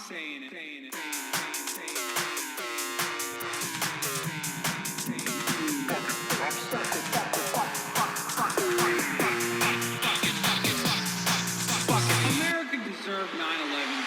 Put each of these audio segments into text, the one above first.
saying it. America deserved 9/11.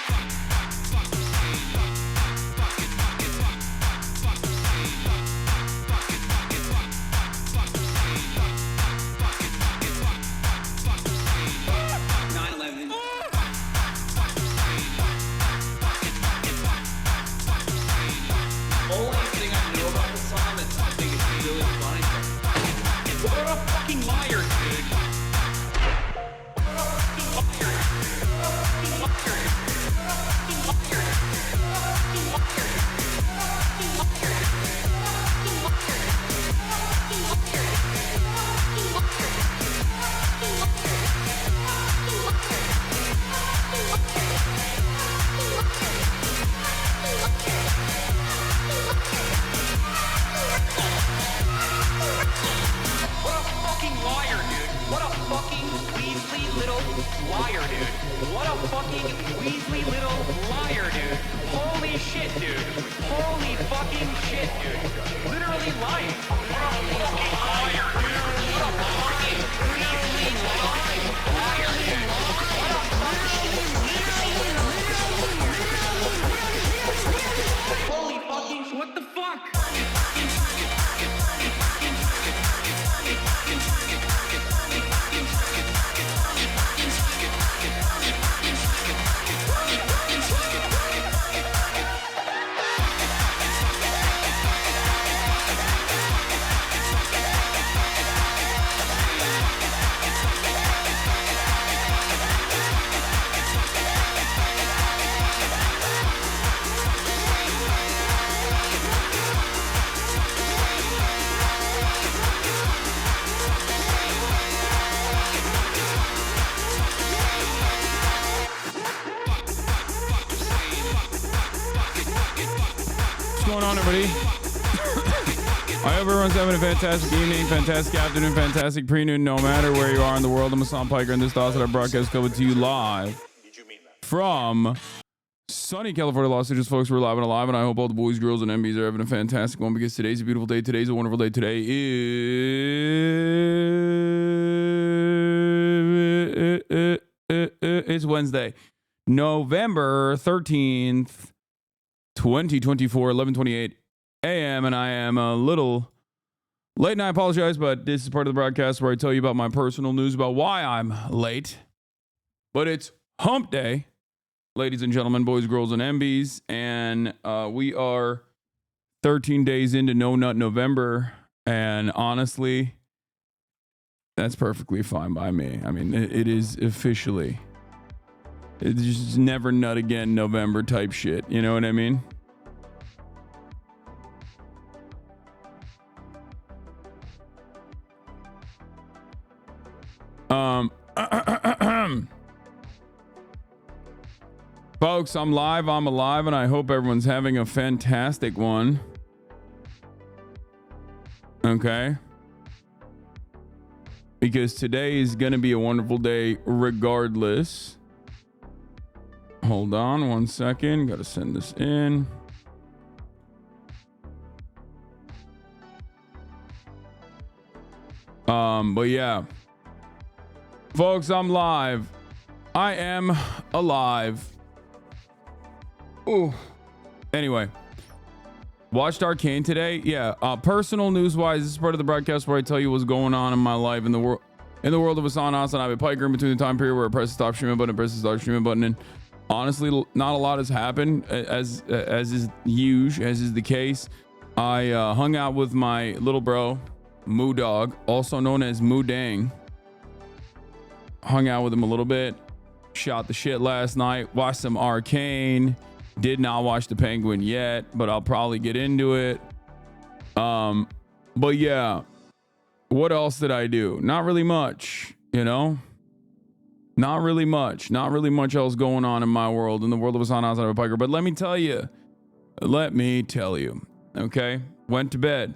I hope everyone's having a fantastic evening, fantastic afternoon, fantastic pre-noon, no matter where you are in the world. I'm Hasan Piker, and this thoughts that I broadcast coming to you live from sunny California, Los Angeles. Folks, we're live and alive, and I hope all the boys, girls, and MBs are having a fantastic one, because today's a beautiful day. Today's a wonderful day. Today is Wednesday, November 13th, 2024, 11:28 a.m. and I am a little late, and I apologize, but this is part of the broadcast where I tell you about my personal news about why I'm late. But it's hump day, ladies and gentlemen, boys, girls, and MBs, and we are 13 days into No Nut November, and honestly, that's perfectly fine by me. I mean, it is officially, it's just never nut again November type shit, you know what I mean? Folks, I'm alive, and I hope everyone's having a fantastic one. Okay? Because today is going to be a wonderful day regardless. Hold on one second. Got to send this in. But yeah. Folks, I'm live. I am alive. Ooh. Anyway, watched Arcane today. Yeah. Personal news wise, this is part of the broadcast where I tell you what's going on in my life in the world of Hasan, Hasanabi, Piker, in between the time period where I press the stop streaming button and press the start streaming button. And honestly, not a lot has happened, as is huge, as is the case. I hung out with my little bro, Moo Dog, also known as Moo Dang. Hung out with him a little bit. Shot the shit last night. Watched some Arcane. Did not watch The Penguin yet, but I'll probably get into it. But yeah, what else did I do? Not really much, you know? Not really much else going on in my world, in the world of Hasan, outside of Piker. But let me tell you, okay? Went to bed.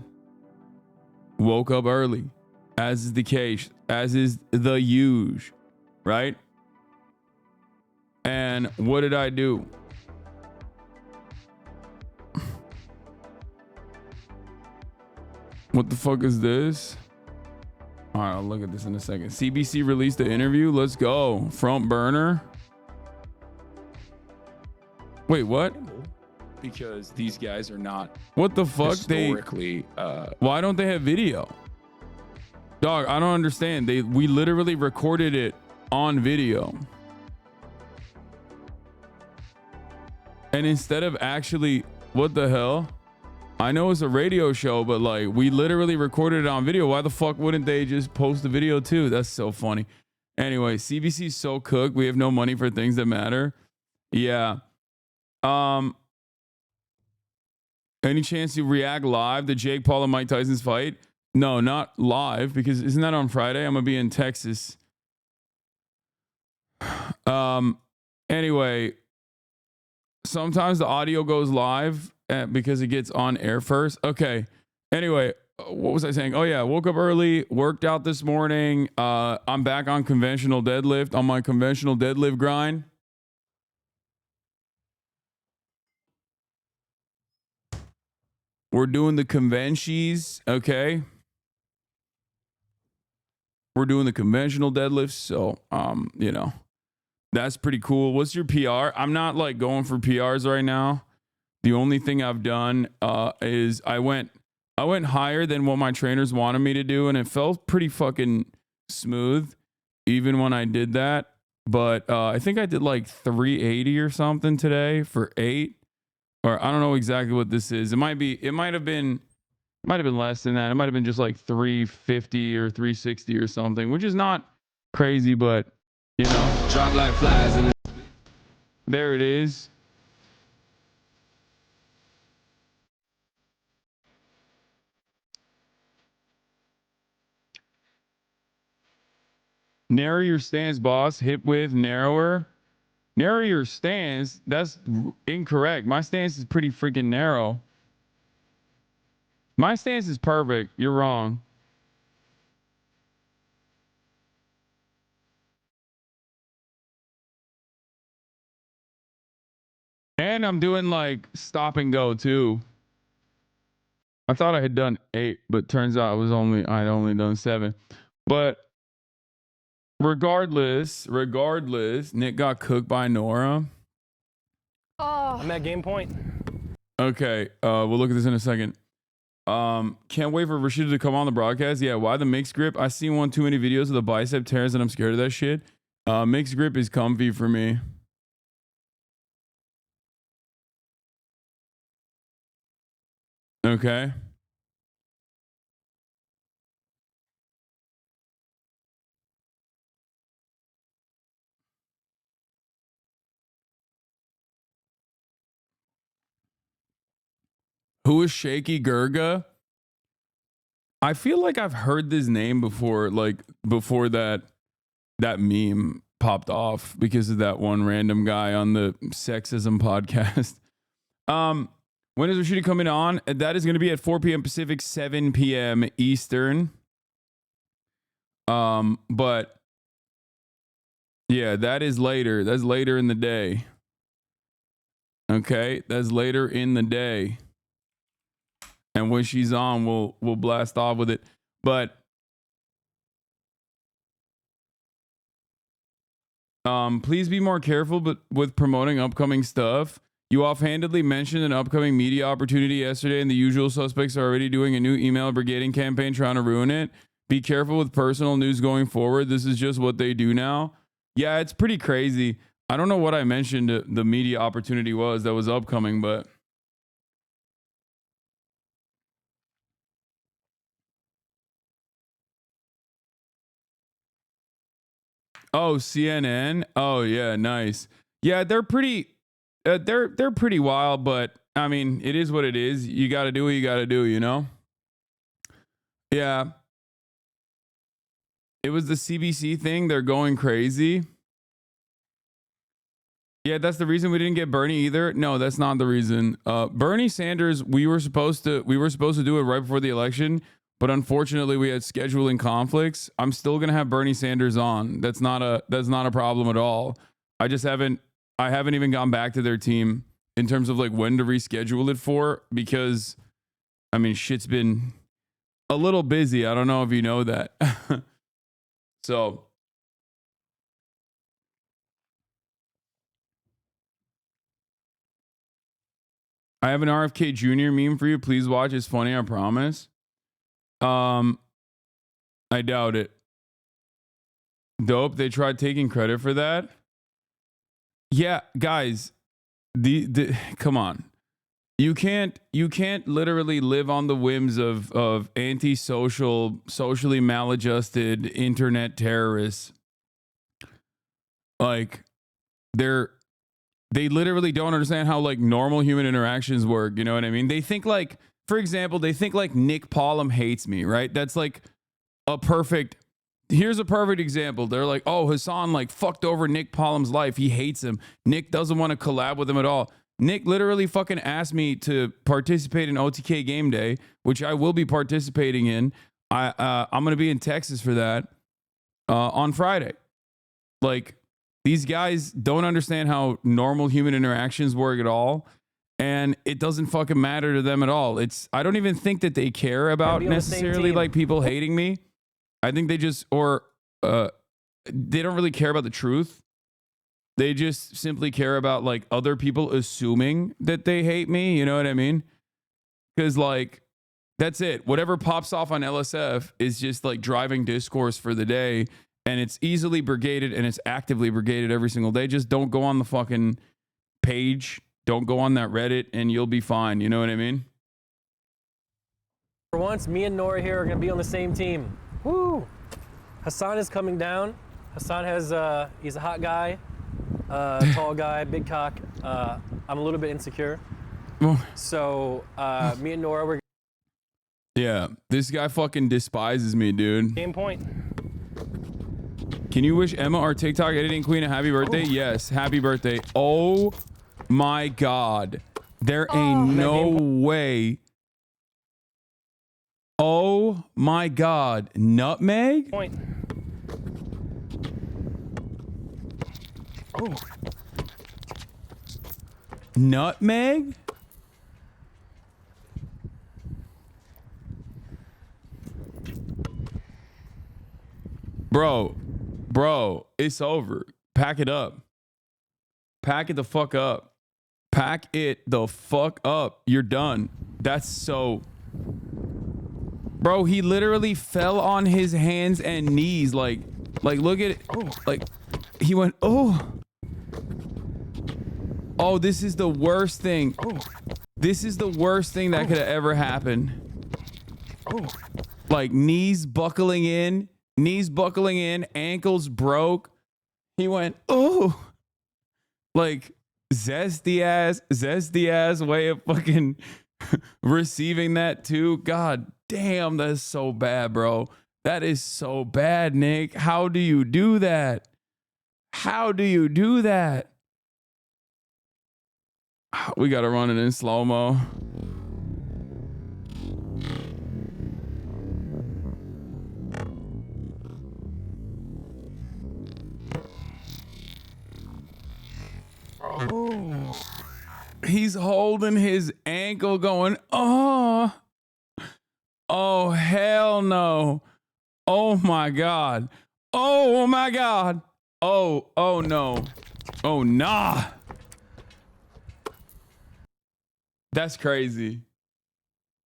Woke up early, as is the case, as is the usual, right? And what did I do? What the fuck is this? All right, I'll look at this in a second. CBC released the interview. Let's go. Front burner. Wait, what? Because these guys are not. What the fuck? Historically, why don't they have video? Dog, I don't understand. We literally recorded it on video. And instead of actually, what the hell? I know it's a radio show, but like we literally recorded it on video. Why the fuck wouldn't they just post the video too? That's so funny. Anyway, CBC's so cooked. We have no money for things that matter. Yeah. Any chance you react live to Jake Paul and Mike Tyson's fight? No, not live, because isn't that on Friday? I'm gonna be in Texas. Anyway, sometimes the audio goes live because it gets on air first. Okay. Anyway, what was I saying? Oh yeah, woke up early, worked out this morning. I'm back on conventional deadlift, on my conventional deadlift grind. We're doing the conventions, okay? We're doing the conventional deadlifts, so you know, that's pretty cool. What's your PR? I'm not like going for PRs right now. The only thing I've done is I went higher than what my trainers wanted me to do, and it felt pretty fucking smooth even when I did that. But I think I did like 380 or something today for 8, or I don't know exactly what this is. It might have been less than that. It might have been just like 350 or 360 or something, which is not crazy, but you know, drop like flies in there it is. Narrow your stance, boss. Hip width narrower. Narrow your stance. That's incorrect. My stance is pretty freaking narrow. My stance is perfect. You're wrong. And I'm doing like stop and go too. I thought I had done 8, but turns out I'd only done 7. But regardless, Nick got cooked by Nora. Oh. I'm at game point. Okay, we'll look at this in a second. Can't wait for Rashida to come on the broadcast. Yeah, why the mixed grip? I seen one too many videos of the bicep tears and I'm scared of that shit. Mixed grip is comfy for me. Okay. Who is Shaky Gurga? I feel like I've heard this name before, like before that meme popped off because of that one random guy on the sexism podcast. When is Rashida coming on? That is going to be at 4 p.m. Pacific, 7 p.m. Eastern. But yeah, that is later. That's later in the day. Okay, that's later in the day. And when she's on, we'll blast off with it. But please be more careful with promoting upcoming stuff. You offhandedly mentioned an upcoming media opportunity yesterday, and the usual suspects are already doing a new email brigading campaign trying to ruin it. Be careful with personal news going forward. This is just what they do now. Yeah, it's pretty crazy. I don't know what I mentioned the media opportunity was that was upcoming, but oh, CNN. Oh yeah, nice. Yeah, they're pretty they're pretty wild, but I mean, it is what it is. You got to do what you got to do, you know? Yeah. It was the CBC thing. They're going crazy. Yeah, that's the reason we didn't get Bernie either. No, that's not the reason. Bernie Sanders, we were supposed to do it right before the election, but unfortunately we had scheduling conflicts. I'm still going to have Bernie Sanders on. That's not a problem at all. I haven't even gone back to their team in terms of like when to reschedule it for, because I mean, shit's been a little busy. I don't know if you know that. So I have an RFK Jr. meme for you. Please watch. It's funny, I promise. I doubt it. Dope. They tried taking credit for that. Yeah, guys, the come on. You can't literally live on the whims of antisocial, socially maladjusted internet terrorists. Like they literally don't understand how like normal human interactions work. You know what I mean? They think like, for example, they think like Nick Pollum hates me, right? That's like here's a perfect example. They're like, oh, Hasan like fucked over Nick Pollum's life. He hates him. Nick doesn't want to collab with him at all. Nick literally fucking asked me to participate in OTK Game Day, which I will be participating in. I'm going to be in Texas for that on Friday. Like, these guys don't understand how normal human interactions work at all. And it doesn't fucking matter to them at all. I don't even think that they care about necessarily like people hating me. I think they just, they don't really care about the truth. They just simply care about like other people assuming that they hate me. You know what I mean? Because like, that's it. Whatever pops off on LSF is just like driving discourse for the day. And it's easily brigaded and it's actively brigaded every single day. Just don't go on the fucking page. Don't go on that Reddit and you'll be fine. You know what I mean? For once, me and Nora here are going to be on the same team. Woo! Hasan is coming down. Hasan has, he's a hot guy, tall guy, big cock. I'm a little bit insecure. So, me and Nora, we're... Yeah, this guy fucking despises me, dude. Game point. Can you wish Emma, our TikTok editing queen, a happy birthday? Yes, happy birthday. Oh my God. There ain't no way. Oh my God. Nutmeg? Point. Oh. Nutmeg? Bro, it's over. Pack it up. Pack it the fuck up. Pack it the fuck up. You're done. That's so... Bro, he literally fell on his hands and knees. Like look at it. Like, he went, oh, this is the worst thing. This is the worst thing that could have ever happened. Like, knees buckling in, ankles broke. He went, oh, like zesty ass way of fucking receiving that too. God damn, that's so bad, bro. That is so bad, Nick. How do you do that? How do you do that? We gotta run it in slow-mo. He's holding his ankle going, oh hell no. Oh my God. Oh my God. Oh no. Oh nah. That's crazy.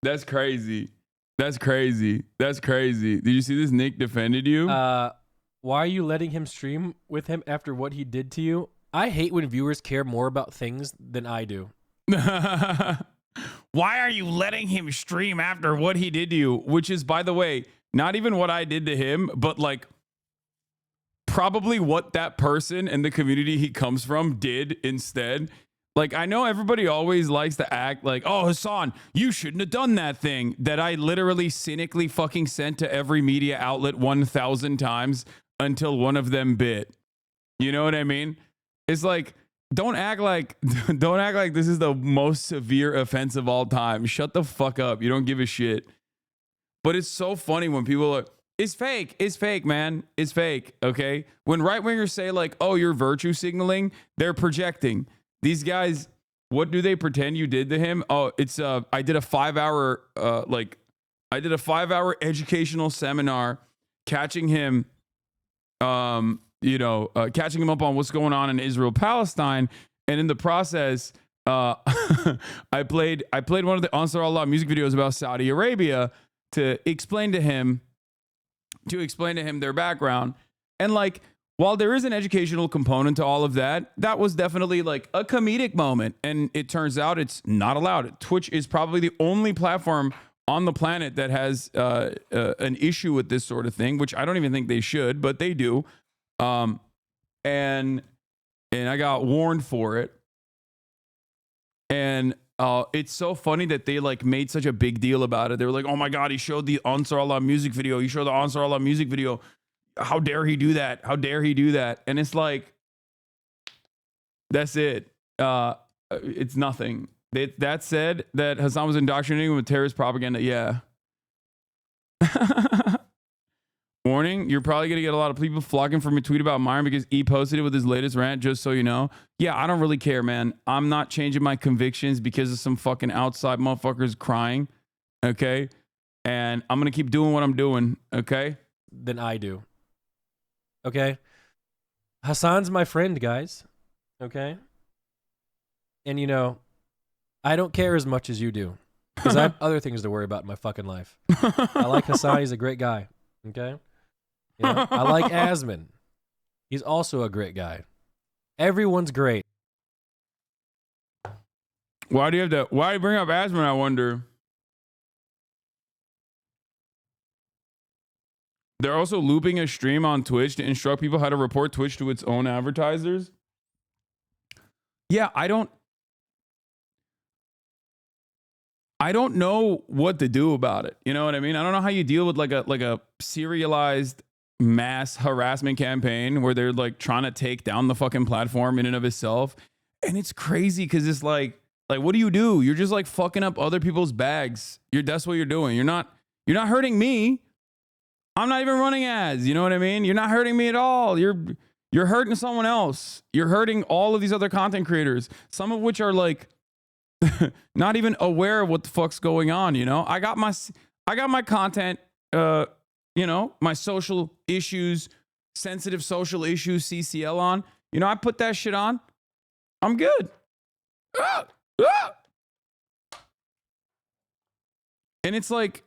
That's crazy. Did you see this? Nick defended you. Why are you letting him stream with him after what he did to you? I hate when viewers care more about things than I do. Why are you letting him stream after what he did to you? Which is, by the way, not even what I did to him, but like probably what that person and the community he comes from did instead. Like, I know everybody always likes to act like, oh, Hasan, you shouldn't have done that thing that I literally cynically fucking sent to every media outlet 1,000 times until one of them bit. You know what I mean? It's like, don't act like this is the most severe offense of all time. Shut the fuck up. You don't give a shit. But it's so funny when people are, it's fake, man. It's fake, okay? When right-wingers say like, oh, you're virtue signaling, they're projecting. These guys, what do they pretend you did to him? Oh, it's I did a 5-hour like I did a 5-hour educational seminar catching him, catching him up on what's going on in Israel, Palestine. And in the process, I played one of the Ansar Allah music videos about Saudi Arabia to explain to him their background. And like, while there is an educational component to all of that, that was definitely like a comedic moment. And it turns out it's not allowed. Twitch is probably the only platform on the planet that has an issue with this sort of thing, which I don't even think they should, but they do. And I got warned for it. And it's so funny that they like made such a big deal about it. They were like, "Oh my God, he showed the Ansar Allah music video. He showed the Ansar Allah music video. How dare he do that? How dare he do that?" And it's like, that's it. It's nothing. That said, that Hasan was indoctrinating with terrorist propaganda. Yeah. Warning, you're probably going to get a lot of people flocking from a tweet about Myron because he posted it with his latest rant, just so you know. Yeah, I don't really care, man. I'm not changing my convictions because of some fucking outside motherfuckers crying, okay? And I'm going to keep doing what I'm doing, okay? Than I do. Okay? Hasan's my friend, guys. Okay? And, you know, I don't care as much as you do because I have other things to worry about in my fucking life. I like Hasan. He's a great guy, okay? You know, I like Asman. He's also a great guy. Everyone's great. Why do you have to? Why bring up Asman? I wonder. They're also looping a stream on Twitch to instruct people how to report Twitch to its own advertisers. Yeah, I don't know what to do about it. You know what I mean? I don't know how you deal with like a serialized mass harassment campaign where they're like trying to take down the fucking platform in and of itself. And it's crazy because it's like what do? You're just like fucking up other people's bags. That's what you're doing. You're not hurting me. I'm not even running ads. You know what I mean? You're not hurting me at all. You're hurting someone else. You're hurting all of these other content creators, some of which are like not even aware of what the fuck's going on. You know, I got my content, my social issues, sensitive social issues, CCL on. You know, I put that shit on. I'm good. And it's like,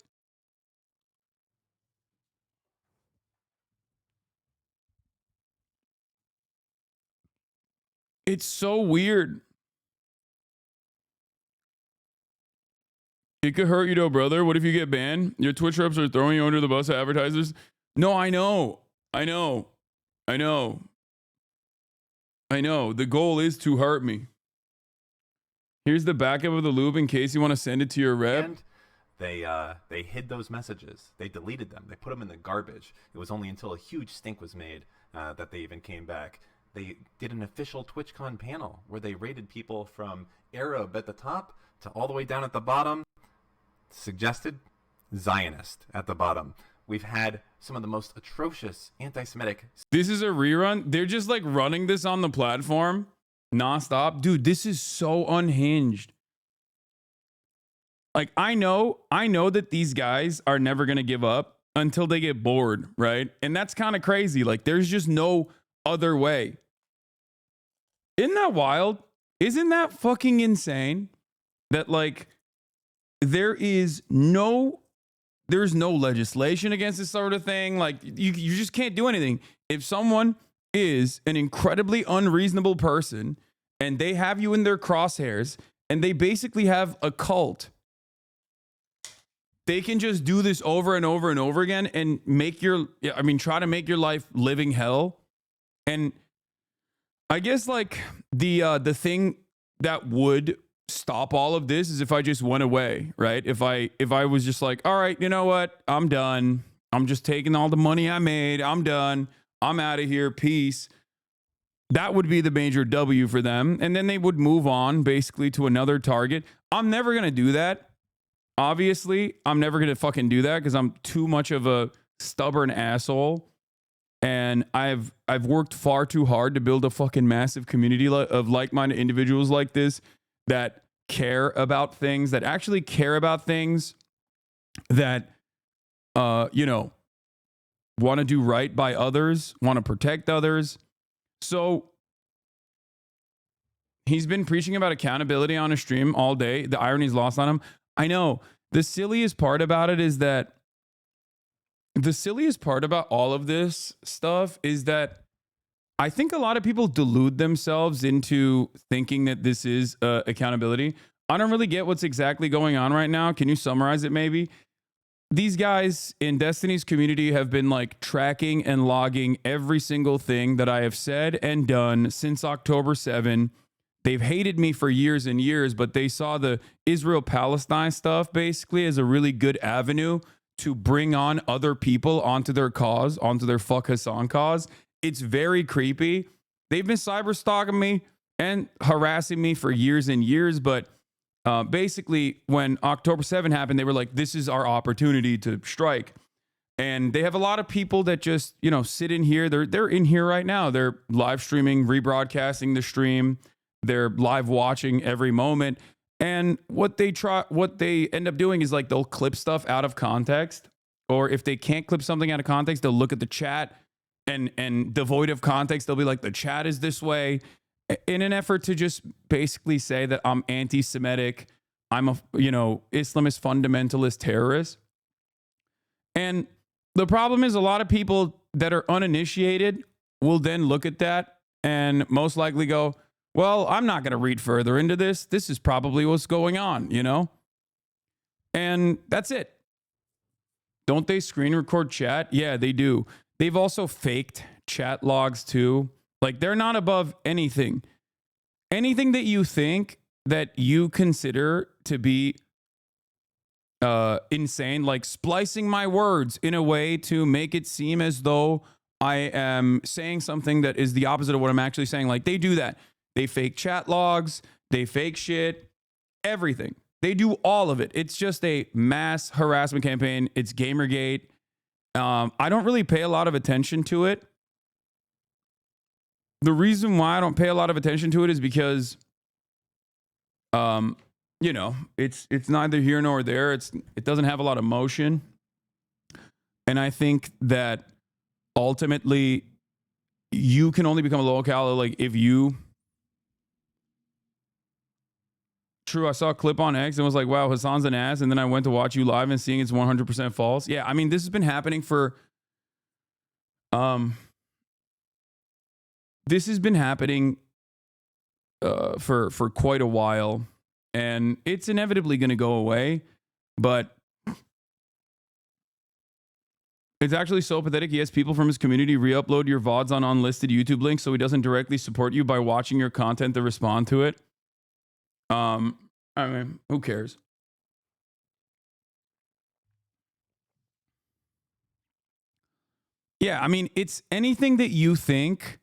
it's so weird. It could hurt you though, brother. What if you get banned? Your Twitch reps are throwing you under the bus of advertisers. No, I know. The goal is to hurt me. Here's the backup of the loop in case you want to send it to your rep. And they hid those messages. They deleted them. They put them in the garbage. It was only until a huge stink was made that they even came back. They did an official TwitchCon panel where they rated people from Arab at the top to all the way down at the bottom. Suggested Zionist at the bottom. We've had some of the most atrocious anti-Semitic. This is a rerun. They're just like running this on the platform nonstop. Dude, this is so unhinged. Like, I know that these guys are never going to give up until they get bored, right? And that's kind of crazy. Like, there's just no other way. Isn't that wild? Isn't that fucking insane? That like there's no legislation against this sort of thing. Like you just can't do anything. If someone is an incredibly unreasonable person and they have you in their crosshairs and they basically have a cult, they can just do this over and over and over again and try to make your life living hell. And I guess like the thing that would stop all of this is if I just went away, right? If I was just like, all right, you know what? I'm done. I'm just taking all the money I made. I'm done. I'm out of here. Peace. That would be the major W for them. And then they would move on basically to another target. I'm never going to do that. Obviously, I'm never going to fucking do that because I'm too much of a stubborn asshole. And I've worked far too hard to build a fucking massive community of like-minded individuals like this that care about things, that actually care about things that, you know, want to do right by others, want to protect others. So he's been preaching about accountability on a stream all day. The irony's lost on him. I know. The silliest part about it is that the silliest part about all of this stuff is that I think a lot of people delude themselves into thinking that this is accountability. I don't really get what's exactly going on right now. Can you summarize it maybe? These guys in Destiny's community have been like tracking and logging every single thing that I have said and done since October 7. They've hated me for years and years, but they saw the Israel-Palestine stuff basically as a really good avenue to bring on other people onto their cause, onto their fuck Hasan cause. It's very creepy. They've been cyber stalking me and harassing me for years and years, but basically when October 7 happened, they were like, this is our opportunity to strike. And they have a lot of people that just, you know, sit in here. They're in here right now. They're live streaming, rebroadcasting the stream. They're live watching every moment. And what they end up doing is like they'll clip stuff out of context, or if they can't clip something out of context, they'll look at the chat and devoid of context, they'll be like, the chat is this way, in an effort to just basically say that I'm anti-Semitic, I'm a, you know, Islamist fundamentalist terrorist. And the problem is a lot of people that are uninitiated will then look at that and most likely go, well, I'm not going to read further into this. This is probably what's going on, you know? And that's it. Don't they screen record chat? Yeah, they do. They've also faked chat logs too. Like, they're not above anything. Anything that you think that you consider to be insane, like splicing my words in a way to make it seem as though I am saying something that is the opposite of what I'm actually saying. Like, they do that. They fake chat logs, they fake shit, everything. They do all of it. It's just a mass harassment campaign. It's Gamergate. I don't really pay a lot of attention to it. The reason why I don't pay a lot of attention to it is because, you know, it's neither here nor there. It doesn't have a lot of motion. And I think that ultimately you can only become a low calorie like if you... True, I saw a clip on X and was like, wow, Hasan's an ass. And then I went to watch you live and seeing it's 100% false. Yeah, I mean, this has been happening for... This has been happening for quite a while. And it's inevitably going to go away. But it's actually so pathetic. He has people from his community re-upload your VODs on unlisted YouTube links so he doesn't directly support you by watching your content to respond to it. I mean, who cares? Yeah, I mean, it's anything that you think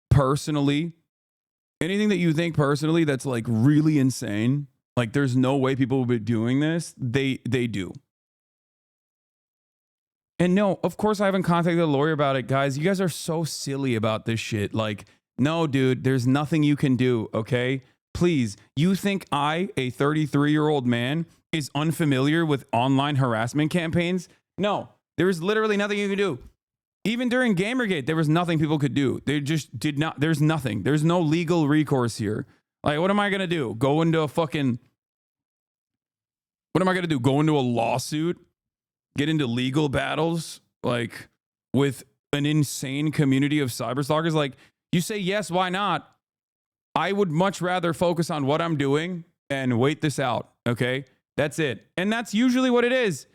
personally that's like really insane. Like, there's no way people will be doing this. They do. And no, of course I haven't contacted a lawyer about it, guys. You guys are so silly about this shit. Like, no, dude, there's nothing you can do, okay? Please, you think I, a 33-year-old man, is unfamiliar with online harassment campaigns? No, there is literally nothing you can do. Even during Gamergate, there was nothing people could do. They just did not. There's nothing. There's no legal recourse here. Like, what am I going to do? Go into a fucking... What am I going to do? Go into a lawsuit? Get into legal battles? Like, with an insane community of cyberstalkers? Like, you say yes, why not? I would much rather focus on what I'm doing and wait this out, okay? That's it. And that's usually what it is.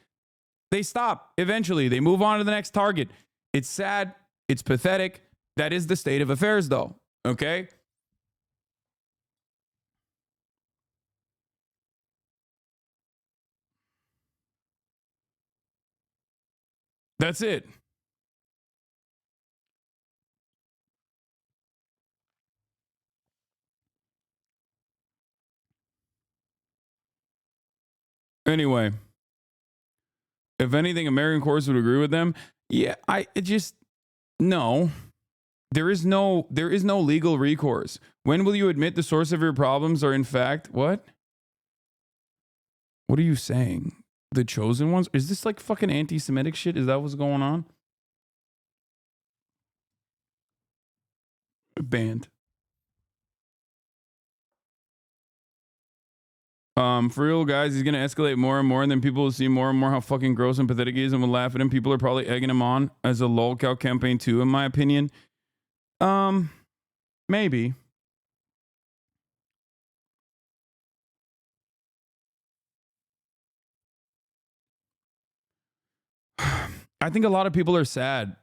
They stop eventually. They move on to the next target. It's sad. It's pathetic. That is the state of affairs, though, okay? That's it. Anyway, if anything, American courts would agree with them. Yeah, no. There is no legal recourse. When will you admit the source of your problems are in fact what? What are you saying? the chosen ones. Is this like fucking anti-Semitic shit? Is that what's going on? Banned. For real, guys, he's gonna escalate more and more, and then people will see more and more how fucking gross and pathetic he is, and will laugh at him. People are probably egging him on as a lolcow campaign too, in my opinion. Maybe. I think a lot of people are sad,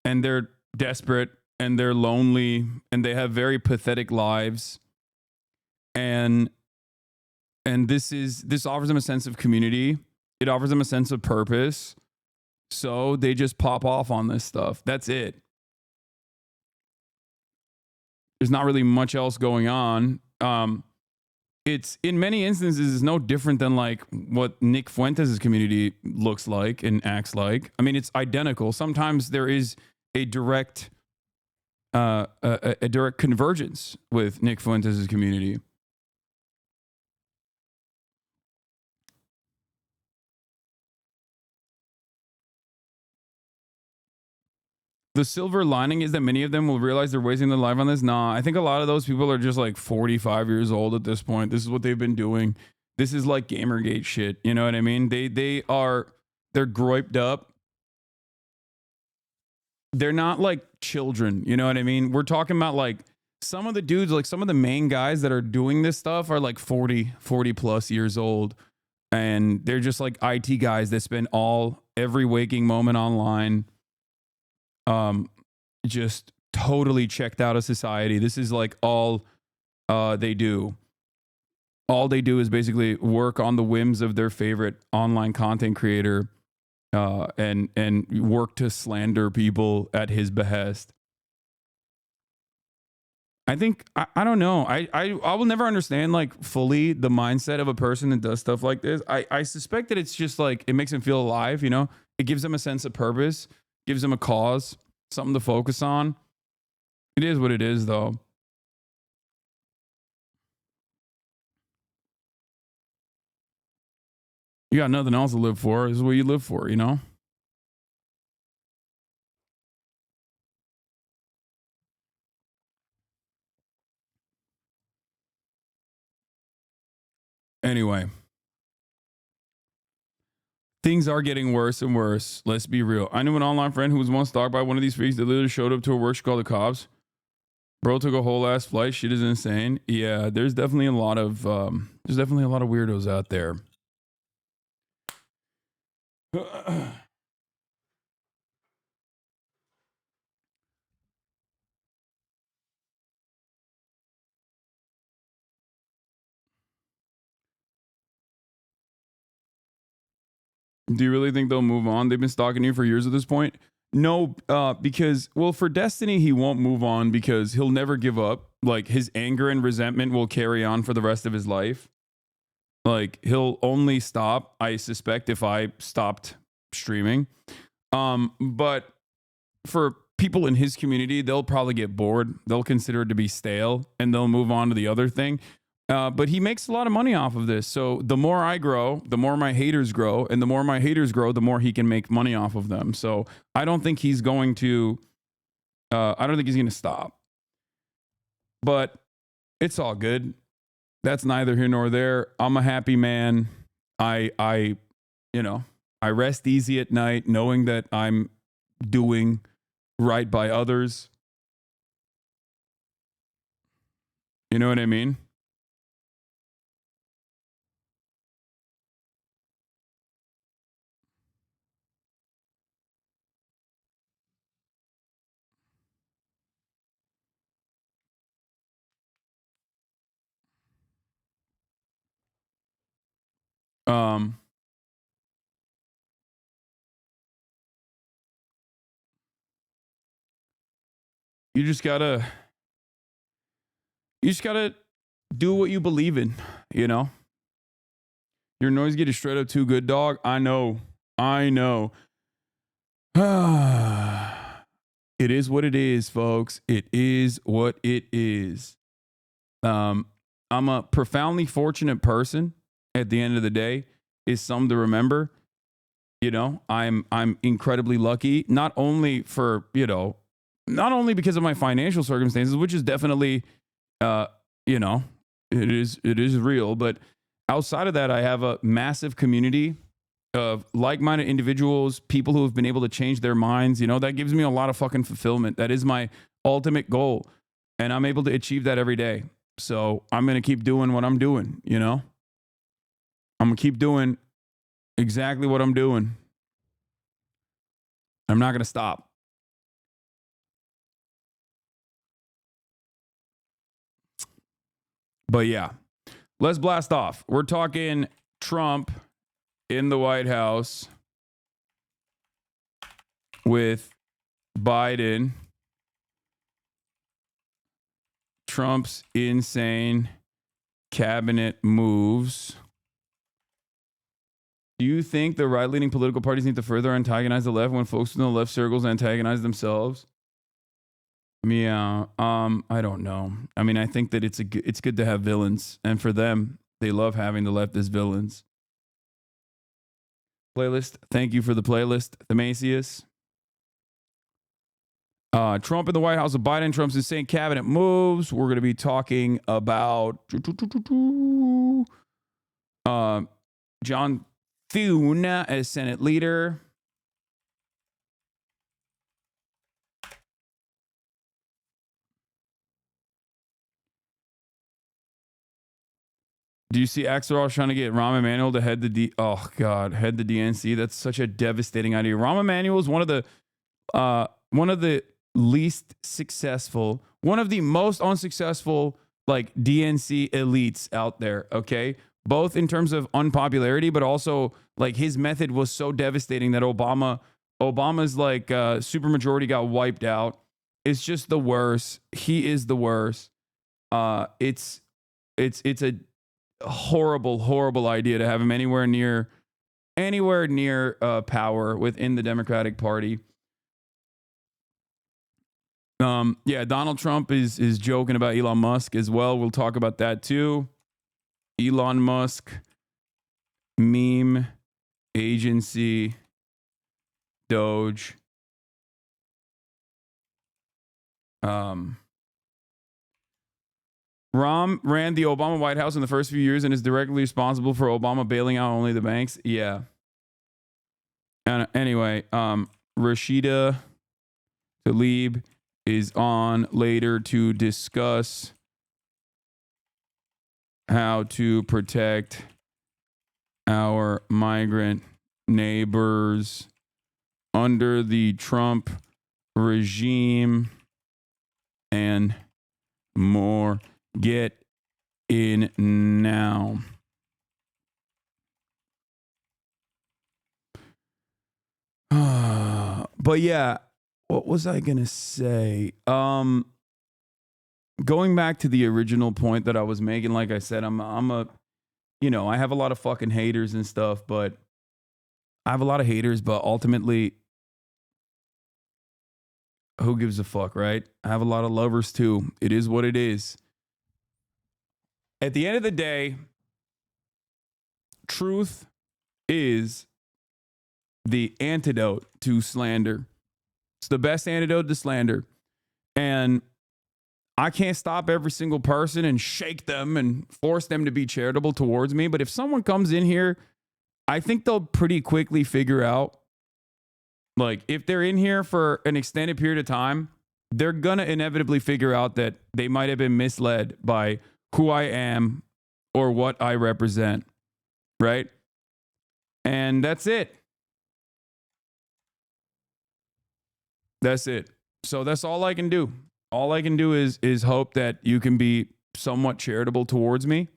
and they're desperate, and they're lonely, and they have very pathetic lives, and this offers them a sense of community. It offers them a sense of purpose. So they just pop off on this stuff. That's it. There's not really much else going on. It's in many instances is no different than like what Nick Fuentes' community looks like and acts like. I mean, it's identical. Sometimes there is a direct a direct convergence with Nick Fuentes' community. The silver lining is that many of them will realize they're wasting their life on this. Nah, I think a lot of those people are just like 45 years old at this point. This is what they've been doing. This is like Gamergate shit. You know what I mean? They're groiped up. They're not like children. You know what I mean? We're talking about like some of the dudes, like some of the main guys that are doing this stuff are like 40 plus years old. And they're just like IT guys that spend every waking moment online. Just totally checked out of society. This is like all they do. All they do is basically work on the whims of their favorite online content creator, and work to slander people at his behest. I think I don't know. I will never understand like fully the mindset of a person that does stuff like this. I suspect that it's just like it makes him feel alive, you know? It gives him a sense of purpose, gives him a cause, something to focus on. It is what it is, though. You got nothing else to live for. This is what you live for, you know? Anyway. Things are getting worse and worse. Let's be real. I knew an online friend who was once stalked by one of these freaks that literally showed up to her work. She called the cops. Bro took a whole ass flight. Shit is insane. Yeah, there's definitely a lot of weirdos out there. Do you really think they'll move on? They've been stalking you for years at this point. No, because, well, for Destiny, he won't move on because he'll never give up. Like, his anger and resentment will carry on for the rest of his life. Like, he'll only stop, I suspect, if I stopped streaming. But for people in his community, they'll probably get bored. They'll consider it to be stale, and they'll move on to the other thing. But he makes a lot of money off of this. So the more I grow, the more my haters grow. And the more my haters grow, the more he can make money off of them. So I don't think he's going to stop. But it's all good. That's neither here nor there. I'm a happy man. I rest easy at night knowing that I'm doing right by others. You know what I mean? You just gotta do what you believe in, you know? Your noise getting straight up too good, dog. I know. It is what it is, folks. It is what it is. I'm a profoundly fortunate person at the end of the day. is something to remember. You know, I'm incredibly lucky, not only for, you know, not only because of my financial circumstances, which is definitely, you know, it is real, but outside of that, I have a massive community of like-minded individuals, people who have been able to change their minds. You know, that gives me a lot of fucking fulfillment. That is my ultimate goal, and I'm able to achieve that every day. So I'm going to keep doing what I'm doing, you know? I'm going to keep doing exactly what I'm doing. I'm not going to stop. But yeah, let's blast off. We're talking Trump in the White House with Biden. Trump's insane cabinet moves. Do you think the right-leaning political parties need to further antagonize the left when folks in the left circles antagonize themselves? Yeah, I don't know. I mean, I think that it's good to have villains, and for them, they love having the left as villains. Playlist, thank you for the playlist, Themasius. Trump in the White House with Biden. Trump's insane cabinet moves. We're going to be talking about John Thune as Senate leader. Do you see Axelrod trying to get Rahm Emanuel to head the head the DNC? That's such a devastating idea. Rahm Emanuel is one of the least successful, one of the most unsuccessful like DNC elites out there. Okay, both in terms of unpopularity, but also like his method was so devastating that Obama's like supermajority got wiped out. It's just the worst. He is the worst. It's a horrible idea to have him anywhere near power within the Democratic Party. Yeah, Donald Trump is joking about Elon Musk as well. We'll talk about that too. Elon Musk meme agency Doge. Rahm ran the Obama White House in the first few years and is directly responsible for Obama bailing out only the banks. Yeah. And anyway, Rashida Tlaib is on later to discuss how to protect our migrant neighbors under the Trump regime and more. Get in now. But yeah, what was I gonna say? Going back to the original point that I was making, like I said, I'm a, you know, I have a lot of fucking haters and stuff, but I have a lot of haters, but ultimately, who gives a fuck, right? I have a lot of lovers too. It is what it is. At the end of the day, truth is the antidote to slander. It's the best antidote to slander. And I can't stop every single person and shake them and force them to be charitable towards me. But if someone comes in here, I think they'll pretty quickly figure out, like, if they're in here for an extended period of time, they're going to inevitably figure out that they might have been misled by who I am or what I represent, right? And that's it. That's it. So that's all I can do. All I can do is hope that you can be somewhat charitable towards me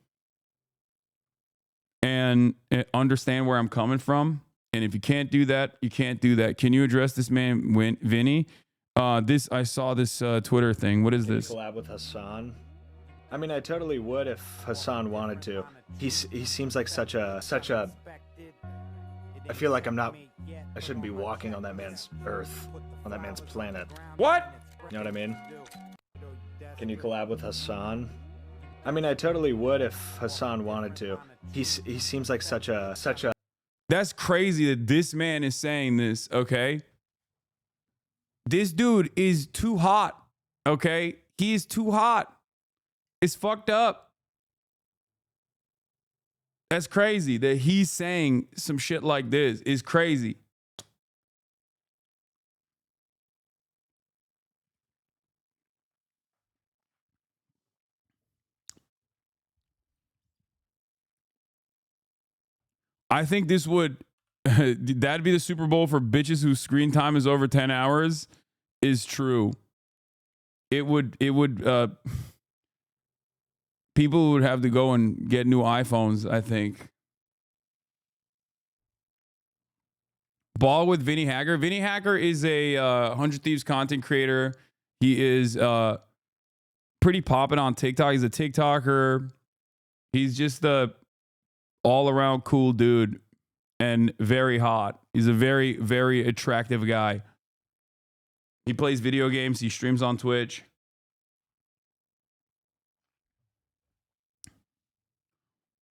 and understand where I'm coming from. And if you can't do that, you can't do that. Can you address this man, Vinny? I saw this Twitter thing. What is this? Collab with Hasan. I mean, I totally would if Hasan wanted to. He seems like such a. I feel like I shouldn't be walking on that man's earth, on that man's planet. What? You know what I mean? Can you collab with Hasan? I mean, I totally would if Hasan wanted to. He seems like such a. That's crazy that this man is saying this, okay? This dude is too hot, okay? He is too hot. It's fucked up. That's crazy that he's saying some shit like this. Is crazy. I think this would that'd be the Super Bowl for bitches whose screen time is over 10 hours is true. It would people would have to go and get new iPhones, I think. Ball with Vinny Hacker. Vinny Hacker is a 100 Thieves content creator. He is pretty popping on TikTok. He's a TikToker. He's just the all-around cool dude and very hot. He's a very, very attractive guy. He plays video games. He streams on Twitch.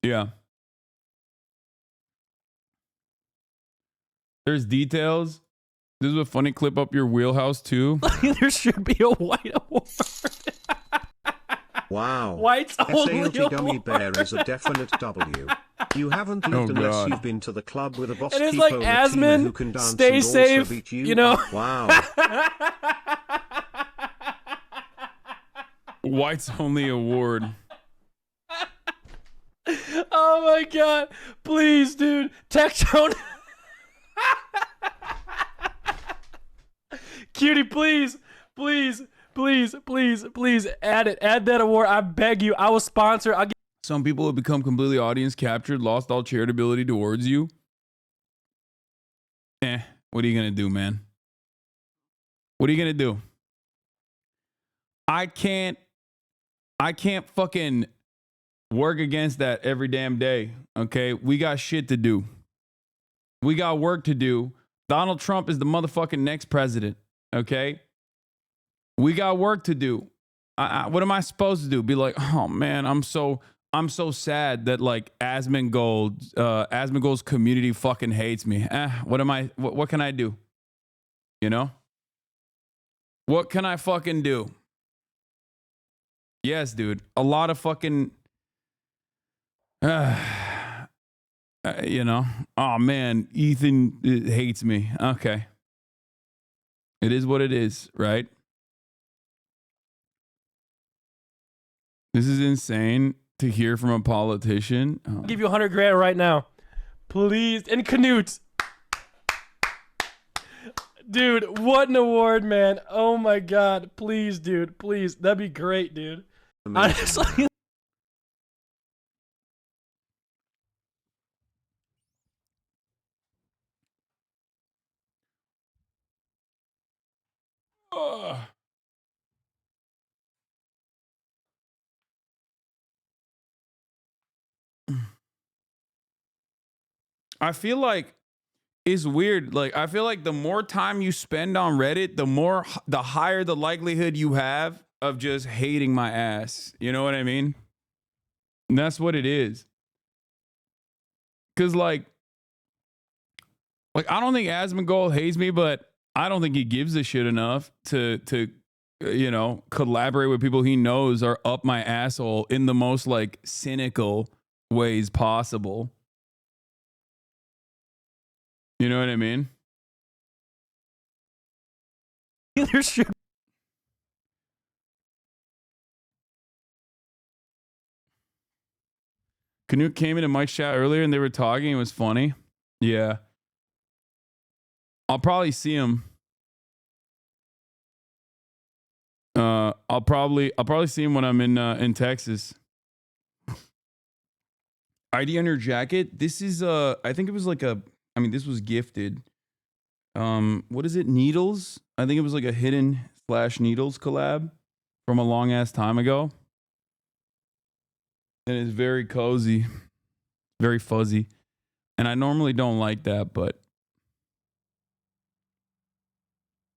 Yeah. There's details. This is a funny clip up your wheelhouse too. There should be a white award. Wow. White's only SALT Gummy award. Bear is a definite W. You haven't lived unless God. you've been to the club with a boss And it's keeper like, Latina Asman, who can dance stay and also safe, beat you. you know? Wow. White's only award. Oh my god. Please, dude. Tectone. Cutie, please. Please. Please. Please. Please. Add it. Add that award. I beg you. I will sponsor. I'll get Some people have become completely audience captured, lost all charitability towards you. What are you gonna do, man? What are you gonna do? I can't fucking work against that every damn day. Okay, we got shit to do. We got work to do. Donald Trump is the motherfucking next president. Okay, we got work to do. What am I supposed to do? Be like, oh man, I'm so sad that like Asmongold's community fucking hates me. What can I do? You know? What can I fucking do? Yes, dude. A lot of fucking you know. Oh man, Ethan hates me. Okay. It is what it is, right? This is insane to hear from a politician. Oh. give you $100,000 right now. Please. And Canute. Dude, what an award, man. Oh my god. Please, dude. Please. That'd be great, dude. Amazing. Honestly. Ugh. I feel like it's weird. Like, I feel like the more time you spend on Reddit, the higher the likelihood you have of just hating my ass. You know what I mean? And that's what it is. Cause like I don't think Asmongold hates me, but I don't think he gives a shit enough to you know, collaborate with people he knows are up my asshole in the most like cynical ways possible. You know what I mean? There should Canute came into Mike's chat earlier and they were talking. It was funny. Yeah. I'll probably see him. I'll probably see him when I'm in Texas. ID on your jacket. This is I think it was like this was gifted. What is it? Needles? I think it was like a Hidden / Needles collab from a long ass time ago. And it's very cozy, very fuzzy. And I normally don't like that, but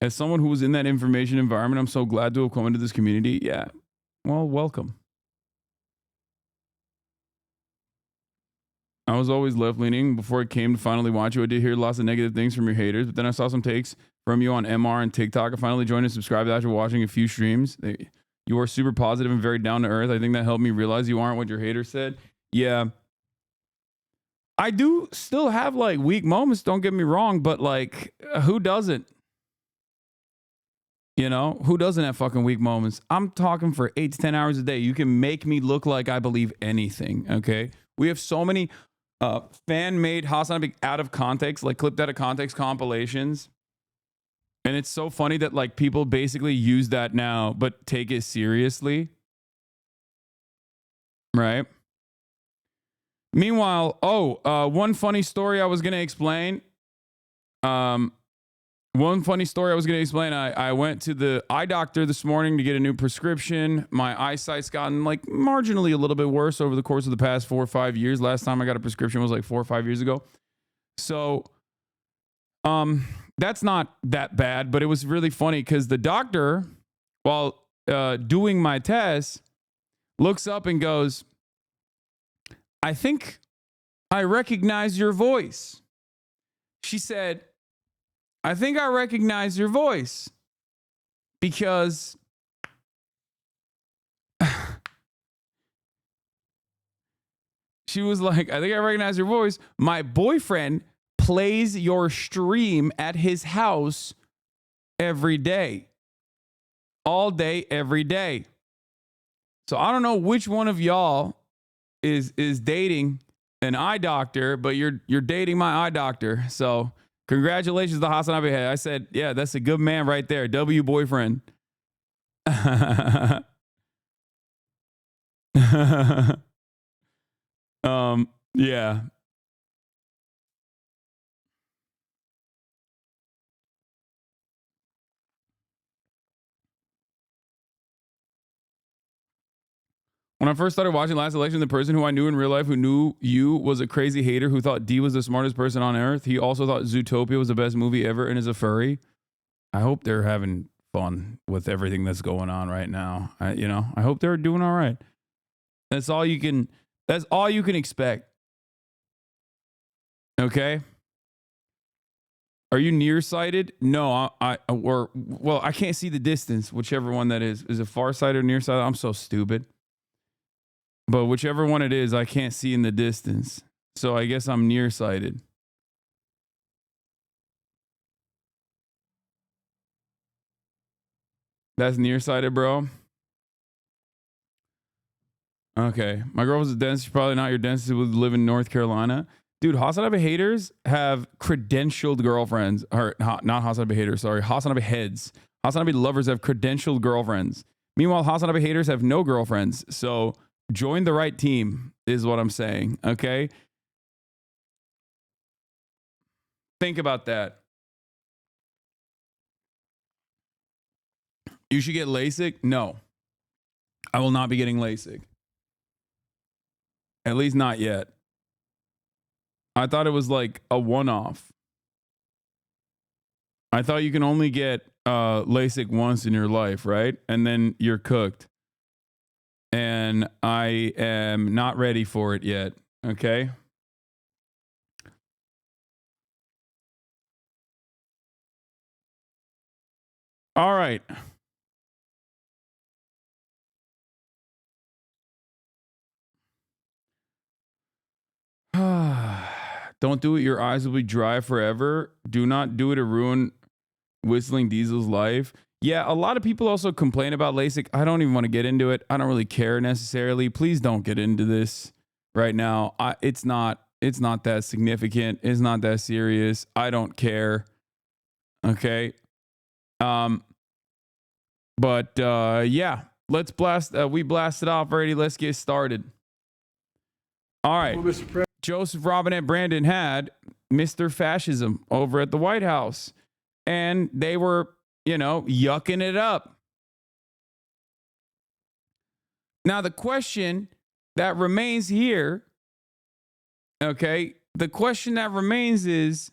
as someone who was in that information environment, I'm so glad to have come into this community. Yeah. Well, welcome. I was always left leaning before I came to finally watch you. I did hear lots of negative things from your haters, but then I saw some takes from you on MR and TikTok. I finally joined and subscribed after watching a few streams. You are super positive and very down to earth. I think that helped me realize you aren't what your haters said. Yeah. I do still have like weak moments, don't get me wrong, but like who doesn't? You know, who doesn't have fucking weak moments? I'm talking for 8 to 10 hours a day. You can make me look like I believe anything, okay? We have so many fan-made Hasanabi out of context, like clipped out of context compilations. And it's so funny that like people basically use that now, but take it seriously. Right? Meanwhile, one funny story I was going to explain. One funny story I was going to explain. I went to the eye doctor this morning to get a new prescription. My eyesight's gotten like marginally a little bit worse over the course of the past 4 or 5 years. Last time I got a prescription was like 4 or 5 years ago. So, that's not that bad, but it was really funny because the doctor, while doing my test, looks up and goes, "I think I recognize your voice." She said, "I think I recognize your voice because she was like, I think I recognize your voice. My boyfriend plays your stream at his house every day, all day, every day. So I don't know which one of y'all is dating an eye doctor, but you're dating my eye doctor. So congratulations to the Hasanabi head. I said, yeah, that's a good man right there. W boyfriend. Yeah. When I first started watching last election, the person who I knew in real life who knew you was a crazy hater who thought D was the smartest person on earth. He also thought Zootopia was the best movie ever and is a furry. I hope they're having fun with everything that's going on right now. I hope they're doing all right. That's all you can expect. Okay? Are you nearsighted? No, I can't see the distance, whichever one that is. Is it farsighted or nearsighted? I'm so stupid. But whichever one it is, I can't see in the distance. So I guess I'm nearsighted. That's nearsighted, bro. Okay. My girl was a dentist. She's probably not your dentist who would live in North Carolina. Dude, Hasanabi haters have credentialed girlfriends. Or not Hasanabi haters, sorry. Hasanabi heads. Hasanabi lovers have credentialed girlfriends. Meanwhile, Hasanabi haters have no girlfriends. So join the right team is what I'm saying. Okay? Think about that. You should get LASIK? No. I will not be getting LASIK. At least not yet. I thought it was like a one-off. I thought you can only get LASIK once in your life, right? And then you're cooked. And I am not ready for it yet. Okay? All right. Don't do it. Your eyes will be dry forever. Do not do it to ruin Whistling Diesel's life. Yeah, a lot of people also complain about LASIK. I don't even want to get into it. I don't really care necessarily. Please don't get into this right now. It's not that significant. It's not that serious. I don't care. Okay. But yeah, let's blast. We blasted off already. Let's get started. All right. Joseph Robinette Brandon had Mr. Fascism over at the White House, and they were, yucking it up. Now, the question that remains here, okay, the question that remains is,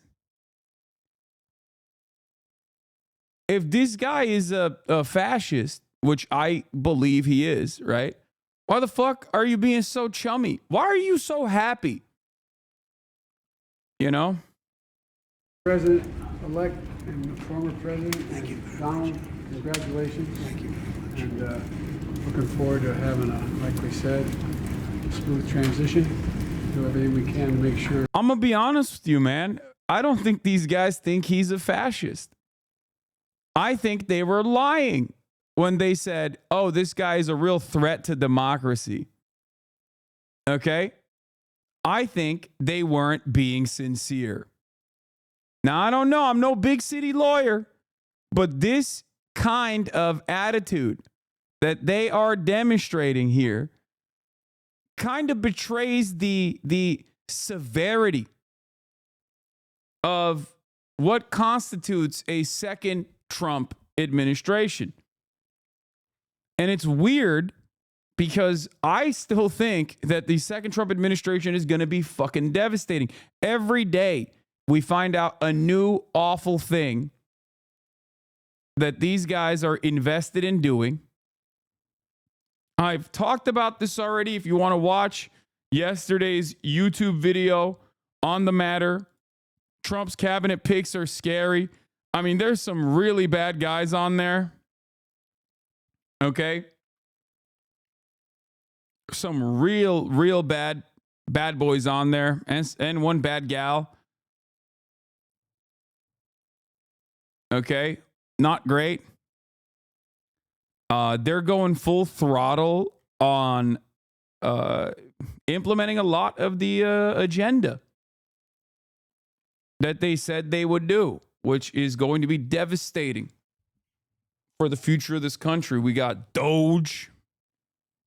if this guy is a fascist, which I believe he is, right? Why the fuck are you being so chummy? Why are you so happy You know? President-elect and former President Donald, congratulations. Thank you very much. And looking forward to having a, like we said, smooth transition. Do everything we can to make sure. I'm going to be honest with you, man. I don't think these guys think he's a fascist. I think they were lying when they said, oh, this guy is a real threat to democracy. Okay? I think they weren't being sincere. Now, I don't know. I'm no big city lawyer, but this kind of attitude that they are demonstrating here kind of betrays the severity of what constitutes a second Trump administration. And it's weird because I still think that the second Trump administration is going to be fucking devastating. Every day we find out a new awful thing that these guys are invested in doing. I've talked about this already. If you want to watch yesterday's YouTube video on the matter, Trump's cabinet picks are scary. I mean, there's some really bad guys on there. Okay? Some real bad boys on there, and one bad gal. Okay? Not great. They're going full throttle on implementing a lot of the agenda that they said they would do, which is going to be devastating for the future of this country. We got Doge,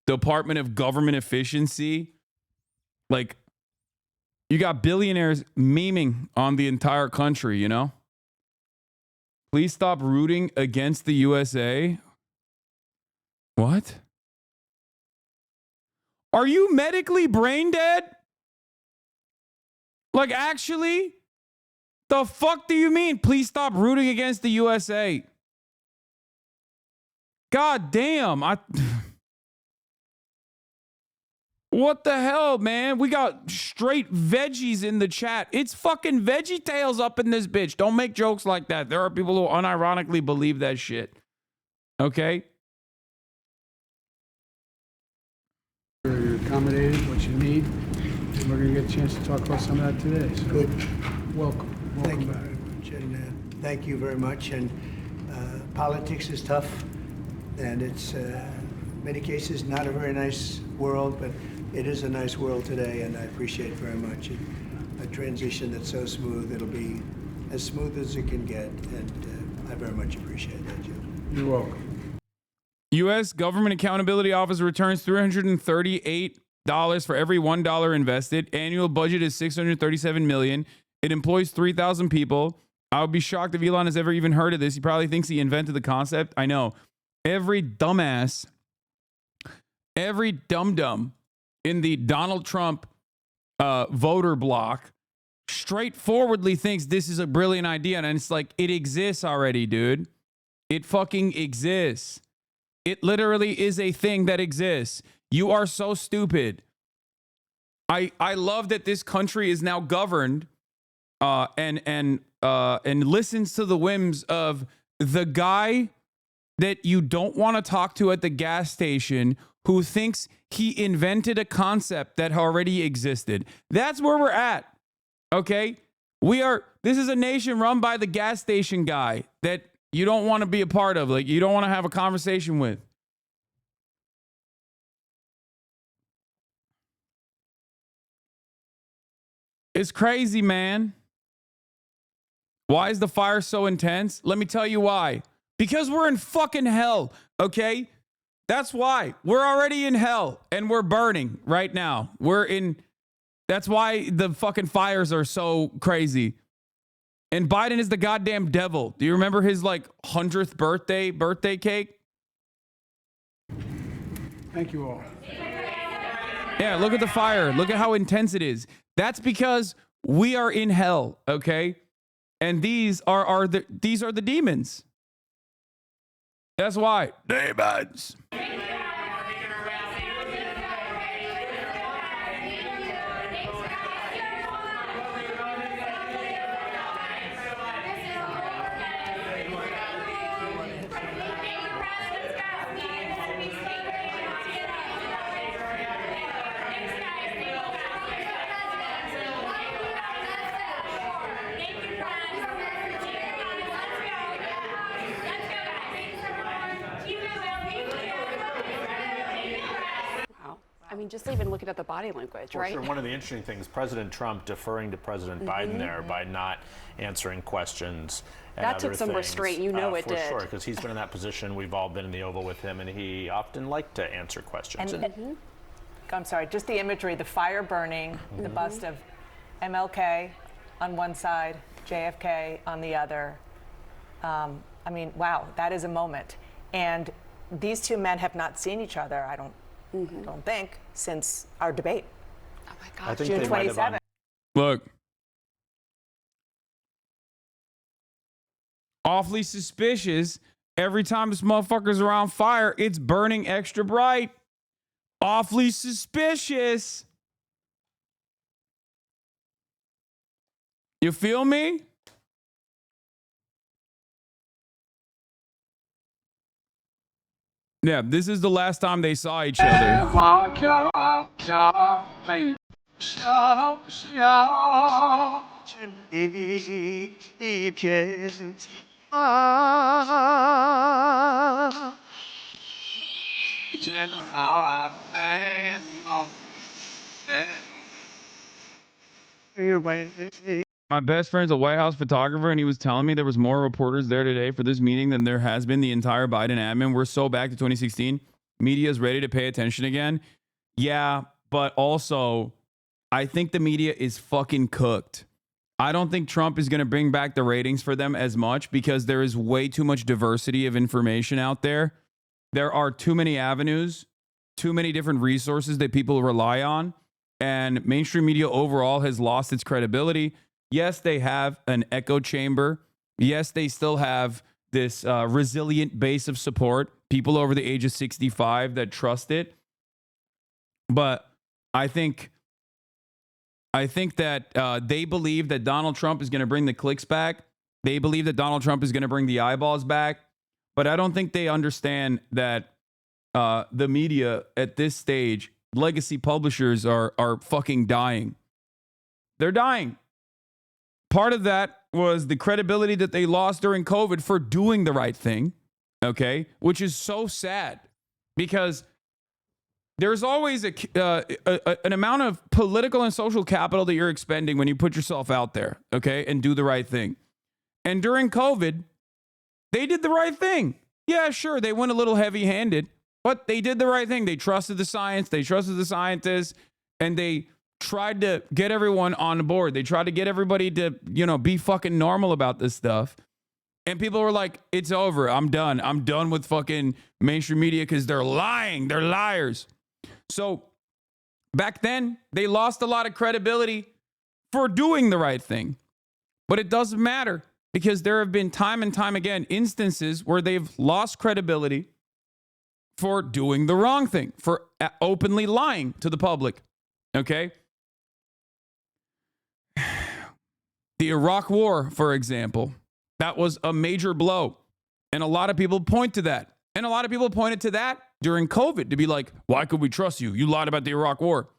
Department of Government Efficiency. Like, you got billionaires memeing on the entire country, you know? Please stop rooting against the USA. What? Are you medically brain dead? Like, actually? The fuck do you mean? Please stop rooting against the USA. God damn. What the hell, man? We got straight veggies in the chat. It's fucking Veggie Tales up in this bitch. Don't make jokes like that. There are people who unironically believe that shit. Okay? You're accommodated, what you need, and we're going to get a chance to talk about some of that today. So Good. welcome Thank you back. very much. And thank you very much. And politics is tough, and it's many cases not a very nice world, but it is a nice world today, and I appreciate very much a transition that's so smooth. It'll be as smooth as it can get, and I very much appreciate that, Jim. You're welcome. U.S. Government Accountability Office returns $338 for every $1 invested. Annual budget is $637 million. It employs 3,000 people. I would be shocked if Elon has ever even heard of this. He probably thinks he invented the concept. I know. Every dumbass, every dum-dum in the Donald Trump voter bloc straightforwardly thinks this is a brilliant idea. And it's like, it exists already, dude. It fucking exists. It literally is a thing that exists. You are so stupid. I love that this country is now governed and listens to the whims of the guy that you don't want to talk to at the gas station who thinks he invented a concept that already existed. That's where we're at. Okay? This is a nation run by the gas station guy that you don't want to be a part of. Like, you don't want to have a conversation with. It's crazy, man. Why is the fire so intense? Let me tell you why. Because we're in fucking hell, okay? That's why. We're already in hell and we're burning right now. That's why the fucking fires are so crazy. And Biden is the goddamn devil. Do you remember his 100th birthday cake? Thank you all. Yeah, look at the fire. Look at how intense it is. That's because we are in hell, okay? And these are the demons. That's why. Demons. especially even looking at the body language, right? Sure. One of the interesting things, President Trump deferring to President Biden there by not answering questions. And that took some things, restraint, you know it for did. For sure, because he's been in that position. We've all been in the Oval with him, and he often liked to answer questions. And, I'm sorry, just the imagery, the fire burning, the bust of MLK on one side, JFK on the other. I mean, wow, that is a moment. And these two men have not seen each other, I don't think, since our debate. Oh my gosh, June 27th. Look. Awfully suspicious. Every time this motherfucker's around fire, it's burning extra bright. Awfully suspicious. You feel me? Yeah, this is the last time they saw each other. My best friend's a White House photographer, and he was telling me there was more reporters there today for this meeting than there has been the entire Biden admin. We're so back to 2016. Media is ready to pay attention again. Yeah, but also, I think the media is fucking cooked. I don't think Trump is going to bring back the ratings for them as much because there is way too much diversity of information out there. There are too many avenues, too many different resources that people rely on, and mainstream media overall has lost its credibility. Yes, they have an echo chamber. Yes, they still have this resilient base of support, people over the age of 65 that trust it. But I think that they believe that Donald Trump is going to bring the clicks back. They believe that Donald Trump is going to bring the eyeballs back. But I don't think they understand that the media at this stage, legacy publishers are fucking dying. They're dying. Part of that was the credibility that they lost during COVID for doing the right thing, okay? Which is so sad because there's always an amount of political and social capital that you're expending when you put yourself out there, okay, and do the right thing. And during COVID, they did the right thing. Yeah, sure, they went a little heavy-handed, but they did the right thing. They trusted the science, they trusted the scientists, and they tried to get everyone on board. They tried to get everybody to, be fucking normal about this stuff. And people were like, it's over. I'm done. I'm done with fucking mainstream media because they're lying. They're liars. So back then, they lost a lot of credibility for doing the right thing. But it doesn't matter because there have been time and time again instances where they've lost credibility for doing the wrong thing, for openly lying to the public. Okay? The Iraq War, for example, that was a major blow. And a lot of people point to that. And a lot of people pointed to that during COVID to be like, why could we trust you? You lied about the Iraq War.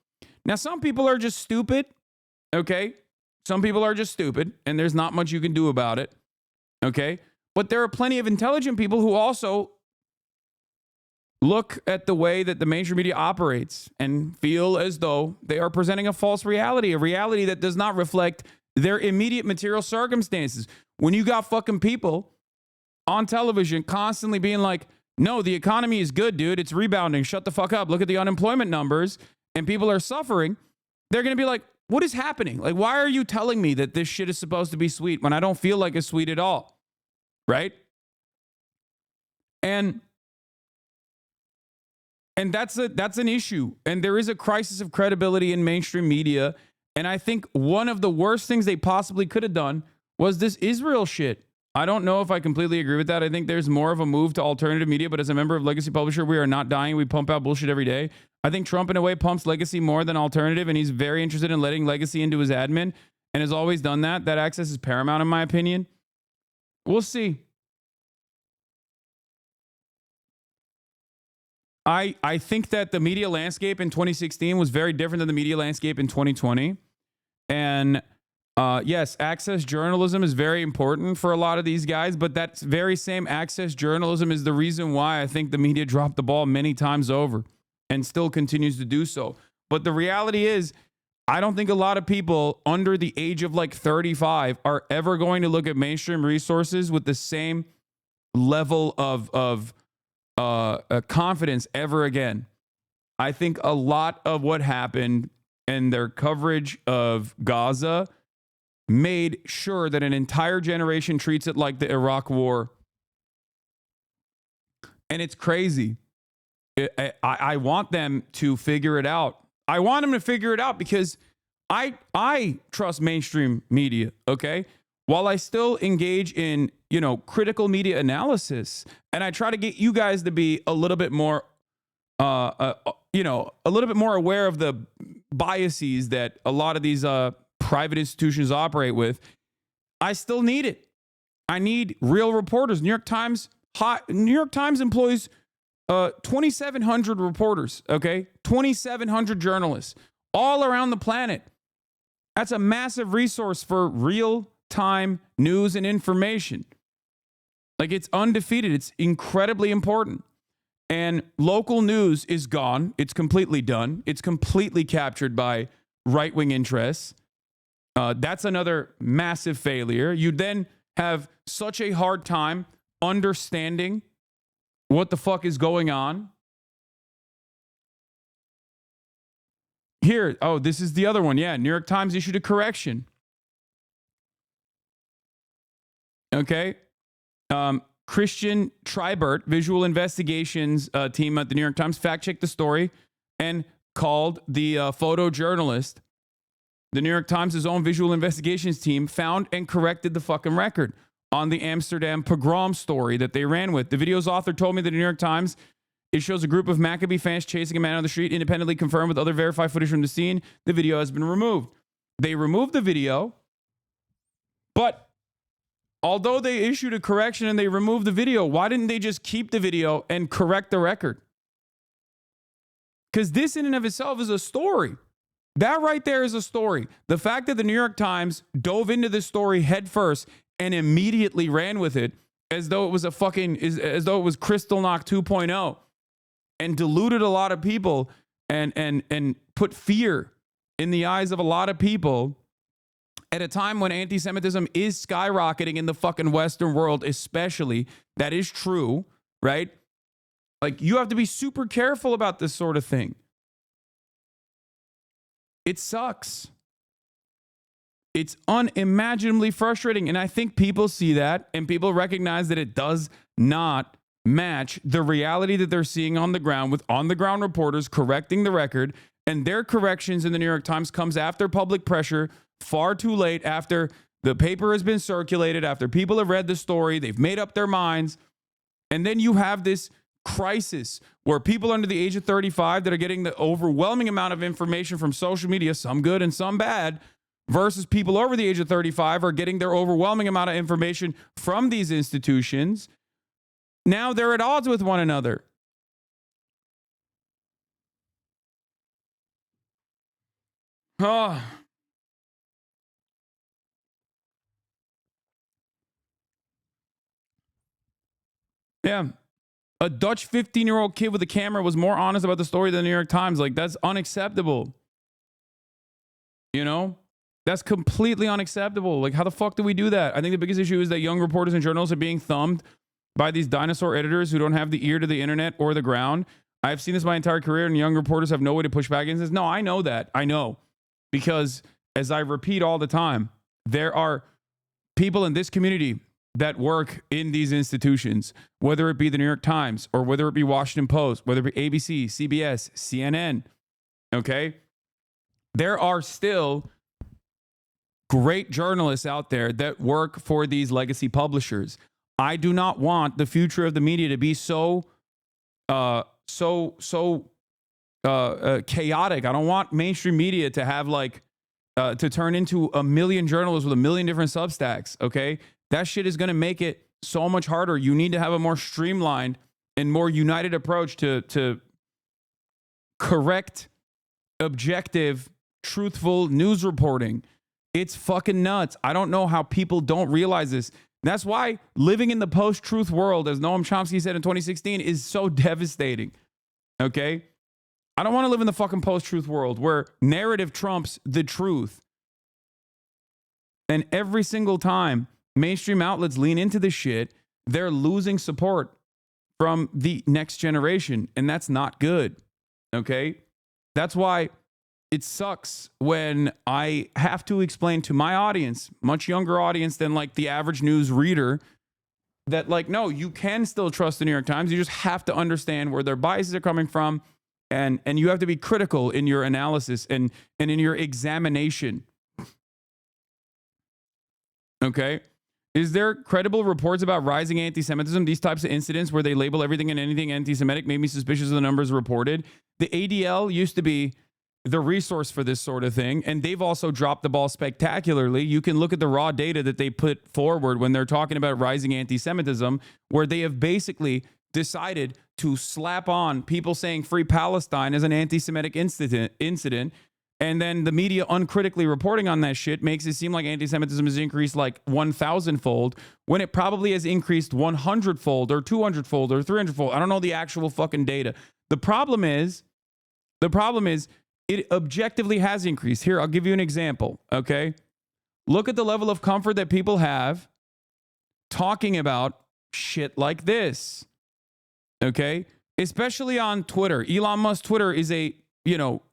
Now, some people are just stupid, okay? Some people are just stupid, and there's not much you can do about it, okay? But there are plenty of intelligent people who also look at the way that the mainstream media operates and feel as though they are presenting a false reality, a reality that does not reflect their immediate material circumstances. When you got fucking people on television constantly being like, no, the economy is good, dude. It's rebounding. Shut the fuck up. Look at the unemployment numbers. And people are suffering. They're going to be like, what is happening? Like, why are you telling me that this shit is supposed to be sweet when I don't feel like it's sweet at all? Right? And that's an issue. And there is a crisis of credibility in mainstream media. And I think one of the worst things they possibly could have done was this Israel shit. I don't know if I completely agree with that. I think there's more of a move to alternative media, but as a member of Legacy Publisher, we are not dying. We pump out bullshit every day. I think Trump, in a way, pumps Legacy more than alternative, and he's very interested in letting Legacy into his admin and has always done that. That access is paramount, in my opinion. We'll see. I think that the media landscape in 2016 was very different than the media landscape in 2020. And yes, access journalism is very important for a lot of these guys, but that very same access journalism is the reason why I think the media dropped the ball many times over and still continues to do so. But the reality is, I don't think a lot of people under the age of like 35 are ever going to look at mainstream resources with the same level of confidence ever again. I think a lot of what happened and their coverage of Gaza made sure that an entire generation treats it like the Iraq War. And it's crazy. I want them to figure it out. I want them to figure it out because I trust mainstream media, okay? While I still engage in, critical media analysis, and I try to get you guys to be a little bit more a little bit more aware of the biases that a lot of these private institutions operate with, I still need it. I need real reporters. New York Times employs 2,700 reporters, okay? 2,700 journalists all around the planet. That's a massive resource for real-time news and information. Like, it's undefeated. It's incredibly important. And local news is gone. It's completely done. It's completely captured by right-wing interests. That's another massive failure. You then have such a hard time understanding what the fuck is going on. Here, this is the other one. Yeah, New York Times issued a correction. Okay. Christian Tribert, visual investigations team at the New York Times, fact-checked the story and called the photojournalist. The New York Times' own visual investigations team found and corrected the fucking record on the Amsterdam pogrom story that they ran with. The video's author told me that the New York Times, it shows a group of Maccabi fans chasing a man on the street, independently confirmed with other verified footage from the scene. The video has been removed. They removed the video, but although they issued a correction and they removed the video, why didn't they just keep the video and correct the record? Because this in and of itself is a story. That right there is a story. The fact that the New York Times dove into this story head first and immediately ran with it as though it was as though it was Kristallnacht 2.0 and deluded a lot of people and put fear in the eyes of a lot of people at a time when anti-Semitism is skyrocketing in the fucking Western world, especially. That is true, right? Like, you have to be super careful about this sort of thing. It sucks. It's unimaginably frustrating. And I think people see that and people recognize that it does not match the reality that they're seeing on the ground, with on-the-ground reporters correcting the record. And their corrections in the New York Times comes after public pressure, far too late, after the paper has been circulated, after people have read the story, they've made up their minds. And then you have this crisis where people under the age of 35 that are getting the overwhelming amount of information from social media, some good and some bad, versus people over the age of 35 are getting their overwhelming amount of information from these institutions. Now they're at odds with one another. Oh. Yeah. A Dutch 15-year-old kid with a camera was more honest about the story than the New York Times. Like, that's unacceptable. You know? That's completely unacceptable. Like, how the fuck do we do that? I think the biggest issue is that young reporters and journalists are being thumbed by these dinosaur editors who don't have the ear to the internet or the ground. I've seen this my entire career, and young reporters have no way to push back against this. No, I know that. I know. Because, as I repeat all the time, there are people in this community that work in these institutions, whether it be the New York Times or whether it be Washington Post, whether it be ABC, CBS, CNN, okay? There are still great journalists out there that work for these legacy publishers. I do not want the future of the media to be so chaotic. I don't want mainstream media to have to turn into a million journalists with a million different Substacks, okay? That shit is going to make it so much harder. You need to have a more streamlined and more united approach to correct, objective, truthful news reporting. It's fucking nuts. I don't know how people don't realize this. That's why living in the post-truth world, as Noam Chomsky said in 2016, is so devastating. Okay? I don't want to live in the fucking post-truth world where narrative trumps the truth. And every single time mainstream outlets lean into this shit, they're losing support from the next generation. And that's not good. Okay? That's why it sucks when I have to explain to my audience, much younger audience than like the average news reader, that like, no, you can still trust the New York Times. You just have to understand where their biases are coming from. And you have to be critical in your analysis and in your examination. Okay? Is there credible reports about rising anti-Semitism? These types of incidents where they label everything and anything anti-Semitic made me suspicious of the numbers reported. The ADL used to be the resource for this sort of thing, and they've also dropped the ball spectacularly. You can look at the raw data that they put forward when they're talking about rising anti-Semitism, where they have basically decided to slap on people saying free Palestine as an anti-Semitic incident. And then the media uncritically reporting on that shit makes it seem like anti-Semitism has increased like 1,000-fold when it probably has increased 100-fold or 200-fold or 300-fold. I don't know the actual fucking data. The problem is it objectively has increased. Here, I'll give you an example, okay? Look at the level of comfort that people have talking about shit like this, okay? Especially on Twitter. Elon Musk's Twitter is a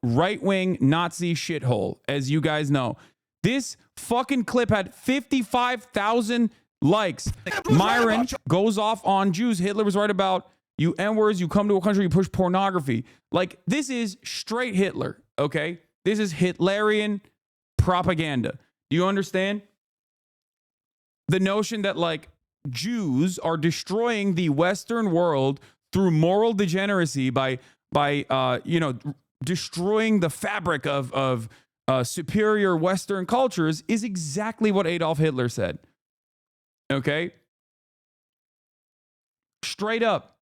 right-wing Nazi shithole, as you guys know. This fucking clip had 55,000 likes. Myron goes off on Jews. Hitler was right about you N-words, you come to a country, you push pornography. Like, this is straight Hitler, okay? This is Hitlerian propaganda. Do you understand? The notion that, like, Jews are destroying the Western world through moral degeneracy by destroying the fabric of superior Western cultures is exactly what Adolf Hitler said. Okay? Straight up.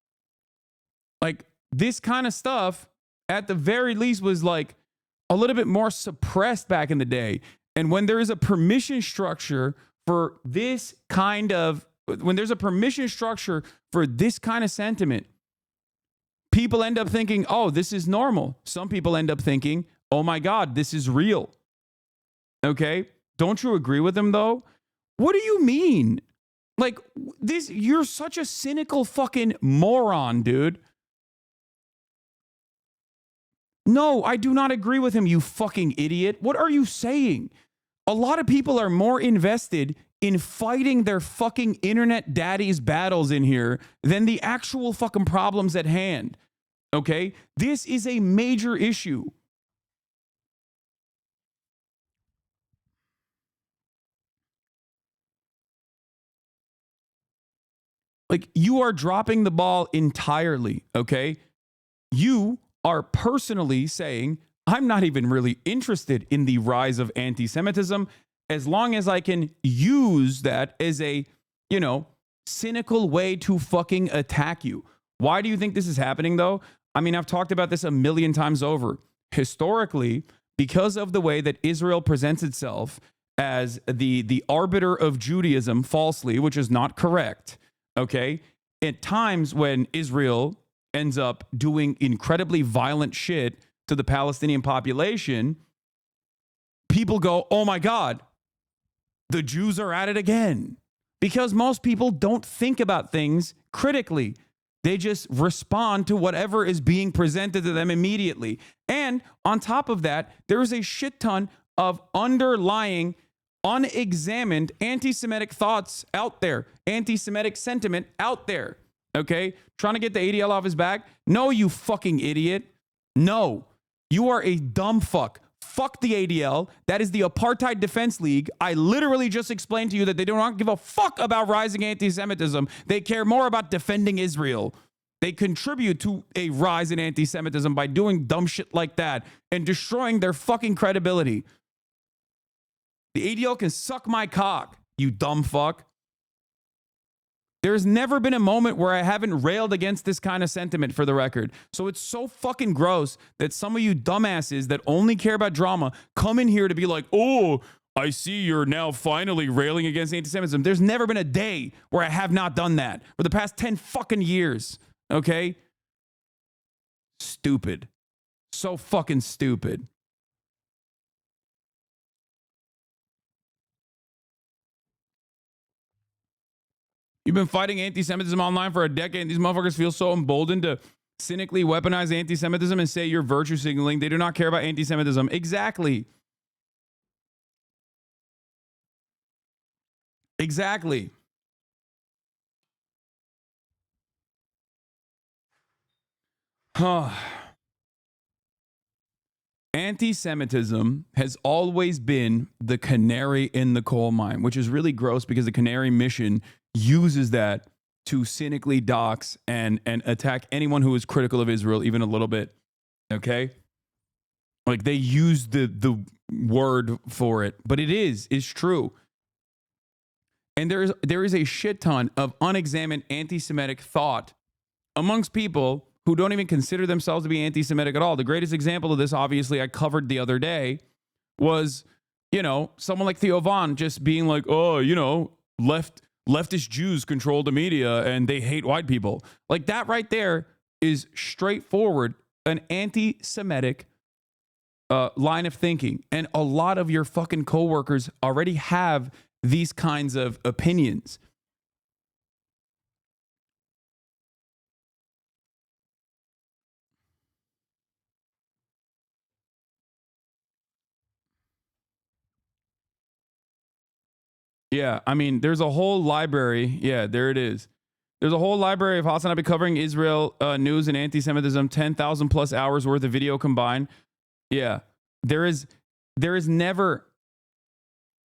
Like, this kind of stuff, at the very least, was like a little bit more suppressed back in the day. And when there is a permission structure for this kind of, sentiment, people end up thinking, oh, this is normal. Some people end up thinking, oh my God, this is real. Okay? Don't you agree with them though? What do you mean? Like, this, you're such a cynical fucking moron, dude. No, I do not agree with him, you fucking idiot. What are you saying? A lot of people are more invested in fighting their fucking internet daddy's battles in here than the actual fucking problems at hand. Okay? This is a major issue. Like, you are dropping the ball entirely, okay? You are personally saying, I'm not even really interested in the rise of anti-Semitism as long as I can use that as a, cynical way to fucking attack you. Why do you think this is happening, though? I mean, I've talked about this a million times over. Historically, because of the way that Israel presents itself as the arbiter of Judaism falsely, which is not correct, okay? At times when Israel ends up doing incredibly violent shit to the Palestinian population, people go, oh my God, the Jews are at it again. Because most people don't think about things critically. They just respond to whatever is being presented to them immediately. And on top of that, there is a shit ton of underlying, unexamined anti-Semitic thoughts out there, anti-Semitic sentiment out there. Okay? Trying to get the ADL off his back? No, you fucking idiot. No. You are a dumb fuck. Fuck the ADL. That is the Apartheid Defense League. I literally just explained to you that they do not give a fuck about rising anti-Semitism. They care more about defending Israel. They contribute to a rise in anti-Semitism by doing dumb shit like that and destroying their fucking credibility. The ADL can suck my cock, you dumb fuck. There's never been a moment where I haven't railed against this kind of sentiment, for the record. So it's so fucking gross that some of you dumbasses that only care about drama come in here to be like, oh, I see you're now finally railing against anti-Semitism. There's never been a day where I have not done that for the past 10 fucking years. Okay? Stupid. So fucking stupid. You've been fighting anti-Semitism online for a decade, and these motherfuckers feel so emboldened to cynically weaponize anti-Semitism and say you're virtue signaling. They do not care about anti-Semitism. Exactly. Exactly. Anti-Semitism has always been the canary in the coal mine, which is really gross because the Canary mission uses that to cynically dox and attack anyone who is critical of Israel, even a little bit. Okay? Like they use the word for it, but it's true. And there is a shit ton of unexamined anti-Semitic thought amongst people who don't even consider themselves to be anti-Semitic at all. The greatest example of this, obviously, I covered the other day, was, someone like Theo Von just being like, oh, leftist Jews control the media and they hate white people. Like that right there is straightforward an anti-Semitic line of thinking. And a lot of your fucking coworkers already have these kinds of opinions. Yeah, I mean, there's a whole library. Yeah, there it is. There's a whole library of Hasanabi covering Israel news and anti-Semitism, 10,000 plus hours worth of video combined. Yeah, there is never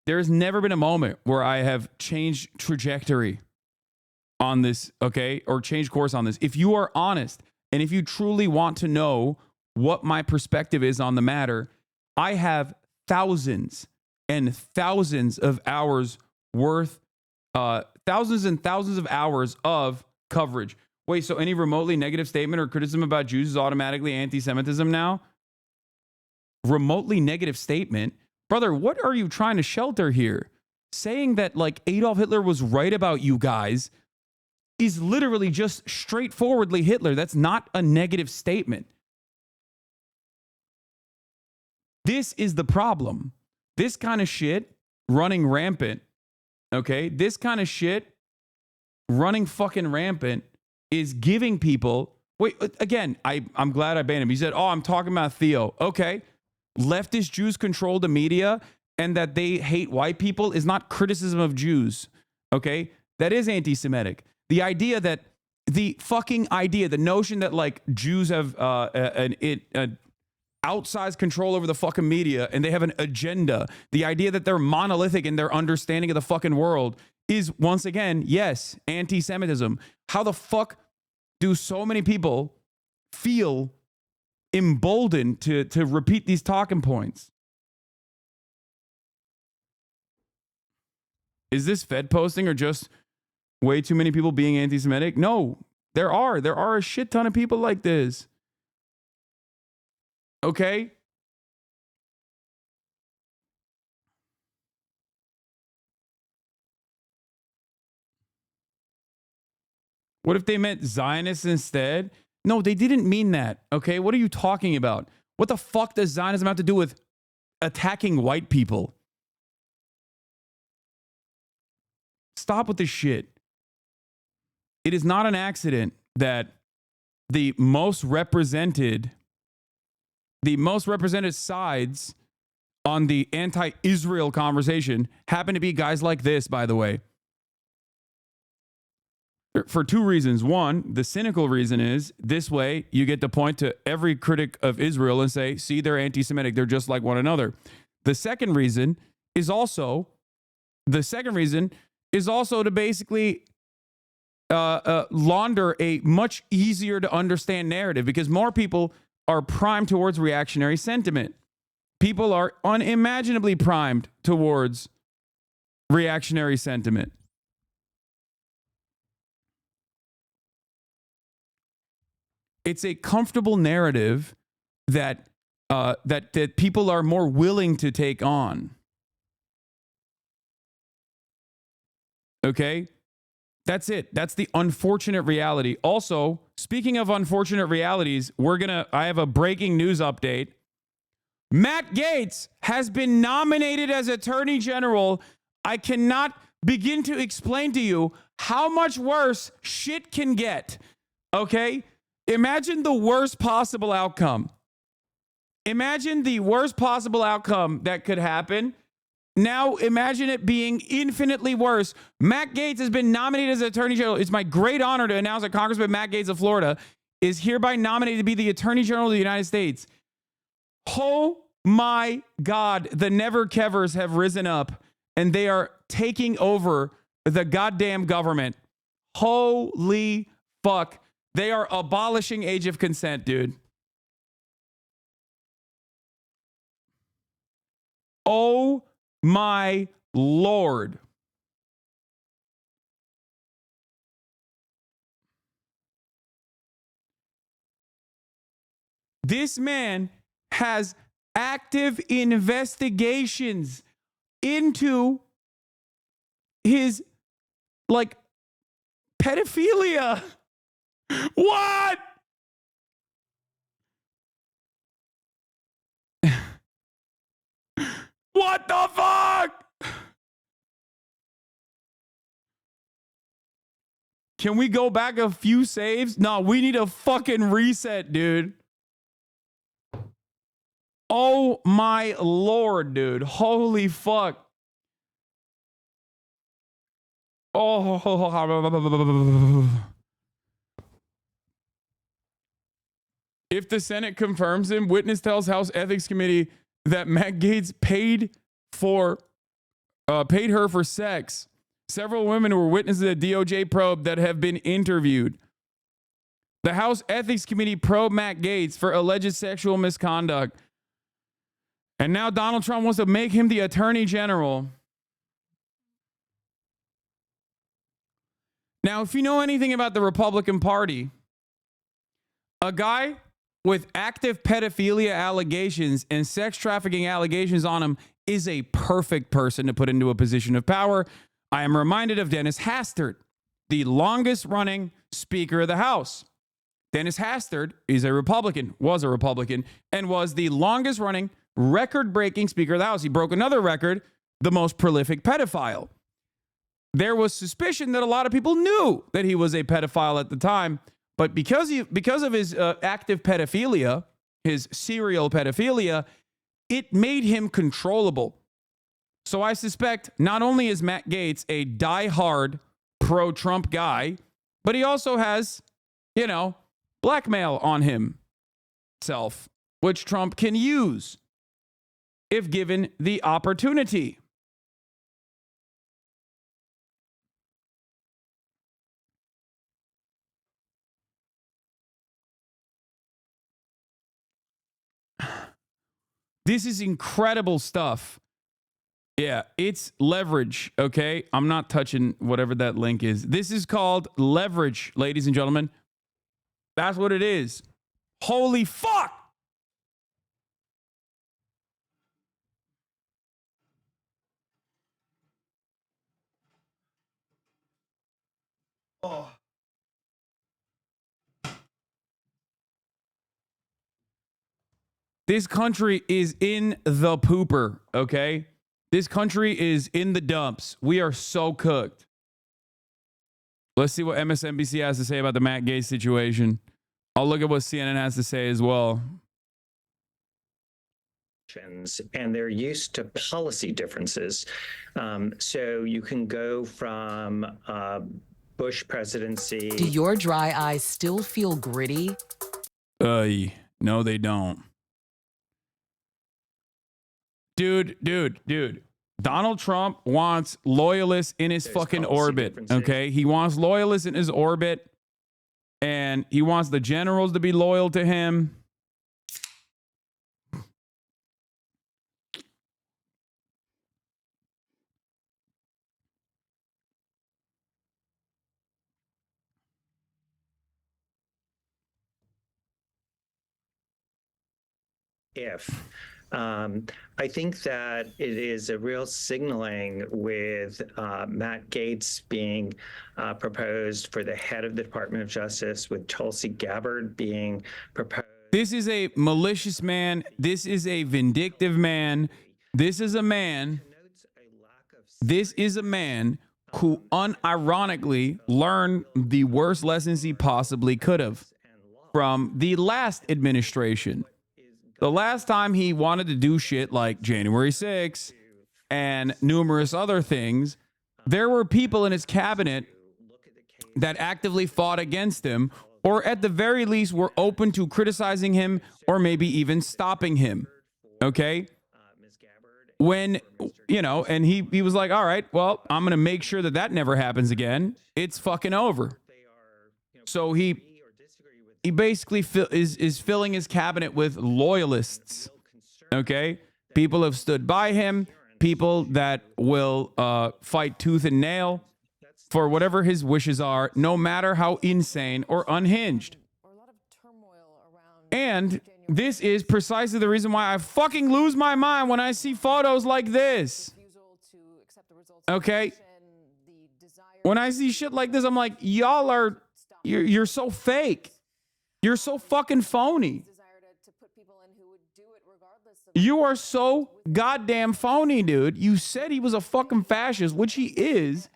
been a moment where I have changed trajectory on this, okay, or changed course on this. If you are honest and if you truly want to know what my perspective is on the matter, I have thousands and thousands of hours worth, thousands and thousands of hours of coverage. Wait, so any remotely negative statement or criticism about Jews is automatically anti-Semitism now? Remotely negative statement? Brother, what are you trying to shelter here? Saying that like Adolf Hitler was right about you guys is literally just straightforwardly Hitler. That's not a negative statement. This is the problem. This kind of shit running rampant, okay? This kind of shit running fucking rampant is giving people... Wait, again, I'm glad I banned him. He said, oh, I'm talking about Theo. Okay. Leftist Jews control the media and that they hate white people is not criticism of Jews, okay? That is anti-Semitic. The idea that... the notion that like Jews have an outsized control over the fucking media and they have an agenda, the idea that they're monolithic in their understanding of the fucking world is, once again, yes, anti-Semitism. How the fuck do so many people feel emboldened to repeat these talking points? Is this Fed posting or just way too many people being anti-Semitic? No, there are a shit ton of people like this. Okay? What if they meant Zionists instead? No, they didn't mean that. Okay? What are you talking about? What the fuck does Zionism have to do with attacking white people? Stop with this shit. It is not an accident that the most represented sides on the anti-Israel conversation happen to be guys like this, by the way. For two reasons. One, the cynical reason is this way you get to point to every critic of Israel and say, see, they're anti-Semitic. They're just like one another. The second reason is also to basically launder a much easier to understand narrative because more people are primed towards reactionary sentiment. People are unimaginably primed towards reactionary sentiment. It's a comfortable narrative that people are more willing to take on. Okay? That's it. That's the unfortunate reality. Also, speaking of unfortunate realities, I have a breaking news update. Matt Gaetz has been nominated as Attorney General. I cannot begin to explain to you how much worse shit can get. Okay? Imagine the worst possible outcome. Imagine the worst possible outcome that could happen. Now imagine it being infinitely worse. Matt Gaetz has been nominated as Attorney General. It's my great honor to announce that Congressman Matt Gaetz of Florida is hereby nominated to be the Attorney General of the United States. Oh my God, the never-kevers have risen up and they are taking over the goddamn government. Holy fuck. They are abolishing age of consent, dude. Oh my Lord. This man has active investigations into his, like, pedophilia. What? What the fuck? Can we go back a few saves? No, we need a fucking reset, dude. Oh my Lord, dude. Holy fuck. Oh. If the Senate confirms him, witness tells House Ethics Committee that Matt Gaetz paid her for sex. Several women were witnesses of the DOJ probe that have been interviewed. The House Ethics Committee probed Matt Gaetz for alleged sexual misconduct. And now Donald Trump wants to make him the Attorney General. Now, if you know anything about the Republican Party, a guy with active pedophilia allegations and sex trafficking allegations on him is a perfect person to put into a position of power. I am reminded of Dennis Hastert, the longest running Speaker of the House. Dennis Hastert is a Republican, was a Republican, and was the longest running, record-breaking Speaker of the House. He broke another record, the most prolific pedophile. There was suspicion that a lot of people knew that he was a pedophile at the time, but because of his active pedophilia, his serial pedophilia, it made him controllable. So I suspect not only is Matt Gaetz a diehard pro-Trump guy, but he also has, blackmail on himself, which Trump can use if given the opportunity. This is incredible stuff. Yeah, it's leverage, okay? I'm not touching whatever that link is. This is called leverage, ladies and gentlemen. That's what it is. Holy fuck! Oh. This country is in the pooper, okay? This country is in the dumps. We are so cooked. Let's see what MSNBC has to say about the Matt Gaetz situation. I'll look at what CNN has to say as well. And they're used to policy differences. So you can go from Bush presidency. Do your dry eyes still feel gritty? No, they don't. Dude. Donald Trump wants loyalists in his fucking orbit, okay? He wants loyalists in his orbit, and he wants the generals to be loyal to him. If I think that it is a real signaling with Matt Gaetz being proposed for the head of the Department of Justice, with Tulsi Gabbard being proposed. This is a malicious man. This is a vindictive man. This is a man. This is a man who unironically learned the worst lessons he possibly could have from the last administration. The last time he wanted to do shit like January 6th and numerous other things, there were people in his cabinet that actively fought against him, or at the very least were open to criticizing him or maybe even stopping him. Okay? When, you know, and he was like, all right, well, I'm going to make sure that that never happens again. It's fucking over. So he basically is filling his cabinet with loyalists. Okay? People have stood by him. People that will fight tooth and nail for whatever his wishes are, no matter how insane or unhinged. And this is precisely the reason why I fucking lose my mind when I see photos like this. Okay? When I see shit like this, I'm like, y'all are, you're so fake. You're so fucking phony. You are so goddamn phony, dude. You said he was a fucking fascist, which he is.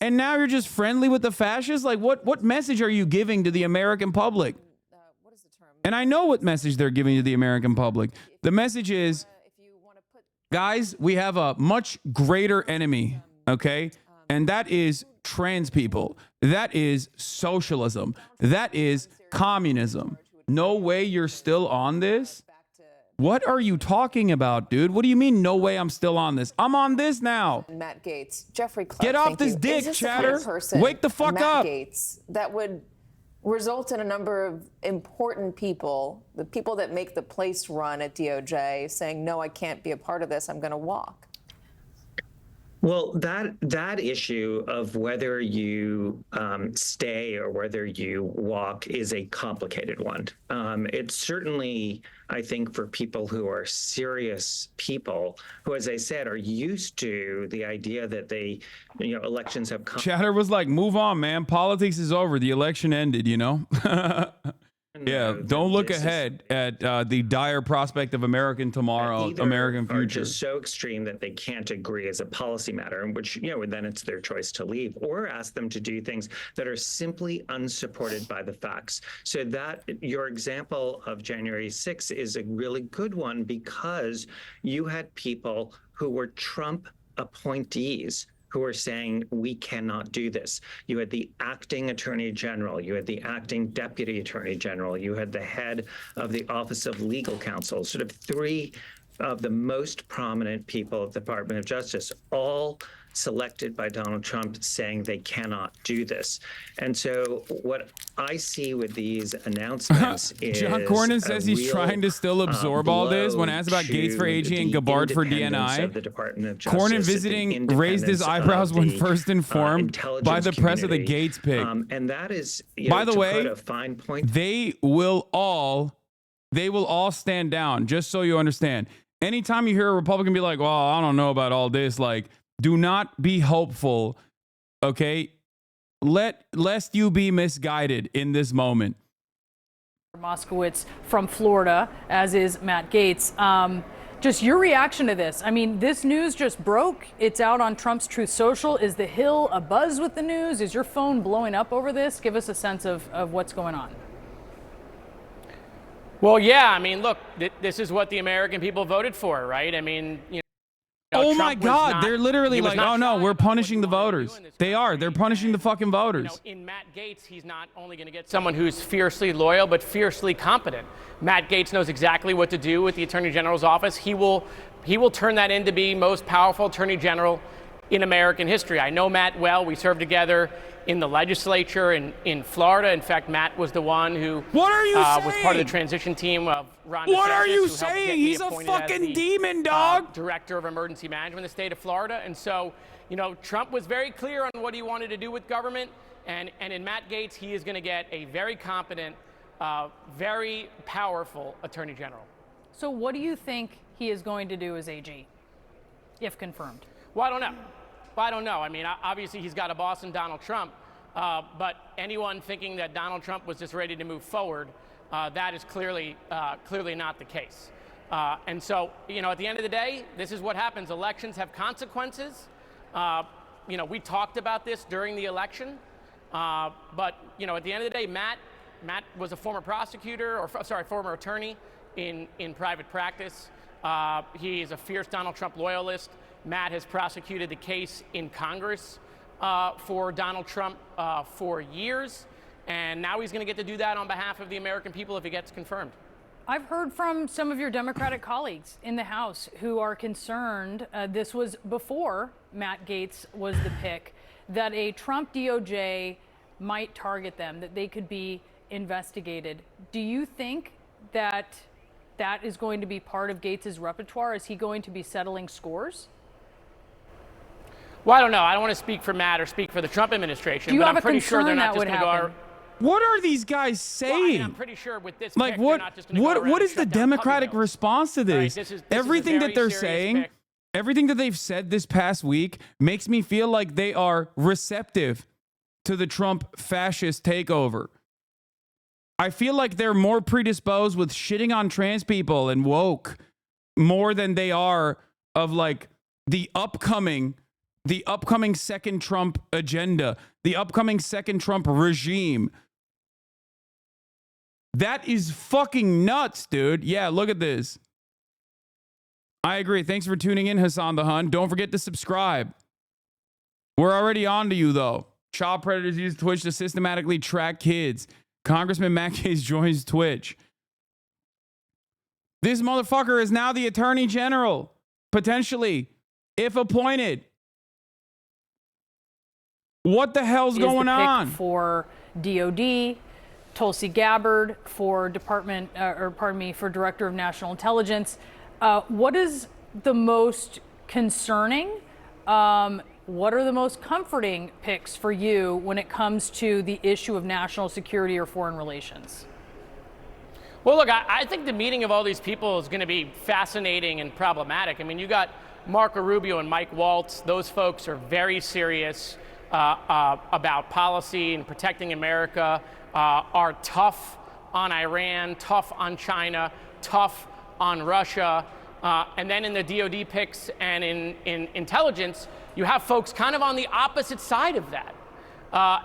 And now you're just friendly with the fascists? Like, what message are you giving to the American public? And I know what message they're giving to the American public. The message is, guys, we have a much greater enemy, okay? And that is trans people. That is socialism. That is communism. No way you're still on this? What are you talking about, dude? What do you mean, no way I'm still on this? I'm on this now. Matt Gaetz, Jeffrey Clark. Get off this dick, chatter. Wake the fuck up. Matt Gaetz, that would result in a number of important people, the people that make the place run at DOJ, saying, no, I can't be a part of this. I'm going to walk. Well, that issue of whether you stay or whether you walk is a complicated one. It's certainly, I think, for people who are serious people who, as I said, are used to the idea that elections have come. Chatter was like, move on, man. Politics is over. The election ended, you know? Yeah, don't look ahead at the dire prospect of American tomorrow, American future. Are just so extreme that they can't agree as a policy matter, in which, then it's their choice to leave, or ask them to do things that are simply unsupported by the facts. So that your example of January 6th is a really good one, because you had people who were Trump appointees who are saying, we cannot do this. You had the acting attorney general, you had the acting deputy attorney general, you had the head of the Office of Legal Counsel, sort of three of the most prominent people at the Department of Justice, all selected by Donald Trump, saying they cannot do this. And so what I see with these announcements is John Cornyn says he's trying to still absorb all this. When asked about Gates for AG and Gabbard for DNI, Cornyn visiting raised his eyebrows when first informed by the press of the Gates pick. And that is, by the way, a fine point. They will all stand down, just so you understand. Anytime you hear a Republican be like, well, I don't know about all this, like, do not be hopeful, okay? Lest you be misguided in this moment. Moskowitz from Florida, as is Matt Gaetz. Just your reaction to this. I mean, this news just broke. It's out on Trump's Truth Social. Is the Hill abuzz with the news? Is your phone blowing up over this? Give us a sense of what's going on. Well, yeah, I mean, look, this is what the American people voted for, right? I mean, Oh my God, they're literally like, oh no, we're punishing the voters. They are. They're punishing the fucking voters. In Matt Gaetz, he's not only going to get someone who's fiercely loyal, but fiercely competent. Matt Gaetz knows exactly what to do with the Attorney General's office. He will turn that into be most powerful Attorney General in American history. I know Matt well. We served together in the legislature in Florida. In fact, Matt was the one who was part of the transition team of Ron DeSantis. What are you saying? He's a fucking demon, dog. Director of Emergency Management in the state of Florida. And so, Trump was very clear on what he wanted to do with government. And in Matt Gaetz, he is going to get a very competent, very powerful Attorney General. So what do you think he is going to do as AG, if confirmed? Well, I don't know. I mean, obviously he's got a boss in Donald Trump, but anyone thinking that Donald Trump was just ready to move forward, that is clearly not the case. And so, at the end of the day, this is what happens. Elections have consequences. We talked about this during the election, but at the end of the day, Matt was a former prosecutor, former attorney in private practice. He is a fierce Donald Trump loyalist. Matt has prosecuted the case in Congress for Donald Trump for years, and now he's going to get to do that on behalf of the American people if it gets confirmed. I've heard from some of your Democratic colleagues in the House who are concerned, this was before Matt Gaetz was the pick, that a Trump DOJ might target them, that they could be investigated. Do you think that that is going to be part of Gaetz's repertoire? Is he going to be settling scores? Well, I don't know. I don't want to speak for Matt or speak for the Trump administration, but I'm pretty sure they're not just going to go. What are these guys saying? Well, I mean, I'm pretty sure with this like, pick, what? they're not just gonna go What is the Democratic response to this? This Everything is a that they're very serious saying, pick. everything that they've said this past week makes me feel like they are receptive to the Trump fascist takeover. I feel like they're more predisposed with shitting on trans people and woke more than they are of like the upcoming second Trump agenda, the upcoming second Trump regime. That is fucking nuts, dude. Yeah, look at this. I agree. Thanks for tuning in, Hasan the Hun. Don't forget to subscribe. We're already on to you, though. Child predators use Twitch to systematically track kids. Congressman Matt Gaetz joins Twitch. This motherfucker is now the Attorney General, potentially, if appointed. What the hell's going on? For DOD, Tulsi Gabbard for for Director of National Intelligence. What is the most concerning? What are the most comforting picks for you when it comes to the issue of national security or foreign relations? Well, look, I think the meeting of all these people is going to be fascinating and problematic. I mean, you got Marco Rubio and Mike Waltz. Those folks are very serious about policy and protecting America, are tough on Iran, tough on China, tough on Russia. And then in the DOD picks and in intelligence, you have folks kind of on the opposite side of that.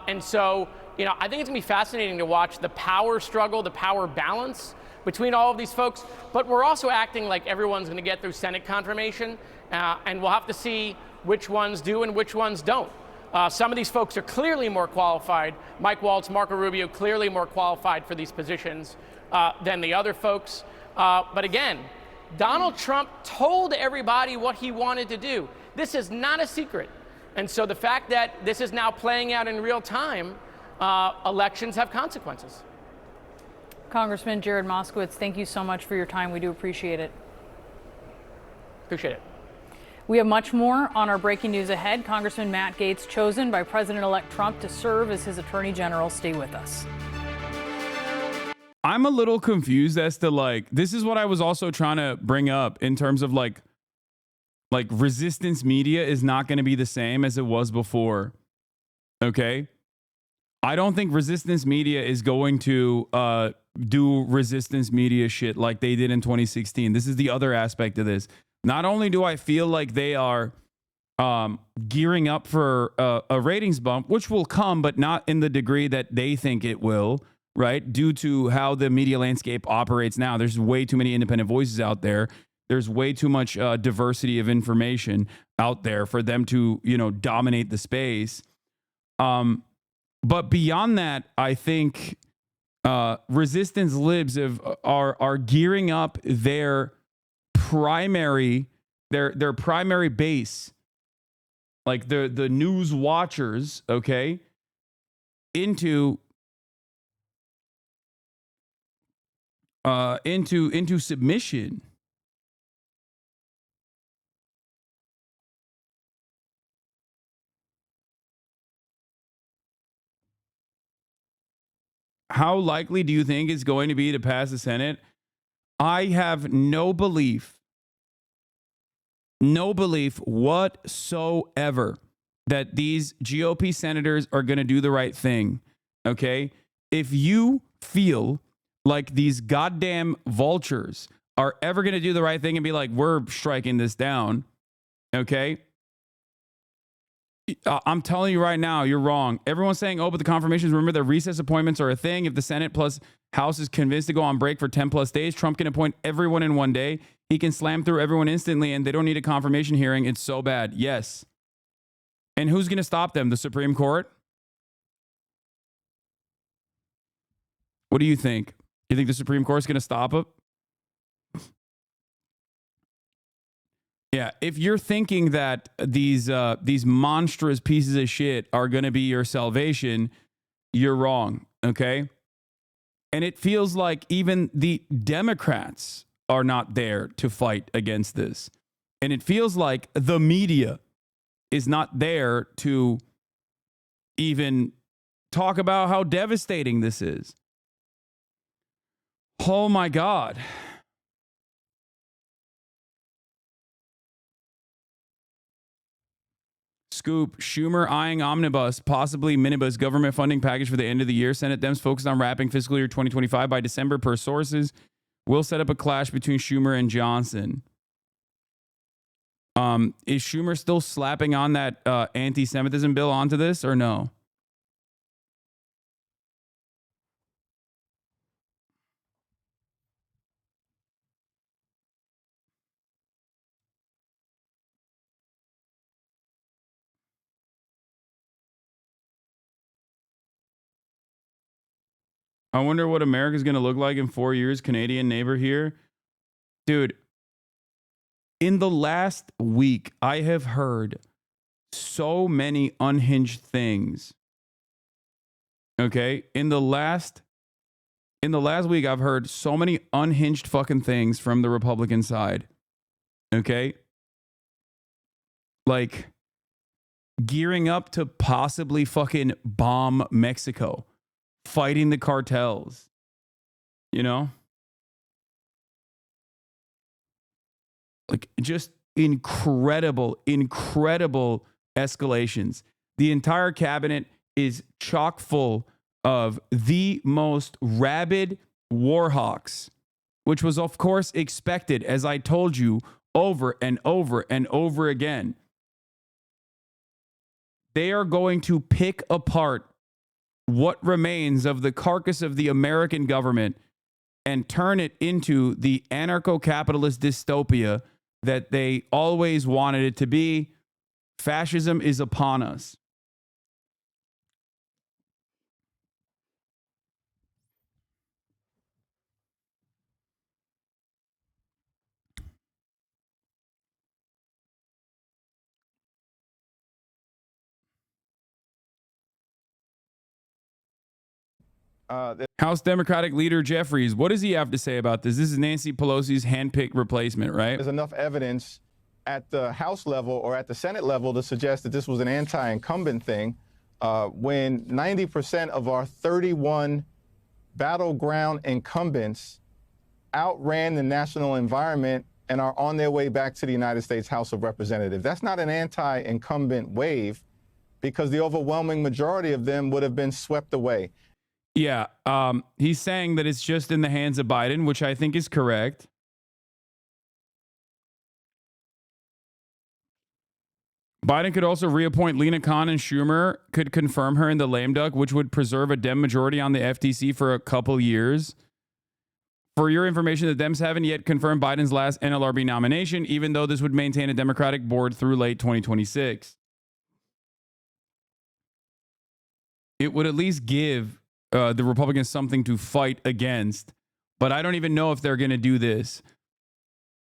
And so, I think it's gonna be fascinating to watch the power struggle, the power balance between all of these folks. But we're also acting like everyone's gonna get through Senate confirmation, and we'll have to see which ones do and which ones don't. Some of these folks are clearly more qualified. Mike Waltz, Marco Rubio, clearly more qualified for these positions than the other folks. But again, Donald Trump told everybody what he wanted to do. This is not a secret. And so the fact that this is now playing out in real time, elections have consequences. Congressman Jared Moskowitz, thank you so much for your time. We do appreciate it. Appreciate it. We have much more on our breaking news ahead. Congressman Matt Gaetz chosen by President-elect Trump to serve as his Attorney General. Stay with us. I'm a little confused as to this is what I was also trying to bring up in terms of like resistance media is not going to be the same as it was before. Okay. I don't think resistance media is going to do resistance media shit like they did in 2016. This is the other aspect of this. Not only do I feel like they are gearing up for a ratings bump, which will come, but not in the degree that they think it will, right? Due to how the media landscape operates now. There's way too many independent voices out there. There's way too much diversity of information out there for them to, dominate the space. But beyond that, I think resistance libs are gearing up their primary base, like the news watchers, okay, into submission. How likely do you think it's going to be to pass the Senate? I have no belief no belief whatsoever that these GOP senators are going to do the right thing. Okay? If you feel like these goddamn vultures are ever going to do the right thing and be like, we're striking this down, okay? I'm telling you right now, you're wrong. Everyone's saying, oh, but the confirmations, remember that recess appointments are a thing. If the Senate plus House is convinced to go on break for 10 plus days, Trump can appoint everyone in one day. He can slam through everyone instantly and they don't need a confirmation hearing. It's so bad. Yes. And who's going to stop them? The Supreme Court? What do you think? You think the Supreme Court is going to stop it? Yeah, if you're thinking that these monstrous pieces of shit are going to be your salvation, you're wrong, okay? And it feels like even the Democrats are not there to fight against this. And it feels like the media is not there to even talk about how devastating this is. Oh my God. Scoop, Schumer eyeing omnibus, possibly minibus government funding package for the end of the year. Senate Dems focused on wrapping fiscal year 2025 by December per sources. Will set up a clash between Schumer and Johnson. Is Schumer still slapping on that anti-Semitism bill onto this or no? I wonder what America's going to look like in 4 years. Canadian neighbor here. Dude, in the last week, I have heard so many unhinged things. Okay? In the last week, I've heard so many unhinged fucking things from the Republican side. Okay? Like gearing up to possibly fucking bomb Mexico. Fighting the cartels, you know? Like just incredible escalations. The entire cabinet is chock full of the most rabid war hawks, which was of course expected, as I told you over and over and over again. They are going to pick apart what remains of the carcass of the American government and turn it into the anarcho-capitalist dystopia that they always wanted it to be. Fascism is upon us. House Democratic leader Jeffries, what does he have to say about this? This is Nancy Pelosi's handpicked replacement, right? There's enough evidence at the House level or at the Senate level to suggest that this was an anti-incumbent thing when 90% of our 31 battleground incumbents outran the national environment and are on their way back to the United States House of Representatives. That's not an anti-incumbent wave because the overwhelming majority of them would have been swept away. Yeah, he's saying that it's just in the hands of Biden, which I think is correct. Biden could also reappoint Lena Khan, and Schumer could confirm her in the lame duck, which would preserve a Dem majority on the FTC for a couple years. For your information, the Dems haven't yet confirmed Biden's last NLRB nomination, even though this would maintain a Democratic board through late 2026. It would at least give the Republicans something to fight against, but I don't even know if they're going to do this.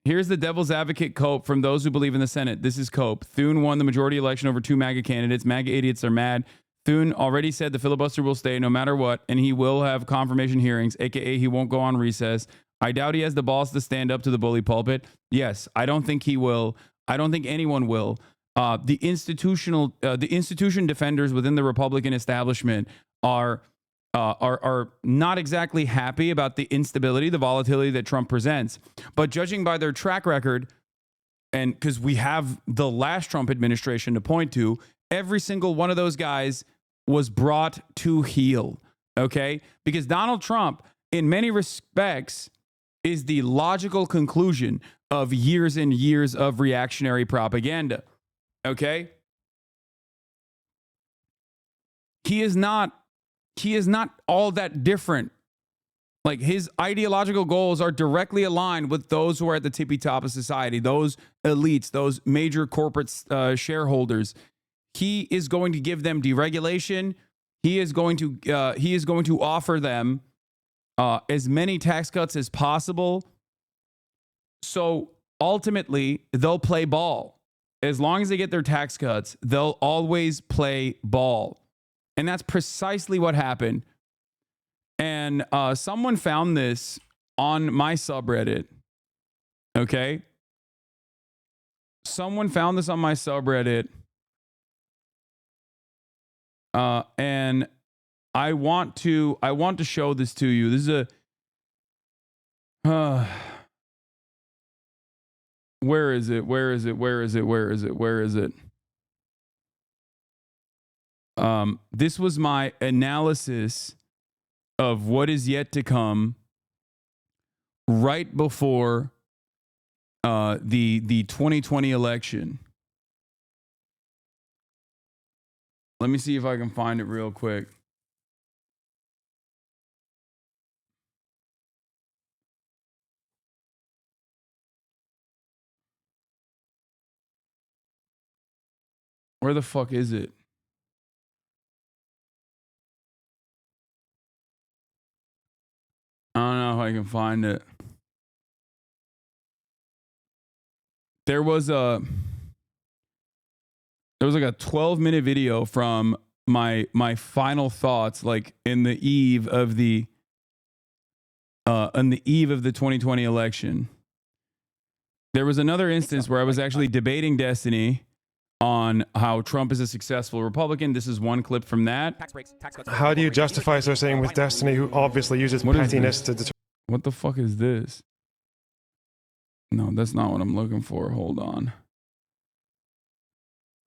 Here's the devil's advocate Cope from those who believe in the Senate. This is Cope. Thune won the majority election over two MAGA candidates. MAGA idiots are mad. Thune already said the filibuster will stay no matter what, and he will have confirmation hearings, aka he won't go on recess. I doubt he has the balls to stand up to the bully pulpit. Yes, I don't think he will. I don't think anyone will. The institution defenders within the Republican establishment are not exactly happy about the instability, the volatility that Trump presents. But judging by their track record, and because we have the last Trump administration to point to, every single one of those guys was brought to heel. Okay? Because Donald Trump, in many respects, is the logical conclusion of years and years of reactionary propaganda. Okay? He is not all that different. Like, his ideological goals are directly aligned with those who are at the tippy top of society, those elites, those major corporate shareholders. He is going to give them deregulation. He is going to offer them as many tax cuts as possible. So ultimately, they'll play ball. As long as they get their tax cuts, they'll always play ball. And that's precisely what happened. And someone found this on my subreddit. Okay? Someone found this on my subreddit. And I want to show this to you. This is a where is it? This was my analysis of what is yet to come right before the 2020 election. Let me see if I can find it real quick. Where the fuck is it? I don't know if I can find it. There was like a 12-minute video from my final thoughts, like in the eve of the 2020 election. There was another instance where I was actually debating Destiny on how Trump is a successful Republican. This is one clip from that. How do you justify so saying with Destiny, who obviously uses pettiness to determine? What the fuck is this? No, that's not what I'm looking for. Hold on.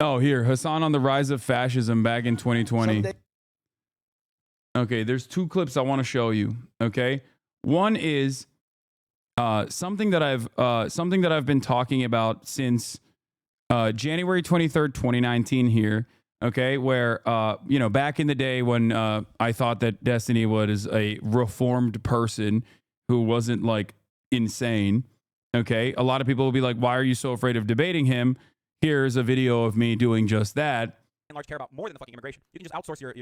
Oh, here. Hasan on the rise of fascism back in 2020. Okay, there's two clips I want to show you. Okay. One is something that I've been talking about since January 23rd, 2019 here. Okay, where back in the day when I thought that Destiny was a reformed person who wasn't like insane. Okay, a lot of people will be like, "Why are you so afraid of debating him?" Here's a video of me doing just that. In large care about more than the fucking immigration. You can just outsource your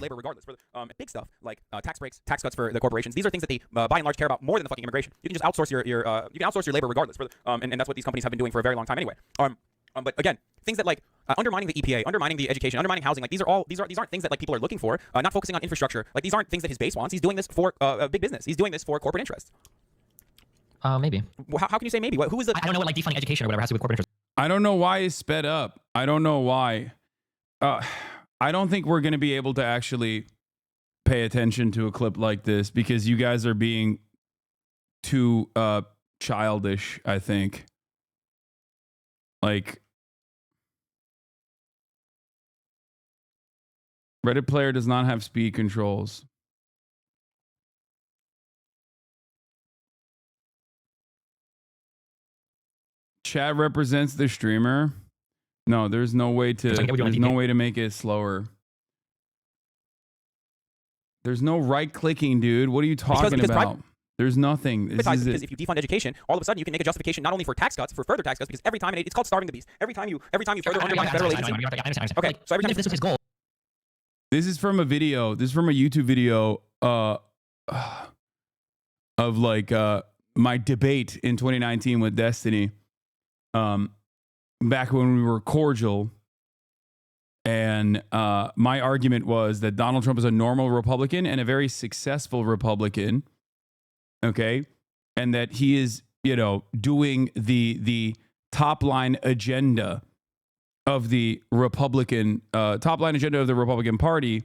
labor regardless for big stuff like tax breaks, tax cuts for the corporations. These are things that they by and large care about more than the fucking immigration. You can just outsource your labor regardlings for and that's what these companies have been doing for a very long time anyway. But again, things that like undermining the EPA, undermining the education, undermining housing, like these aren't things that like people are looking for. Not focusing on infrastructure, like these aren't things that his base wants. He's doing this for big business. He's doing this for corporate interests. Maybe. How can you say maybe? Who is the? I don't know what like defunding education or whatever has to do with corporate interests. I don't know why it's sped up. I don't know why. I don't think we're going to be able to actually pay attention to a clip like this because you guys are being too childish, I think. Like, Reddit player does not have speed controls. Chat represents the streamer. No, there's no way to make it slower. There's no right clicking, dude. What are you talking about? There's nothing. Because if you defund education, all of a sudden you can make a justification not only for tax cuts, for further tax cuts, because every time it's called starving the beast. Every time you further undermine federal agency. Okay, so every time this was his goal. This is from a video. This is from a YouTube video of like my debate in 2019 with Destiny. Back when we were cordial, and my argument was that Donald Trump is a normal Republican and a very successful Republican, okay, and that he is, doing the top line agenda of the Republican Party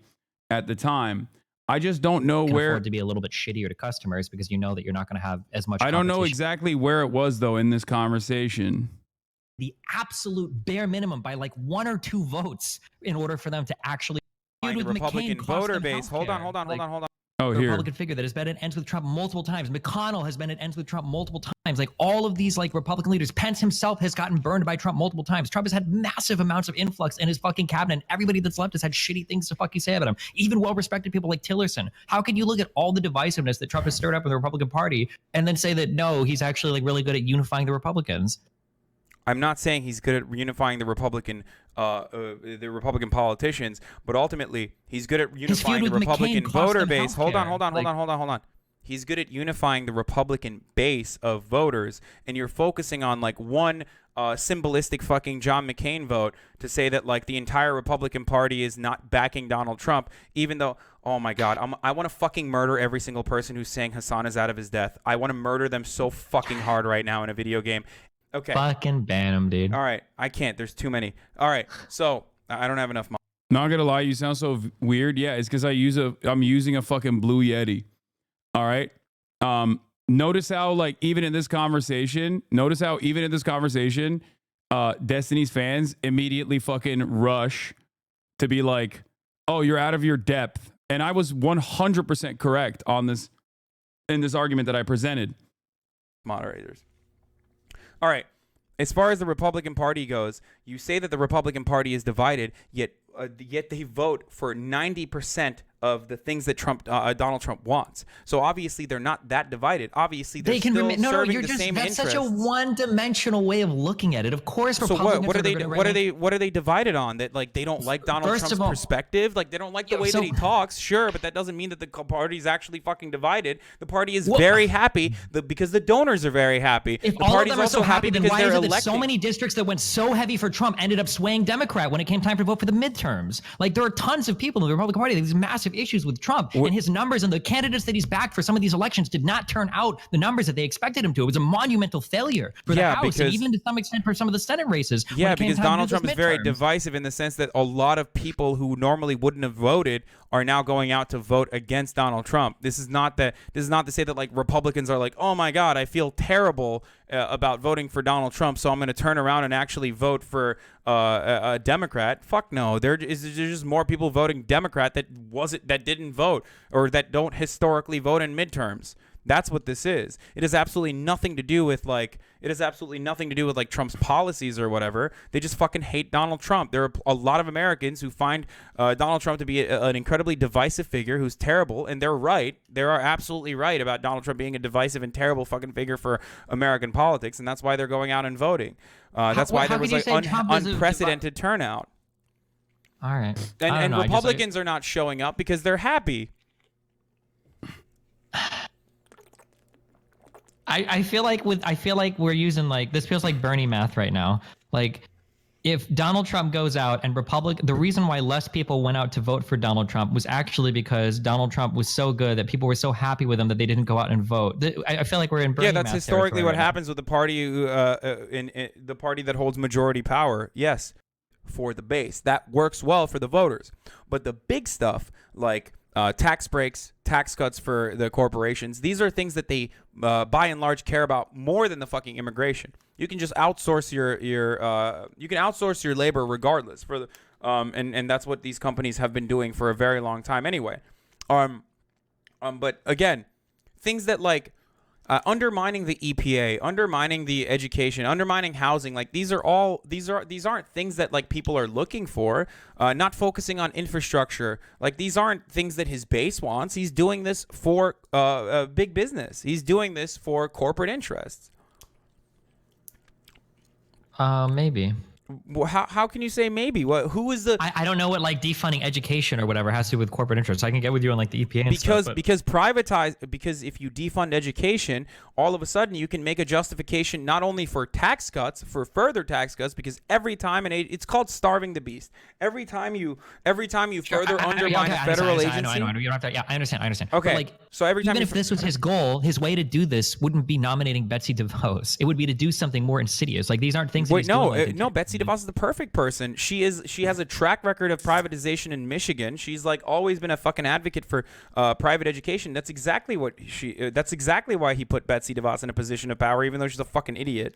at the time. I just don't know where to be a little bit shittier to customers because you know that you're not going to have as much. I don't know exactly where it was though in this conversation. the absolute bare minimum by like 1 or 2 votes in order for them to actually The Republican voter base. Hold on. Oh, the here. Republican figure that has been at ends with Trump multiple times. McConnell has been at ends with Trump multiple times. Like all of these like Republican leaders. Pence himself has gotten burned by Trump multiple times. Trump has had massive amounts of influx in his fucking cabinet. And everybody that's left has had shitty things to fucking say about him. Even well-respected people like Tillerson. How can you look at all the divisiveness that Trump has stirred up in the Republican Party and then say that no, he's actually like really good at unifying the Republicans? I'm not saying he's good at unifying the Republican politicians, but ultimately he's good at unifying the Republican voter base. Hold on. He's good at unifying the Republican base of voters, and you're focusing on like one symbolistic fucking John McCain vote to say that like the entire Republican Party is not backing Donald Trump, even though, oh my God, I want to fucking murder every single person who's saying Hasan is out of his death. I want to murder them so fucking hard right now in a video game. Okay. Fucking ban him, dude. All right. I can't. There's too many. All right. So I don't have enough money. Not gonna lie, you sound so weird. Yeah, it's because I'm using a fucking Blue Yeti. All right. Notice how like even in this conversation, Destiny's fans immediately fucking rush to be like, oh, you're out of your depth. And I was 100% correct on this in this argument that I presented. Moderators. All right. As far as the Republican Party goes, you say that the Republican Party is divided, yet they vote for 90% of the things that Donald Trump wants. So obviously they're not that divided. Obviously they're still serving the same interests. That's such a one-dimensional way of looking at it. Of course, Republicans what are they divided on? That like they don't like Donald Trump's perspective? Like they don't like the way that he talks? Sure, but that doesn't mean that the party's actually fucking divided. The party is very happy because the donors are very happy. If the all party's of them are also so happy then because why they're is it that electing. so many districts that went so heavy for Trump ended up swaying Democrat when it came time to vote for the midterms? Like there are tons of people in the Republican Party that have these massive issues with Trump, and his numbers and the candidates that he's backed for some of these elections did not turn out the numbers that they expected him to. It was a monumental failure for the House and even to some extent for some of the Senate races. Yeah, because Donald Trump is very divisive in the sense that a lot of people who normally wouldn't have voted are now going out to vote against Donald Trump. This is not to say that like Republicans are like, oh my God, I feel terrible about voting for Donald Trump, so I'm going to turn around and actually vote for a Democrat. Fuck no. There's just more people voting Democrat that didn't vote or that don't historically vote in midterms. That's what this is. It has absolutely nothing to do with like Trump's policies or whatever. They just fucking hate Donald Trump. There are a lot of Americans who find Donald Trump to be an incredibly divisive figure who's terrible, and they're right. They are absolutely right about Donald Trump being a divisive and terrible fucking figure for American politics, and that's why they're going out and voting. That's why there was like unprecedented turnout. All right. And Republicans are not showing up because they're happy. I feel like we're using like this feels like Bernie math right now. Like if Donald Trump goes out and the reason why less people went out to vote for Donald Trump was actually because Donald Trump was so good that people were so happy with him that they didn't go out and vote. I feel like we're in Bernie math. Yeah, that's historically what happens with the party in the party that holds majority power. Yes, for the base. That works well for the voters. But the big stuff like tax breaks, tax cuts for the corporations, these are things that they by and large care about more than the fucking immigration. You can just outsource your labor regardless for the and that's what these companies have been doing for a very long time anyway. But again, things that like undermining the EPA, undermining the education, undermining housing, like these aren't things that like people are looking for. Not focusing on infrastructure, like these aren't things that his base wants. He's doing this for big business. He's doing this for corporate interests. Maybe. How can you say maybe? Who is the? I don't know what like defunding education or whatever has to do with corporate interests. I can get with you on like the EPA and because if you defund education, all of a sudden you can make a justification not only for tax cuts, for further tax cuts, because every time it's called starving the beast. Every time you further undermine a federal agency. I know. You don't have to. Yeah, I understand. Okay. But, like, so every time even if this was his goal, his way to do this wouldn't be nominating Betsy DeVos. It would be to do something more insidious. Like these aren't things. Wait, no, Betsy DeVos is the perfect person. She has a track record of privatization in Michigan. She's like always been a fucking advocate for private education. That's exactly why he put Betsy DeVos in a position of power, even though she's a fucking idiot.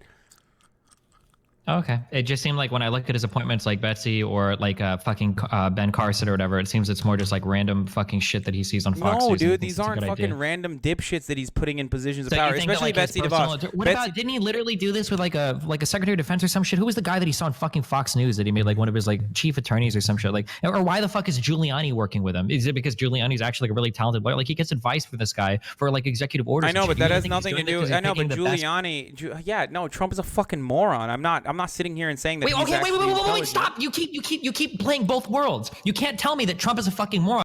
Okay. It just seemed like when I look at his appointments, like Betsy or like fucking Ben Carson or whatever, it seems it's more just like random fucking shit that he sees on Fox No, News. dude, these aren't fucking random dipshits that he's putting in positions of So power, you think that, especially like, his Betsy personal DeVos. What about, didn't he literally do this with like a Secretary of Defense or some shit? Who was the guy that he saw on fucking Fox News that he made like one of his like chief attorneys or some shit? Like, or why the fuck is Giuliani working with him? Is it because Giuliani's actually like a really talented lawyer? Like he gets advice from this guy for like executive orders. I know, and but shit. that You has think he's nothing to doing do. it 'cause he's I know, but picking the best- Giuliani, yeah, no, Trump is a fucking moron. I'm not sitting here and saying that. Wait, he's okay, wait, actually stop! You keep playing both worlds. You can't tell me that Trump is a fucking moron.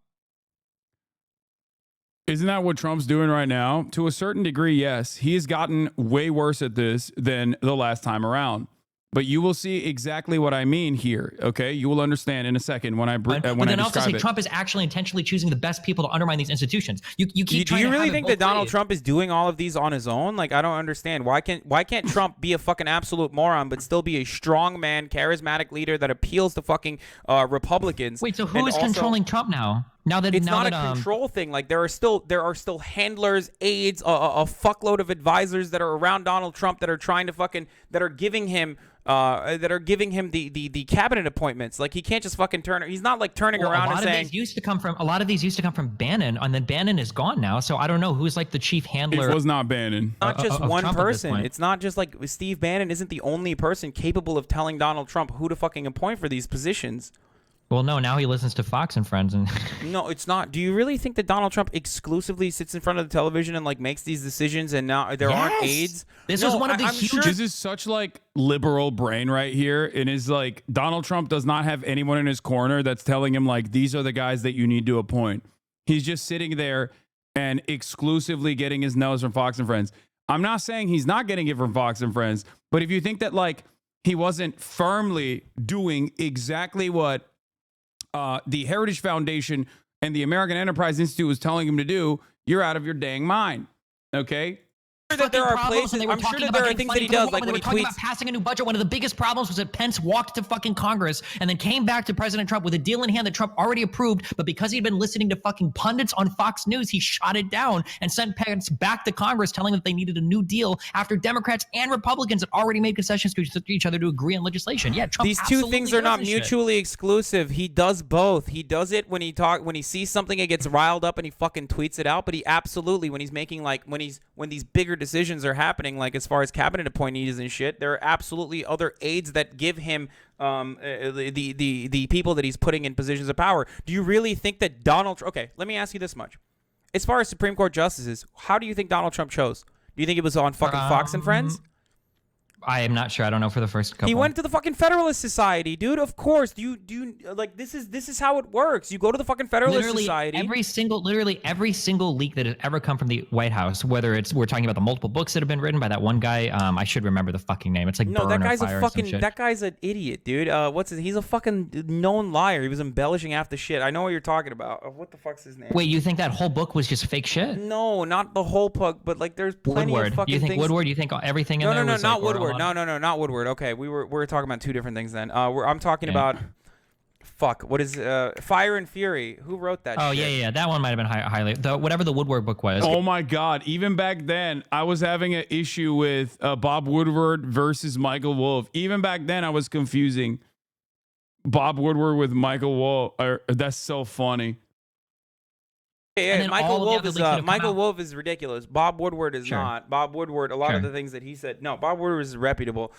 Isn't that what Trump's doing right now? To a certain degree, yes. He has gotten way worse at this than the last time around. But you will see exactly what I mean here. Okay, you will understand in a second when I But when then I also describe say it. Trump is actually intentionally choosing the best people to undermine these institutions. You keep Do trying you to really have it think both that Donald ways. Trump is doing all of these on his own? Like, I don't understand. Why can't Trump be a fucking absolute moron but still be a strong man, charismatic leader that appeals to fucking Republicans? Wait, so who and is also- controlling Trump now? Now that It's now not that, a control thing. Like there are still handlers, aides, a fuckload of advisors that are around Donald Trump that are trying to that are giving him the cabinet appointments. Like he can't just fucking turn. He's not like turning around and saying. A lot of these used to come from Bannon, and then Bannon is gone now. So I don't know who's like the chief handler. It was not Bannon. Not just of one Trump at this person. point. It's not just like Steve Bannon isn't the only person capable of telling Donald Trump who to fucking appoint for these positions. Well, no, now he listens to Fox and Friends, and No, it's not. Do you really think that Donald Trump exclusively sits in front of the television and like makes these decisions, and now there aren't aides? This No, was one of the I'm huge. sure- This is such like liberal brain right here. It is like Donald Trump does not have anyone in his corner that's telling him like these are the guys that you need to appoint. He's just sitting there and exclusively getting his nose from Fox and Friends. I'm not saying he's not getting it from Fox and Friends, but if you think that like he wasn't firmly doing exactly what the Heritage Foundation and the American Enterprise Institute was telling him to do, you're out of your dang mind. Okay? I'm sure that there are places. I'm sure that there are things that he does, like when he talking tweets. about passing a new budget. One of the biggest problems was that Pence walked to fucking Congress and then came back to President Trump with a deal in hand that Trump already approved. But because he'd been listening to fucking pundits on Fox News, he shot it down and sent Pence back to Congress, telling them that they needed a new deal after Democrats and Republicans had already made concessions to each other to agree on legislation. Yeah, Trump. These two absolutely things are not does this shit. mutually exclusive. He does both. He does it when he sees something and gets riled up and he fucking tweets it out. But he absolutely, when he's making when these bigger decisions are happening, like as far as cabinet appointees and shit, there are absolutely other aides that give him the people that he's putting in positions of power. Do you really think that okay, let me ask you this much. As far as Supreme Court justices, how do you think Donald Trump chose? Do you think it was on fucking Fox and Friends? I am not sure. I don't know for the first couple. He went to the fucking Federalist Society, dude. Of course. Do you like this is how it works. You go to the fucking Federalist Society. Literally every single leak that has ever come from the White House, whether we're talking about the multiple books that have been written by that one guy, I should remember the fucking name. It's like No, Burn that or guy's Fire a or some fucking shit. that guy's an idiot, dude. He's a fucking known liar. He was embellishing half the shit. I know what you're talking about. What the fuck's his name? Wait, you think that whole book was just fake shit? No, not the whole book, but like there's plenty Woodward. of fucking You think things. Woodward? You think everything in No, there no, was not like, or a Woodward. lot No, not Woodward. Okay, we were talking about two different things then. I'm talking about what is Fire and Fury? Who wrote that? Oh shit? yeah, that one might have been highly whatever the Woodward book was. Oh my God! Even back then, I was having an issue with Bob Woodward versus Michael Wolff. Even back then, I was confusing Bob Woodward with Michael Wolff. That's so funny. Yeah, Michael Wolff is ridiculous. Bob Woodward is not. Bob Woodward, a lot of the things that he said. No, Bob Woodward is reputable.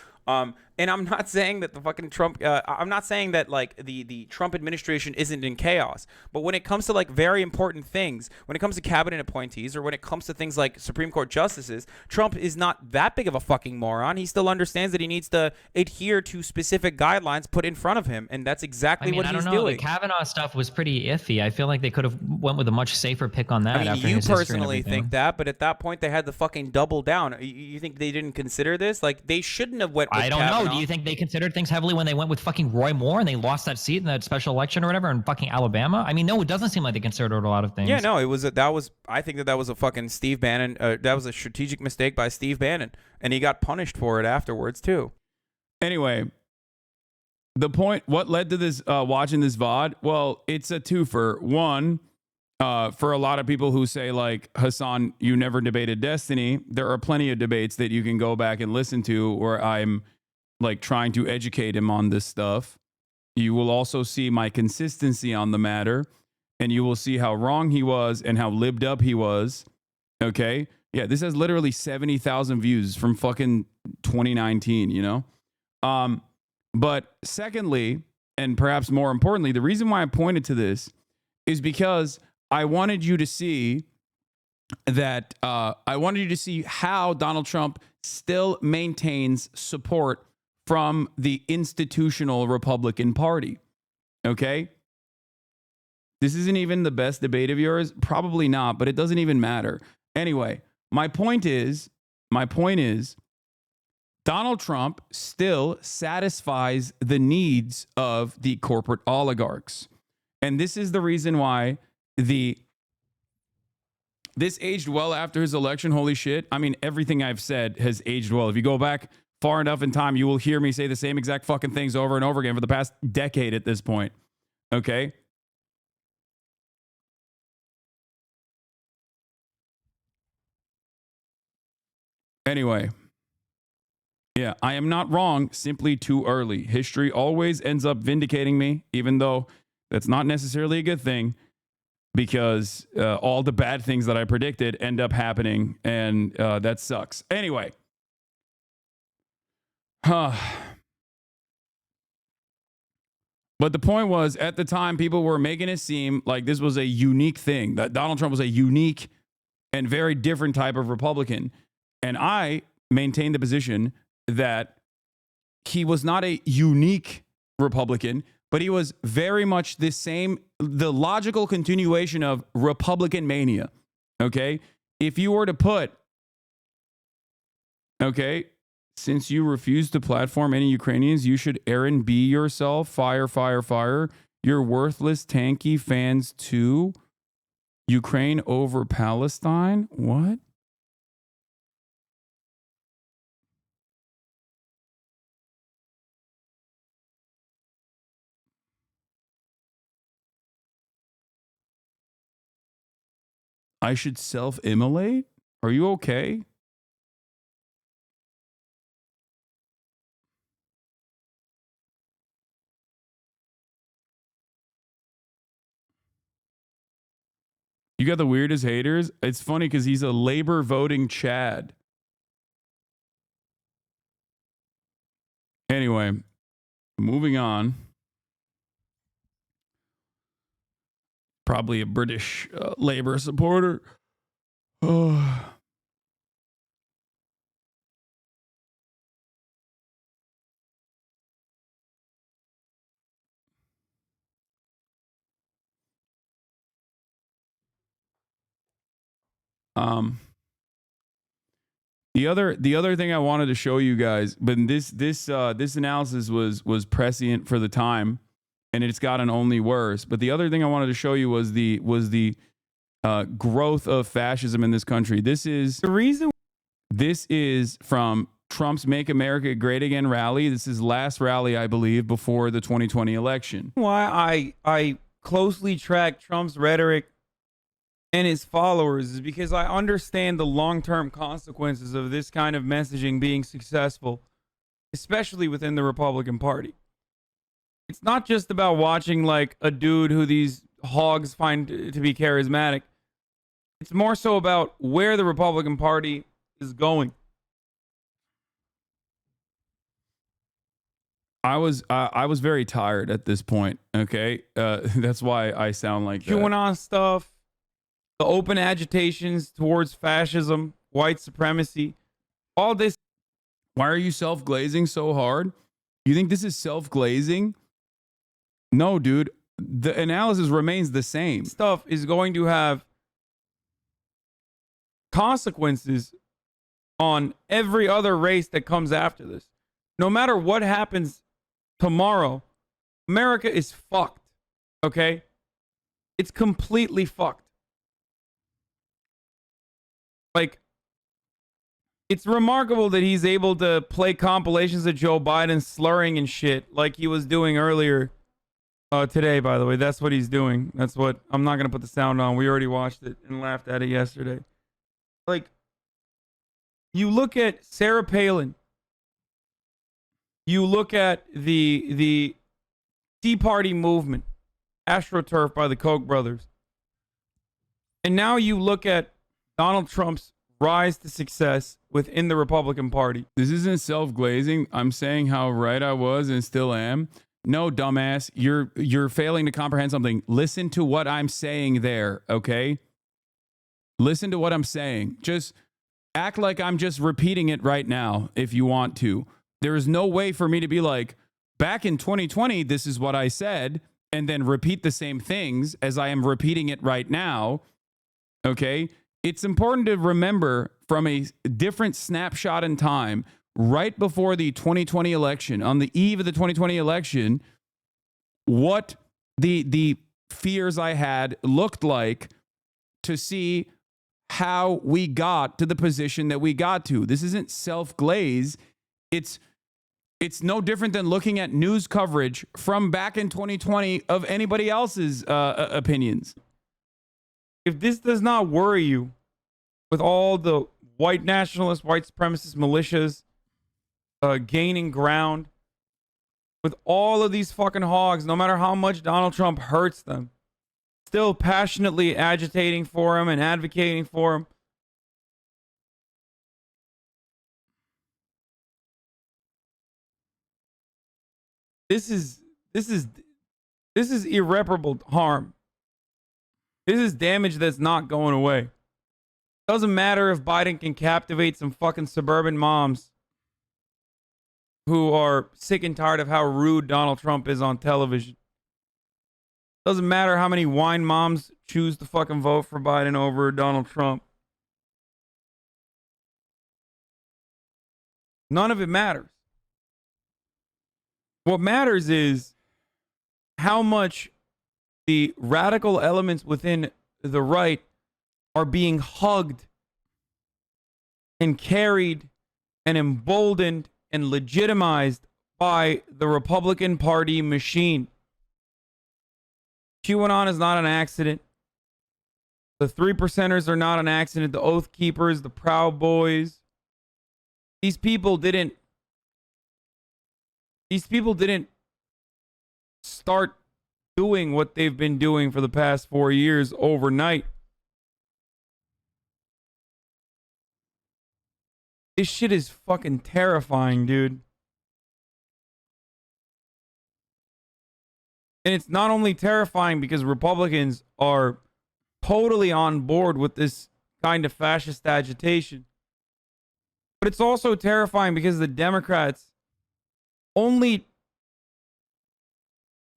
And I'm not saying that the fucking Trump. I'm not saying that like the Trump administration isn't in chaos. But when it comes to like very important things, when it comes to cabinet appointees, or when it comes to things like Supreme Court justices, Trump is not that big of a fucking moron. He still understands that he needs to adhere to specific guidelines put in front of him, and that's exactly what he's doing. The Kavanaugh stuff was pretty iffy. I feel like they could have went with a much safer pick on that. I mean, after you his history and personally everything. think that, but at that point they had to fucking double down. You think they didn't consider this? Like they shouldn't have went with I don't know. Kavanaugh. Do you think they considered things heavily when they went with fucking Roy Moore and they lost that seat in that special election or whatever in fucking Alabama? I mean, no, it doesn't seem like they considered a lot of things. Yeah, no, I think that was a fucking Steve Bannon. That was a strategic mistake by Steve Bannon, and he got punished for it afterwards too. Anyway, the point, what led to this, watching this VOD? Well, it's a twofer. One, for a lot of people who say like, Hasan, you never debated Destiny, there are plenty of debates that you can go back and listen to where I'm like trying to educate him on this stuff. You will also see my consistency on the matter, and you will see how wrong he was and how libbed up he was. Okay? Yeah, this has literally 70,000 views from fucking 2019, you know? But secondly, and perhaps more importantly, the reason why I pointed to this is because I wanted you to see that I wanted you to see how Donald Trump still maintains support from the institutional Republican Party. Okay? This isn't even the best debate of yours. Probably not, but it doesn't even matter. Anyway, my point is, Donald Trump still satisfies the needs of the corporate oligarchs. And this is the reason why this aged well after his election. Holy shit. I mean, everything I've said has aged well. If you go back far enough in time, you will hear me say the same exact fucking things over and over again for the past decade at this point. Okay? Anyway. Yeah, I am not wrong, simply too early. History always ends up vindicating me, even though that's not necessarily a good thing, because all the bad things that I predicted end up happening, and that sucks. Anyway. But the point was, at the time, people were making it seem like this was a unique thing, that Donald Trump was a unique and very different type of Republican. And I maintained the position that he was not a unique Republican, but he was very much the logical continuation of Republican mania. Okay? If you were to put, okay, since you refuse to platform any Ukrainians, you should Aaron B yourself, fire, fire, fire. You're worthless, tanky fans too. Ukraine over Palestine? What? I should self-immolate? Are you okay? You got the weirdest haters? It's funny because he's a labor voting Chad. Anyway, moving on. Probably a British labor supporter. Oh. The other thing I wanted to show you guys, but this analysis was prescient for the time, and it's gotten only worse. But the other thing I wanted to show you was the growth of fascism in this country. This is the reason. This is from Trump's Make America Great Again rally. This is last rally, I believe, before the 2020 election. Why I closely track Trump's rhetoric and his followers is because I understand the long-term consequences of this kind of messaging being successful, especially within the Republican Party. It's not just about watching like a dude who these hogs find to be charismatic. It's more so about where the Republican Party is going. I was very tired at this point. Okay, that's why I sound like that. QAnon stuff, the open agitations towards fascism, white supremacy, all this. Why are you self-glazing so hard? You think this is self-glazing? No, dude. The analysis remains the same. Stuff is going to have consequences on every other race that comes after this. No matter what happens tomorrow, America is fucked. Okay? It's completely fucked. Like, it's remarkable that he's able to play compilations of Joe Biden slurring and shit like he was doing earlier today, by the way. That's what he's doing. That's what... I'm not going to put the sound on. We already watched it and laughed at it yesterday. Like, you look at Sarah Palin. You look at the Tea Party movement, AstroTurf by the Koch brothers. And now you look at Donald Trump's rise to success within the Republican Party. This isn't self-glazing. I'm saying how right I was and still am. No, dumbass, you're failing to comprehend something. Listen to what I'm saying there, okay? Listen to what I'm saying. Just act like I'm just repeating it right now if you want to. There is no way for me to be like, back in 2020, this is what I said, and then repeat the same things as I am repeating it right now, okay? It's important to remember from a different snapshot in time, right before the 2020 election, on the eve of the 2020 election, what the fears I had looked like to see how we got to the position that we got to. This isn't self-glaze. It's no different than looking at news coverage from back in 2020 of anybody else's opinions. If this does not worry you with all the white nationalist, white supremacist militias gaining ground, with all of these fucking hogs, no matter how much Donald Trump hurts them, still passionately agitating for him and advocating for him. This is irreparable harm. This is damage that's not going away. Doesn't matter if Biden can captivate some fucking suburban moms who are sick and tired of how rude Donald Trump is on television. Doesn't matter how many wine moms choose to fucking vote for Biden over Donald Trump. None of it matters. What matters is how much the radical elements within the right are being hugged and carried and emboldened and legitimized by the Republican Party machine. QAnon is not an accident. The 3%ers are not an accident. The Oath Keepers, the Proud Boys. These people didn't start doing what they've been doing for the past 4 years overnight. This shit is fucking terrifying, dude. And it's not only terrifying because Republicans are totally on board with this kind of fascist agitation, but it's also terrifying because the Democrats only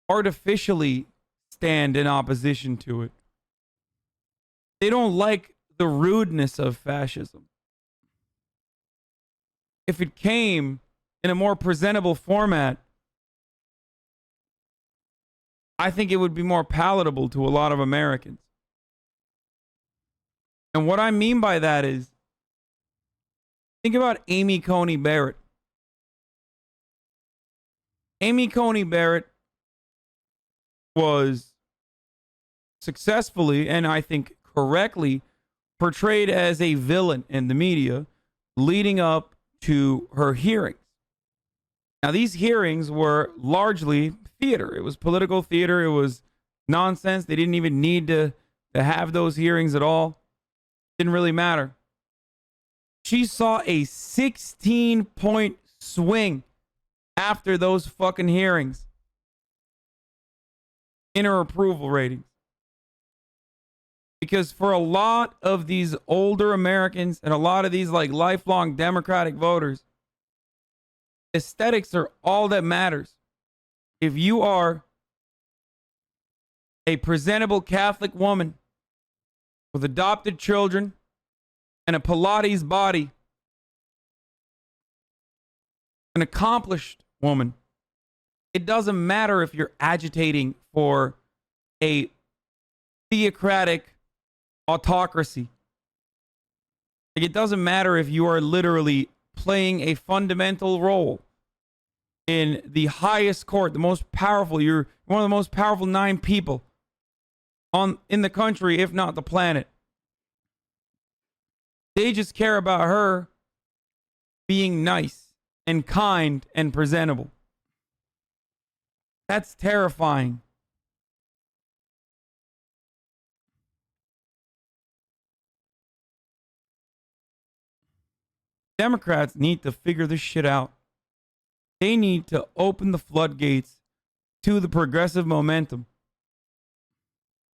artificially stand in opposition to it. They don't like the rudeness of fascism. If it came in a more presentable format, I think it would be more palatable to a lot of Americans. And what I mean by that is, think about Amy Coney Barrett. Amy Coney Barrett was successfully, and I think correctly, portrayed as a villain in the media leading up to her hearings. Now, these hearings were largely theater. It was political theater. It was nonsense. They didn't even need to have those hearings at all. Didn't really matter. She saw a 16-point swing after those fucking hearings in her approval ratings. Because for a lot of these older Americans and a lot of these like lifelong Democratic voters, aesthetics are all that matters. If you are a presentable Catholic woman with adopted children and a Pilates body, an accomplished woman, it doesn't matter if you're agitating for a theocratic autocracy. Like, it doesn't matter if you are literally playing a fundamental role in the highest court, the most powerful. You're one of the most powerful 9 people in the country, if not the planet. They just care about her being nice and kind and presentable. That's terrifying. Democrats need to figure this shit out. They need to open the floodgates to the progressive momentum.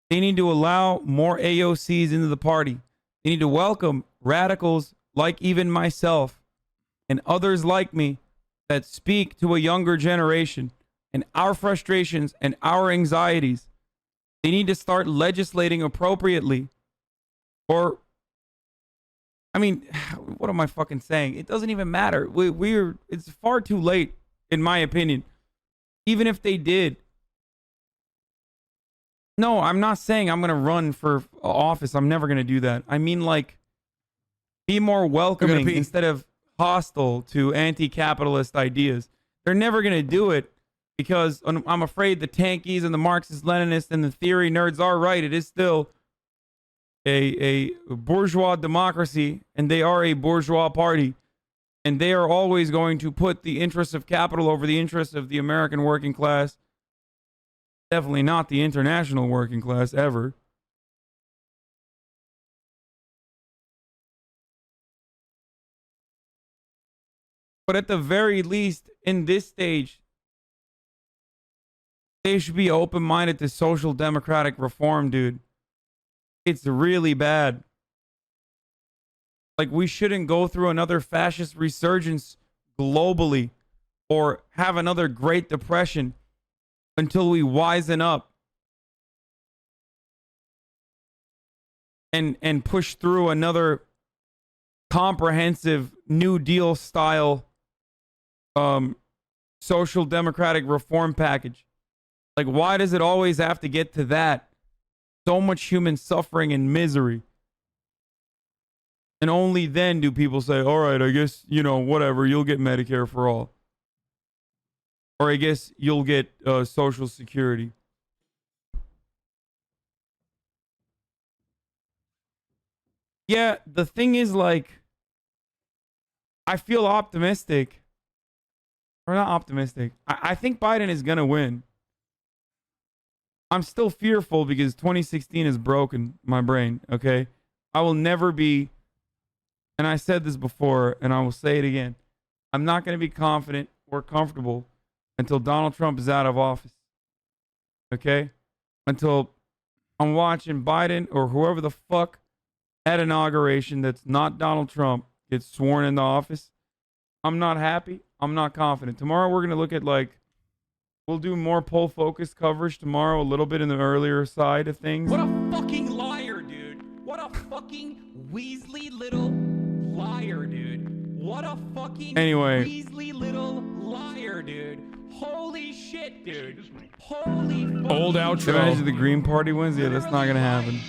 They need to allow more AOCs into the party. They need to welcome radicals like even myself and others like me that speak to a younger generation and our frustrations and our anxieties. They need to start legislating appropriately. Or, I mean, what am I fucking saying? It doesn't even matter. It's far too late, in my opinion. Even if they did. No, I'm not saying I'm going to run for office. I'm never going to do that. I mean, like, be more welcoming instead of hostile to anti-capitalist ideas. They're never going to do it because I'm afraid the tankies and the Marxist-Leninists and the theory nerds are right. It is still a bourgeois democracy, and they are a bourgeois party. And they are always going to put the interests of capital over the interests of the American working class. Definitely not the international working class ever. But at the very least, in this stage, they should be open-minded to social democratic reform, dude. It's really bad. Like, we shouldn't go through another fascist resurgence globally or have another Great Depression until we wisen up and push through another comprehensive New Deal style social democratic reform package. Like, why does it always have to get to that? So much human suffering and misery. And only then do people say, all right, I guess, whatever, you'll get Medicare for all. Or I guess you'll get Social Security. Yeah, the thing is, like, I feel optimistic. Or not optimistic. I think Biden is going to win. I'm still fearful because 2016 has broken my brain, okay? I will never be, and I said this before, and I will say it again, I'm not going to be confident or comfortable until Donald Trump is out of office, okay? Until I'm watching Biden or whoever the fuck at inauguration that's not Donald Trump gets sworn into office. I'm not happy. I'm not confident. Tomorrow we're going to look at, like, we'll do more poll focused coverage tomorrow, a little bit in the earlier side of things. What a fucking liar, dude. What a fucking Weasley little liar, dude. What a fucking Weasley little liar, dude. Holy shit, dude. Holy old outro. Imagine the Green Party wins. Yeah, that's not going to happen.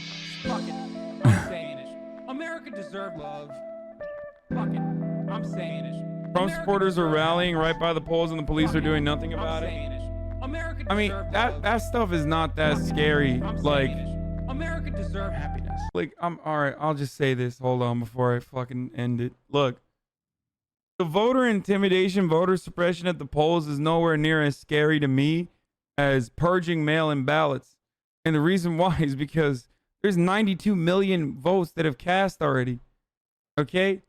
Fuck it. I'm saying it. America deserves love. Fuck it. I'm saying it. Trump supporters are rallying right by the polls and the police are doing nothing about it. I mean, that stuff is not that scary. Like, America deserves happiness. Like, all right, I'll just say this. Hold on before I fucking end it. Look, the voter intimidation, voter suppression at the polls is nowhere near as scary to me as purging mail-in ballots. And the reason why is because there's 92 million votes that have cast already. Okay?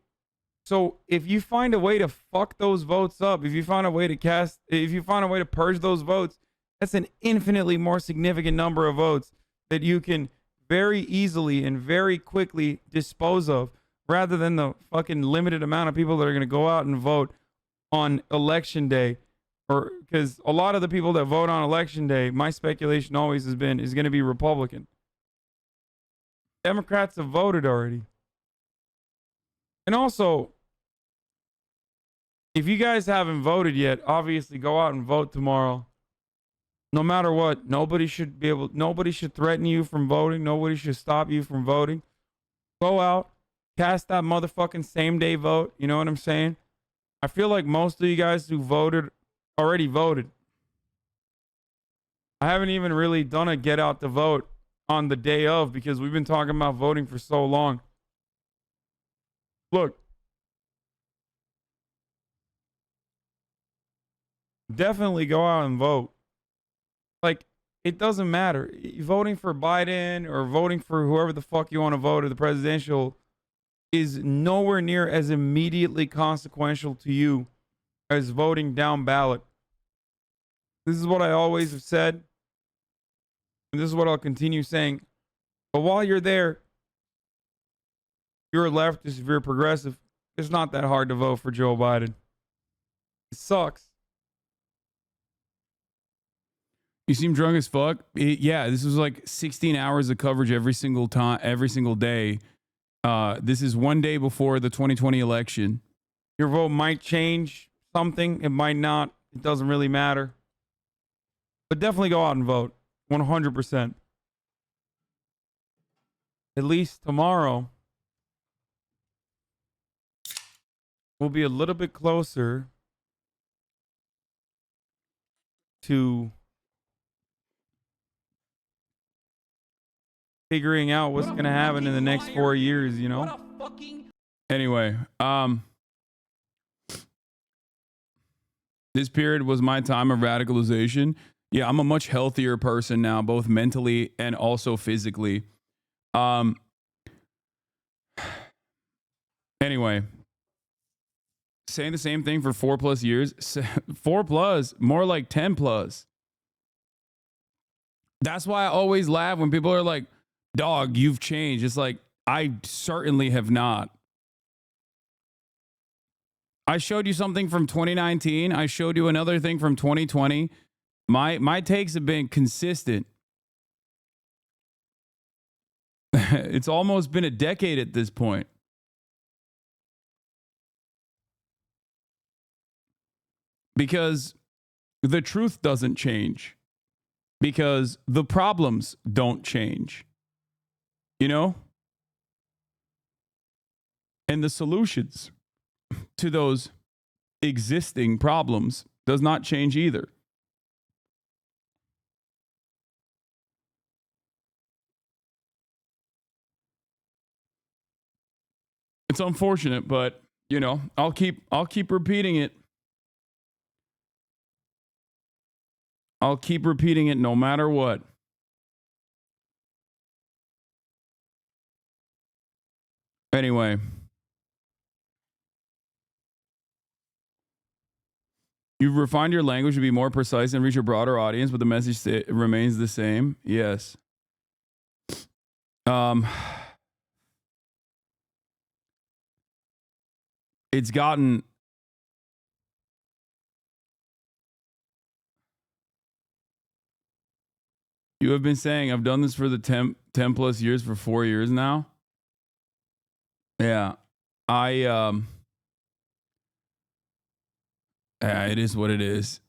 So if you find a way to fuck those votes up, if you find a way to purge those votes, that's an infinitely more significant number of votes that you can very easily and very quickly dispose of, rather than the fucking limited amount of people that are going to go out and vote on election day. Or because a lot of the people that vote on election day, my speculation always has been, is going to be Republican. Democrats have voted already. And also, if you guys haven't voted yet, obviously go out and vote tomorrow. No matter what, nobody should threaten you from voting. Nobody should stop you from voting. Go out, cast that motherfucking same day vote. You know what I'm saying? I feel like most of you guys who voted already voted. I haven't even really done a get out to vote on the day of because we've been talking about voting for so long. Look, definitely go out and vote. Like, it doesn't matter. Voting for Biden or voting for whoever the fuck you want to vote or the presidential is nowhere near as immediately consequential to you as voting down ballot. This is what I always have said, and this is what I'll continue saying. But while you're there, you're a leftist, if you're a progressive, it's not that hard to vote for Joe Biden. It sucks. You seem drunk as fuck. Yeah, this was like 16 hours of coverage every single time, every single day. This is one day before the 2020 election. Your vote might change something. It might not. It doesn't really matter. But definitely go out and vote. 100%. At least tomorrow, we'll be a little bit closer to figuring out what's going to happen in the next 4 years, you know? Anyway, this period was my time of radicalization. Yeah, I'm a much healthier person now, both mentally and also physically. Anyway, saying the same thing for 4+ years, 4+, more like 10+. That's why I always laugh when people are like, dog, you've changed. It's like, I certainly have not. I showed you something from 2019. I showed you another thing from 2020. My takes have been consistent. It's almost been a decade at this point. Because the truth doesn't change. Because the problems don't change. You know? And the solutions to those existing problems does not change either. It's unfortunate, but you know, I'll keep repeating it. I'll keep repeating it no matter what. Anyway, you've refined your language to be more precise and reach a broader audience, but the message remains the same. Yes. It's gotten you have been saying I've done this for the 10+ years for 4 years now. Yeah. Yeah, it is what it is.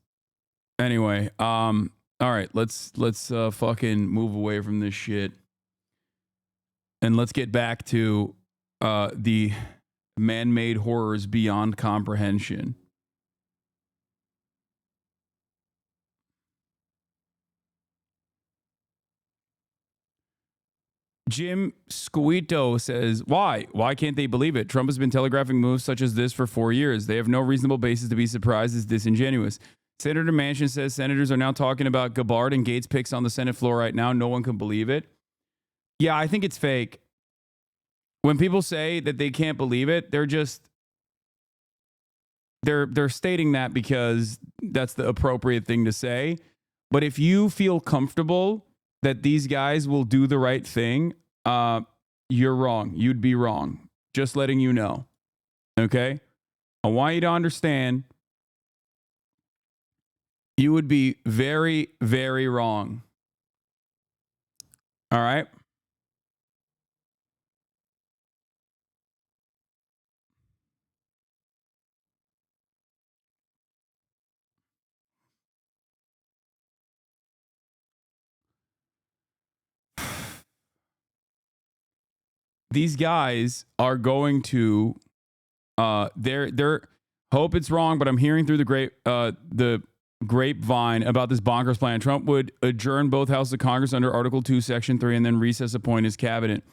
Anyway, all right, let's fucking move away from this shit. And let's get back to the man-made horrors beyond comprehension. Jim Squito says, why? Why can't they believe it? Trump has been telegraphing moves such as this for 4 years. They have no reasonable basis to be surprised. It's disingenuous. Senator Manchin says senators are now talking about Gabbard and Gates picks on the Senate floor right now. No one can believe it. Yeah, I think it's fake. When people say that they can't believe it, they're stating that because that's the appropriate thing to say. But if you feel comfortable that these guys will do the right thing, you're wrong. You'd be wrong. Just letting you know. Okay? I want you to understand you would be very, very wrong. All right? These guys are going to they're hope it's wrong, but I'm hearing through the grapevine about this bonkers plan. Trump would adjourn both houses of Congress under Article 2, Section 3, and then recess appoint his cabinet.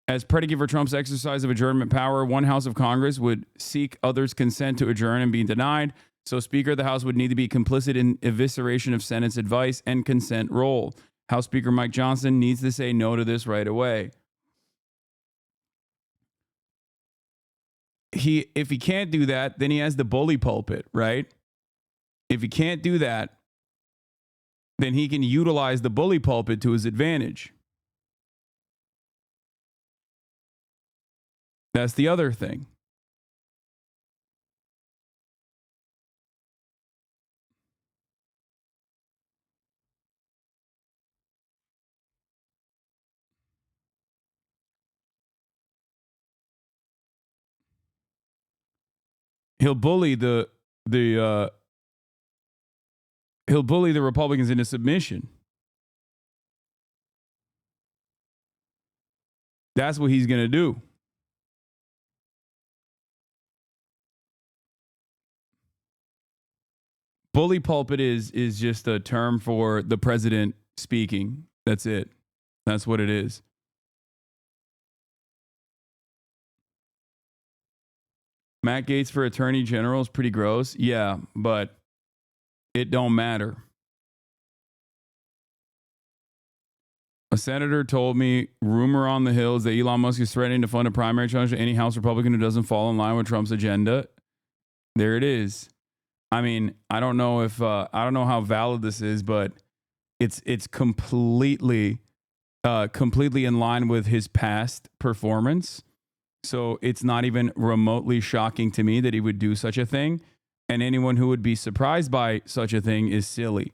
As predicate for Trump's exercise of adjournment power, one house of Congress would seek others' consent to adjourn and be denied. So Speaker of the House would need to be complicit in evisceration of Senate's advice and consent role. House Speaker Mike Johnson needs to say no to this right away. If he can't do that, then he has the bully pulpit, right? If he can't do that, then he can utilize the bully pulpit to his advantage. That's the other thing. He'll bully the Republicans into submission. That's what he's going to do. Bully pulpit is just a term for the president speaking. That's it. That's what it is. Matt Gaetz for attorney general is pretty gross. Yeah, but it don't matter. A senator told me, rumor on the Hill is that Elon Musk is threatening to fund a primary challenge to any House Republican who doesn't fall in line with Trump's agenda. There it is. I mean, I don't know how valid this is, but it's completely in line with his past performance. So it's not even remotely shocking to me that he would do such a thing. And anyone who would be surprised by such a thing is silly.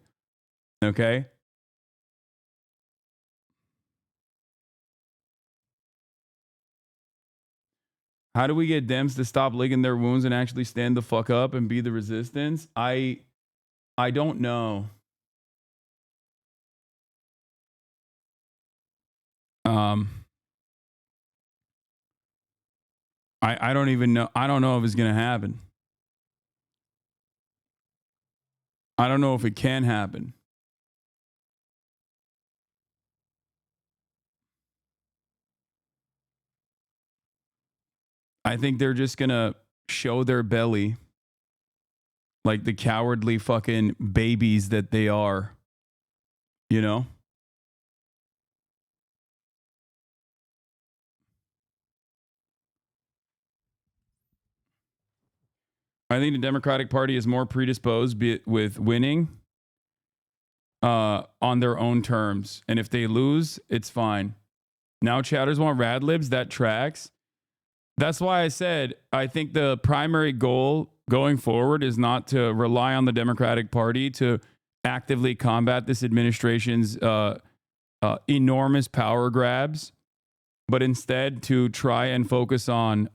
Okay? How do we get Dems to stop licking their wounds and actually stand the fuck up and be the resistance? I don't know. I don't even know. I don't know if it's going to happen. I don't know if it can happen. I think they're just going to show their belly like the cowardly fucking babies that they are. You know? I think the Democratic Party is more predisposed with winning on their own terms. And if they lose, it's fine. Now chatters want rad libs. That tracks. That's why I said I think the primary goal going forward is not to rely on the Democratic Party to actively combat this administration's enormous power grabs, but instead to try and focus on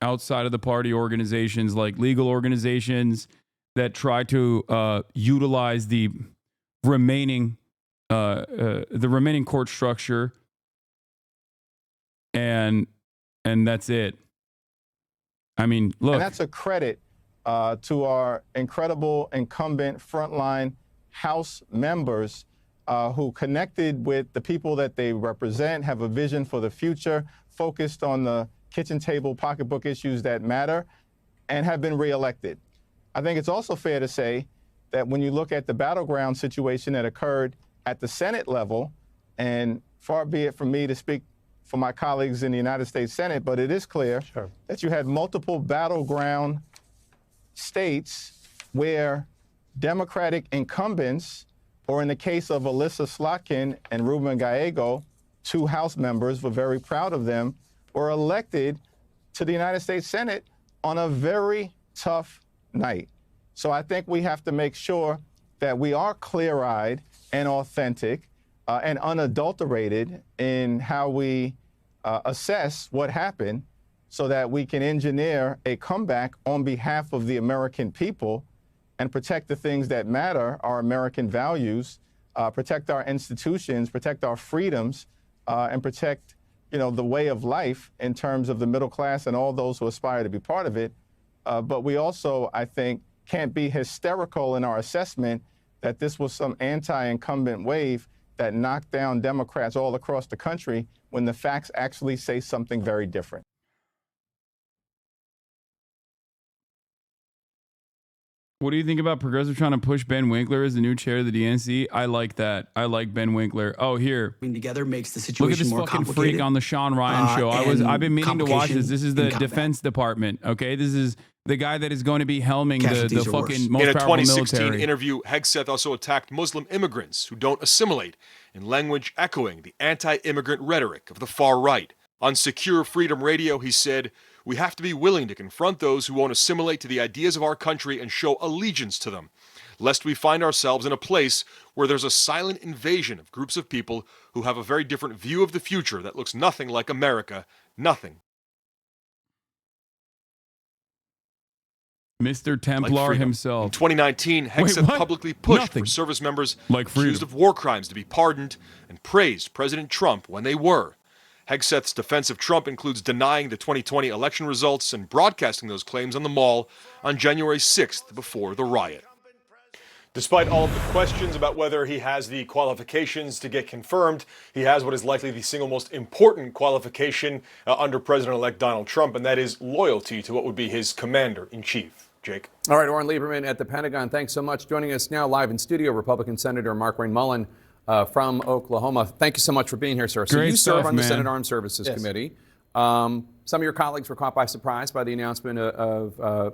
outside of the party organizations like legal organizations that try to utilize the remaining court structure, and that's it. I mean, look. And that's a credit to our incredible incumbent frontline House members who connected with the people that they represent, have a vision for the future, focused on the kitchen table pocketbook issues that matter, and have been reelected. I think it's also fair to say that when you look at the battleground situation that occurred at the Senate level, and far be it from me to speak for my colleagues in the United States Senate, but it is clear that you had multiple battleground states where Democratic incumbents, or in the case of Alyssa Slotkin and Ruben Gallego, two House members, we're very proud of them, were elected to the United States Senate on a very tough night. So I think we have to make sure that we are clear-eyed and authentic and unadulterated in how we assess what happened so that we can engineer a comeback on behalf of the American people and protect the things that matter, our American values, protect our institutions, protect our freedoms, and protect, the way of life in terms of the middle class and all those who aspire to be part of it. But we also, I think, can't be hysterical in our assessment that this was some anti-incumbent wave that knocked down Democrats all across the country when the facts actually say something very different. What do you think about progressive trying to push Ben Winkler as the new chair of the DNC? I like that. I like Ben Winkler. Oh, here. Together makes the Look situation at this more fucking complicated. freak on the Sean Ryan show. I've been meaning to watch this. This is the in combat. Defense Department. Okay, this is the guy that is going to be helming the Casualties are fucking worse. most In a powerful 2016 military. interview, Hegseth also attacked Muslim immigrants who don't assimilate, in language echoing the anti-immigrant rhetoric of the far right. On Secure Freedom Radio, he said, "We have to be willing to confront those who won't assimilate to the ideas of our country and show allegiance to them, lest we find ourselves in a place where there's a silent invasion of groups of people who have a very different view of the future that looks nothing like America, nothing." Mr. Templar freedom. himself. In 2019, Hegseth publicly pushed for service members accused of war crimes to be pardoned and praised President Trump when they were. Hegseth's defense of Trump includes denying the 2020 election results and broadcasting those claims on the Mall on January 6th before the riot. Despite all of the questions about whether he has the qualifications to get confirmed, he has what is likely the single most important qualification under President-elect Donald Trump, and that is loyalty to what would be his commander-in-chief. Jake. All right, Oren Lieberman at the Pentagon, thanks so much. Joining us now live in studio, Republican Senator Mark Wayne Mullen from Oklahoma. Thank you so much for being here, sir. So Great you serve stuff, on the man. Senate Armed Services Committee. Some of your colleagues were caught by surprise by the announcement of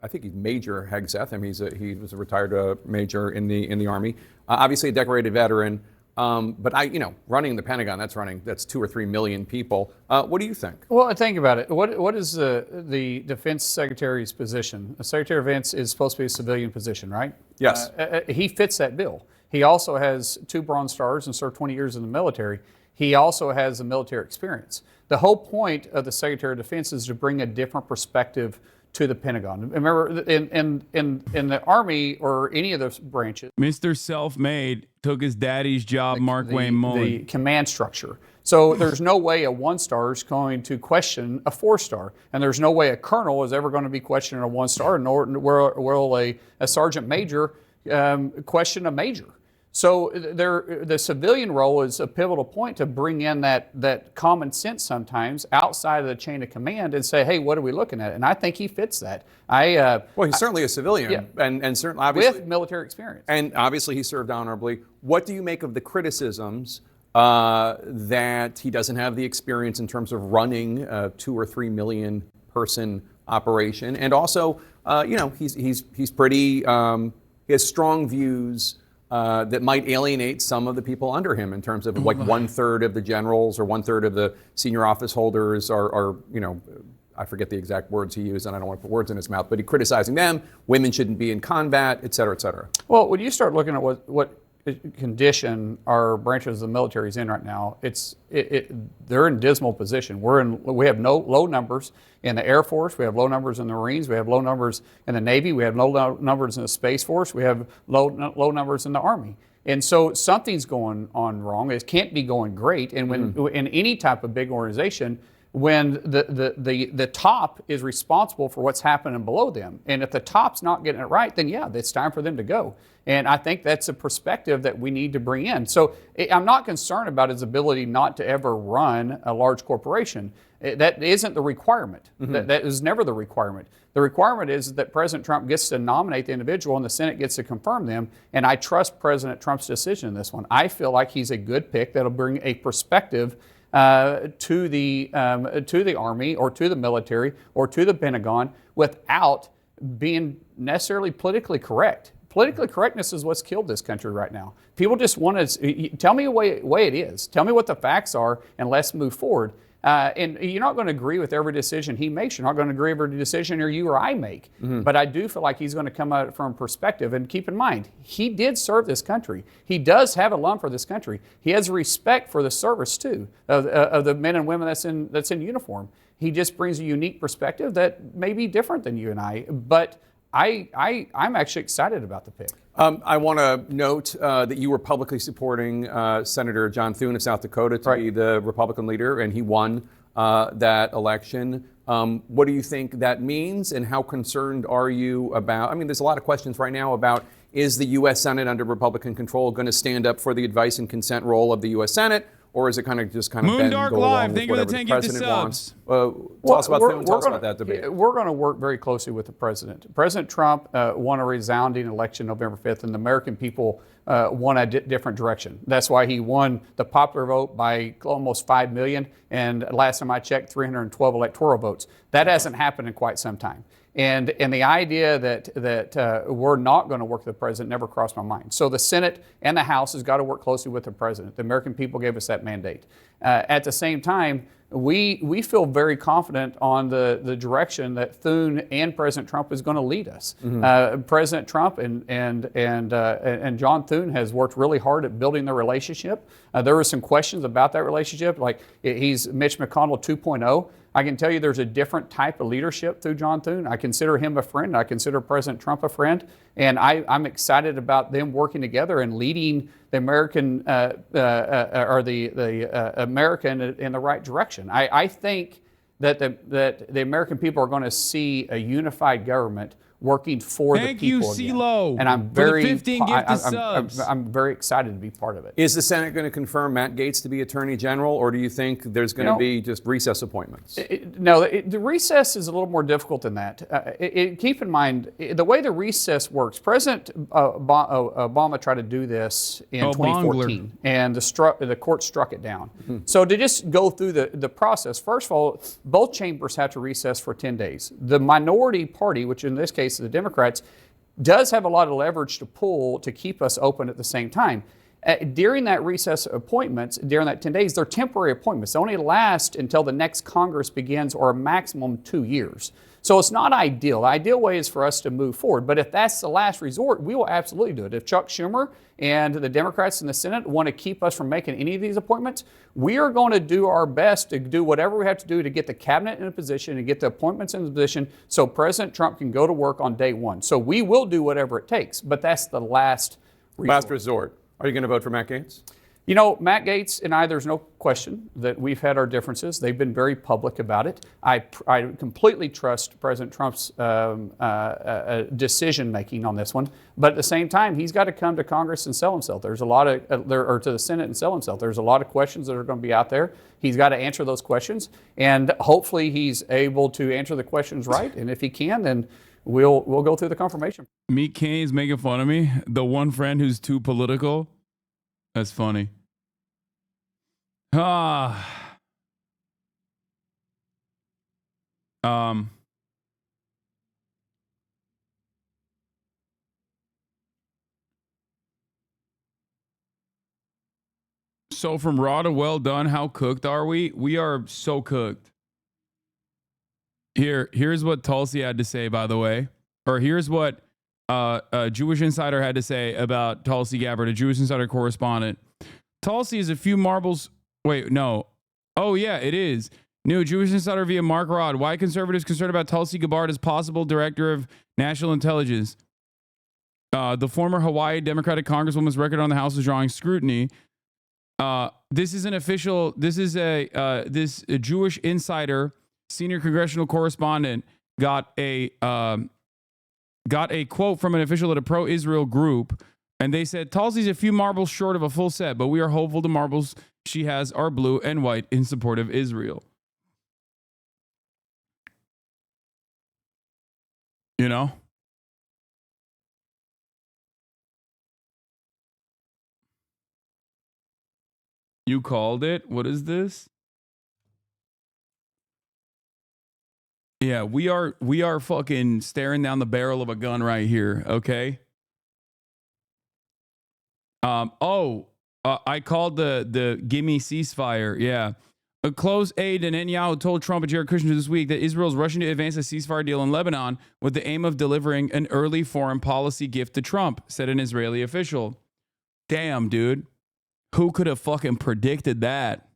I think he's Major Hegseth. I mean, he was a retired major in the Army. Obviously a decorated veteran. But running the Pentagon, that's 2 or 3 million people. What do you think? Well, think about it. What is the Defense Secretary's position? The Secretary of Defense is supposed to be a civilian position, right? Yes. He fits that bill. He also has 2 Bronze Stars and served 20 years in the military. He also has a military experience. The whole point of the Secretary of Defense is to bring a different perspective to the Pentagon. Remember, in the Army or any of those branches, Mr. Self-Made took his daddy's job, Mark Wayne Mullen. the command structure. So there's no way a 1-star is going to question a 4-star, and there's no way a colonel is ever going to be questioning a 1-star, nor will a sergeant major question a major. So the civilian role is a pivotal point to bring in that common sense sometimes outside of the chain of command and say, hey, what are we looking at? And I think he fits that. Well, he's certainly a civilian, and certainly obviously with military experience. And obviously he served honorably. What do you make of the criticisms that he doesn't have the experience in terms of running a 2 or 3 million person operation, and also, he's pretty. He has strong views that might alienate some of the people under him in terms of like 1/3 of the generals or 1/3 of the senior office holders are I forget the exact words he used, and I don't want to put words in his mouth, but he's criticizing them. Women shouldn't be in combat, et cetera, et cetera. Well, when you start looking at what condition our branches of the military is in right now, they're in dismal position. We have low numbers in the Air Force, we have low numbers in the Marines, we have low numbers in the Navy, we have low numbers in the Space Force, we have low numbers in the Army. And so something's going on wrong. It can't be going great. And when in any type of big organization, when the top is responsible for what's happening below them, and if the top's not getting it right, then yeah, it's time for them to go. And I think that's a perspective that we need to bring in. So I'm not concerned about his ability not to ever run a large corporation. That isn't the requirement. That is never the requirement. The requirement is that President Trump gets to nominate the individual and the Senate gets to confirm them. And I trust President Trump's decision in this one. I feel like he's a good pick that'll bring a perspective to the Army or to the military or to the Pentagon without being necessarily politically correct. Politically correctness is what's killed this country right now. People just want to tell me the way it is. Tell me what the facts are, and let's move forward. And you're not going to agree with every decision he makes. You're not going to agree with every decision you or I make. But I do feel like he's going to come out from perspective. And keep in mind, he did serve this country. He does have a love for this country. He has respect for the service too of the men and women that's in uniform. He just brings a unique perspective that may be different than you and I. But I'm actually excited about the pick. I want to note that you were publicly supporting Senator John Thune of South Dakota to be the Republican leader, and he won that election. What do you think that means, and how concerned are you about? I mean, there's a lot of questions right now about, is the U.S. Senate under Republican control going to stand up for the advice and consent role of the U.S. Senate, or is it kind of just kind of Moondark go along Live, with thank you for whatever the the 10 gifted president subs. wants? Tell us about Thune. Tell us about that debate. We're going to work very closely with the president. President Trump won a resounding election November 5th, and the American people won a different direction. That's why he won the popular vote by almost 5 million, and last time I checked, 312 electoral votes. That hasn't happened in quite some time. And the idea that we're not going to work with the president never crossed my mind. So the Senate and the House has got to work closely with the president. The American people gave us that mandate. At the same time, we feel very confident on the direction that Thune and President Trump is going to lead us. President Trump and John Thune has worked really hard at building the relationship. There were some questions about that relationship, like he's Mitch McConnell 2.0. I can tell you there's a different type of leadership through John Thune. I consider him a friend. I consider President Trump a friend. And I'm excited about them working together and leading the American America in the right direction. I think that the American people are going to see a unified government working for the people. Thank you, CeeLo, and I'm for the very 15 gifted subs. I'm very excited to be part of it. Is the Senate going to confirm Matt Gaetz to be Attorney General, or do you think there's going to be just recess appointments? The recess is a little more difficult than that. Keep in mind, the way the recess works, President Obama tried to do this in 2014, and the court struck it down. So to just go through the process, first of all, both chambers have to recess for 10 days. The minority party, which in this case the Democrats, does have a lot of leverage to pull to keep us open at the same time. During that recess appointments, during that 10 days, they're temporary appointments. They only last until the next Congress begins, or a maximum 2 years. So it's not ideal. The ideal way is for us to move forward. But if that's the last resort, we will absolutely do it. If Chuck Schumer and the Democrats in the Senate want to keep us from making any of these appointments, we are going to do our best to do whatever we have to do to get the cabinet in a position and get the appointments in a position so President Trump can go to work on day one. So we will do whatever it takes, but that's the last resort. Last resort. Are you going to vote for Matt Gaetz? You know, Matt Gaetz and I, there's no question that we've had our differences. They've been very public about it. I completely trust President Trump's decision-making on this one. But at the same time, he's got to come to Congress and sell himself. There's a lot of, or to the Senate and sell himself. There's a lot of questions that are going to be out there. He's got to answer those questions. And hopefully he's able to answer the questions right. And if he can, then we'll go through the confirmation. Meek Kenny's making fun of me. The one friend who's too political. That's funny. So from raw to well done, how cooked are we? We are so cooked. Here's what Tulsi had to say, by the way. Or here's what a Jewish insider had to say about Tulsi Gabbard, a Jewish insider correspondent. Tulsi is a few marbles. Wait, no. Oh, yeah, it is. New Jewish insider via Mark Rod. Why conservatives concerned about Tulsi Gabbard as possible director of national intelligence? The former Hawaii Democratic Congresswoman's record on the House is drawing scrutiny. This is an official. This is a Jewish insider, senior congressional correspondent, got a quote from an official at a pro-Israel group, and they said Tulsi's a few marbles short of a full set, but we are hopeful the marbles she has are blue and white in support of Israel. You know? You called it. What is this? Yeah, we are fucking staring down the barrel of a gun right here, okay? I called the gimme ceasefire. Yeah. A close aide to Netanyahu told Trump and Jared Kushner this week that Israel is rushing to advance a ceasefire deal in Lebanon with the aim of delivering an early foreign policy gift to Trump, said an Israeli official. Damn, dude. Who could have fucking predicted that?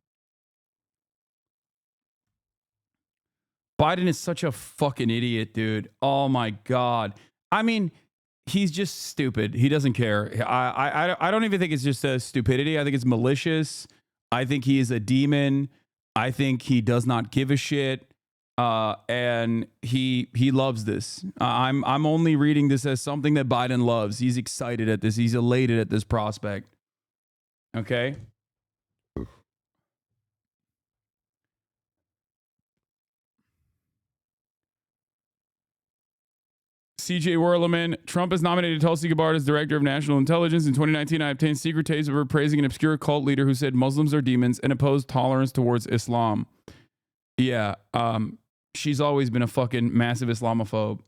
Biden is such a fucking idiot, dude. Oh my God. I mean, he's just stupid. He doesn't care. I don't even think it's just a stupidity. I think it's malicious. I think he is a demon. I think he does not give a shit. And he loves this. I'm only reading this as something that Biden loves. He's excited at this. He's elated at this prospect. Okay. CJ Werleman, Trump has nominated Tulsi Gabbard as Director of National Intelligence. In 2019, I obtained secret tapes of her praising an obscure cult leader who said Muslims are demons and opposed tolerance towards Islam. Yeah, she's always been a fucking massive Islamophobe.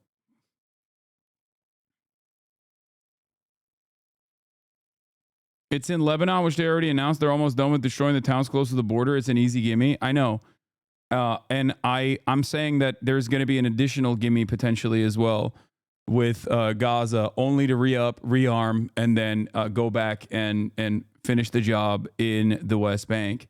It's in Lebanon, which they already announced they're almost done with destroying the towns close to the border. It's an easy gimme. I know. And I'm saying that there's going to be an additional gimme potentially as well with Gaza, only to re-up, rearm, and then go back and finish the job in the West Bank.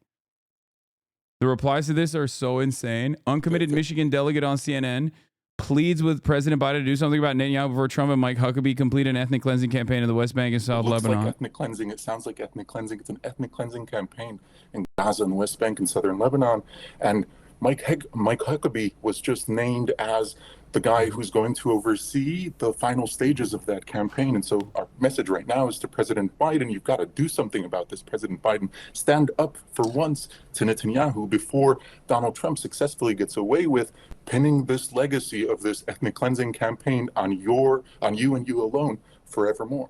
The replies to this are so insane. Uncommitted Michigan delegate on CNN pleads with President Biden to do something about Netanyahu before Trump and Mike Huckabee complete an ethnic cleansing campaign in the West Bank and South Lebanon. Like ethnic cleansing. It sounds like ethnic cleansing. It's an ethnic cleansing campaign in Gaza and the West Bank and southern Lebanon. And Mike Huckabee was just named as the guy who's going to oversee the final stages of that campaign. And so our message right now is to President Biden, you've got to do something about this. President Biden, stand up for once to Netanyahu before Donald Trump successfully gets away with pinning this legacy of this ethnic cleansing campaign on you and you alone forevermore.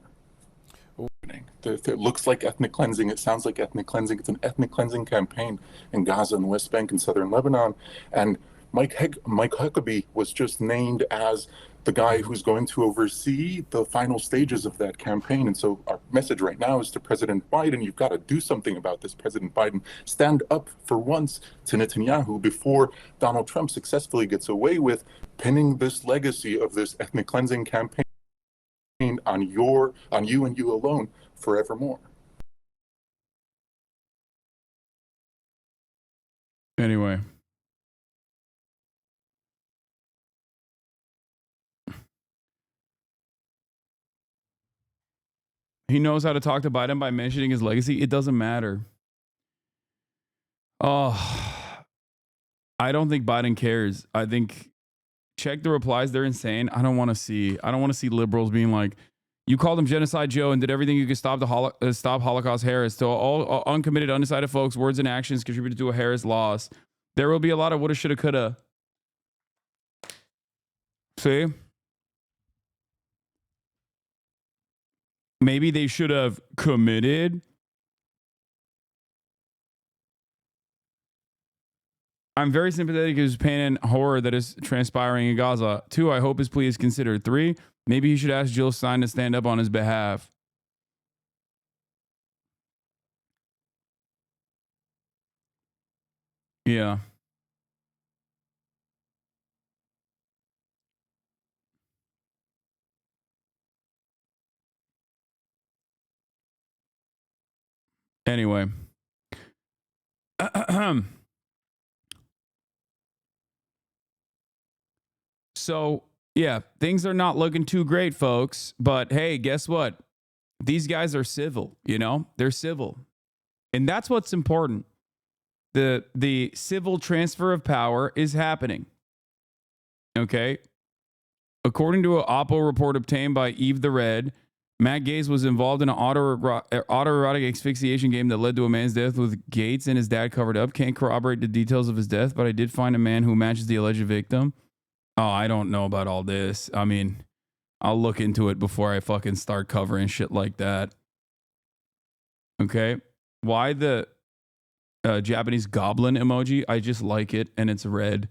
It looks like ethnic cleansing. It sounds like ethnic cleansing. It's an ethnic cleansing campaign in Gaza and the West Bank and southern Lebanon. And Mike Huckabee was just named as the guy who's going to oversee the final stages of that campaign. And so our message right now is to President Biden, you've got to do something about this. President Biden, stand up for once to Netanyahu before Donald Trump successfully gets away with pinning this legacy of this ethnic cleansing campaign on you and you alone forevermore. Anyway. He knows how to talk to Biden by mentioning his legacy. It doesn't matter. Oh, I don't think Biden cares. I think, check the replies. They're insane. I don't want to see liberals being like, you called him Genocide Joe and did everything you could stop stop Holocaust Harris. To all uncommitted, undecided folks, words and actions contributed to a Harris loss. There will be a lot of woulda, shoulda, coulda. See? Maybe they should have committed. I'm very sympathetic to his pain and horror that is transpiring in Gaza. 2, I hope his plea is considered. 3, maybe he should ask Jill Stein to stand up on his behalf. Yeah. Anyway. So, yeah, things are not looking too great, folks. But hey, guess what? These guys are civil, you know? They're civil. And that's what's important. The civil transfer of power is happening. Okay? According to an Oppo report obtained by Eve the Red, Matt Gaetz was involved in an autoerotic asphyxiation game that led to a man's death with Gaetz and his dad covered up. Can't corroborate the details of his death, but I did find a man who matches the alleged victim. Oh, I don't know about all this. I mean, I'll look into it before I fucking start covering shit like that. Okay? Why the Japanese goblin emoji? I just like it, and it's red.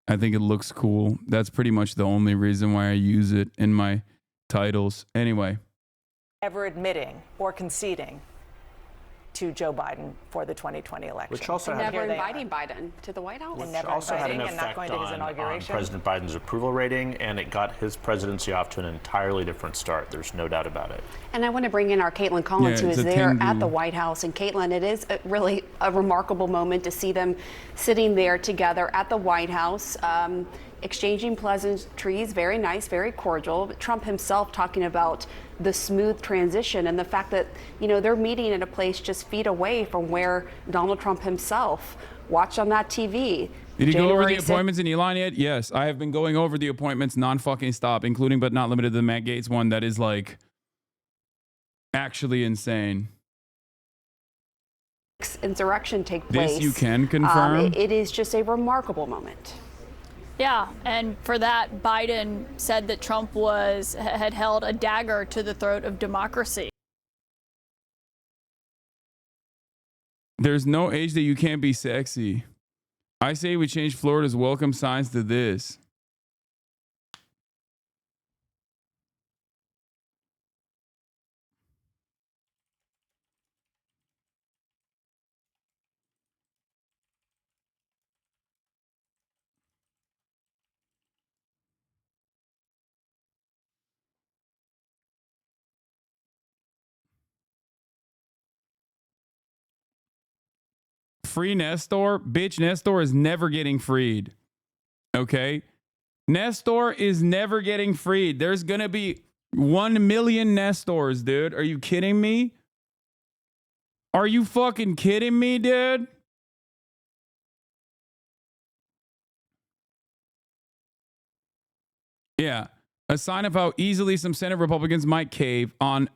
I think it looks cool. That's pretty much the only reason why I use it in my titles. Anyway. Ever admitting or conceding to Joe Biden for the 2020 election. Which also and had, never inviting Biden to the White House. And never also had an inviting and not effect going to his inauguration. on President Biden's approval rating, and it got his presidency off to an entirely different start. There's no doubt about it. And I want to bring in our Caitlin Collins, who is there at the White House. And Caitlin, it is really a remarkable moment to see them sitting there together at the White House, exchanging pleasantries, very nice, very cordial. Trump himself talking about the smooth transition and the fact that, you know, they're meeting at a place just feet away from where Donald Trump himself watched on that TV. Did he go over the appointments in Elon yet? Yes, I have been going over the appointments non-fucking stop, including but not limited to the Matt Gaetz one that is like actually insane. Insurrection take place. This you can confirm? It is just a remarkable moment. Yeah, and for that, Biden said that Trump had held a dagger to the throat of democracy. There's no age that you can't be sexy. I say we change Florida's welcome signs to this. Free Nestor? Bitch, Nestor is never getting freed. Okay? Nestor is never getting freed. There's going to be 1 million Nestors, dude. Are you kidding me? Are you fucking kidding me, dude? Yeah. A sign of how easily some Senate Republicans might cave on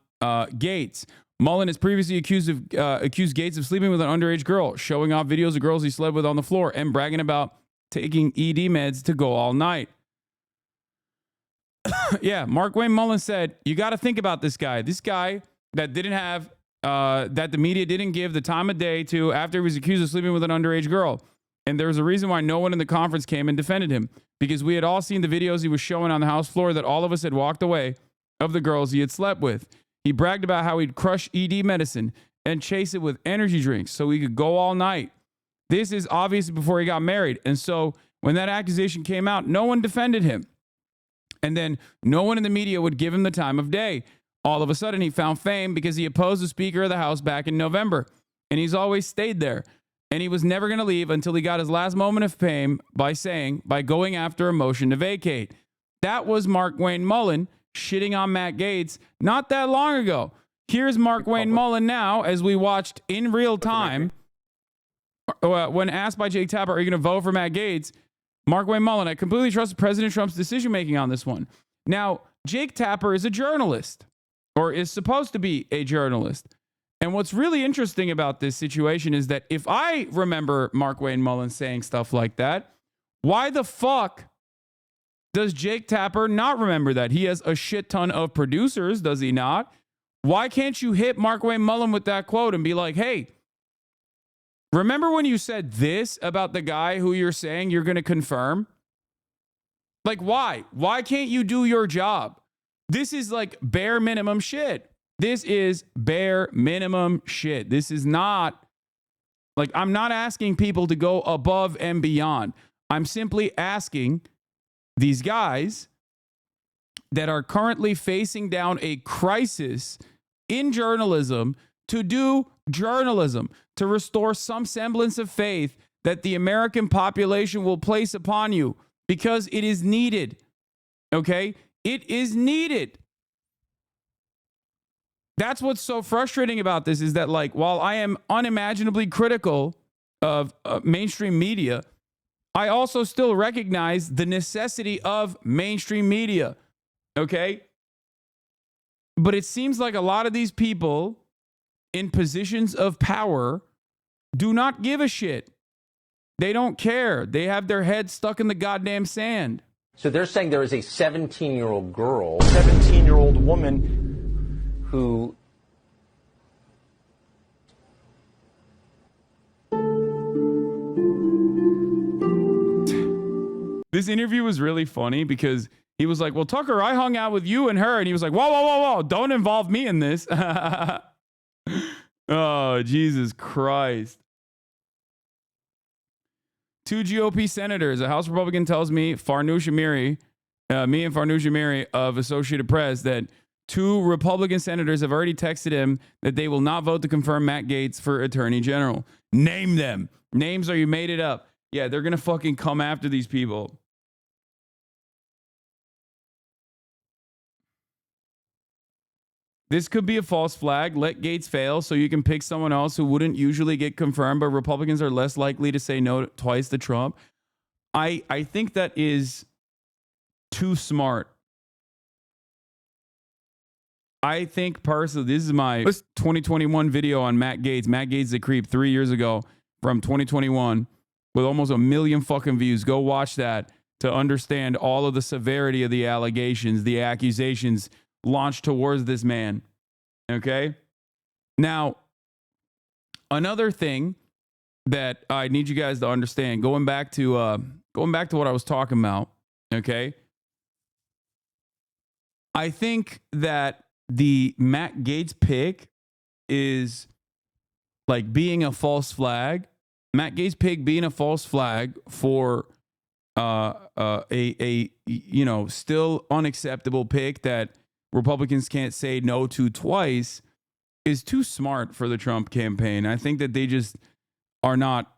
Gates. Mullen has previously accused Gates of sleeping with an underage girl, showing off videos of girls he slept with on the floor, and bragging about taking ED meds to go all night. Yeah, Markwayne Mullen said, you got to think about this guy. This guy that didn't have, that the media didn't give the time of day to after he was accused of sleeping with an underage girl. And there's a reason why no one in the conference came and defended him, because we had all seen the videos he was showing on the House floor that all of us had walked away of the girls he had slept with. He bragged about how he'd crush ED medicine and chase it with energy drinks so he could go all night. This is obviously before he got married. And so when that accusation came out, no one defended him. And then no one in the media would give him the time of day. All of a sudden, he found fame because he opposed the Speaker of the House back in November. And he's always stayed there. And he was never going to leave until he got his last moment of fame by going after a motion to vacate. That was Markwayne Mullen shitting on Matt Gaetz not that long ago. Here's Markwayne Mullen now, as we watched in real time. When asked by Jake Tapper, are you going to vote for Matt Gaetz? Markwayne Mullen, I completely trust President Trump's decision-making on this one. Now, Jake Tapper is a journalist, or is supposed to be a journalist. And what's really interesting about this situation is that if I remember Markwayne Mullen saying stuff like that, why the fuck does Jake Tapper not remember that? He has a shit ton of producers, does he not? Why can't you hit Markwayne Mullen with that quote and be like, hey, remember when you said this about the guy who you're saying you're going to confirm? Like, why? Why can't you do your job? This is like bare minimum shit. This is bare minimum shit. This is not, like, I'm not asking people to go above and beyond. I'm simply asking these guys that are currently facing down a crisis in journalism to do journalism, to restore some semblance of faith that the American population will place upon you, because it is needed. Okay? It is needed. That's what's so frustrating about this, is that, like, while I am unimaginably critical of mainstream media, I also still recognize the necessity of mainstream media. Okay? But it seems like a lot of these people in positions of power do not give a shit. They don't care. They have their heads stuck in the goddamn sand. So they're saying there is a 17-year-old girl, 17-year-old woman who This interview was really funny because he was like, well, Tucker, I hung out with you and her. And he was like, whoa, whoa, whoa, whoa. Don't involve me in this. Oh, Jesus Christ. 2 GOP senators. A House Republican tells me, Farnoosh Amiri, me and Farnoosh Amiri of Associated Press, that 2 Republican senators have already texted him that they will not vote to confirm Matt Gaetz for Attorney General. Name them. Names, or you made it up. Yeah, they're going to fucking come after these people. This could be a false flag. Let Gaetz fail so you can pick someone else who wouldn't usually get confirmed, but Republicans are less likely to say no twice to Trump. I think that is too smart. I think personally, this is my 2021 video on Matt Gaetz. Matt Gaetz the Creep 3 years ago from 2021 with almost 1 million fucking views. Go watch that to understand all of the severity of the allegations, the accusations launched towards this man. Okay? Now, another thing that I need you guys to understand, going back to what I was talking about, okay? I think that the Matt Gaetz pick is like being a false flag. Matt Gaetz pick being a false flag for a still unacceptable pick that Republicans can't say no to twice is too smart for the Trump campaign. I think that they just are not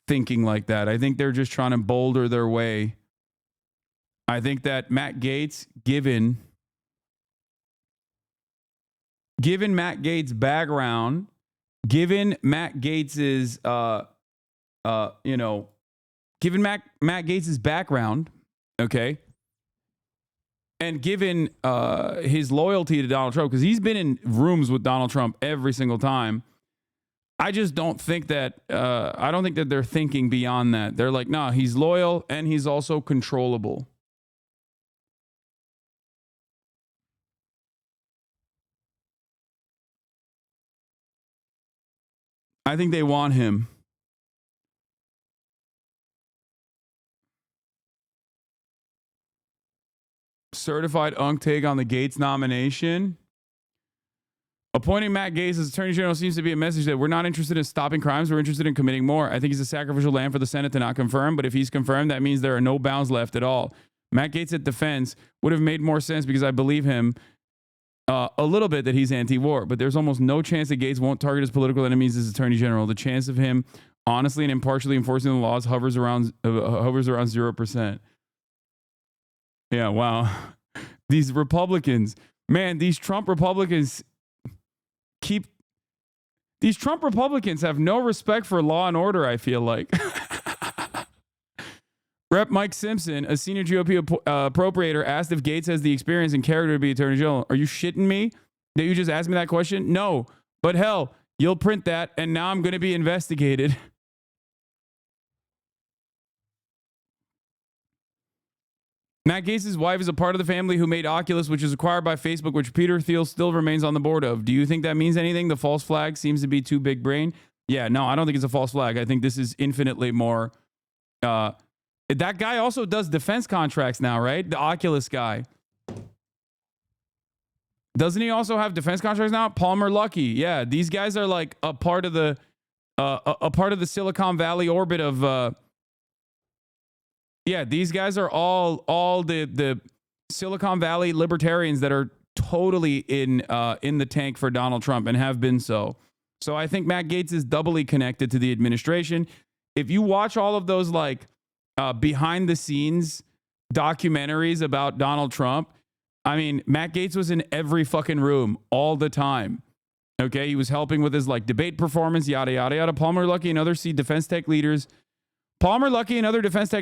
thinking like that. I think they're just trying to boulder their way. I think that Matt Gaetz, given Matt Gaetz' background, given Matt Gaetz's given Matt Gaetz's background, okay, and given his loyalty to Donald Trump, because he's been in rooms with Donald Trump every single time, I just don't think that I don't think that they're thinking beyond that. They're like, no, he's loyal and he's also controllable. I think they want him. Certified unk take on the Gaetz nomination. Appointing Matt Gaetz as Attorney General seems to be a message that we're not interested in stopping crimes. We're interested in committing more. I think he's a sacrificial lamb for the Senate to not confirm, but if he's confirmed, that means there are no bounds left at all. Matt Gaetz at defense would have made more sense because I believe him a little bit that he's anti-war, but there's almost no chance that Gaetz won't target his political enemies as Attorney General. The chance of him honestly and impartially enforcing the laws hovers around 0%. Yeah, wow. These Republicans, man, these Trump Republicans have no respect for law and order, I feel like. Rep. Mike Simpson, a senior GOP appropriator, asked if Gaetz has the experience and character to be Attorney General. Are you shitting me that you just asked me that question? No, but hell, you'll print that, and now I'm going to be investigated. Matt Gaetz's wife is a part of the family who made Oculus, which is acquired by Facebook, which Peter Thiel still remains on the board of. Do you think that means anything? The false flag seems to be too big brain. Yeah, no, I don't think it's a false flag. I think this is infinitely more. That guy also does defense contracts now, right? The Oculus guy. Doesn't he also have defense contracts now? Palmer Luckey. Yeah, these guys are like a part of the Silicon Valley orbit of. Yeah, these guys are all the Silicon Valley libertarians that are totally in the tank for Donald Trump and have been so. So I think Matt Gaetz is doubly connected to the administration. If you watch all of those like behind the scenes documentaries about Donald Trump, I mean, Matt Gaetz was in every fucking room all the time. Okay, he was helping with his like debate performance, yada yada yada. Palmer Luckey and other defense tech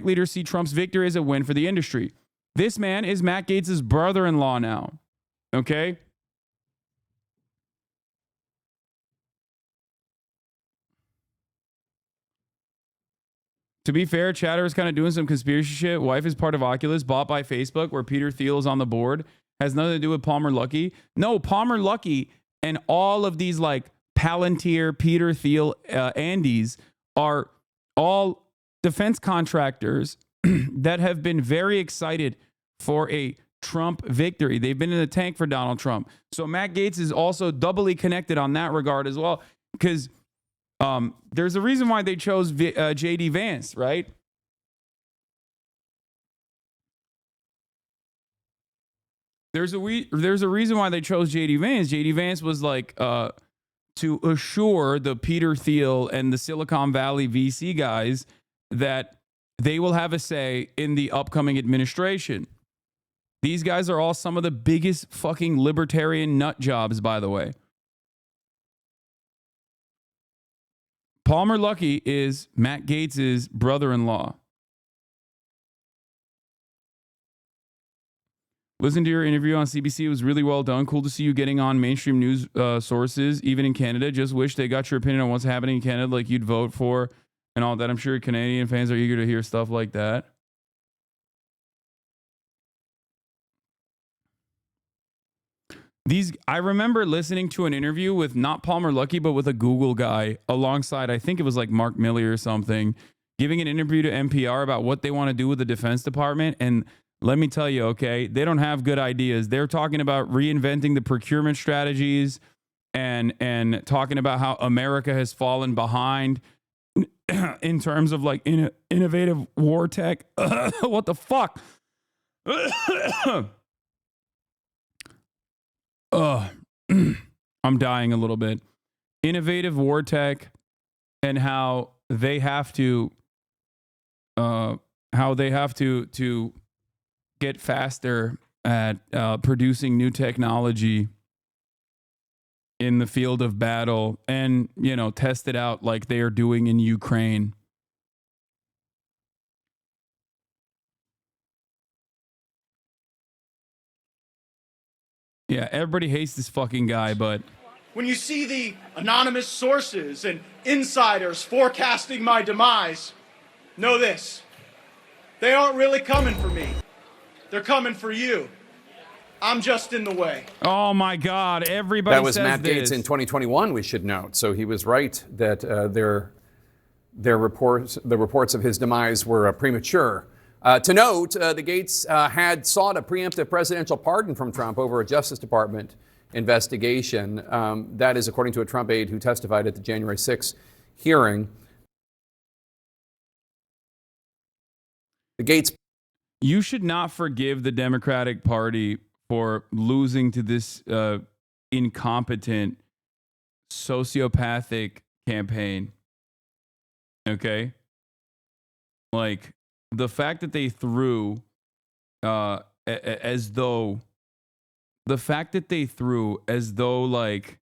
leaders see Trump's victory as a win for the industry. This man is Matt Gaetz's brother-in-law now. Okay? To be fair, Chatter is kind of doing some conspiracy shit. Wife is part of Oculus, bought by Facebook, where Peter Thiel is on the board. Has nothing to do with Palmer Luckey. No, Palmer Luckey and all of these like Palantir, Peter Thiel, Andes are all defense contractors that have been very excited for a Trump victory. They've been in the tank for Donald Trump. So Matt Gaetz is also doubly connected on that regard as well, because there's a reason why they chose J.D. Vance, right? There's a reason why they chose J.D. Vance. J.D. Vance was like to assure the Peter Thiel and the Silicon Valley VC guys that they will have a say in the upcoming administration. These guys are all some of the biggest fucking libertarian nut jobs, by the way. Palmer Luckey is Matt Gaetz's brother-in-law. Listen to your interview on CBC. It was really well done. Cool to see you getting on mainstream news sources, even in Canada. Just wish they got your opinion on what's happening in Canada, like you'd vote for and all that. I'm sure Canadian fans are eager to hear stuff like that. I remember listening to an interview with not Palmer Luckey, but with a Google guy alongside, I think it was like Mark Milley or something, giving an interview to NPR about what they want to do with the Defense Department. And let me tell you, okay, they don't have good ideas. They're talking about reinventing the procurement strategies and talking about how America has fallen behind in terms of like innovative war tech. What the fuck? I'm dying a little bit. Innovative war tech and how they have to get faster at producing new technology in the field of battle and, you know, test it out like they are doing in Ukraine. Yeah, everybody hates this fucking guy, but when you see the anonymous sources and insiders forecasting my demise, know this. They aren't really coming for me. They're coming for you. I'm just in the way. Oh my God! Everybody that was says Matt Gaetz this. in 2021. We should note. So he was right that the reports of his demise were premature. To note, the Gaetz had sought a preemptive presidential pardon from Trump over a Justice Department investigation. That is according to a Trump aide who testified at the January 6th hearing. The Gaetz. You should not forgive the Democratic Party for losing to this incompetent, sociopathic campaign. Okay? Like, the fact that they threw as though like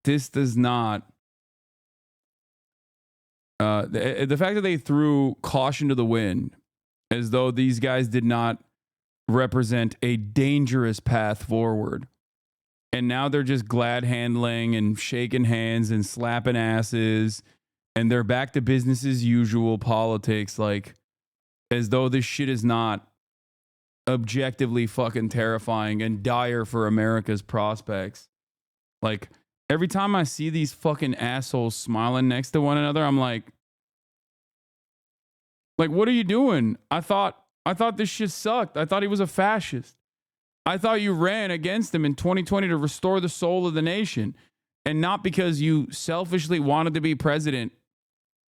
this does not the fact that they threw caution to the wind as though these guys did not represent a dangerous path forward. And now they're just glad handling and shaking hands and slapping asses. And they're back to business as usual politics, like as though this shit is not objectively fucking terrifying and dire for America's prospects. Like every time I see these fucking assholes smiling next to one another, I'm like, what are you doing? I thought this shit sucked. I thought he was a fascist. I thought you ran against him in 2020 to restore the soul of the nation, and not because you selfishly wanted to be president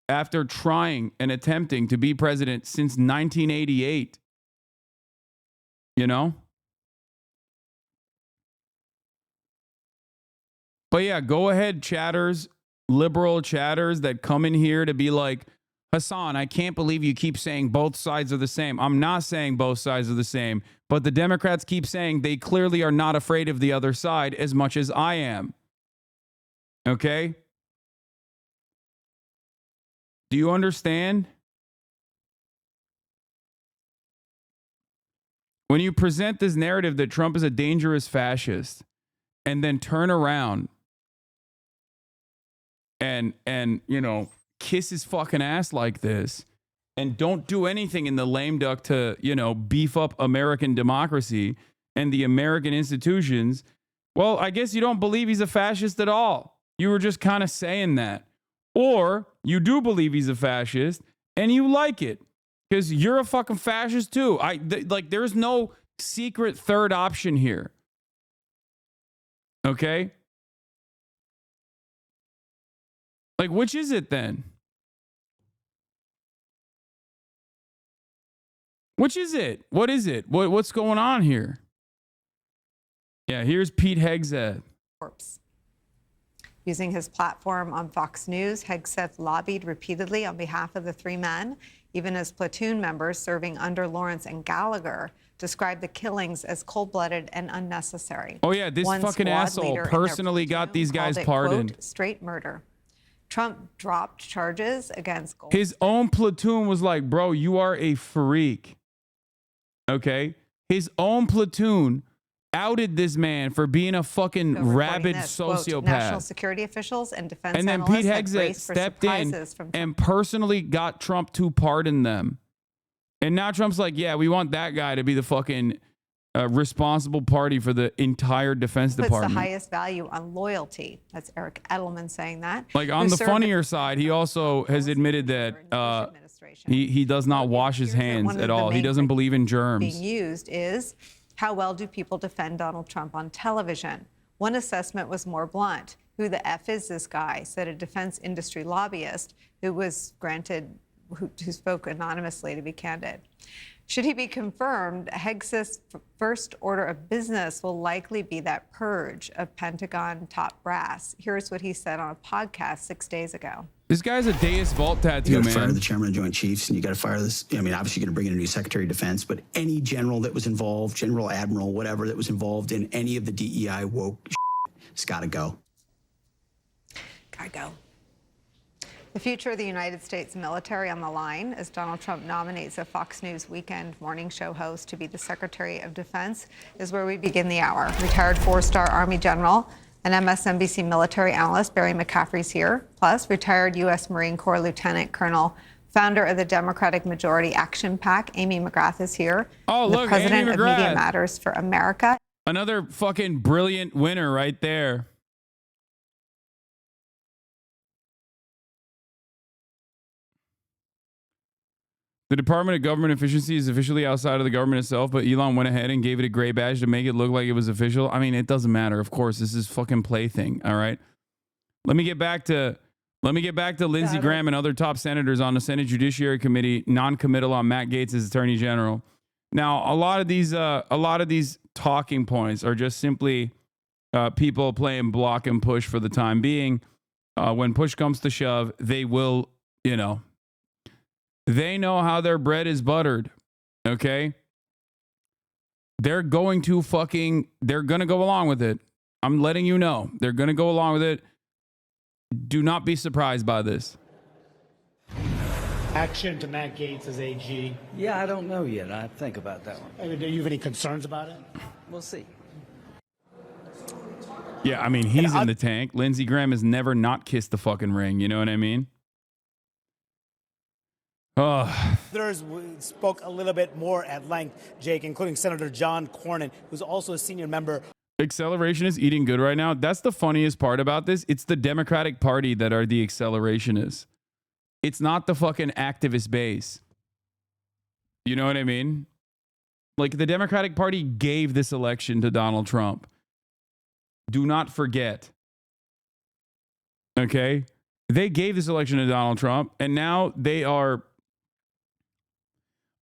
after trying and attempting to be president since 1988. You know? But yeah, go ahead, chatters, liberal chatters that come in here to be like, Hasan, I can't believe you keep saying both sides are the same. I'm not saying both sides are the same, but the Democrats keep saying they clearly are not afraid of the other side as much as I am. Okay? Do you understand? When you present this narrative that Trump is a dangerous fascist and then turn around and you know, kiss his fucking ass like this and don't do anything in the lame duck to, you know, beef up American democracy and the American institutions, well, I guess you don't believe he's a fascist at all. You were just kind of saying that. Or you do believe he's a fascist and you like it because you're a fucking fascist too. There's no secret third option here. Okay? Like, which is it then? Which is it? What is it? What's going on here? Yeah, here's Pete Hegseth. Using his platform on Fox News, Hegseth lobbied repeatedly on behalf of the three men, even as platoon members serving under Lawrence and Gallagher described the killings as cold-blooded and unnecessary. Oh yeah, this fucking asshole personally got these guys pardoned. Quote, straight murder. Trump dropped charges against Gold. His own platoon was like, bro, you are a freak. Okay? His own platoon outed this man for being a fucking rabid sociopath. Quote, national security officials and defense and then analysts Pete had Hegseth braced for stepped in surprises from and personally got Trump to pardon them. And now Trump's like, yeah, we want that guy to be the fucking, responsible party for the entire Defense Puts Department. the highest value on loyalty. That's Eric Edelman saying that. Like, on the funnier side, he also has admitted that he does not wash his hands at all. He doesn't believe in germs. Being used is how well do people defend Donald Trump on television? One assessment was more blunt. Who the F is this guy? Said a defense industry lobbyist who spoke anonymously, to be candid. Should he be confirmed, Hegseth's first order of business will likely be that purge of Pentagon top brass. Here's what he said on a podcast 6 days ago. This guy's a Deus Vault tattoo, you man. Fire the chairman of the Joint Chiefs, and you got to fire this. I mean, obviously, you're going to bring in a new Secretary of Defense, but any general that was involved, general, admiral, whatever that was involved in any of the DEI woke it's got to go. Gotta go. The future of the United States military on the line as Donald Trump nominates a Fox News weekend morning show host to be the Secretary of Defense is where we begin the hour. Retired four-star Army General and MSNBC military analyst Barry McCaffrey's here. Plus, retired U.S. Marine Corps Lieutenant Colonel, founder of the Democratic Majority Action PAC, Amy McGrath is here. Oh, look, the President Amy of McGrath. Media Matters for America. Another fucking brilliant winner right there. The Department of Government Efficiency is officially outside of the government itself, but Elon went ahead and gave it a gray badge to make it look like it was official. I mean, it doesn't matter. Of course, this is fucking plaything. All right. Let me get back to Lindsey Graham and other top senators on the Senate Judiciary Committee non-committal on Matt Gaetz as Attorney General. Now, a lot of these talking points are just simply people playing block and push for the time being. When push comes to shove, they will, they know how their bread is buttered, okay? They're going to go along with it. I'm letting you know. They're going to go along with it. Do not be surprised by this. Action to Matt Gaetz as AG. Yeah, I don't know yet. I think about that one. I mean, do you have any concerns about it? We'll see. Yeah, I mean, he's in the tank. Lindsey Graham has never not kissed the fucking ring. You know what I mean? Others spoke a little bit more at length, Jake, including Senator John Cornyn, who's also a senior member. Acceleration is eating good right now. That's the funniest part about this. It's the Democratic Party that are the accelerationists. It's not the fucking activist base. You know what I mean? Like, the Democratic Party gave this election to Donald Trump. Do not forget. Okay? They gave this election to Donald Trump, and now they are,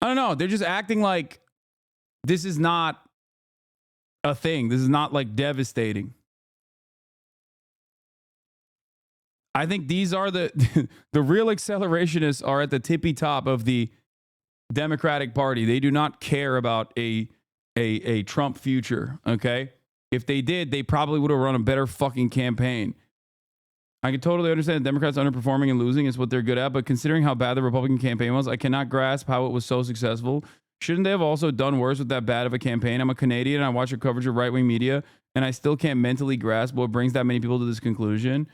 I don't know, they're just acting like this is not a thing. This is not like devastating. I think these are the real accelerationists are at the tippy top of the Democratic Party. They do not care about a Trump future, okay? If they did, they probably would have run a better fucking campaign. I can totally understand the Democrats underperforming and losing is what they're good at, but considering how bad the Republican campaign was, I cannot grasp how it was so successful. Shouldn't they have also done worse with that bad of a campaign? I'm a Canadian and I watch your coverage of right-wing media, and I still can't mentally grasp what brings that many people to this conclusion.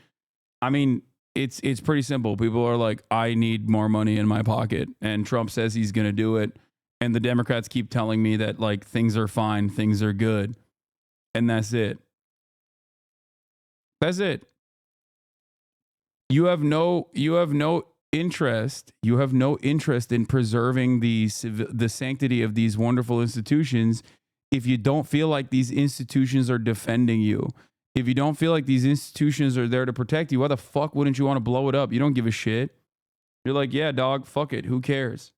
I mean, it's pretty simple. People are like, I need more money in my pocket, and Trump says he's going to do it, and the Democrats keep telling me that, like, things are fine, things are good, and that's it. That's it. You have no interest in preserving the sanctity of these wonderful institutions if you don't feel like these institutions are defending you. If you don't feel like these institutions are there to protect you, why the fuck wouldn't you want to blow it up? You don't give a shit. You're like, yeah, dog, fuck it. Who cares?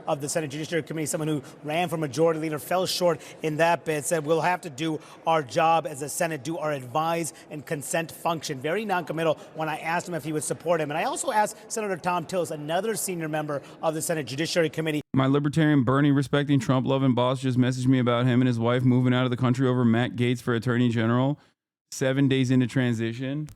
Of the Senate Judiciary Committee, someone who ran for majority leader, fell short in that bid, said we'll have to do our job as a Senate, do our advise and consent function. Very noncommittal when I asked him if he would support him. And I also asked Senator Tom Tillis, another senior member of the Senate Judiciary Committee. My libertarian Bernie respecting Trump loving boss just messaged me about him and his wife moving out of the country over Matt Gaetz for Attorney General 7 days into transition.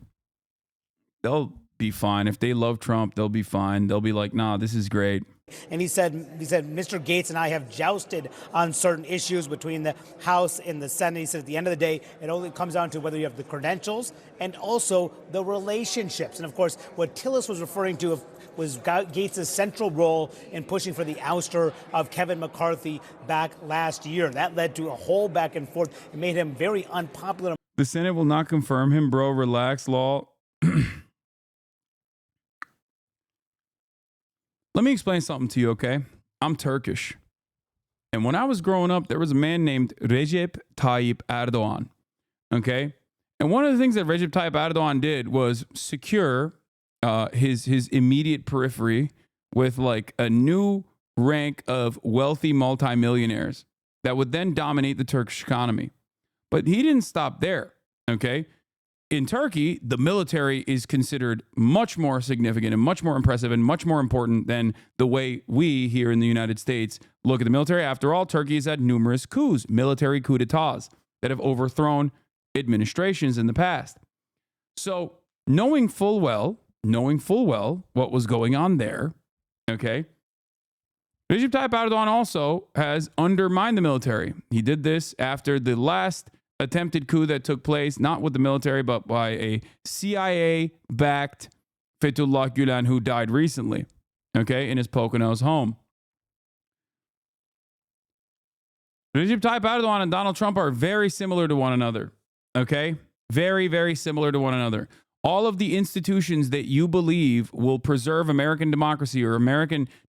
They'll be fine. If they love Trump, they'll be fine. They'll be like, nah, this is great. And he said, Mr. Gates and I have jousted on certain issues between the House and the Senate. He said at the end of the day, it only comes down to whether you have the credentials and also the relationships. And of course, what Tillis was referring to was Gates' central role in pushing for the ouster of Kevin McCarthy back last year. That led to a whole back and forth. It made him very unpopular. The Senate will not confirm him, bro. Relax, law. Let me explain something to you, okay? I'm Turkish. And when I was growing up, there was a man named Recep Tayyip Erdogan, okay? And one of the things that Recep Tayyip Erdogan did was secure his immediate periphery with like a new rank of wealthy multimillionaires that would then dominate the Turkish economy. But he didn't stop there, okay? In Turkey, the military is considered much more significant and much more impressive and much more important than the way we here in the United States look at the military. After all, Turkey has had numerous coups, military coups d'etats that have overthrown administrations in the past. So knowing full well what was going on there, okay, Recep Tayyip Erdogan also has undermined the military. He did this after the last attempted coup that took place, not with the military, but by a CIA-backed Fethullah Gulen who died recently, okay, in his Poconos home. Recep Tayyip Erdogan and Donald Trump are very similar to one another, okay? Very, very similar to one another. All of the institutions that you believe will preserve American democracy or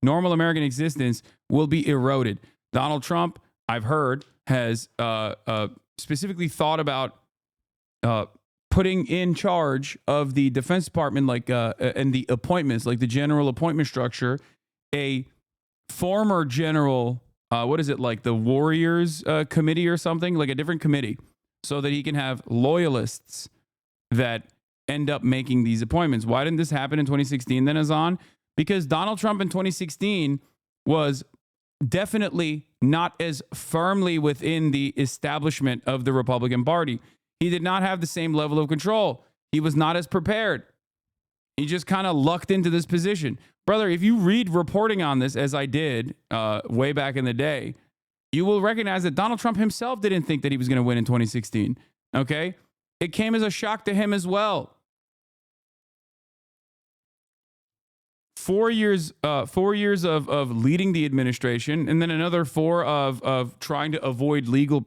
normal American existence will be eroded. Donald Trump, I've heard, has specifically thought about putting in charge of the Defense Department, and the appointments, like the general appointment structure, a former general, like the Warriors Committee or something, like a different committee, so that he can have loyalists that end up making these appointments. Why didn't this happen in 2016 then, Hasan? Because Donald Trump in 2016 was definitely not as firmly within the establishment of the Republican Party. He did not have the same level of control. He was not as prepared. He just kind of lucked into this position. Brother, if you read reporting on this, as I did way back in the day, you will recognize that Donald Trump himself didn't think that he was going to win in 2016. Okay? It came as a shock to him as well. 4 years of leading the administration, and then another 4 of trying to avoid legal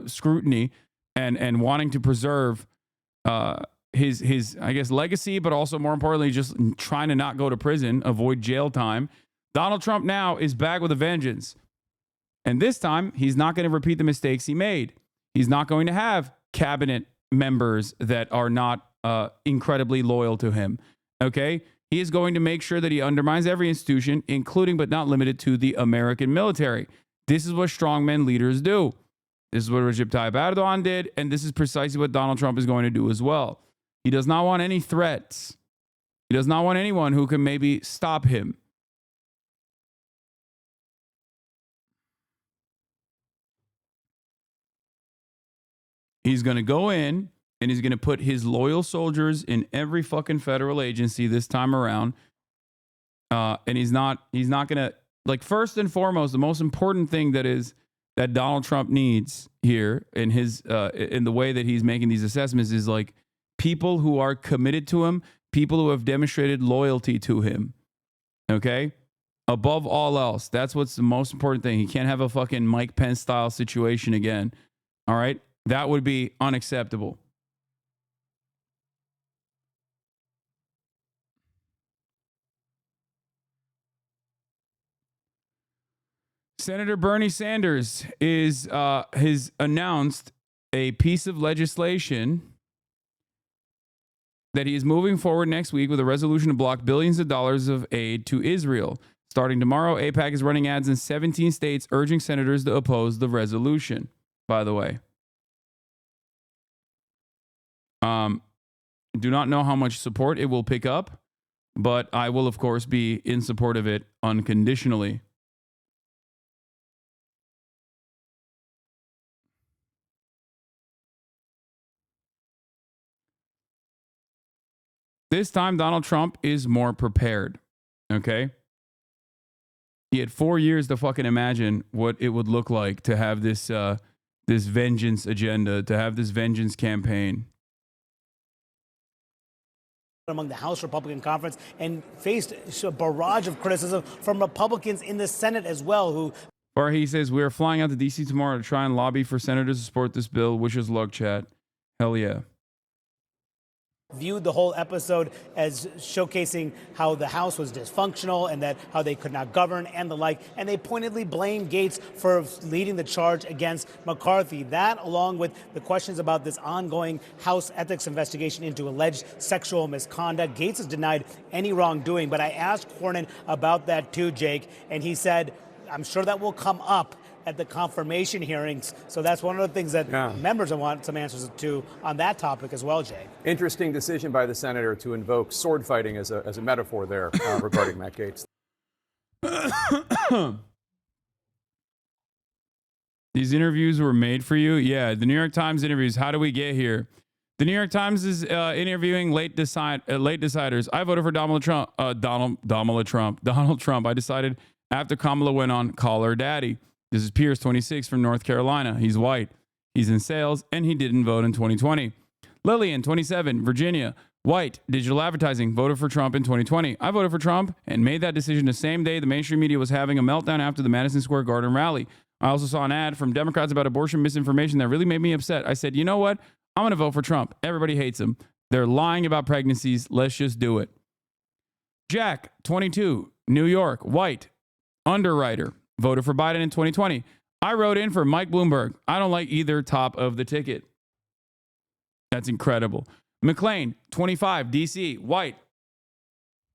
scrutiny and wanting to preserve his I guess legacy, but also more importantly just trying to not go to prison, avoid jail time. Donald Trump now is back with a vengeance, and this time he's not going to repeat the mistakes he made. He's not going to have cabinet members that are not incredibly loyal to him. Okay. He is going to make sure that he undermines every institution, including but not limited to the American military. This is what strongmen leaders do. This is what Recep Tayyip Erdogan did, and this is precisely what Donald Trump is going to do as well. He does not want any threats. He does not want anyone who can maybe stop him. He's going to go in and he's going to put his loyal soldiers in every fucking federal agency this time around. And he's not going to, like, first and foremost, the most important thing that Donald Trump needs here in the way that he's making these assessments is like people who are committed to him, people who have demonstrated loyalty to him. Okay? Above all else, that's what's the most important thing. He can't have a fucking Mike Pence style situation again. All right? That would be unacceptable. Senator Bernie Sanders has announced a piece of legislation that he is moving forward next week with a resolution to block billions of dollars of aid to Israel. Starting tomorrow, AIPAC is running ads in 17 states urging senators to oppose the resolution, by the way. Do not know how much support it will pick up, but I will, of course, be in support of it unconditionally. This time, Donald Trump is more prepared. Okay? He had 4 years to fucking imagine what it would look like to have this this vengeance agenda, to have this vengeance campaign. Among the House Republican Conference and faced a barrage of criticism from Republicans in the Senate as well, who... Or he says, we are flying out to D.C. tomorrow to try and lobby for senators to support this bill. Wish us luck, chat. Hell yeah. Viewed the whole episode as showcasing how the House was dysfunctional and that how they could not govern and the like. And they pointedly blamed Gaetz for leading the charge against McCarthy. That, along with the questions about this ongoing House ethics investigation into alleged sexual misconduct. Gaetz has denied any wrongdoing. But I asked Cornyn about that too, Jake, and he said, I'm sure that will come up at the confirmation hearings. So that's one of the things that members want some answers to on that topic as well, Jay. Interesting decision by the senator to invoke sword fighting as a metaphor there regarding Matt Gaetz. These interviews were made for you? Yeah, the New York Times interviews. How do we get here? The New York Times is interviewing late deciders. I voted for Donald Trump. Donald Trump. I decided after Kamala went on Call Her Daddy. This is Pierce, 26, from North Carolina. He's white. He's in sales, and he didn't vote in 2020. Lillian, 27, Virginia. White, digital advertising, voted for Trump in 2020. I voted for Trump and made that decision the same day the mainstream media was having a meltdown after the Madison Square Garden rally. I also saw an ad from Democrats about abortion misinformation that really made me upset. I said, you know what? I'm going to vote for Trump. Everybody hates him. They're lying about pregnancies. Let's just do it. Jack, 22, New York, white, underwriter. Voted for Biden in 2020. I wrote in for Mike Bloomberg. I don't like either top of the ticket. That's incredible. McLean, 25, DC, white.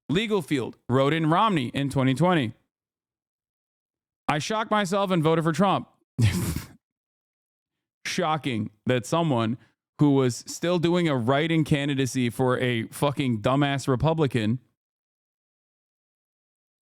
Legal field, wrote in Romney in 2020. I shocked myself and voted for Trump. Shocking that someone who was still doing a write-in candidacy for a fucking dumbass Republican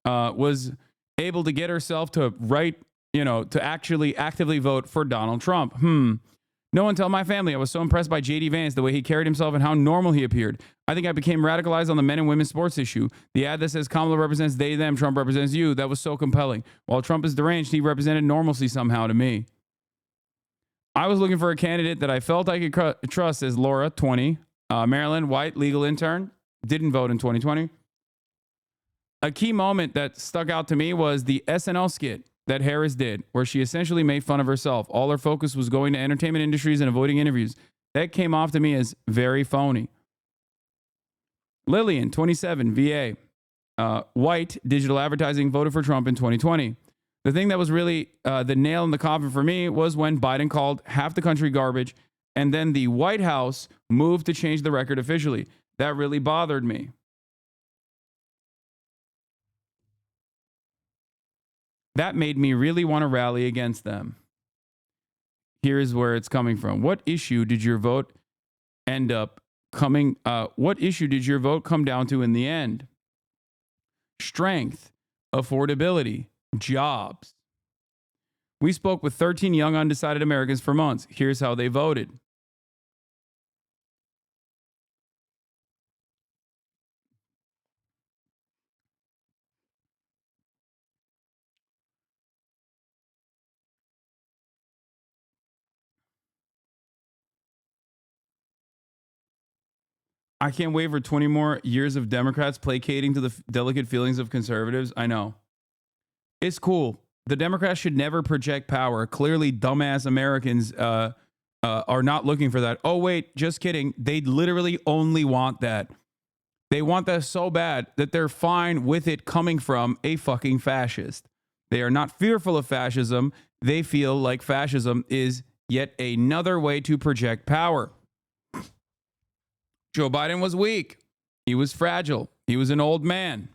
was able to get herself to write, to actually actively vote for Donald Trump. No one tell my family. I was so impressed by J.D. Vance, the way he carried himself and how normal he appeared. I think I became radicalized on the men and women sports issue. The ad that says Kamala represents they, them, Trump represents you. That was so compelling. While Trump is deranged, he represented normalcy somehow to me. I was looking for a candidate that I felt I could trust, as Laura, 20, Maryland, white, legal intern, didn't vote in 2020. A key moment that stuck out to me was the SNL skit that Harris did, where she essentially made fun of herself. All her focus was going to entertainment industries and avoiding interviews. That came off to me as very phony. Lillian, 27, VA, white, digital advertising, voted for Trump in 2020. The thing that was really the nail in the coffin for me was when Biden called half the country garbage, and then the White House moved to change the record officially. That really bothered me. That made me really want to rally against them. Here's where it's coming from. What issue did your vote come down to in the end? Strength, affordability, jobs. We spoke with 13 young undecided Americans for months. Here's how they voted. I can't wait for 20 more years of Democrats placating to the delicate feelings of conservatives. I know. It's cool. The Democrats should never project power. Clearly, dumbass Americans are not looking for that. Oh, wait, just kidding. They literally only want that. They want that so bad that they're fine with it coming from a fucking fascist. They are not fearful of fascism. They feel like fascism is yet another way to project power. Joe Biden was weak. He was fragile. He was an old man.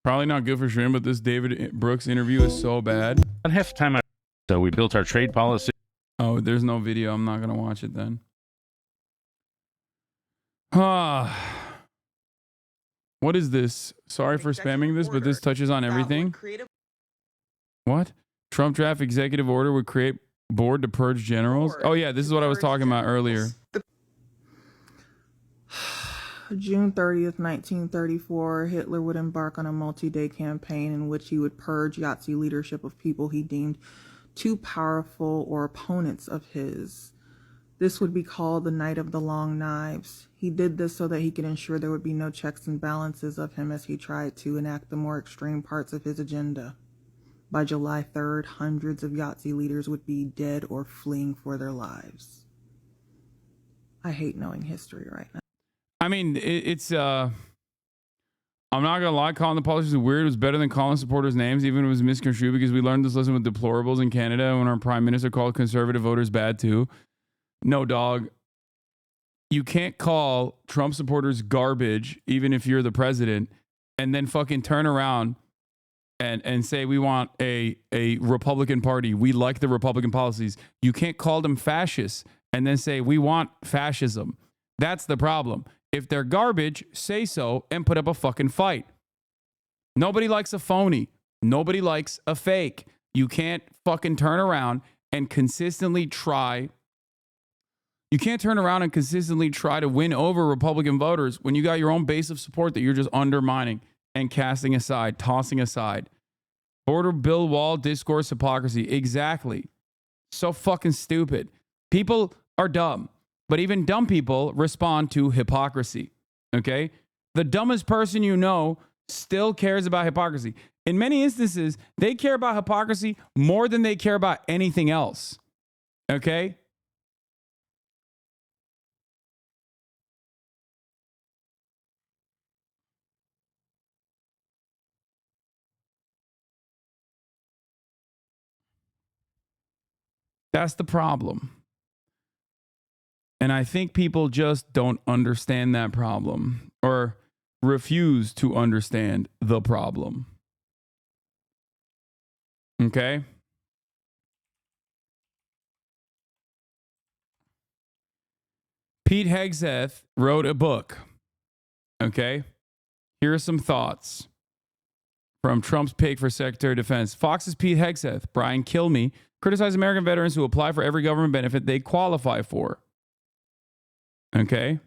Probably not good for Shrimp, but this David Brooks interview is so bad. About half the time so we built our trade policy. Oh, there's no video. I'm not going to watch it then. What is this? Sorry for spamming this, but this touches on everything. What? Trump draft executive order would create Board to purge generals. Oh yeah, this is what I was talking about earlier. June 30th, 1934, Hitler would embark on a multi-day campaign in which he would purge Yahtzee leadership of people he deemed too powerful or opponents of his. This would be called the Night of the Long Knives. He did this so that he could ensure there would be no checks and balances of him as he tried to enact the more extreme parts of his agenda. By July 3rd, hundreds of Yahtzee leaders would be dead or fleeing for their lives. I hate knowing history right now. I mean, it's I'm not gonna lie, calling the politicians weird was better than calling supporters names, even if it was misconstrued, because we learned this lesson with deplorables in Canada when our prime minister called conservative voters bad too. No, dog. You can't call Trump supporters garbage, even if you're the president, and then fucking turn around and say we want a Republican Party. We like the Republican policies. You can't call them fascists and then say we want fascism. That's the problem. If they're garbage, say so and put up a fucking fight. Nobody likes a phony. Nobody likes a fake. You can't fucking turn around and consistently try. You can't turn around and consistently try to win over Republican voters when you got your own base of support that you're just undermining and casting aside, tossing aside. Border bill wall discourse hypocrisy. Exactly. So fucking stupid. People are dumb. But even dumb people respond to hypocrisy, okay? The dumbest person you know still cares about hypocrisy. In many instances, they care about hypocrisy more than they care about anything else, okay? That's the problem. And I think people just don't understand that problem or refuse to understand the problem. Okay? Pete Hegseth wrote a book. Okay? Here are some thoughts from Trump's pick for Secretary of Defense. Fox's Pete Hegseth, Brian Kilmeade, criticized American veterans who apply for every government benefit they qualify for. Okay.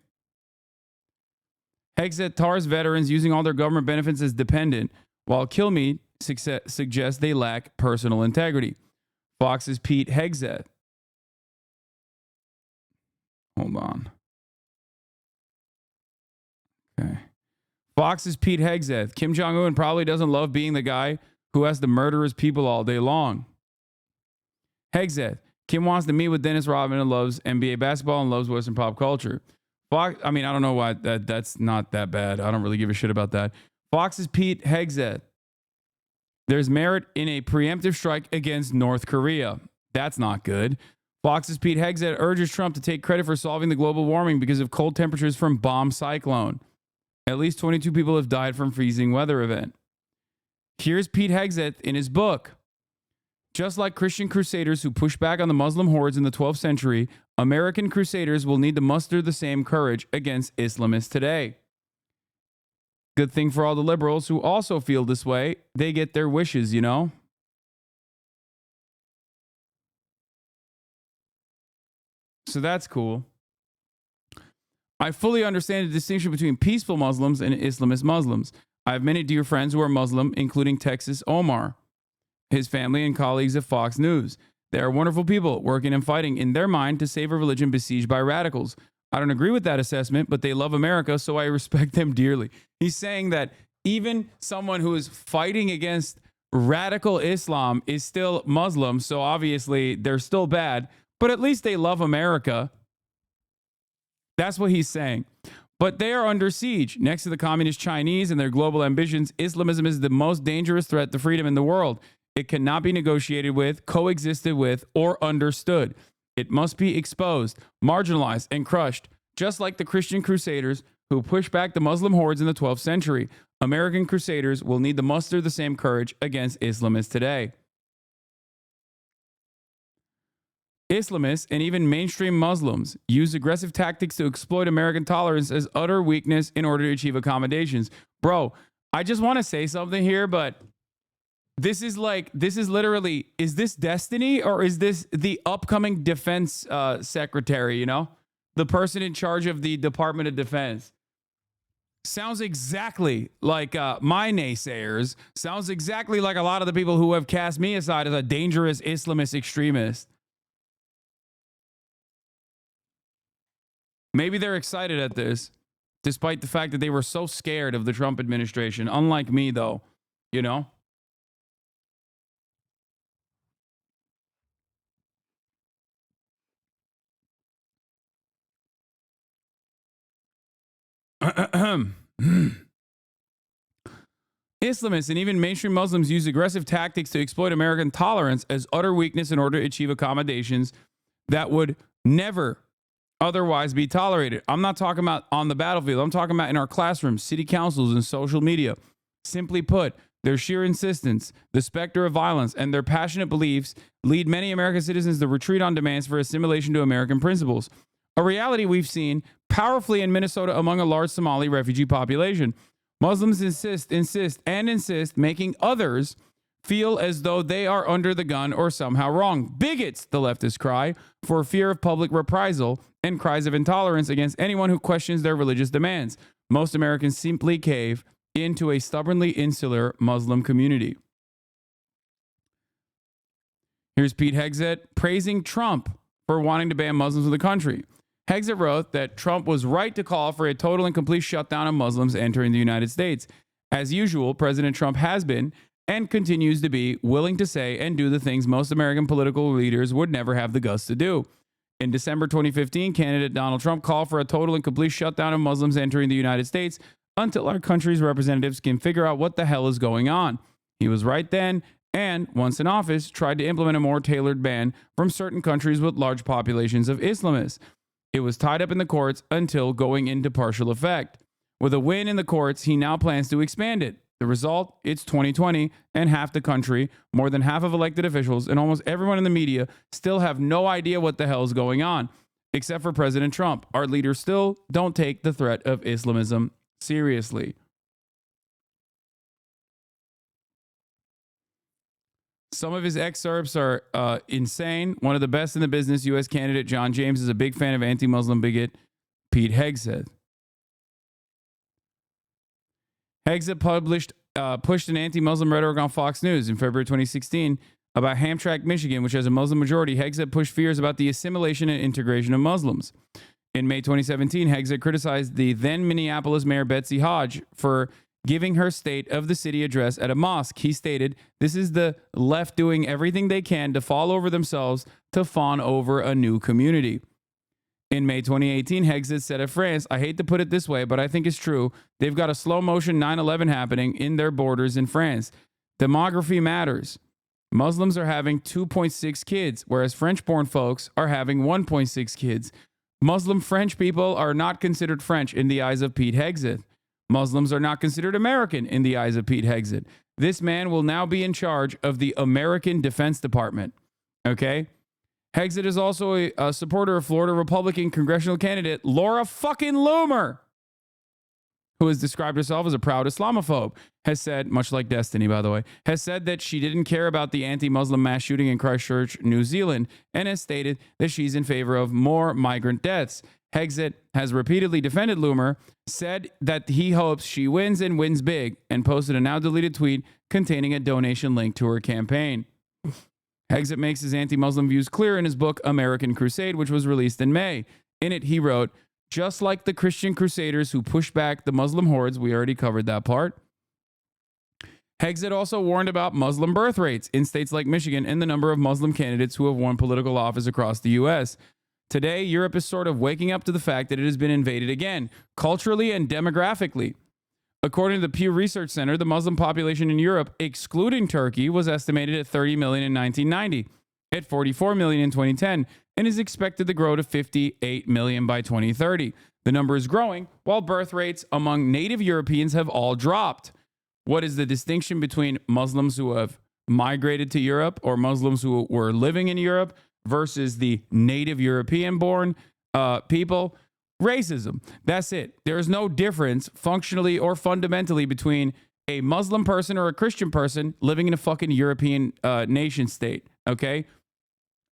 Hegseth tars veterans using all their government benefits as dependent, while Kilmeade suggests they lack personal integrity. Fox's Pete Hegseth. Hold on. Okay. Fox's Pete Hegseth. Kim Jong-un probably doesn't love being the guy who has to murder his people all day long. Hegseth. Kim wants to meet with Dennis Rodman and loves NBA basketball and loves Western pop culture. Fox, I mean, I don't know why that's not that bad. I don't really give a shit about that. Fox's Pete Hegseth. There's merit in a preemptive strike against North Korea. That's not good. Fox's Pete Hegseth urges Trump to take credit for solving the global warming because of cold temperatures from bomb cyclone. At least 22 people have died from freezing weather event. Here's Pete Hegseth in his book. Just like Christian crusaders who pushed back on the Muslim hordes in the 12th century, American crusaders will need to muster the same courage against Islamists today. Good thing for all the liberals who also feel this way. They get their wishes, you know? So that's cool. I fully understand the distinction between peaceful Muslims and Islamist Muslims. I have many dear friends who are Muslim, including Texas Omar, his family and colleagues at Fox News. They are wonderful people working and fighting in their mind to save a religion besieged by radicals. I don't agree with that assessment, but they love America, so I respect them dearly. He's saying that even someone who is fighting against radical Islam is still Muslim, so obviously they're still bad, but at least they love America. That's what he's saying. But they are under siege. Next to the communist Chinese and their global ambitions, Islamism is the most dangerous threat to freedom in the world. It cannot be negotiated with, coexisted with, or understood. It must be exposed, marginalized, and crushed, just like the Christian crusaders who pushed back the Muslim hordes in the 12th century. American crusaders will need to muster the same courage against Islamists today. Islamists and even mainstream Muslims use aggressive tactics to exploit American tolerance as utter weakness in order to achieve accommodations. Bro, I just want to say something here, but This is literally, is this destiny or is this the upcoming defense secretary, you know? The person in charge of the Department of Defense. Sounds exactly like my naysayers. Sounds exactly like a lot of the people who have cast me aside as a dangerous Islamist extremist. Maybe they're excited at this, despite the fact that they were so scared of the Trump administration. Unlike me, though, you know? Islamists and even mainstream Muslims use aggressive tactics to exploit American tolerance as utter weakness in order to achieve accommodations that would never otherwise be tolerated. I'm not talking about on the battlefield. I'm talking about in our classrooms, city councils, and social media. Simply put, their sheer insistence, the specter of violence, and their passionate beliefs lead many American citizens to retreat on demands for assimilation to American principles. A reality we've seen powerfully in Minnesota among a large Somali refugee population. Muslims insist, making others feel as though they are under the gun or somehow wrong. Bigots, the leftists cry, for fear of public reprisal and cries of intolerance against anyone who questions their religious demands. Most Americans simply cave into a stubbornly insular Muslim community. Here's Pete Hegseth praising Trump for wanting to ban Muslims from the country. Hegseth wrote that Trump was right to call for a total and complete shutdown of Muslims entering the United States. As usual, President Trump has been and continues to be willing to say and do the things most American political leaders would never have the guts to do. In December 2015, candidate Donald Trump called for a total and complete shutdown of Muslims entering the United States until our country's representatives can figure out what the hell is going on. He was right then, and once in office, tried to implement a more tailored ban from certain countries with large populations of Islamists. It was tied up in the courts until going into partial effect. With a win in the courts, he now plans to expand it. The result, it's 2020, and half the country, more than half of elected officials, and almost everyone in the media still have no idea what the hell is going on, except for President Trump. Our leaders still don't take the threat of Islamism seriously. Some of his excerpts are insane. One of the best in the business, U.S. candidate John James is a big fan of anti-Muslim bigot Pete Hegseth. Hegseth pushed an anti-Muslim rhetoric on Fox News in February 2016 about Hamtramck, Michigan, which has a Muslim majority. Hegseth pushed fears about the assimilation and integration of Muslims. In May 2017, Hegseth criticized the then Minneapolis Mayor Betsy Hodge for giving her State of the City address at a mosque. He stated, "This is the left doing everything they can to fall over themselves to fawn over a new community." In May 2018, Hegseth said of France, "I hate to put it this way, but I think it's true. They've got a slow motion 9/11 happening in their borders in France. Demography matters. Muslims are having 2.6 kids, whereas French-born folks are having 1.6 kids. Muslim French people are not considered French in the eyes of Pete Hegseth. Muslims are not considered American in the eyes of Pete Hegseth. This man will now be in charge of the American Defense Department." Okay? Hegseth is also a supporter of Florida Republican congressional candidate Laura fucking Loomer, who has described herself as a proud Islamophobe, has said, much like Destiny, by the way, has said that she didn't care about the anti-Muslim mass shooting in Christchurch, New Zealand, and has stated that she's in favor of more migrant deaths. Hegseth has repeatedly defended Loomer, said that he hopes she wins and wins big, and posted a now-deleted tweet containing a donation link to her campaign. Hegseth makes his anti-Muslim views clear in his book, American Crusade, which was released in May. In it, he wrote, "Just like the Christian crusaders who pushed back the Muslim hordes," we already covered that part. Hegseth also warned about Muslim birth rates in states like Michigan and the number of Muslim candidates who have won political office across the U.S. Today, Europe is sort of waking up to the fact that it has been invaded again, culturally and demographically. According to the Pew Research Center, the Muslim population in Europe, excluding Turkey, was estimated at 30 million in 1990, at 44 million in 2010, and is expected to grow to 58 million by 2030. The number is growing, while birth rates among native Europeans have all dropped. What is the distinction between Muslims who have migrated to Europe or Muslims who were living in Europe versus the native European-born people? Racism. That's it. There is no difference functionally or fundamentally between a Muslim person or a Christian person living in a fucking European nation state, okay?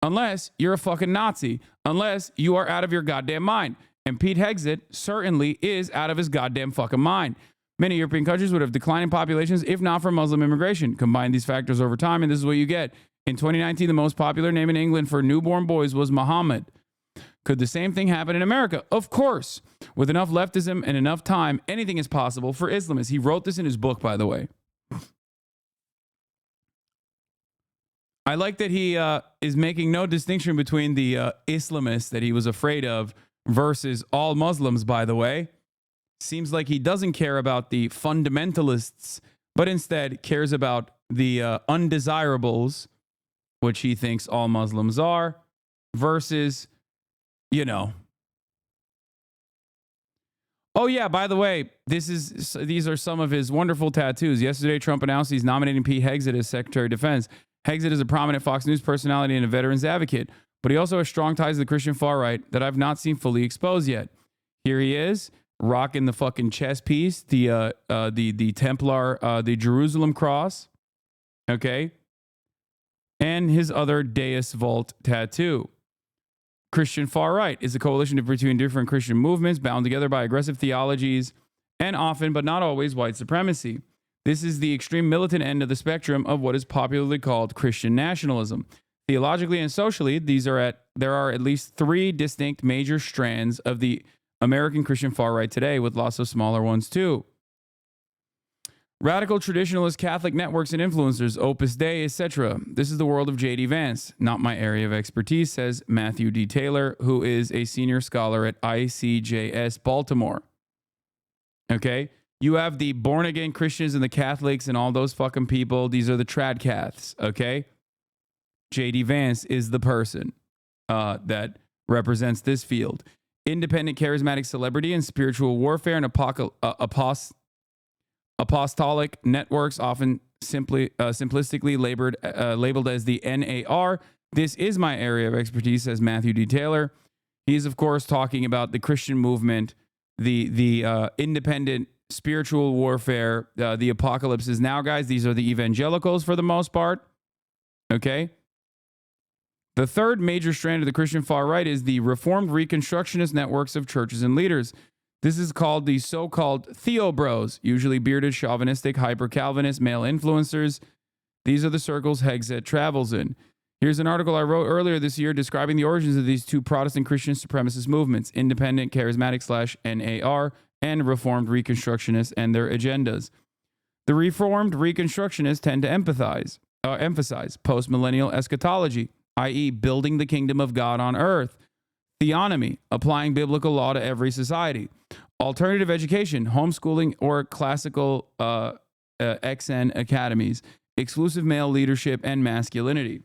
Unless you're a fucking Nazi, unless you are out of your goddamn mind. And Pete Hegseth certainly is out of his goddamn fucking mind. Many European countries would have declining populations if not for Muslim immigration. Combine these factors over time, and this is what you get. In 2019, the most popular name in England for newborn boys was Muhammad. Could the same thing happen in America? Of course. With enough leftism and enough time, anything is possible for Islamists. He wrote this in his book, by the way. I like that he is making no distinction between the Islamists that he was afraid of versus all Muslims, by the way. Seems like he doesn't care about the fundamentalists, but instead cares about the undesirables, which he thinks all Muslims are, versus, you know. Oh, yeah, by the way, these are some of his wonderful tattoos. Yesterday, Trump announced he's nominating Pete Hegseth as Secretary of Defense. Hegseth is a prominent Fox News personality and a veterans advocate, but he also has strong ties to the Christian far right that I've not seen fully exposed yet. Here he is, rocking the fucking chess piece, the Templar, the Jerusalem cross, okay, and his other Deus Vult tattoo. Christian far right is a coalition between different Christian movements bound together by aggressive theologies and often, but not always, white supremacy. This is the extreme militant end of the spectrum of what is popularly called Christian nationalism. Theologically and socially, there are at least three distinct major strands of the American Christian far right today, with lots of smaller ones too. Radical traditionalist Catholic networks and influencers, Opus Dei, etc. This is the world of J.D. Vance, not my area of expertise, says Matthew D. Taylor, who is a senior scholar at ICJS Baltimore. Okay? You have the born-again Christians and the Catholics and all those fucking people. These are the trad-caths, okay? J.D. Vance is the person that represents this field. Independent charismatic celebrity and spiritual warfare and apostolic networks, often simplistically labeled as the NAR. This is my area of expertise, says Matthew D. Taylor. He is, of course, talking about the Christian movement, the independent spiritual warfare, the apocalypse is now, guys. These are the evangelicals for the most part. Okay? The third major strand of the Christian far right is the Reformed Reconstructionist networks of churches and leaders. This is called the so-called Theobros, usually bearded, chauvinistic, hyper-Calvinist male influencers. These are the circles Hegseth travels in. Here's an article I wrote earlier this year describing the origins of these two Protestant Christian supremacist movements, independent charismatic / NAR, and Reformed Reconstructionists and their agendas. The Reformed Reconstructionists tend to emphasize postmillennial eschatology, i.e. building the kingdom of God on earth, theonomy, applying biblical law to every society, alternative education, homeschooling or classical XN academies, exclusive male leadership, and masculinity.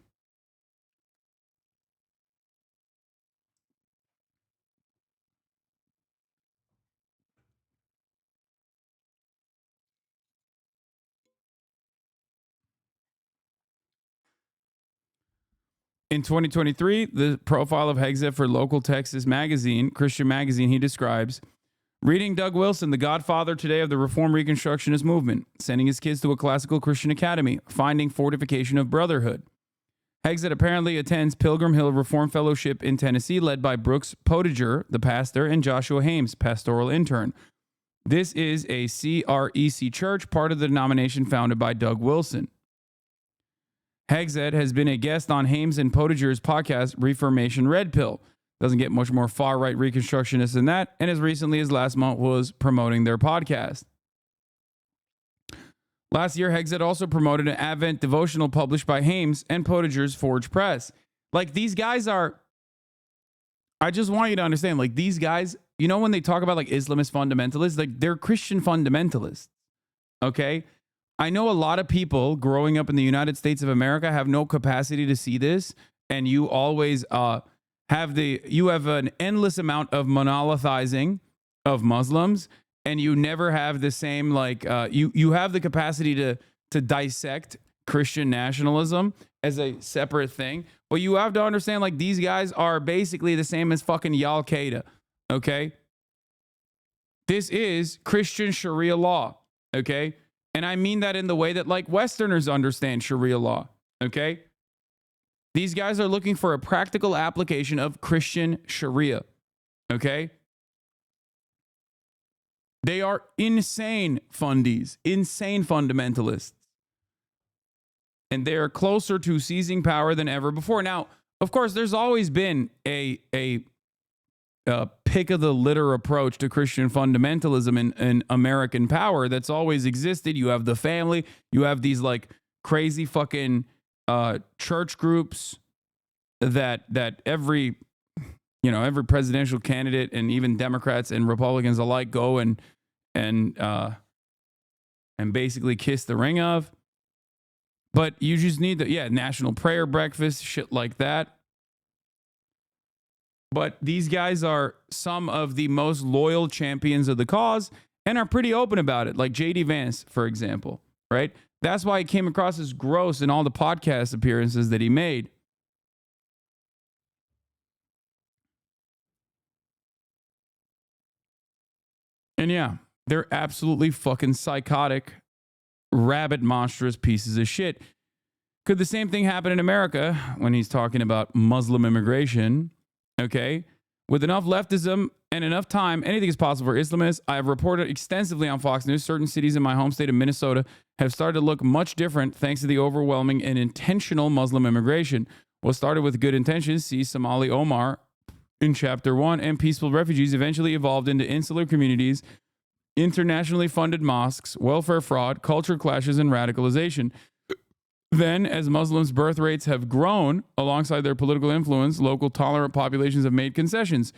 In 2023, the profile of Hegseth for local Texas magazine, Christian magazine, he describes, reading Doug Wilson, the godfather today of the Reform Reconstructionist movement, sending his kids to a classical Christian academy, finding fortification of brotherhood. Hegseth apparently attends Pilgrim Hill Reform Fellowship in Tennessee, led by Brooks Potiger, the pastor, and Joshua Hames, pastoral intern. This is a CREC church, part of the denomination founded by Doug Wilson. Hegseth has been a guest on Hames and Potiger's podcast, Reformation Red Pill. Doesn't get much more far-right Reconstructionist than that, and as recently as last month was promoting their podcast. Last year, Hegseth also promoted an Advent devotional published by Hames and Potiger's Forge Press. Like, these guys are... I just want you to understand, like, these guys, you know, when they talk about, like, Islamist fundamentalists, like, they're Christian fundamentalists, okay? I know a lot of people growing up in the United States of America have no capacity to see this, and you always have an endless amount of monolithizing of Muslims, and you never have the same, like, you have the capacity to dissect Christian nationalism as a separate thing, but you have to understand, like, these guys are basically the same as fucking Al-Qaeda, okay? This is Christian Sharia law, okay? And I mean that in the way that like Westerners understand Sharia law. Okay. These guys are looking for a practical application of Christian Sharia. Okay. They are insane fundies, insane fundamentalists. And they are closer to seizing power than ever before. Now, of course, there's always been a pick of the litter approach to Christian fundamentalism and American power that's always existed. You have the family, you have these like crazy fucking church groups that every presidential candidate and even Democrats and Republicans alike go and basically kiss the ring of. But you just need the national prayer breakfast, shit like that. But these guys are some of the most loyal champions of the cause and are pretty open about it, like J.D. Vance, for example, right? That's why he came across as gross in all the podcast appearances that he made. And yeah, they're absolutely fucking psychotic, rabid, monstrous pieces of shit. Could the same thing happen in America when he's talking about Muslim immigration? Okay. With enough leftism and enough time, anything is possible for Islamists. I have reported extensively on Fox News. Certain cities in my home state of Minnesota have started to look much different thanks to the overwhelming and intentional Muslim immigration. What started with good intentions, see Somali Omar in Chapter 1, and peaceful refugees eventually evolved into insular communities, internationally funded mosques, welfare fraud, culture clashes, and radicalization. Then, as Muslims' birth rates have grown alongside their political influence, local tolerant populations have made concessions.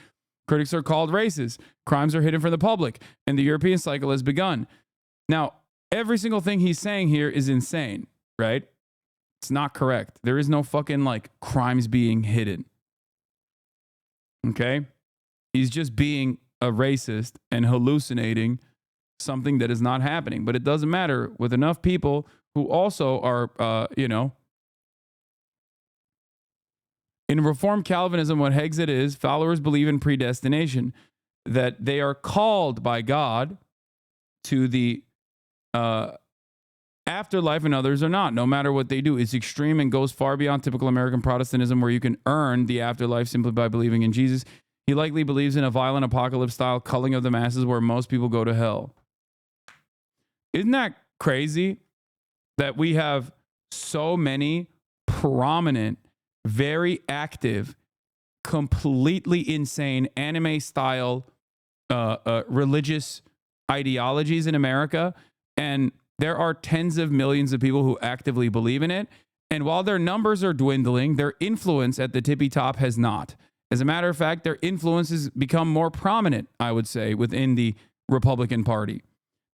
Critics are called racist. Crimes are hidden from the public. And the European cycle has begun. Now, every single thing he's saying here is insane, right? It's not correct. There is no fucking like crimes being hidden. Okay? He's just being a racist and hallucinating something that is not happening. But it doesn't matter with enough people who also are, in Reformed Calvinism, what Hexit is, followers believe in predestination, that they are called by God to the afterlife and others are not, no matter what they do. It's extreme and goes far beyond typical American Protestantism, where you can earn the afterlife simply by believing in Jesus. He likely believes in a violent apocalypse-style culling of the masses where most people go to hell. Isn't that crazy? That we have so many prominent, very active, completely insane anime-style religious ideologies in America, and there are tens of millions of people who actively believe in it. And while their numbers are dwindling, their influence at the tippy top has not. As a matter of fact, their influence has become more prominent, I would say, within the Republican Party.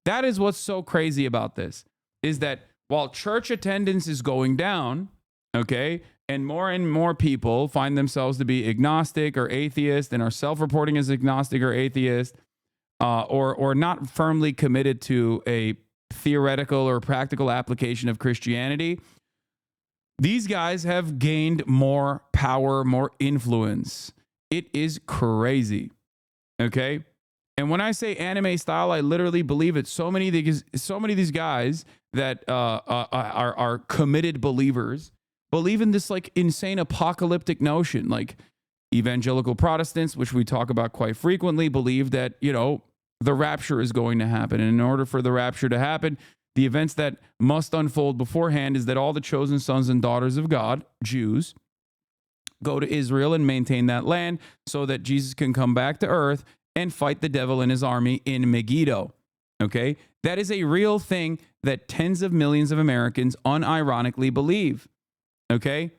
That is what's so crazy about this, is that while church attendance is going down, okay, and more people find themselves to be agnostic or atheist and are self-reporting as agnostic or atheist, or not firmly committed to a theoretical or practical application of Christianity, these guys have gained more power, more influence. It is crazy, okay? And when I say anime style, I literally believe it. So many of these guys that are committed believers believe in this like insane apocalyptic notion. Like evangelical Protestants, which we talk about quite frequently, believe that, the rapture is going to happen. And in order for the rapture to happen, the events that must unfold beforehand is that all the chosen sons and daughters of God, Jews, go to Israel and maintain that land so that Jesus can come back to earth and fight the devil and his army in Megiddo. Okay? That is a real thing that tens of millions of Americans unironically believe. Okay?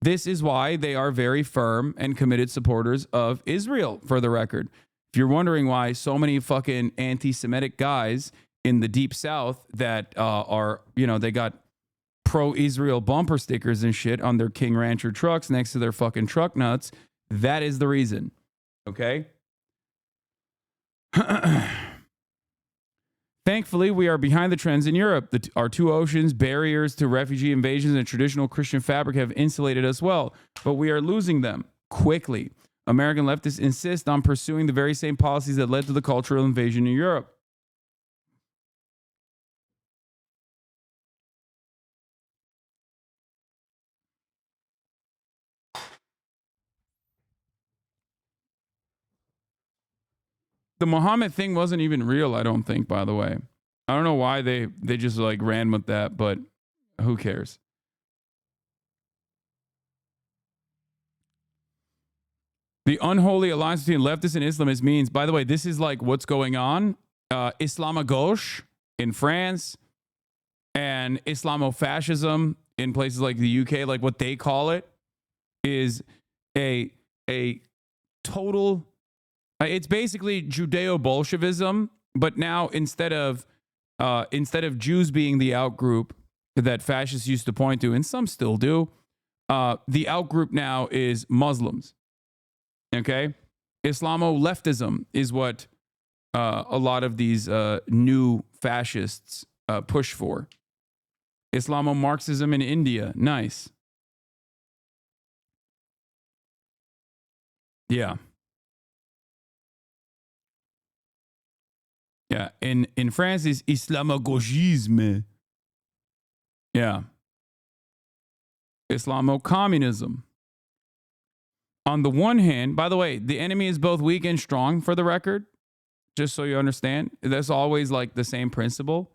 This is why they are very firm and committed supporters of Israel, for the record. If you're wondering why so many fucking anti-Semitic guys in the deep South that are, they got pro-Israel bumper stickers and shit on their King Rancher trucks next to their fucking truck nuts, that is the reason. Okay? Thankfully, we are behind the trends in Europe. Our two oceans, barriers to refugee invasions, and traditional Christian fabric have insulated us well, but we are losing them quickly. American leftists insist on pursuing the very same policies that led to the cultural invasion in Europe. The Muhammad thing wasn't even real, I don't think, by the way. I don't know why they just like ran with that, but who cares? The unholy alliance between leftists and Islamists means, by the way, this is like what's going on. Islamagauche in France and Islamofascism in places like the UK, like what they call it, is a total. It's basically Judeo-Bolshevism, but now instead of Jews being the outgroup that fascists used to point to, and some still do, the outgroup now is Muslims. Okay, Islamo-leftism is what a lot of these new fascists push for. Islamo-Marxism in India, nice. Yeah. Yeah, in France is Islamo-gauchisme. Yeah. Islamo-communism. On the one hand, by the way, the enemy is both weak and strong, for the record, just so you understand. That's always like the same principle.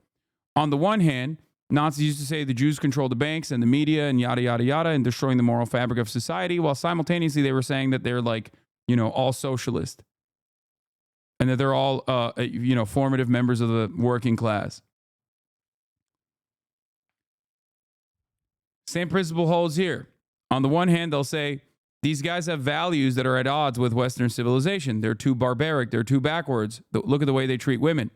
On the one hand, Nazis used to say the Jews control the banks and the media and yada, yada, yada, and destroying the moral fabric of society, while simultaneously they were saying that they're like, all socialist. And that they're all, formative members of the working class. Same principle holds here. On the one hand, they'll say, these guys have values that are at odds with Western civilization. They're too barbaric. They're too backwards. Look at the way they treat women.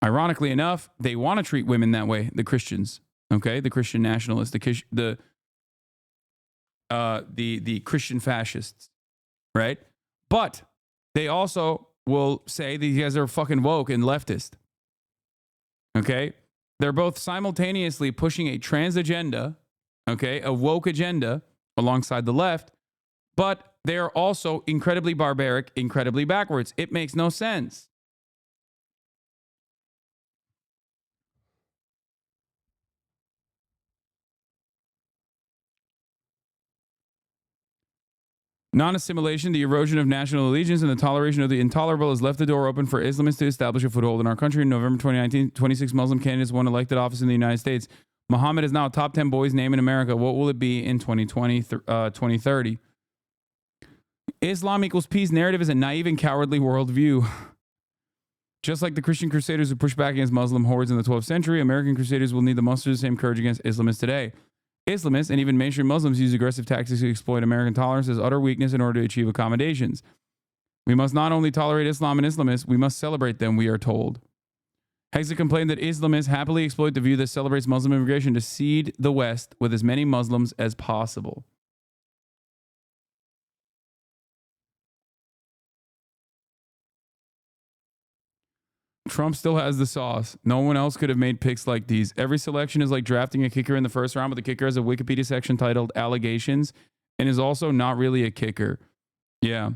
Ironically enough, they want to treat women that way, the Christians. Okay? The Christian nationalists, the Christian fascists. Right? But they also will say these guys are fucking woke and leftist. Okay? They're both simultaneously pushing a trans agenda, okay, a woke agenda alongside the left, but they are also incredibly barbaric, incredibly backwards. It makes no sense. Non-assimilation, the erosion of national allegiance, and the toleration of the intolerable has left the door open for Islamists to establish a foothold in our country. In November 2019, 26 Muslim candidates won elected office in the United States. Muhammad is now a top 10 boys' name in America. What will it be in 2030? Islam equals peace narrative is a naive and cowardly worldview. Just like the Christian crusaders who pushed back against Muslim hordes in the 12th century, American crusaders will need to muster the same courage against Islamists today. Islamists and even mainstream Muslims use aggressive tactics to exploit American tolerance as utter weakness in order to achieve accommodations. We must not only tolerate Islam and Islamists, we must celebrate them, we are told. Hexa complained that Islamists happily exploit the view that celebrates Muslim immigration to seed the West with as many Muslims as possible. Trump still has the sauce. No one else could have made picks like these. Every selection is like drafting a kicker in the first round, but the kicker has a Wikipedia section titled Allegations and is also not really a kicker. Yeah.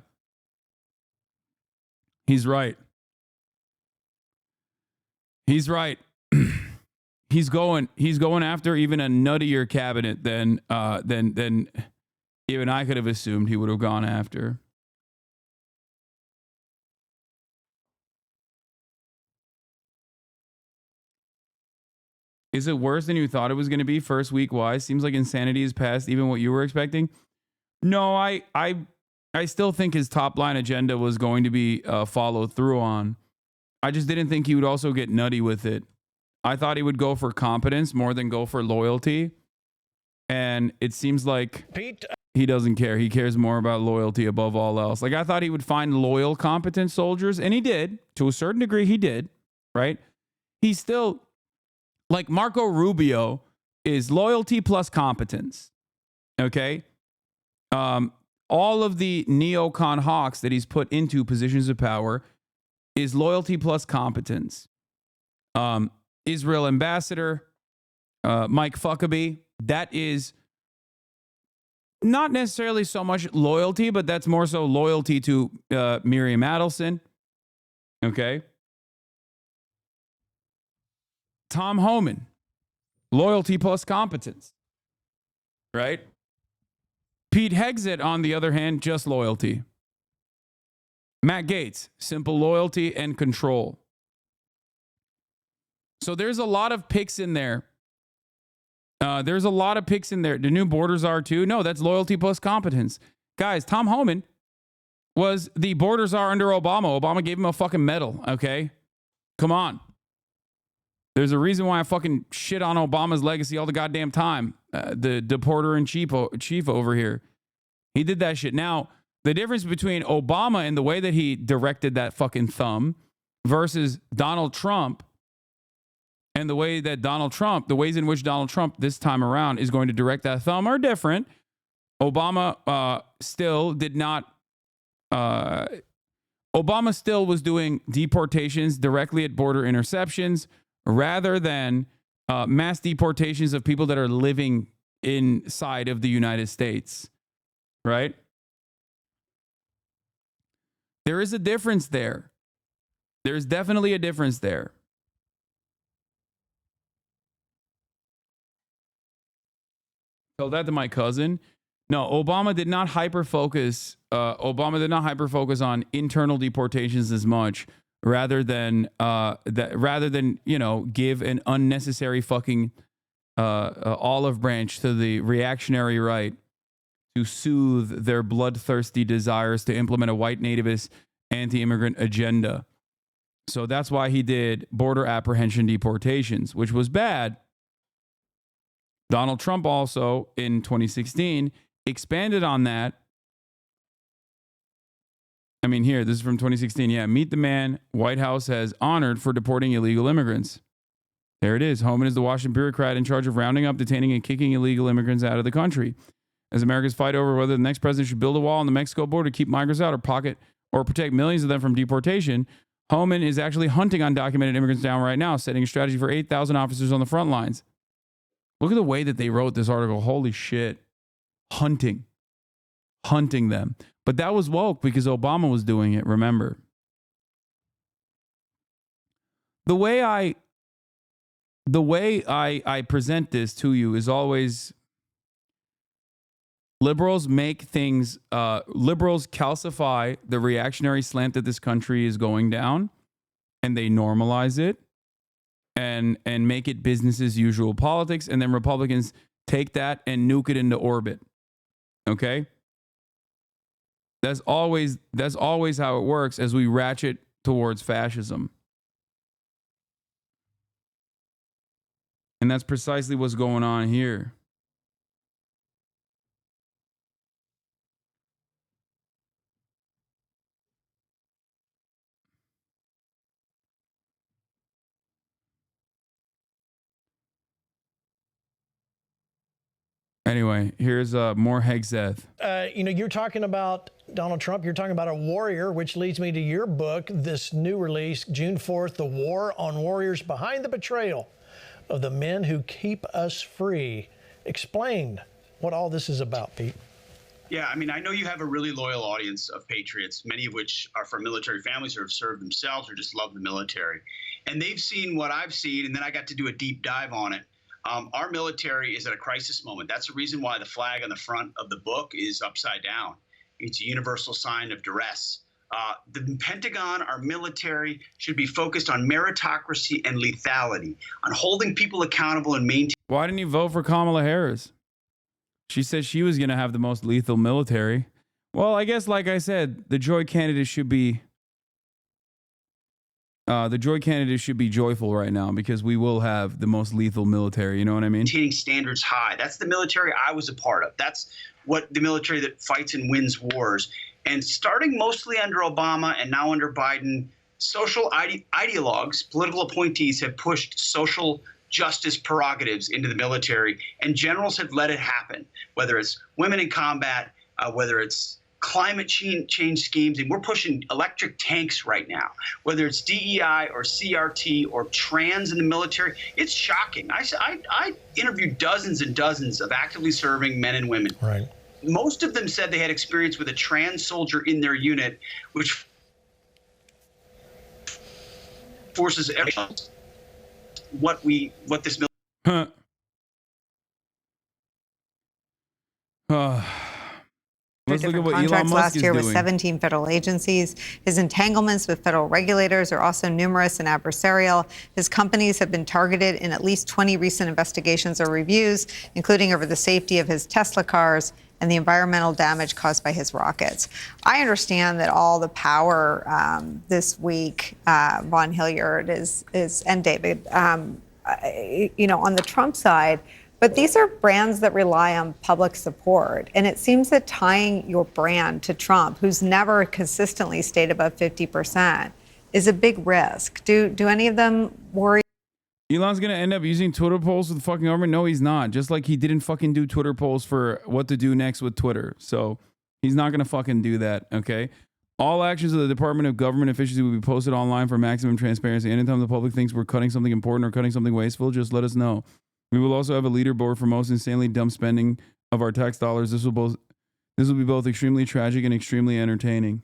He's right. He's right. He's going after even a nuttier cabinet than even I could have assumed he would have gone after. Is it worse than you thought it was going to be first week wise? Seems like insanity is past even what you were expecting. No, I still think his top line agenda was going to be followed through on. I just didn't think he would also get nutty with it. I thought he would go for competence more than go for loyalty. And it seems like he doesn't care. He cares more about loyalty above all else. Like I thought he would find loyal, competent soldiers, and he did. To a certain degree, he did, right? He still, like Marco Rubio is loyalty plus competence, okay? All of the neocon hawks that he's put into positions of power is loyalty plus competence. Israel ambassador, Mike Huckabee, that is not necessarily so much loyalty, but that's more so loyalty to Miriam Adelson. Okay. Tom Homan, loyalty plus competence. Right? Pete Hegseth, on the other hand, just loyalty. Matt Gaetz, simple loyalty and control. So there's a lot of picks in there. The new borders are too. No, that's loyalty plus competence. Guys, Tom Homan was the border czar under Obama. Obama gave him a fucking medal, okay? Come on. There's a reason why I fucking shit on Obama's legacy all the goddamn time. The deporter-in-chief over here. He did that shit. Now, the difference between Obama and the way that he directed that fucking thumb versus Donald Trump and the ways in which Donald Trump this time around is going to direct that thumb are different. Obama still did not. Obama still was doing deportations directly at border interceptions rather than mass deportations of people that are living inside of the United States. Right? There is a difference there. There's definitely a difference there. Tell that to my cousin. No, Obama did not hyper focus. On internal deportations as much, rather than give an unnecessary fucking olive branch to the reactionary right to soothe their bloodthirsty desires to implement a white nativist anti-immigrant agenda. So that's why he did border apprehension deportations, which was bad. Donald Trump also, in 2016, expanded on that. I mean, here, this is from 2016. Yeah, meet the man White House has honored for deporting illegal immigrants. There it is. Homan is the Washington bureaucrat in charge of rounding up, detaining, and kicking illegal immigrants out of the country. As America's fight over whether the next president should build a wall on the Mexico border to keep migrants out or protect millions of them from deportation, Homan is actually hunting undocumented immigrants down right now, setting a strategy for 8,000 officers on the front lines. Look at the way that they wrote this article. Holy shit. Hunting them. But that was woke because Obama was doing it, remember. The way I present this to you is always liberals calcify the reactionary slant that this country is going down, and they normalize it and make it business as usual politics, and then Republicans take that and nuke it into orbit. Okay? That's always how it works as we ratchet towards fascism. And that's precisely what's going on here. Anyway, here's more Hegseth. You're talking about Donald Trump. You're talking about a warrior, which leads me to your book, this new release, June 4th, The War on Warriors Behind the Betrayal of the Men Who Keep Us Free. Explain what all this is about, Pete. Yeah, I mean, I know you have a really loyal audience of patriots, many of which are from military families or have served themselves or just love the military. And they've seen what I've seen, and then I got to do a deep dive on it. Our military is at a crisis moment. That's the reason why the flag on the front of the book is upside down. It's a universal sign of duress. The Pentagon, our military, should be focused on meritocracy and lethality, on holding people accountable and maintaining. Why didn't you vote for Kamala Harris? She said she was going to have the most lethal military. Well, I guess, like I said, the joy candidate should be joyful right now because we will have the most lethal military. You know what I mean? Maintaining standards high. That's the military I was a part of. That's what the military that fights and wins wars. And starting mostly under Obama and now under Biden, social ideologues, political appointees have pushed social justice prerogatives into the military, and generals have let it happen, whether it's women in combat, whether it's climate change schemes, and we're pushing electric tanks right now, whether it's DEI or CRT or trans in the military. It's shocking. I interviewed dozens and dozens of actively serving men and women. Right. Most of them said they had experience with a trans soldier in their unit, which forces everyone what this military. Let's look at different what Elon contracts Musk last is year with doing. 17 federal agencies. His entanglements with federal regulators are also numerous and adversarial. His companies have been targeted in at least 20 recent investigations or reviews, including over the safety of his Tesla cars and the environmental damage caused by his rockets. I understand that all the power this week, Von Hilliard and David, on the Trump side. But these are brands that rely on public support. And it seems that tying your brand to Trump, who's never consistently stayed above 50%, is a big risk. Do any of them worry? Elon's going to end up using Twitter polls with the fucking government? No, he's not. Just like he didn't fucking do Twitter polls for what to do next with Twitter. So he's not going to fucking do that, okay? All actions of the Department of Government Efficiency will be posted online for maximum transparency. Anytime the public thinks we're cutting something important or cutting something wasteful, just let us know. We will also have a leaderboard for most insanely dumb spending of our tax dollars. This will be both extremely tragic and extremely entertaining.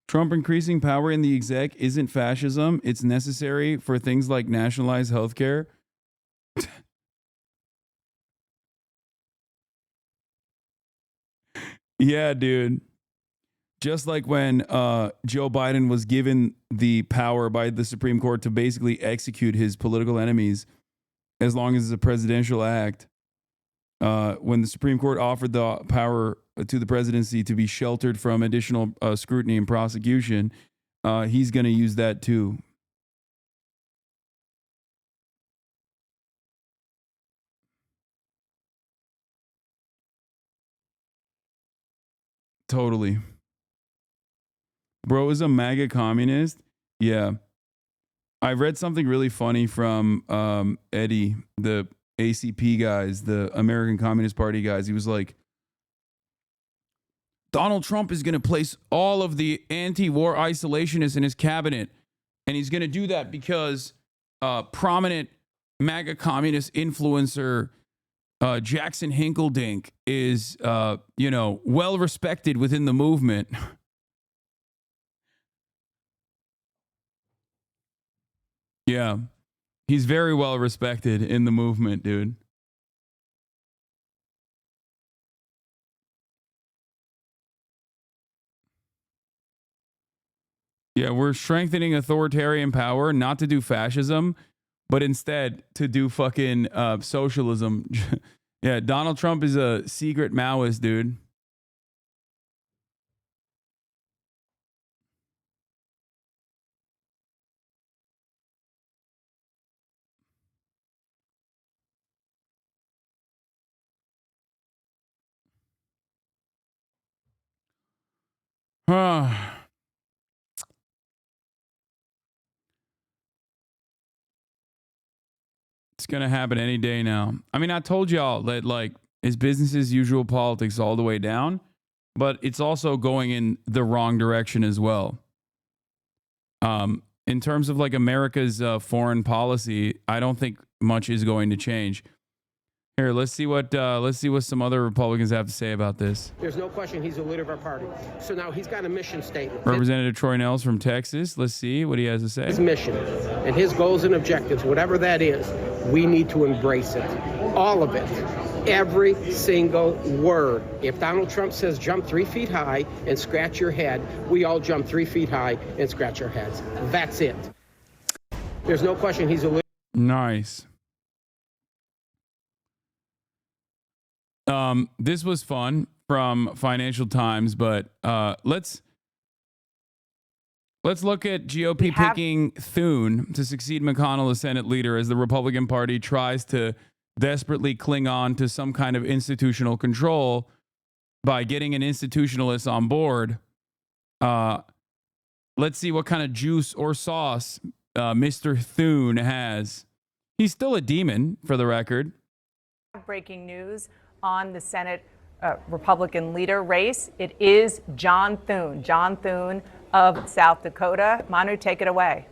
Trump increasing power in the exec isn't fascism. It's necessary for things like nationalized healthcare. Yeah, dude. Just like when Joe Biden was given the power by the Supreme Court to basically execute his political enemies as long as it's a presidential act, when the Supreme Court offered the power to the presidency to be sheltered from additional scrutiny and prosecution, he's going to use that too. Totally. Bro is a MAGA communist. Yeah. I read something really funny from Eddie, the ACP guys, the American Communist Party guys. He was like, Donald Trump is going to place all of the anti-war isolationists in his cabinet. And he's going to do that because prominent MAGA communist influencer Jackson Hinkledink is, well respected within the movement. Yeah, he's very well respected in the movement, dude. Yeah, we're strengthening authoritarian power, not to do fascism, but instead to do fucking socialism. Yeah, Donald Trump is a secret Maoist, dude. It's going to happen any day now. I mean, I told y'all that, like, it's business as usual politics all the way down, but it's also going in the wrong direction as well. In terms of, like, America's foreign policy, I don't think much is going to change. Here, let's see what some other Republicans have to say about this. There's no question he's the leader of our party. So now he's got a mission statement. Representative Troy Nels from Texas. Let's see what he has to say. His mission and his goals and objectives, whatever that is, we need to embrace it. All of it. Every single word. If Donald Trump says jump 3 feet high and scratch your head, we all jump 3 feet high and scratch our heads. That's it. There's no question he's a leader. Nice. This was fun from Financial Times, but let's look at GOP picking Thune to succeed McConnell as Senate leader as the Republican Party tries to desperately cling on to some kind of institutional control by getting an institutionalist on board. Let's see what kind of juice or sauce Mr. Thune has. He's still a demon, for the record. Breaking news on the Senate Republican leader race. It is John Thune of South Dakota. Manu, take it away.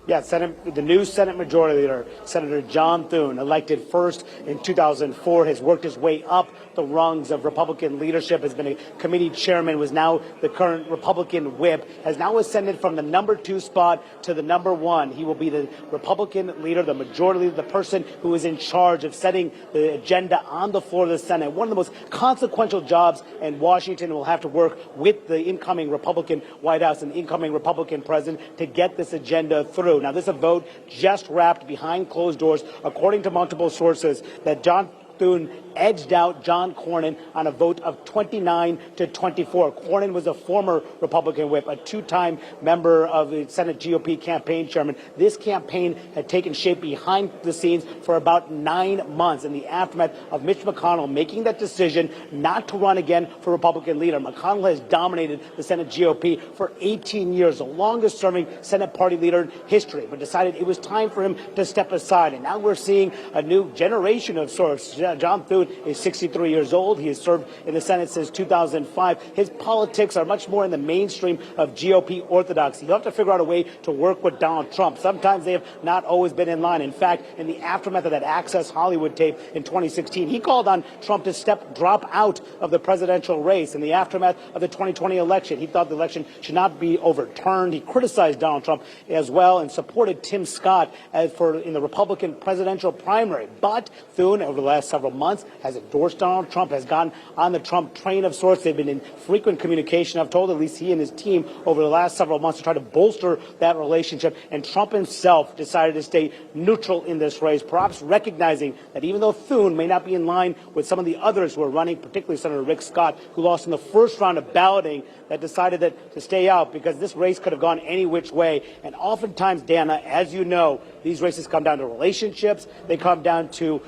Yeah, the new Senate Majority Leader, Senator John Thune, elected first in 2004, has worked his way up the rungs of Republican leadership, has been a committee chairman, was now the current Republican whip, has now ascended from the number 2 spot to the number 1. He will be the Republican leader, the majority leader, the person who is in charge of setting the agenda on the floor of the Senate. One of the most consequential jobs in Washington. Will have to work with the incoming Republican White House and the incoming Republican president to get this agenda through. Now, this is a vote just wrapped behind closed doors, according to multiple sources, that John Thune edged out John Cornyn on a vote of 29-24. Cornyn was a former Republican whip, a 2-time member of the Senate GOP campaign chairman. This campaign had taken shape behind the scenes for about 9 months in the aftermath of Mitch McConnell making that decision not to run again for Republican leader. McConnell has dominated the Senate GOP for 18 years, the longest serving Senate party leader in history, but decided it was time for him to step aside. And now we're seeing a new generation of sorts. John Thune is 63 years old. He has served in the Senate since 2005. His politics are much more in the mainstream of GOP orthodoxy. He'll have to figure out a way to work with Donald Trump. Sometimes they have not always been in line. In fact, in the aftermath of that Access Hollywood tape in 2016, he called on Trump to drop out of the presidential race. In the aftermath of the 2020 election, he thought the election should not be overturned. He criticized Donald Trump as well and supported Tim Scott in the Republican presidential primary. But Thune, over the last several months, has endorsed Donald Trump, has gone on the Trump train of sorts. They've been in frequent communication, I've told, at least he and his team, over the last several months to try to bolster that relationship. And Trump himself decided to stay neutral in this race, perhaps recognizing that even though Thune may not be in line with some of the others who are running, particularly Senator Rick Scott, who lost in the first round of balloting, that decided to stay out because this race could have gone any which way. And oftentimes, Dana, as you know, these races come down to relationships. They come down to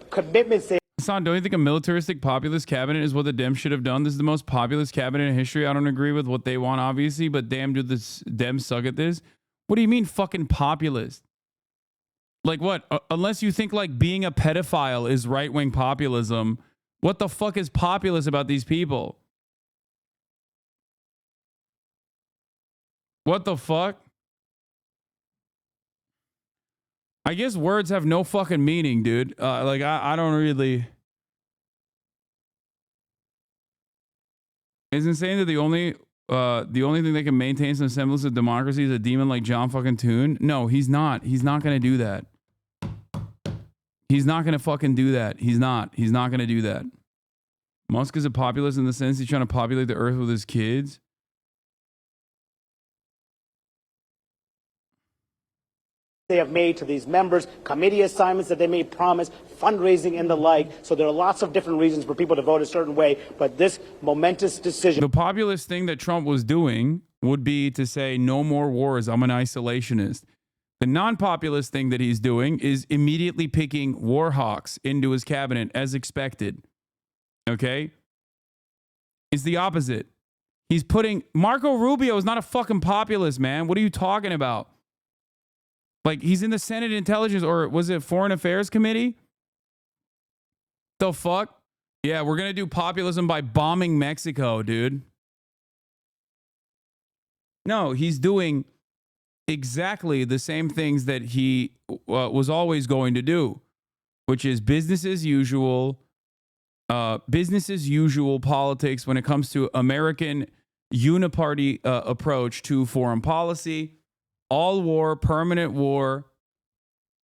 commitments. Hasan, don't you think a militaristic populist cabinet is what the Dems should have done? This is the most populist cabinet in history. I don't agree with what they want, obviously, but damn, do the Dems suck at this? What do you mean fucking populist? Like what? Unless you think like being a pedophile is right-wing populism, what the fuck is populist about these people? What the fuck? I guess words have no fucking meaning, dude. I don't really. It's insane that the only thing that can maintain some semblance of democracy is a demon like John fucking Thune. No, he's not. He's not gonna do that. He's not gonna fucking do that. He's not. He's not gonna do that. Musk is a populist in the sense he's trying to populate the earth with his kids. They have made to these members, committee assignments that they may promise, fundraising and the like. So there are lots of different reasons for people to vote a certain way. But this momentous decision. The populist thing that Trump was doing would be to say, no more wars. I'm an isolationist. The non-populist thing that he's doing is immediately picking war hawks into his cabinet as expected. Okay? It's the opposite. He's putting Marco Rubio is not a fucking populist, man. What are you talking about? Like, he's in the Senate Intelligence, or was it Foreign Affairs Committee? The fuck? Yeah, we're going to do populism by bombing Mexico, dude. No, he's doing exactly the same things that he was always going to do, which is business as usual politics when it comes to American uniparty approach to foreign policy. All war, permanent war,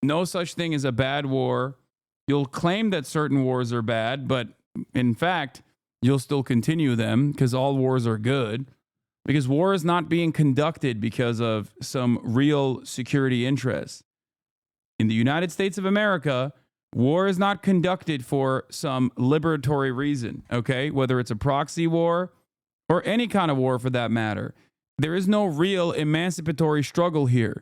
no such thing as a bad war. You'll claim that certain wars are bad, but in fact, you'll still continue them because all wars are good. Because war is not being conducted because of some real security interests. In the United States of America, war is not conducted for some liberatory reason, okay? Whether it's a proxy war or any kind of war for that matter. There is no real emancipatory struggle here.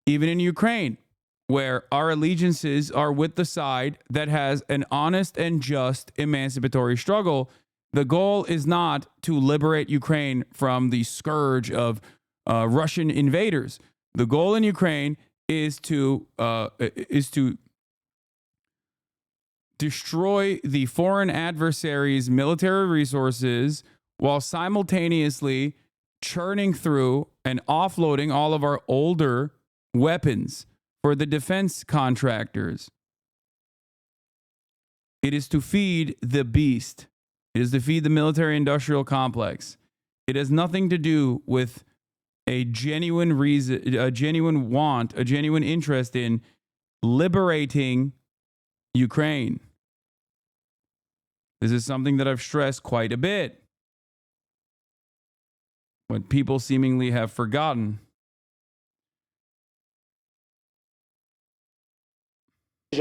Even in Ukraine, where our allegiances are with the side that has an honest and just emancipatory struggle, the goal is not to liberate Ukraine from the scourge of Russian invaders. The goal in Ukraine is to destroy the foreign adversary's military resources while simultaneously churning through and offloading all of our older weapons for the defense contractors. It is to feed the beast. It is to feed the military-industrial complex. It has nothing to do with a genuine reason, a genuine want, a genuine interest in liberating Ukraine. This is something that I've stressed quite a bit. What people seemingly have forgotten.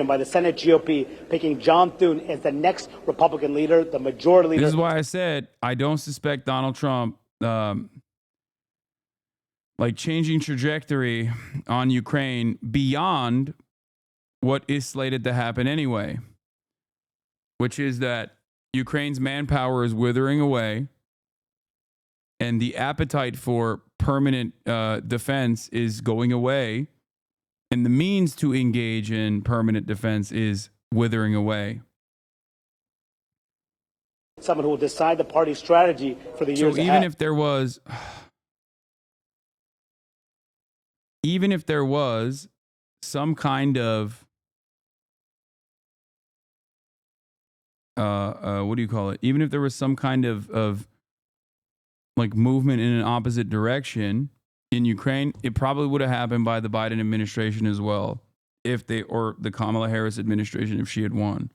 By the Senate GOP picking John Thune as the next Republican leader, the majority leader. This is why I said I don't suspect Donald Trump changing trajectory on Ukraine beyond what is slated to happen anyway, which is that Ukraine's manpower is withering away and the appetite for permanent defense is going away. And the means to engage in permanent defense is withering away. Someone who will decide the party's strategy for the years ahead. So even if there was some kind of what do you call it? Even if there was some kind of like movement in an opposite direction in Ukraine, it probably would have happened by the Biden administration as well, or the Kamala Harris administration if she had won.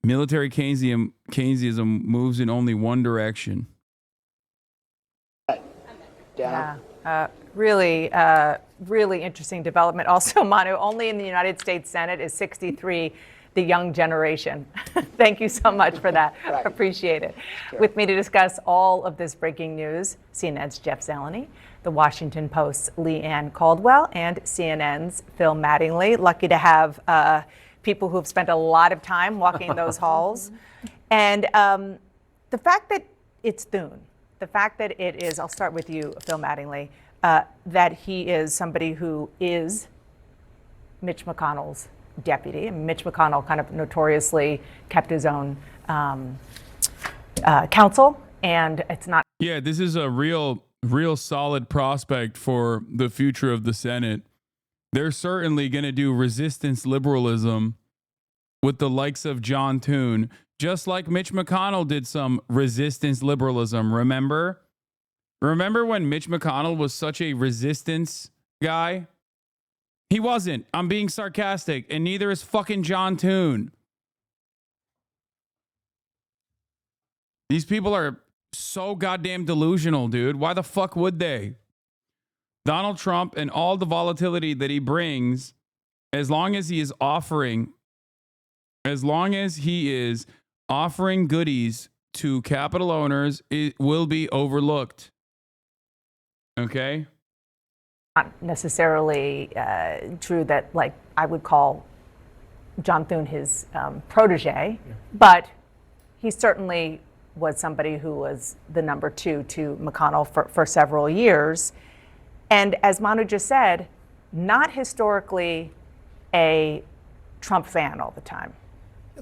Military Keynesianism moves in only one direction. Yeah, really interesting development. Also, Manu, only in the United States Senate is 63 the young generation. Thank you so much for that. Right. Appreciate it. Sure. With me to discuss all of this breaking news, CNN's Jeff Zeleny, The Washington Post's Leanne Caldwell, and CNN's Phil Mattingly. Lucky to have people who have spent a lot of time walking those halls. And the fact that it's Thune, the fact that it is, I'll start with you, Phil Mattingly, that he is somebody who is Mitch McConnell's deputy. And Mitch McConnell kind of notoriously kept his own counsel, and it's not. Yeah, this is a real solid prospect for the future of the Senate. They're certainly going to do resistance liberalism with the likes of John Thune, just like Mitch McConnell did some resistance liberalism. Remember when Mitch McConnell was such a resistance guy? He wasn't. I'm being sarcastic, and neither is fucking John Thune. These people are so goddamn delusional, dude. Why the fuck would they? Donald Trump and all the volatility that he brings, as long as he is offering goodies to capital owners, it will be overlooked. Okay? Not necessarily true that, like, I would call John Thune his protege, but he certainly was somebody who was the number two to McConnell for several years. And as Manu just said, not historically a Trump fan all the time.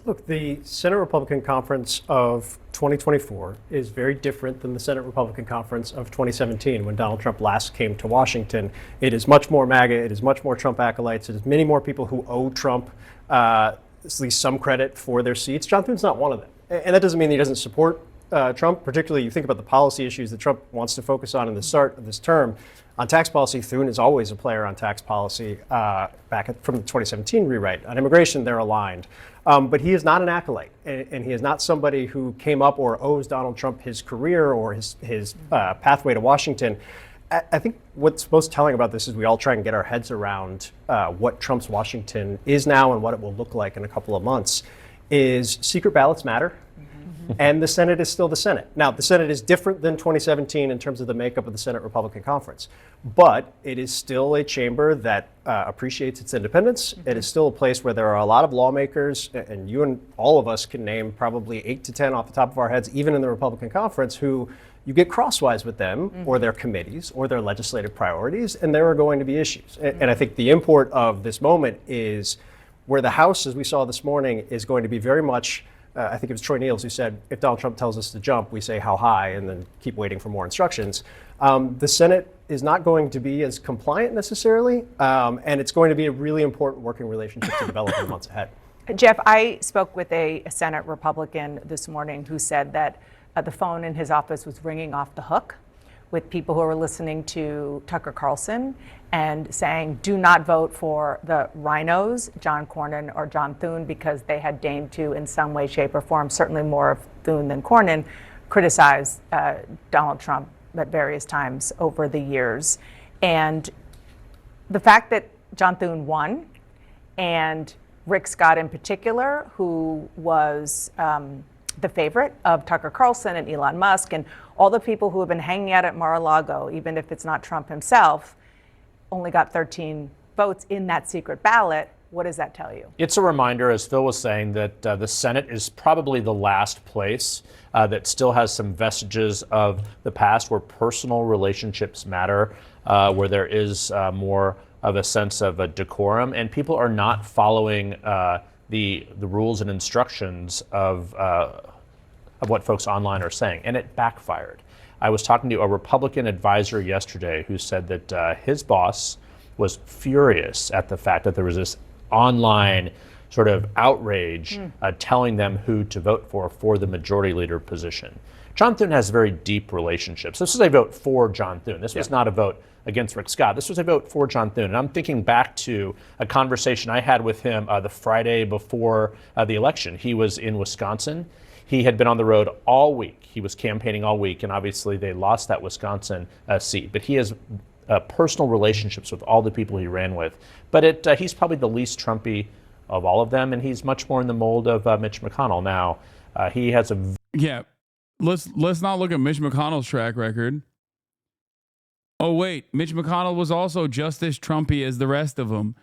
Look, the Senate Republican Conference of 2024 is very different than the Senate Republican Conference of 2017 when Donald Trump last came to Washington. It is much more MAGA. It is much more Trump acolytes. It is many more people who owe Trump at least some credit for their seats. John Thune's not one of them. And that doesn't mean he doesn't support Trump. Particularly, you think about the policy issues that Trump wants to focus on in the start of this term. On tax policy, Thune is always a player on tax policy from the 2017 rewrite. On immigration, they're aligned. But he is not an acolyte, and he is not somebody who came up or owes Donald Trump his career or his pathway to Washington. I think what's most telling about this is we all try and get our heads around what Trump's Washington is now and what it will look like in a couple of months. Is secret ballots matter? And the Senate is still the Senate. Now, the Senate is different than 2017 in terms of the makeup of the Senate Republican Conference, but it is still a chamber that appreciates its independence. It is still a place where there are a lot of lawmakers, and you and all of us can name probably 8 to 10 off the top of our heads, even in the Republican Conference, who you get crosswise with them or their committees or their legislative priorities, and there are going to be issues. And I think the import of this moment is where the House, as we saw this morning, is going to be very much I think it was Troy Niels who said, if Donald Trump tells us to jump, we say how high and then keep waiting for more instructions. The Senate is not going to be as compliant necessarily, and it's going to be a really important working relationship to develop in the months ahead. Jeff, I spoke with a Senate Republican this morning who said that the phone in his office was ringing off the hook with people who were listening to Tucker Carlson and saying, do not vote for the rhinos, John Cornyn or John Thune, because they had deigned to, in some way, shape, or form, certainly more of Thune than Cornyn, criticize Donald Trump at various times over the years. And the fact that John Thune won, and Rick Scott in particular, who was the favorite of Tucker Carlson and Elon Musk and all the people who have been hanging out at Mar-a-Lago, even if it's not Trump himself, only got 13 votes in that secret ballot. What does that tell you? It's a reminder, as Phil was saying, that the Senate is probably the last place that still has some vestiges of the past where personal relationships matter, where there is more of a sense of a decorum, and people are not following the rules and instructions of what folks online are saying, and it backfired. I was talking to a Republican advisor yesterday who said that his boss was furious at the fact that there was this online sort of outrage telling them who to vote for the majority leader position. John Thune has very deep relationships. This was a vote for John Thune. This was not a vote against Rick Scott. This was a vote for John Thune. And I'm thinking back to a conversation I had with him the Friday before the election. He was in Wisconsin. He had been on the road all week. He was campaigning all week, and obviously they lost that Wisconsin seat. But he has personal relationships with all the people he ran with. But he's probably the least Trumpy of all of them, and he's much more in the mold of Mitch McConnell now. He has a... Yeah, let's not look at Mitch McConnell's track record. Oh, wait, Mitch McConnell was also just as Trumpy as the rest of them.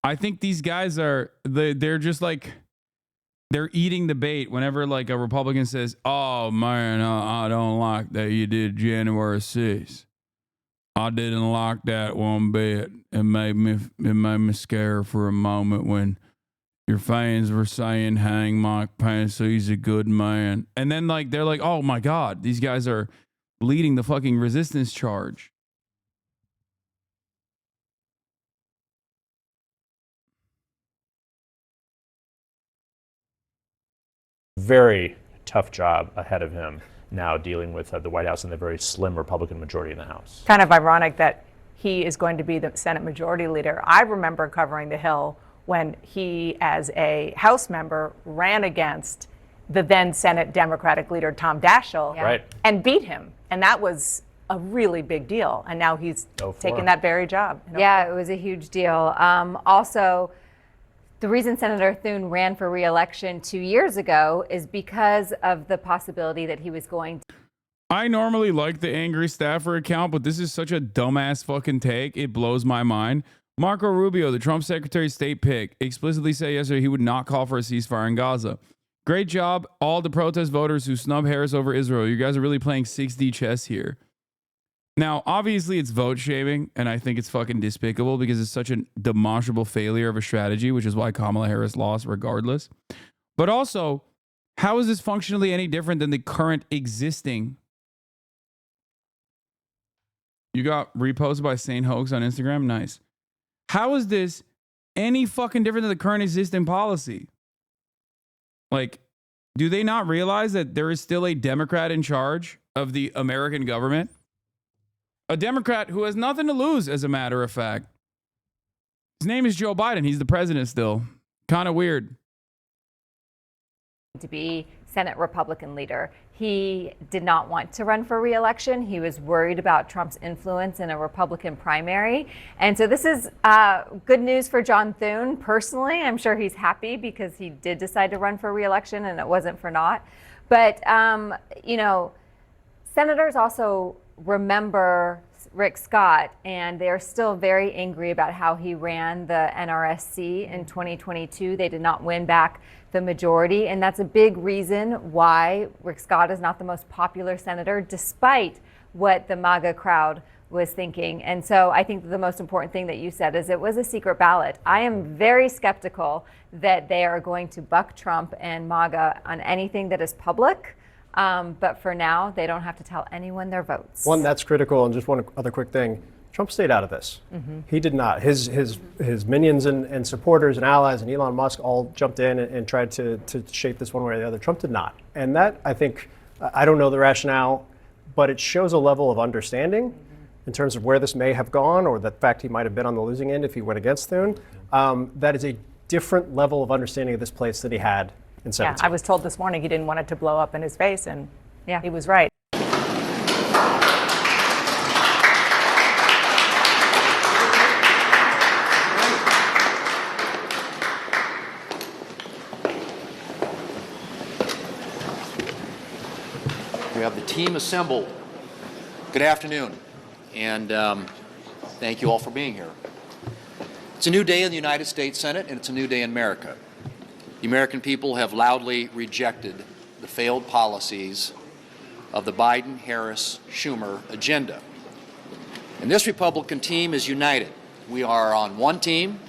I think these guys they're just like... They're eating the bait whenever like a Republican says, oh man, I don't like that you did January 6th. I didn't like that one bit. It made me scared for a moment when your fans were saying, hang Mike Pence, he's a good man. And then like they're like, oh my God, these guys are leading the fucking resistance charge. very tough job ahead of him now dealing with the White House and the very slim Republican majority in the House. Kind of ironic that he is going to be the Senate Majority Leader. I remember covering the Hill when he, as a House member, ran against the then Senate Democratic leader, Tom Daschle, and beat him. And that was a really big deal. And now he's taken that very job. Yeah, it was a huge deal. Also, the reason Senator Thune ran for re-election 2 years ago is because of the possibility that he was going to. I normally like the angry staffer account, but this is such a dumbass fucking take. It blows my mind. Marco Rubio, the Trump Secretary of State pick, explicitly said yesterday he would not call for a ceasefire in Gaza. Great job, all the protest voters who snub Harris over Israel. You guys are really playing 6D chess here. Now, obviously, it's vote shaming, and I think it's fucking despicable because it's such a demonstrable failure of a strategy, which is why Kamala Harris lost regardless. But also, how is this functionally any different than the current existing? You got reposted by Saint Hoax on Instagram? Nice. How is this any fucking different than the current existing policy? Like, do they not realize that there is still a Democrat in charge of the American government? A Democrat who has nothing to lose, as a matter of fact. His name is Joe Biden. He's the president still. Kind of weird. To be Senate Republican leader. He did not want to run for re-election. He was worried about Trump's influence in a Republican primary. And so this is good news for John Thune. Personally, I'm sure he's happy because he did decide to run for re-election and it wasn't for naught. But, you know, senators also remember Rick Scott, and they're still very angry about how he ran the NRSC in 2022. They did not win back the majority, and that's a big reason why Rick Scott is not the most popular senator, despite what the MAGA crowd was thinking. And so I think the most important thing that you said is it was a secret ballot. I am very skeptical that they are going to buck Trump and MAGA on anything that is public. But for now, they don't have to tell anyone their votes. One, that's critical. And just one other quick thing. Trump stayed out of this. He did not. His minions and supporters and allies and Elon Musk all jumped in and tried to shape this one way or the other. Trump did not. And that, I think, I don't know the rationale, but it shows a level of understanding in terms of where this may have gone, or the fact he might have been on the losing end if he went against Thune. That is a different level of understanding of this place than he had in 17. Yeah, I was told this morning he didn't want it to blow up in his face, and he was right. We have the team assembled. Good afternoon, and thank you all for being here. It's a new day in the United States Senate, and it's a new day in America. The American people have loudly rejected the failed policies of the Biden, Harris, Schumer agenda. And this Republican team is united. We are on one team.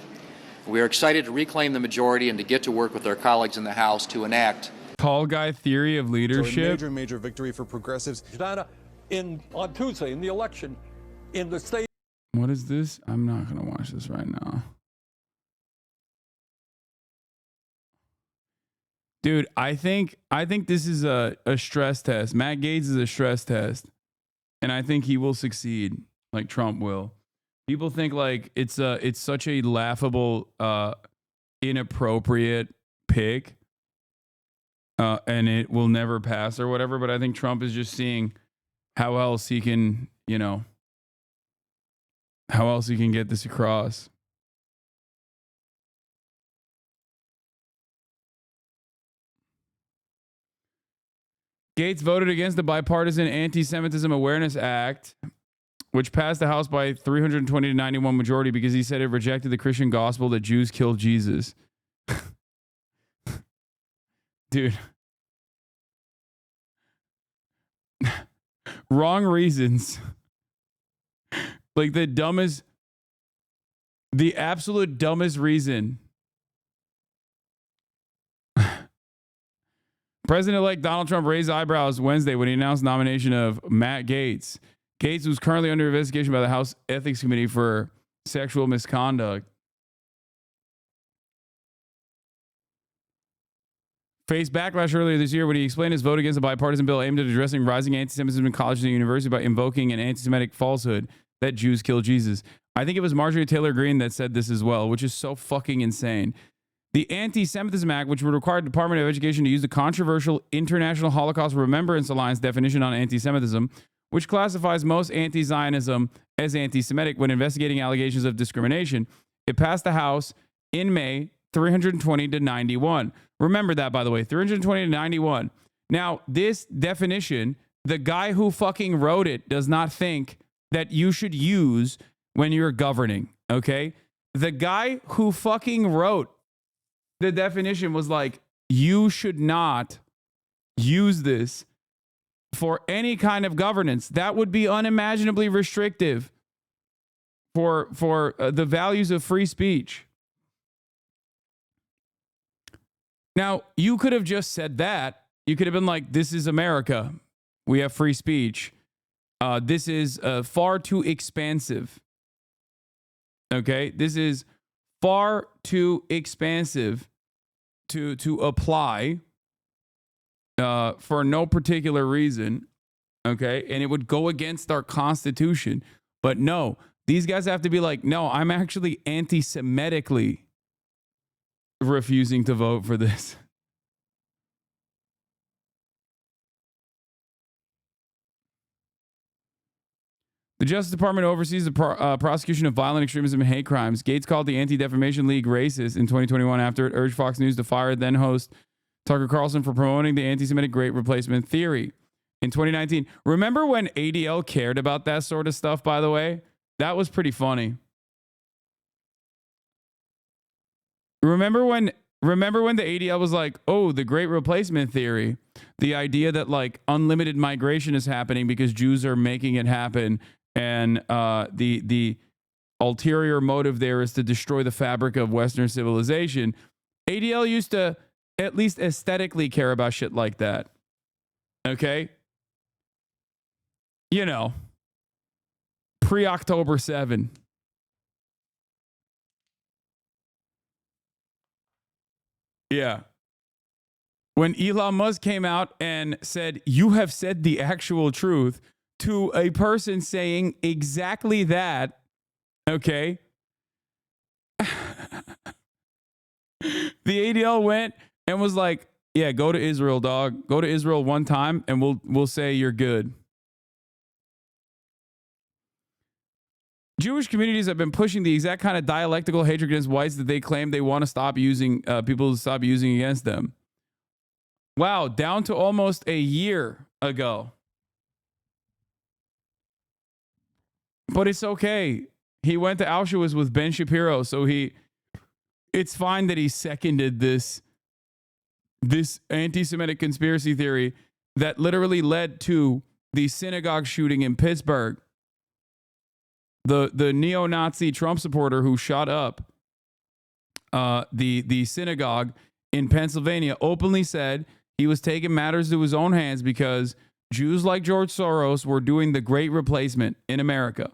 We are excited to reclaim the majority and to get to work with our colleagues in the House to enact tall guy theory of leadership. So a major victory for progressives. On Tuesday in the election in the state. What is this? I'm not going to watch this right now. Dude, I think this is a stress test. Matt Gaetz is a stress test. And I think he will succeed like Trump will. People think like it's such a laughable, inappropriate pick. And it will never pass or whatever. But I think Trump is just seeing how else he can, how else he can get this across. Gaetz voted against the Bipartisan Anti-Semitism Awareness Act, which passed the House by 320 to 91 majority because he said it rejected the Christian gospel that Jews killed Jesus. Dude. Wrong reasons. Like the absolute dumbest reason. President-elect Donald Trump raised eyebrows Wednesday when he announced the nomination of Matt Gaetz. Gaetz, who's currently under investigation by the House Ethics Committee for sexual misconduct, faced backlash earlier this year when he explained his vote against a bipartisan bill aimed at addressing rising anti-Semitism in colleges and universities by invoking an anti-Semitic falsehood that Jews kill Jesus. I think it was Marjorie Taylor Greene that said this as well, which is so fucking insane. The Anti-Semitism Act, which would require the Department of Education to use the controversial International Holocaust Remembrance Alliance definition on anti-Semitism, which classifies most anti-Zionism as anti-Semitic when investigating allegations of discrimination. It passed the House in May 320 to 91. Remember that, by the way, 320 to 91. Now, this definition, the guy who fucking wrote it does not think that you should use when you're governing, okay? The guy who fucking wrote the definition was like, you should not use this for any kind of governance. That would be unimaginably restrictive for the values of free speech. Now, you could have just said that. You could have been like, this is America. We have free speech. This is far too expansive. Okay? This is far too expansive to apply for no particular reason. Okay? And it would go against our Constitution. But no, these guys have to be like, no, I'm actually anti-Semitically refusing to vote for this. The Justice Department oversees the prosecution of violent extremism and hate crimes. Gaetz called the Anti-Defamation League racist in 2021 after it urged Fox News to fire then-host Tucker Carlson for promoting the anti-Semitic great replacement theory. In 2019, remember when ADL cared about that sort of stuff, by the way? That was pretty funny. Remember when the ADL was like, oh, the great replacement theory, the idea that like unlimited migration is happening because Jews are making it happen And the ulterior motive there is to destroy the fabric of Western civilization. ADL used to at least aesthetically care about shit like that. Okay? You know, pre-October 7. Yeah. When Elon Musk came out and said, "You have said the actual truth," to a person saying exactly that, okay? The ADL went and was like, "Yeah, go to Israel, dog. Go to Israel one time and we'll say you're good." Jewish communities have been pushing the exact kind of dialectical hatred against whites that they claim they want to stop using, people to stop using against them. Wow, down to almost a year ago. But it's okay. He went to Auschwitz with Ben Shapiro, so it's fine that he seconded this anti-Semitic conspiracy theory that literally led to the synagogue shooting in Pittsburgh. The neo-Nazi Trump supporter who shot up the synagogue in Pennsylvania openly said he was taking matters to his own hands because Jews like George Soros were doing the great replacement in America.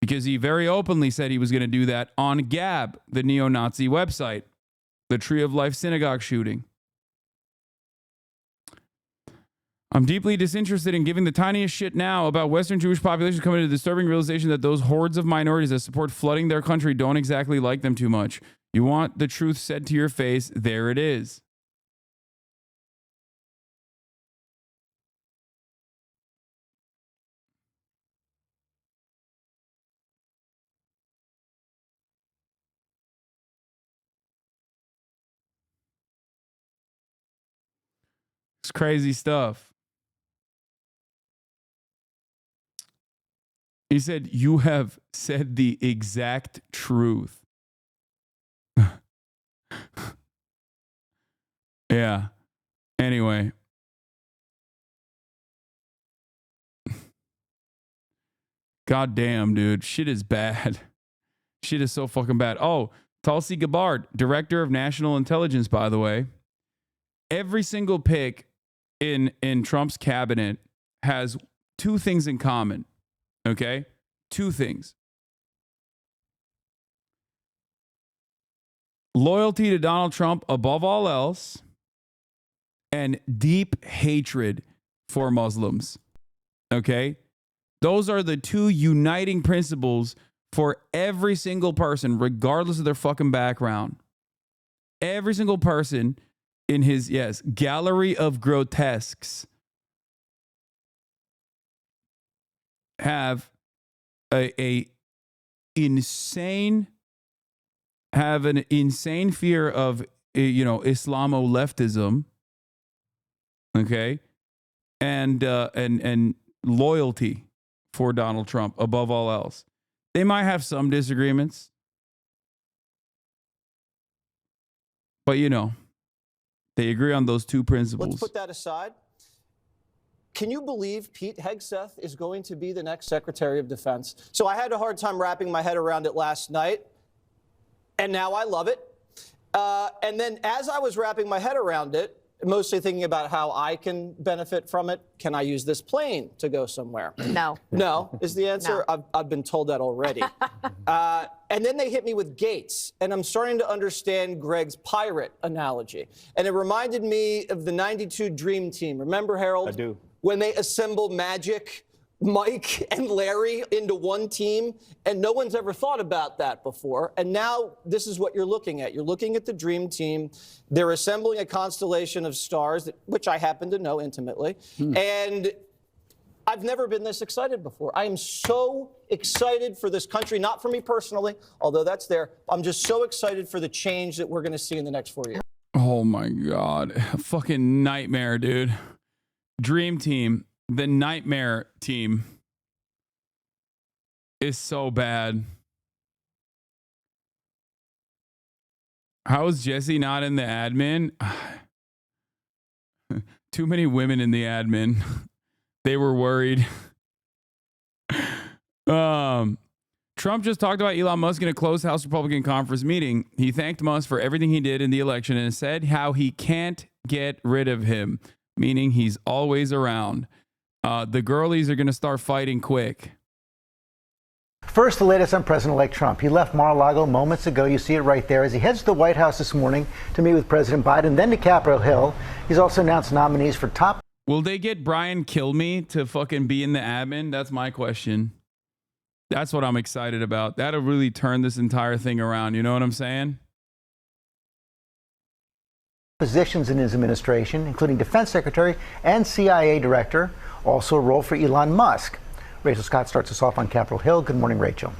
Because he very openly said he was going to do that on Gab, the neo-Nazi website, the Tree of Life synagogue shooting. I'm deeply disinterested in giving the tiniest shit now about Western Jewish populations coming to the disturbing realization that those hordes of minorities that support flooding their country don't exactly like them too much. You want the truth said to your face, there it is. It's crazy stuff. He said, "You have said the exact truth." Yeah. Anyway. God damn, dude. Shit is bad. Shit is so fucking bad. Oh, Tulsi Gabbard, Director of National Intelligence, by the way. Every single pick in Trump's cabinet has two things in common. Okay? Two things. Loyalty to Donald Trump above all else, and deep hatred for Muslims. Okay? Those are the two uniting principles for every single person, regardless of their fucking background. Every single person in his, gallery of grotesques have an insane fear of, Islamo-leftism, okay, and loyalty for Donald Trump above all else. They might have some disagreements, but they agree on those two principles. Let's put that aside. Can you believe Pete Hegseth is going to be the next Secretary of Defense? So I had a hard time wrapping my head around it last night, and now I love it. And then as I was wrapping my head around it, mostly thinking about how I can benefit from it, can I use this plane to go somewhere? No. No is the answer. No. I've been told that already. And then they hit me with Gates, and I'm starting to understand Greg's pirate analogy. And it reminded me of the 92 Dream Team. Remember, Harold? I do. When they assembled Magic, Mike, and Larry into one team, and no one's ever thought about that before. And now this is what you're looking at. You're looking at the Dream Team. They're assembling a constellation of stars, which I happen to know intimately. And I've never been this excited before. I am so excited for this country, not for me personally, although that's there. I'm just so excited for the change that we're going to see in the next 4 years. Oh my God. Fucking nightmare, dude. Dream Team, the nightmare team, is so bad. How is Jesse not in the admin? Too many women in the admin. They were worried. Trump just talked about Elon Musk in a closed House Republican conference meeting. He thanked Musk for everything he did in the election and said how he can't get rid of him, meaning he's always around. The girlies are going to start fighting quick. First, the latest on President-elect Trump. He left Mar-a-Lago moments ago. You see it right there as he heads to the White House this morning to meet with President Biden, then to Capitol Hill. He's also announced nominees for top. Will they get Brian Kilmeade to fucking be in the admin? That's my question. That's what I'm excited about. That'll really turn this entire thing around. You know what I'm saying? Positions in his administration, including Defense Secretary and CIA Director. Also a role for Elon Musk. Rachel Scott starts us off on Capitol Hill. Good morning, Rachel.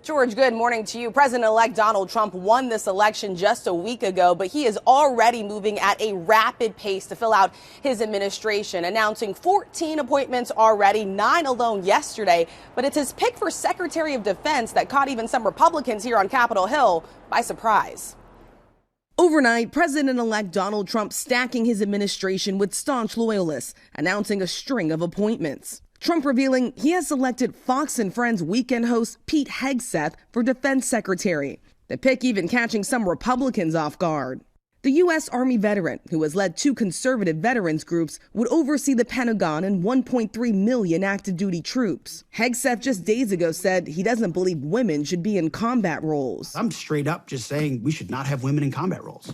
George, good morning to you. President-elect Donald Trump won this election just a week ago, but he is already moving at a rapid pace to fill out his administration, announcing 14 appointments already, 9 alone yesterday. But it's his pick for Secretary of Defense that caught even some Republicans here on Capitol Hill by surprise. Overnight, President-elect Donald Trump stacking his administration with staunch loyalists, announcing a string of appointments. Trump revealing he has selected Fox and Friends weekend host Pete Hegseth for Defense Secretary. The pick even catching some Republicans off guard. The U.S. Army veteran, who has led 2 conservative veterans groups, would oversee the Pentagon and 1.3 million active duty troops. Hegseth just days ago said he doesn't believe women should be in combat roles. I'm straight up just saying we should not have women in combat roles.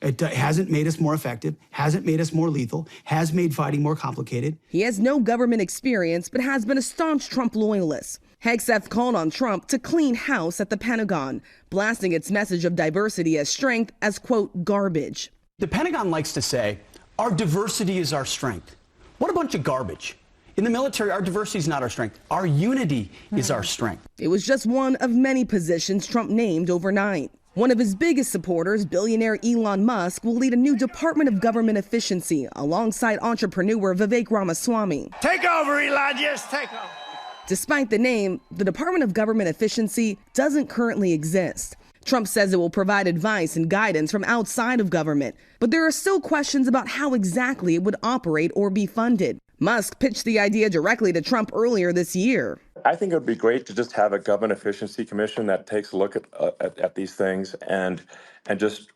It hasn't made us more effective, hasn't made us more lethal, has made fighting more complicated. He has no government experience, but has been a staunch Trump loyalist. Hegseth called on Trump to clean house at the Pentagon, blasting its message of diversity as strength as, quote, garbage. The Pentagon likes to say, our diversity is our strength. What a bunch of garbage. In the military, our diversity is not our strength. Our unity is our strength. It was just one of many positions Trump named overnight. One of his biggest supporters, billionaire Elon Musk, will lead a new Department of Government Efficiency alongside entrepreneur Vivek Ramaswamy. Take over, Elon. Yes, take over. Despite the name, the Department of Government Efficiency doesn't currently exist. Trump says it will provide advice and guidance from outside of government, but there are still questions about how exactly it would operate or be funded. Musk pitched the idea directly to Trump earlier this year. I think it would be great to just have a government efficiency commission that takes a look at these things and just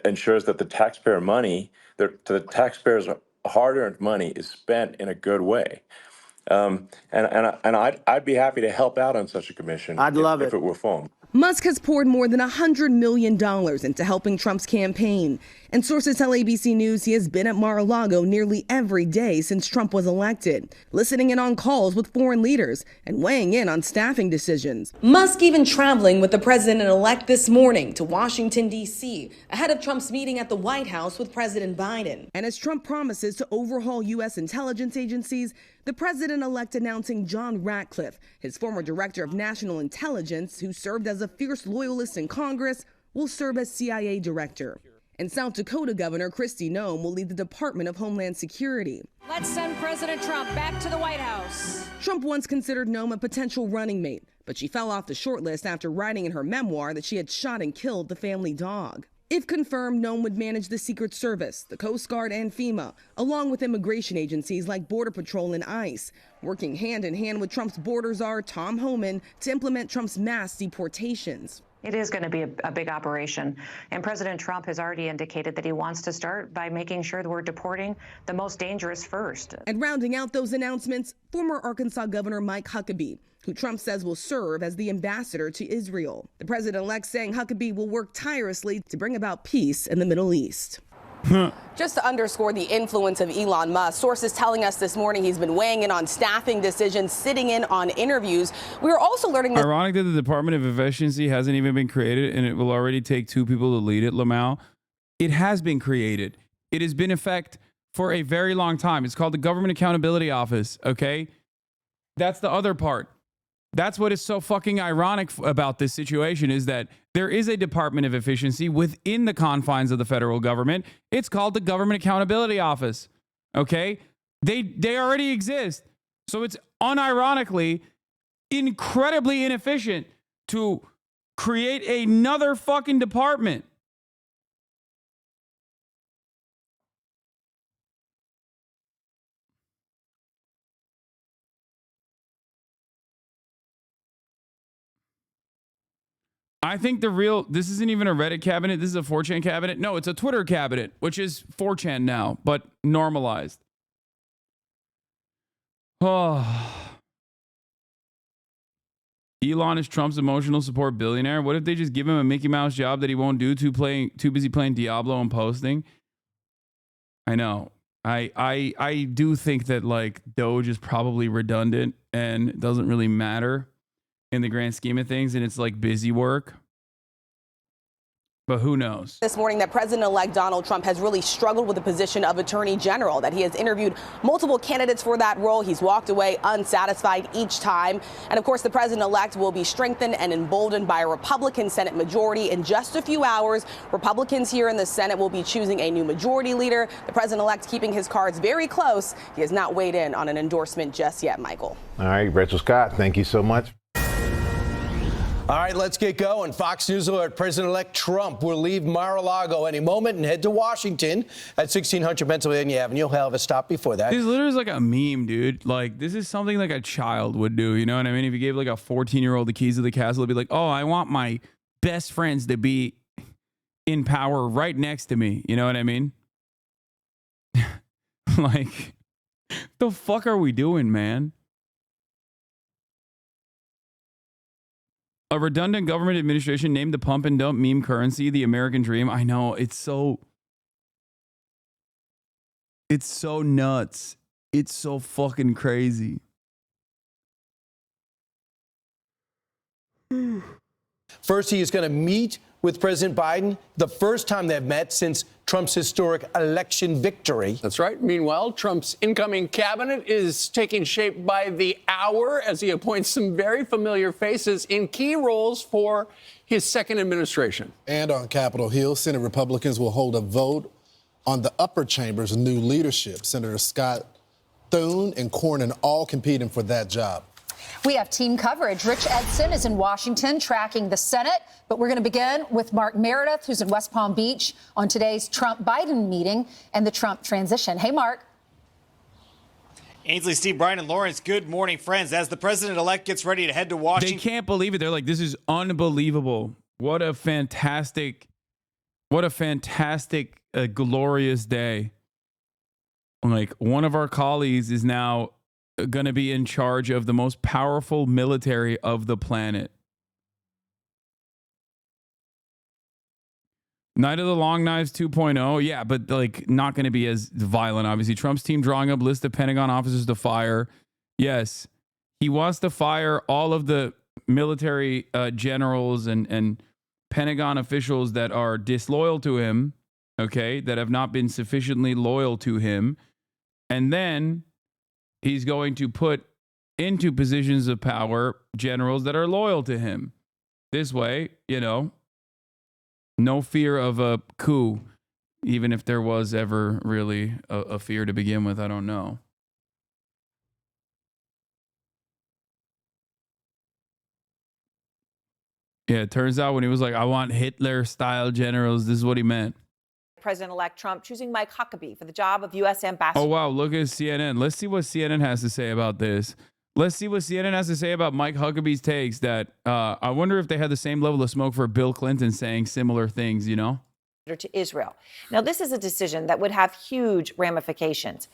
ensures that the taxpayer money, the taxpayers' hard-earned money, is spent in a good way. And I'd be happy to help out on such a commission. I'd love if it were formed. Musk has poured more than $100 million into helping Trump's campaign. And sources tell ABC News he has been at Mar-a-Lago nearly every day since Trump was elected, listening in on calls with foreign leaders and weighing in on staffing decisions. Musk even traveling with the president-elect this morning to Washington, D.C., ahead of Trump's meeting at the White House with President Biden. And as Trump promises to overhaul U.S. intelligence agencies, the president-elect announcing John Ratcliffe, his former director of national intelligence, who served as a fierce loyalist in Congress, will serve as CIA director. And South Dakota Governor Kristi Noem will lead the Department of Homeland Security. Let's send President Trump back to the White House. Trump once considered Noem a potential running mate, but she fell off the shortlist after writing in her memoir that she had shot and killed the family dog. If confirmed, Noem would manage the Secret Service, the Coast Guard, and FEMA, along with immigration agencies like Border Patrol and ICE, working hand in hand with Trump's border czar, Tom Homan, to implement Trump's mass deportations. It is going to be a big operation. And President Trump has already indicated that he wants to start by making sure that we're deporting the most dangerous first. And rounding out those announcements, former Arkansas Governor Mike Huckabee, who Trump says will serve as the ambassador to Israel. The president-elect saying Huckabee will work tirelessly to bring about peace in the Middle East. Just to underscore the influence of Elon Musk, sources telling us this morning he's been weighing in on staffing decisions, sitting in on interviews. We were also learning that Ironic that the Department of Efficiency hasn't even been created and it will already take 2 people to lead it, Lamau. It has been created. It has been in effect for a very long time. It's called the Government Accountability Office, okay? That's the other part. That's what is so fucking ironic about this situation is that there is a Department of Efficiency within the confines of the federal government. It's called the Government Accountability Office. Okay? They already exist. So it's unironically incredibly inefficient to create another fucking department. I think this isn't even a Reddit cabinet. This is a 4chan cabinet. No, it's a Twitter cabinet, which is 4chan now, but normalized. Oh. Elon is Trump's emotional support billionaire. What if they just give him a Mickey Mouse job that he won't do, too busy playing Diablo and posting? I know. I do think that like Doge is probably redundant and doesn't really matter in the grand scheme of things, and it's like busy work. But who knows? This morning that President-elect Donald Trump has really struggled with the position of Attorney General, that he has interviewed multiple candidates for that role. He's walked away unsatisfied each time. And of course, the president-elect will be strengthened and emboldened by a Republican Senate majority in just a few hours. Republicans here in the Senate will be choosing a new majority leader. The president-elect keeping his cards very close. He has not weighed in on an endorsement just yet, Michael. All right, Rachel Scott, thank you so much. All right, let's get going. Fox News alert, President-elect Trump will leave Mar-a-Lago any moment and head to Washington at 1600 Pennsylvania Avenue. He'll have a stop before that. This literally is like a meme, dude. Like, this is something like a child would do. You know what I mean? If you gave like a 14-year-old the keys of the castle, it'd be like, oh, I want my best friends to be in power right next to me. You know what I mean? Like, the fuck are we doing, man? A redundant government administration named the pump and dump meme currency the American dream. I know, it's so nuts. It's so fucking crazy. First, he is going to meet with President Biden, the first time they've met since Trump's historic election victory. That's right. Meanwhile, Trump's incoming cabinet is taking shape by the hour as he appoints some very familiar faces in key roles for his second administration. And on Capitol Hill, Senate Republicans will hold a vote on the upper chamber's new leadership. Senator Scott, Thune, and Cornyn all competing for that job. We have team coverage. Rich Edson is in Washington tracking the Senate, but we're going to begin with Mark Meredith, who's in West Palm Beach on today's Trump-Biden meeting and the Trump transition. Hey, Mark. Ainsley, Steve, Brian, and Lawrence, good morning, friends. As the president-elect gets ready to head to Washington. They can't believe it. They're like, this is unbelievable. What a fantastic, glorious day. Like, one of our colleagues is now going to be in charge of the most powerful military of the planet. Night of the Long Knives 2.0. Yeah, but like not going to be as violent, obviously. Trump's team drawing up list of Pentagon officers to fire. Yes, he wants to fire all of the military generals and Pentagon officials that are disloyal to him, okay, that have not been sufficiently loyal to him. And then he's going to put into positions of power generals that are loyal to him. This way, you know, no fear of a coup, even if there was ever really a fear to begin with. I don't know. Yeah, it turns out when he was like, I want Hitler-style generals, this is what he meant. President-elect Trump choosing Mike Huckabee for the job of U.S. ambassador. Oh, wow. Look at CNN. Let's see what CNN has to say about this. Let's see what CNN has to say about Mike Huckabee's takes that I wonder if they had the same level of smoke for Bill Clinton saying similar things, you know? To Israel. Now, this is a decision that would have huge ramifications.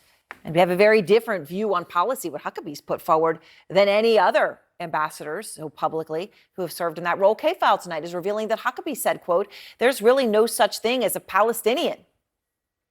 And we have a very different view on policy, what Huckabee's put forward, than any other ambassadors so publicly who have served in that role. K-File tonight is revealing that Huckabee said, quote, there's really no such thing as a Palestinian.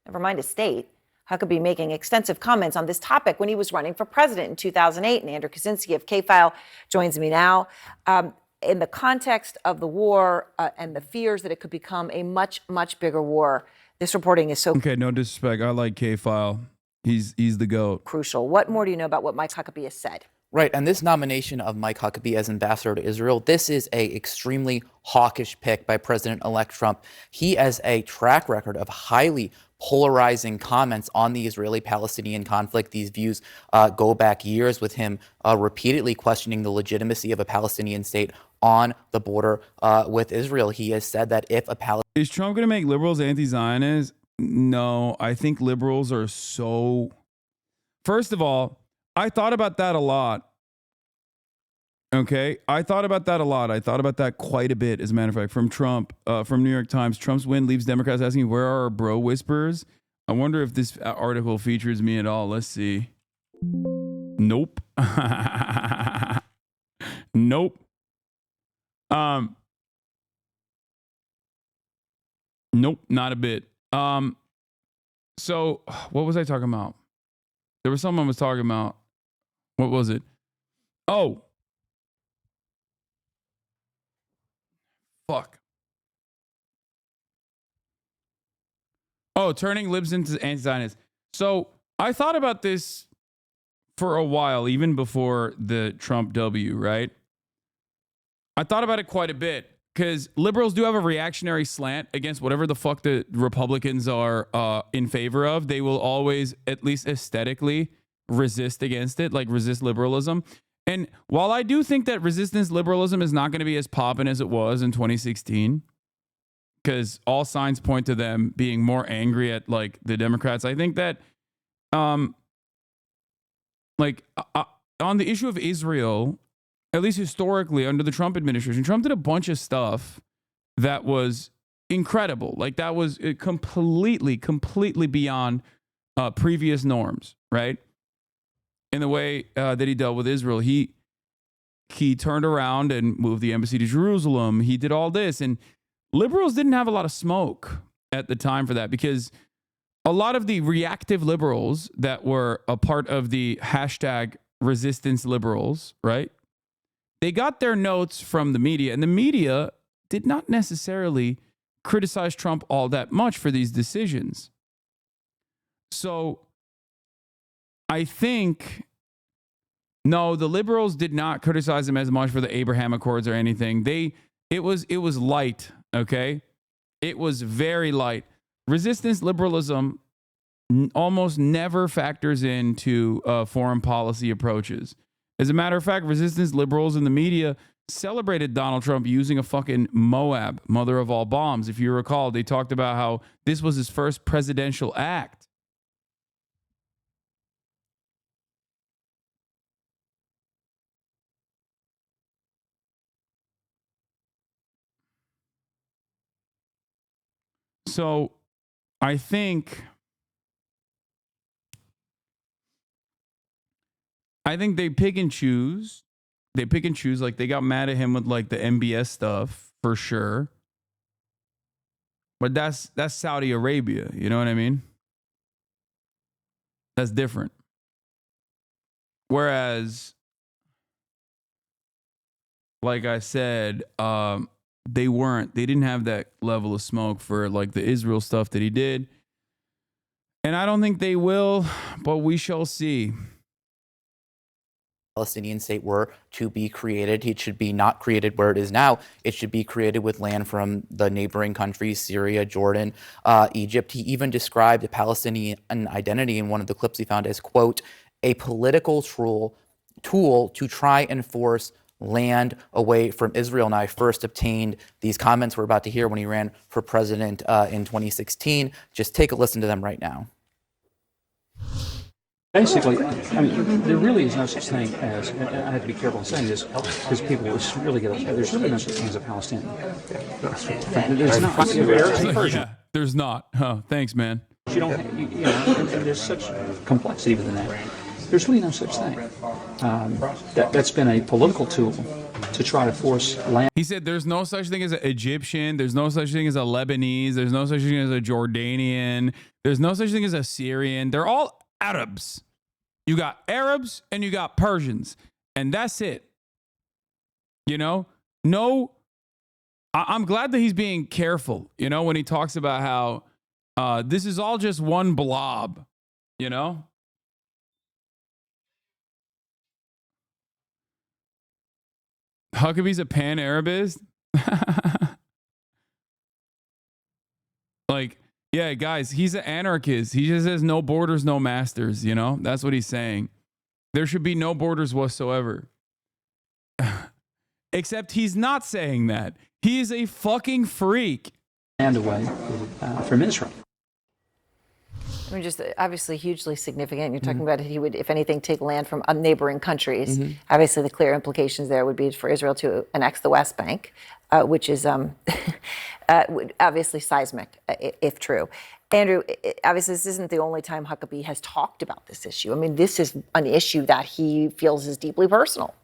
Never mind a state. Huckabee making extensive comments on this topic when he was running for president in 2008. And Andrew Kaczynski of K-File joins me now. In the context of the war and the fears that it could become a much, much bigger war, this reporting is so okay. No disrespect. I like K-File. He's the GOAT. Crucial. What more do you know about what Mike Huckabee has said? Right, and this nomination of Mike Huckabee as ambassador to Israel, this is a extremely hawkish pick by President-elect Trump. He has a track record of highly polarizing comments on the Israeli-Palestinian conflict. These views go back years, with him repeatedly questioning the legitimacy of a Palestinian state on the border with Israel. He has said that if a Palestinian... Is Trump going to make liberals anti-Zionists? No, I think liberals are so... First of all, I thought about that a lot. Okay, I thought about that a lot. I thought about that quite a bit, as a matter of fact. From Trump, from New York Times, Trump's win leaves Democrats asking, where are our bro whisperers? I wonder if this article features me at all. Let's see. Nope. Nope. Nope, not a bit. So what was I talking about? There was something I was talking about. What was it? Oh. Fuck. Oh, turning libs into anti-Zionists. So I thought about this for a while, even before the Trump W, right? I thought about it quite a bit because liberals do have a reactionary slant against whatever the fuck the Republicans are in favor of. They will always, at least aesthetically, resist against it, like resist liberalism. And while I do think that resistance liberalism is not going to be as poppin' as it was in 2016, because all signs point to them being more angry at like the Democrats, I think that on the issue of Israel, at least historically under the Trump administration, Trump did a bunch of stuff that was incredible. Like that was completely beyond previous norms, right? In the way that he dealt with Israel, he turned around and moved the embassy to Jerusalem. He did all this, and liberals didn't have a lot of smoke at the time for that because a lot of the reactive liberals that were a part of the hashtag resistance liberals, right? They got their notes from the media, and the media did not necessarily criticize Trump all that much for these decisions. So I think, no, the liberals did not criticize him as much for the Abraham Accords or anything. It was light, okay? It was very light. Resistance liberalism almost never factors into foreign policy approaches. As a matter of fact, resistance liberals in the media celebrated Donald Trump using a fucking Moab, mother of all bombs. If you recall, they talked about how this was his first presidential act. So I think they pick and choose. They pick and choose. Like they got mad at him with like the MBS stuff for sure. But that's Saudi Arabia. You know what I mean? That's different. Whereas, like I said, they didn't have that level of smoke for like the Israel stuff that he did. And I don't think they will, but we shall see. Palestinian state were to be created, it should be not created where it is now. It should be created with land from the neighboring countries, Syria, Jordan, Egypt. He even described the Palestinian identity in one of the clips he found as, quote, a political tool to try and force land away from Israel. And I first obtained these comments we're about to hear when he ran for president in 2016. Just take a listen to them right now. Basically, I mean, there really is no such thing as, and I have to be careful in saying this because people will really get upset, there's really no such thing as a Palestinian. There's not. Yeah, there's not. Oh, thanks, man. You don't have, you know, and there's such complexity within that. There's really no such thing. That's been a political tool to try to force land. He said there's no such thing as an Egyptian. There's no such thing as a Lebanese. There's no such thing as a Jordanian. There's no such thing as a Syrian. They're all Arabs. You got Arabs and you got Persians, and that's it. You know, no, I'm glad that he's being careful, you know, when he talks about how this is all just one blob, you know. Huckabee's a pan-Arabist. Like, yeah, guys, he's an anarchist. He just says no borders, no masters, you know? That's what he's saying. There should be no borders whatsoever. Except he's not saying that. He is a fucking freak. Land away from Israel. I mean, just obviously hugely significant. You're talking about he would, if anything, take land from neighboring countries. Obviously, the clear implications there would be for Israel to annex the West Bank, which is obviously seismic, if true. Andrew, obviously, this isn't the only time Huckabee has talked about this issue. I mean, this is an issue that he feels is deeply personal.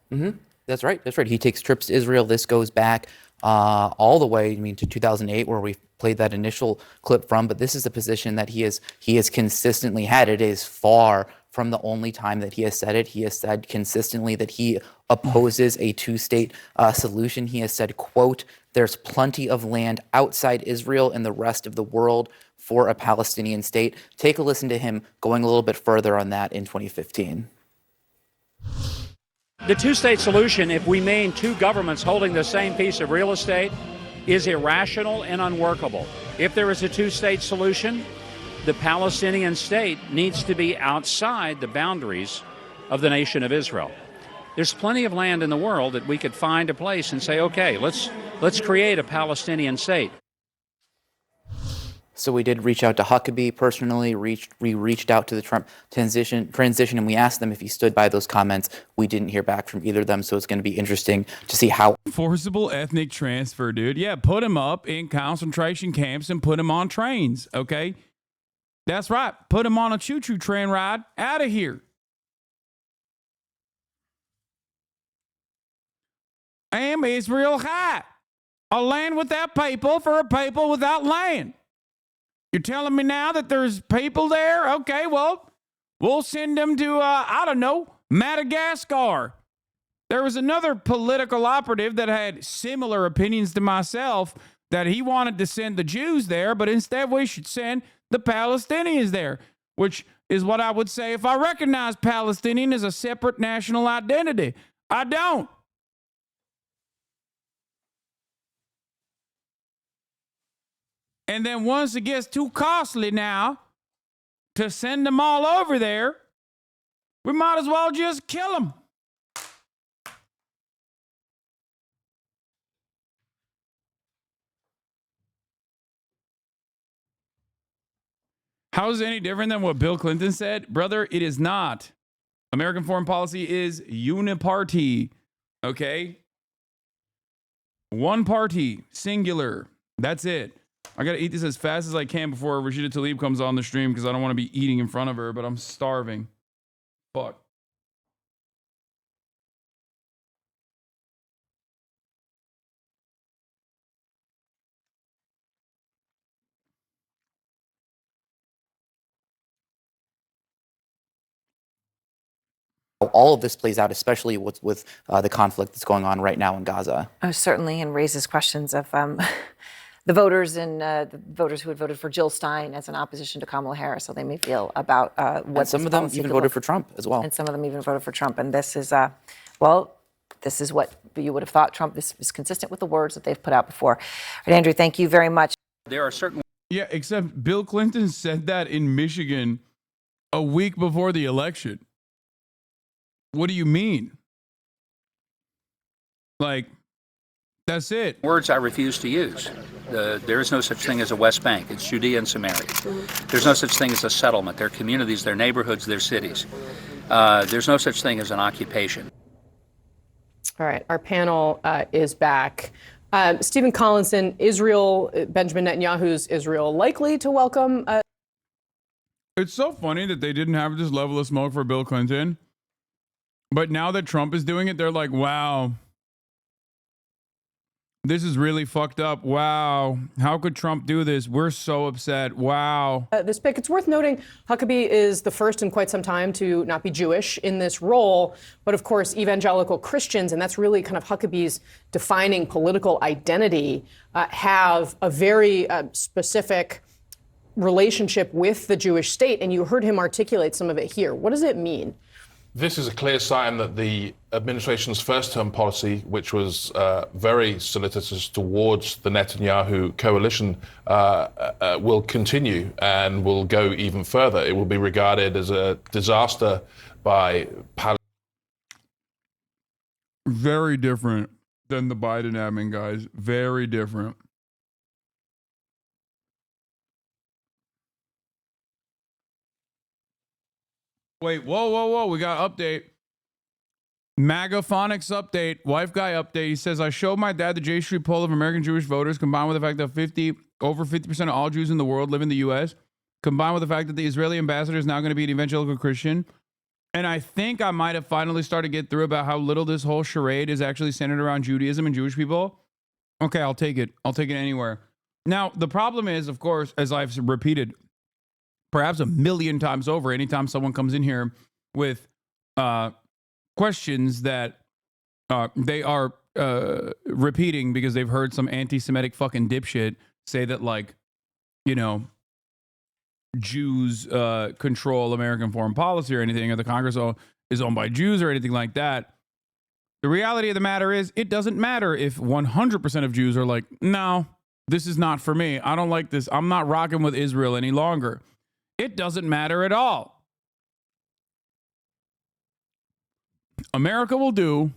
That's right. That's right. He takes trips to Israel. This goes back all the way, to 2008, where we played that initial clip from. But this is a position that he has consistently had. It is far from the only time that he has said it. He has said consistently that he opposes a two-state solution. He has said, quote, "There's plenty of land outside Israel and the rest of the world for a Palestinian state." Take a listen to him going a little bit further on that in 2015. The two-state solution, if we mean two governments holding the same piece of real estate, is irrational and unworkable. If there is a two-state solution, the Palestinian state needs to be outside the boundaries of the nation of Israel. There's plenty of land in the world that we could find a place and say, okay, let's create a Palestinian state. So we did reach out to Huckabee personally. We reached out to the Trump transition, and we asked them if he stood by those comments. We didn't hear back from either of them, so it's going to be interesting to see how. Forcible ethnic transfer, dude. Yeah, put him up in concentration camps and put him on trains, okay? That's right. Put him on a choo-choo train ride out of here. Am Israel high? A land without people for a people without land. You're telling me now that there's people there? Okay, well, we'll send them to, I don't know, Madagascar. There was another political operative that had similar opinions to myself that he wanted to send the Jews there, but instead we should send the Palestinians there, which is what I would say if I recognize Palestinian as a separate national identity. I don't. And then once it gets too costly now to send them all over there, we might as well just kill them. How is it any different than what Bill Clinton said? Brother, it is not. American foreign policy is uniparty, okay? One party, singular. That's it. I got to eat this as fast as I can before Rashida Tlaib comes on the stream because I don't want to be eating in front of her, but I'm starving. Fuck. All of this plays out, especially with the conflict that's going on right now in Gaza. Certainly, and raises questions of the voters and the voters who had voted for Jill Stein as an opposition to Kamala Harris, how they may feel about what. And some of them even voted for Trump as well. And some of them even voted for Trump. And this is, this is what you would have thought Trump. This is consistent with the words that they've put out before. All right, Andrew, thank you very much. There are certain. Yeah, except Bill Clinton said that in Michigan a week before the election. What do you mean? Like, that's it. Words I refuse to use. There is no such thing as a West Bank. It's Judea and Samaria. There's no such thing as a settlement. They're communities, they're neighborhoods, they're cities. There's no such thing as an occupation. All right, our panel is back. Stephen Collinson, Israel, Benjamin Netanyahu's Israel likely to welcome. It's so funny that they didn't have this level of smoke for Bill Clinton. But now that Trump is doing it, they're like, wow, this is really fucked up. Wow. How could Trump do this? We're so upset. Wow. This pick, it's worth noting, Huckabee is the first in quite some time to not be Jewish in this role. But of course, evangelical Christians, and that's really kind of Huckabee's defining political identity, have a very specific relationship with the Jewish state. And you heard him articulate some of it here. What does it mean? This is a clear sign that the administration's first-term policy, which was very solicitous towards the Netanyahu coalition, will continue and will go even further. It will be regarded as a disaster by Palestine. Very different than the Biden admin, guys. Very different. Wait, whoa. We got update. Magaphonics update. Wife guy update. He says, I showed my dad the J Street poll of American Jewish voters combined with the fact that over 50% of all Jews in the world live in the U.S., combined with the fact that the Israeli ambassador is now going to be an evangelical Christian. And I think I might have finally started to get through about how little this whole charade is actually centered around Judaism and Jewish people. Okay, I'll take it. I'll take it anywhere. Now, the problem is, of course, as I've repeated perhaps 1 million times over, anytime someone comes in here with questions that they are repeating because they've heard some anti-Semitic fucking dipshit say that, like, you know, Jews control American foreign policy or anything, or the Congress is owned by Jews or anything like that. The reality of the matter is, it doesn't matter if 100% of Jews are like, no, this is not for me. I don't like this. I'm not rocking with Israel any longer. It doesn't matter at all. America will do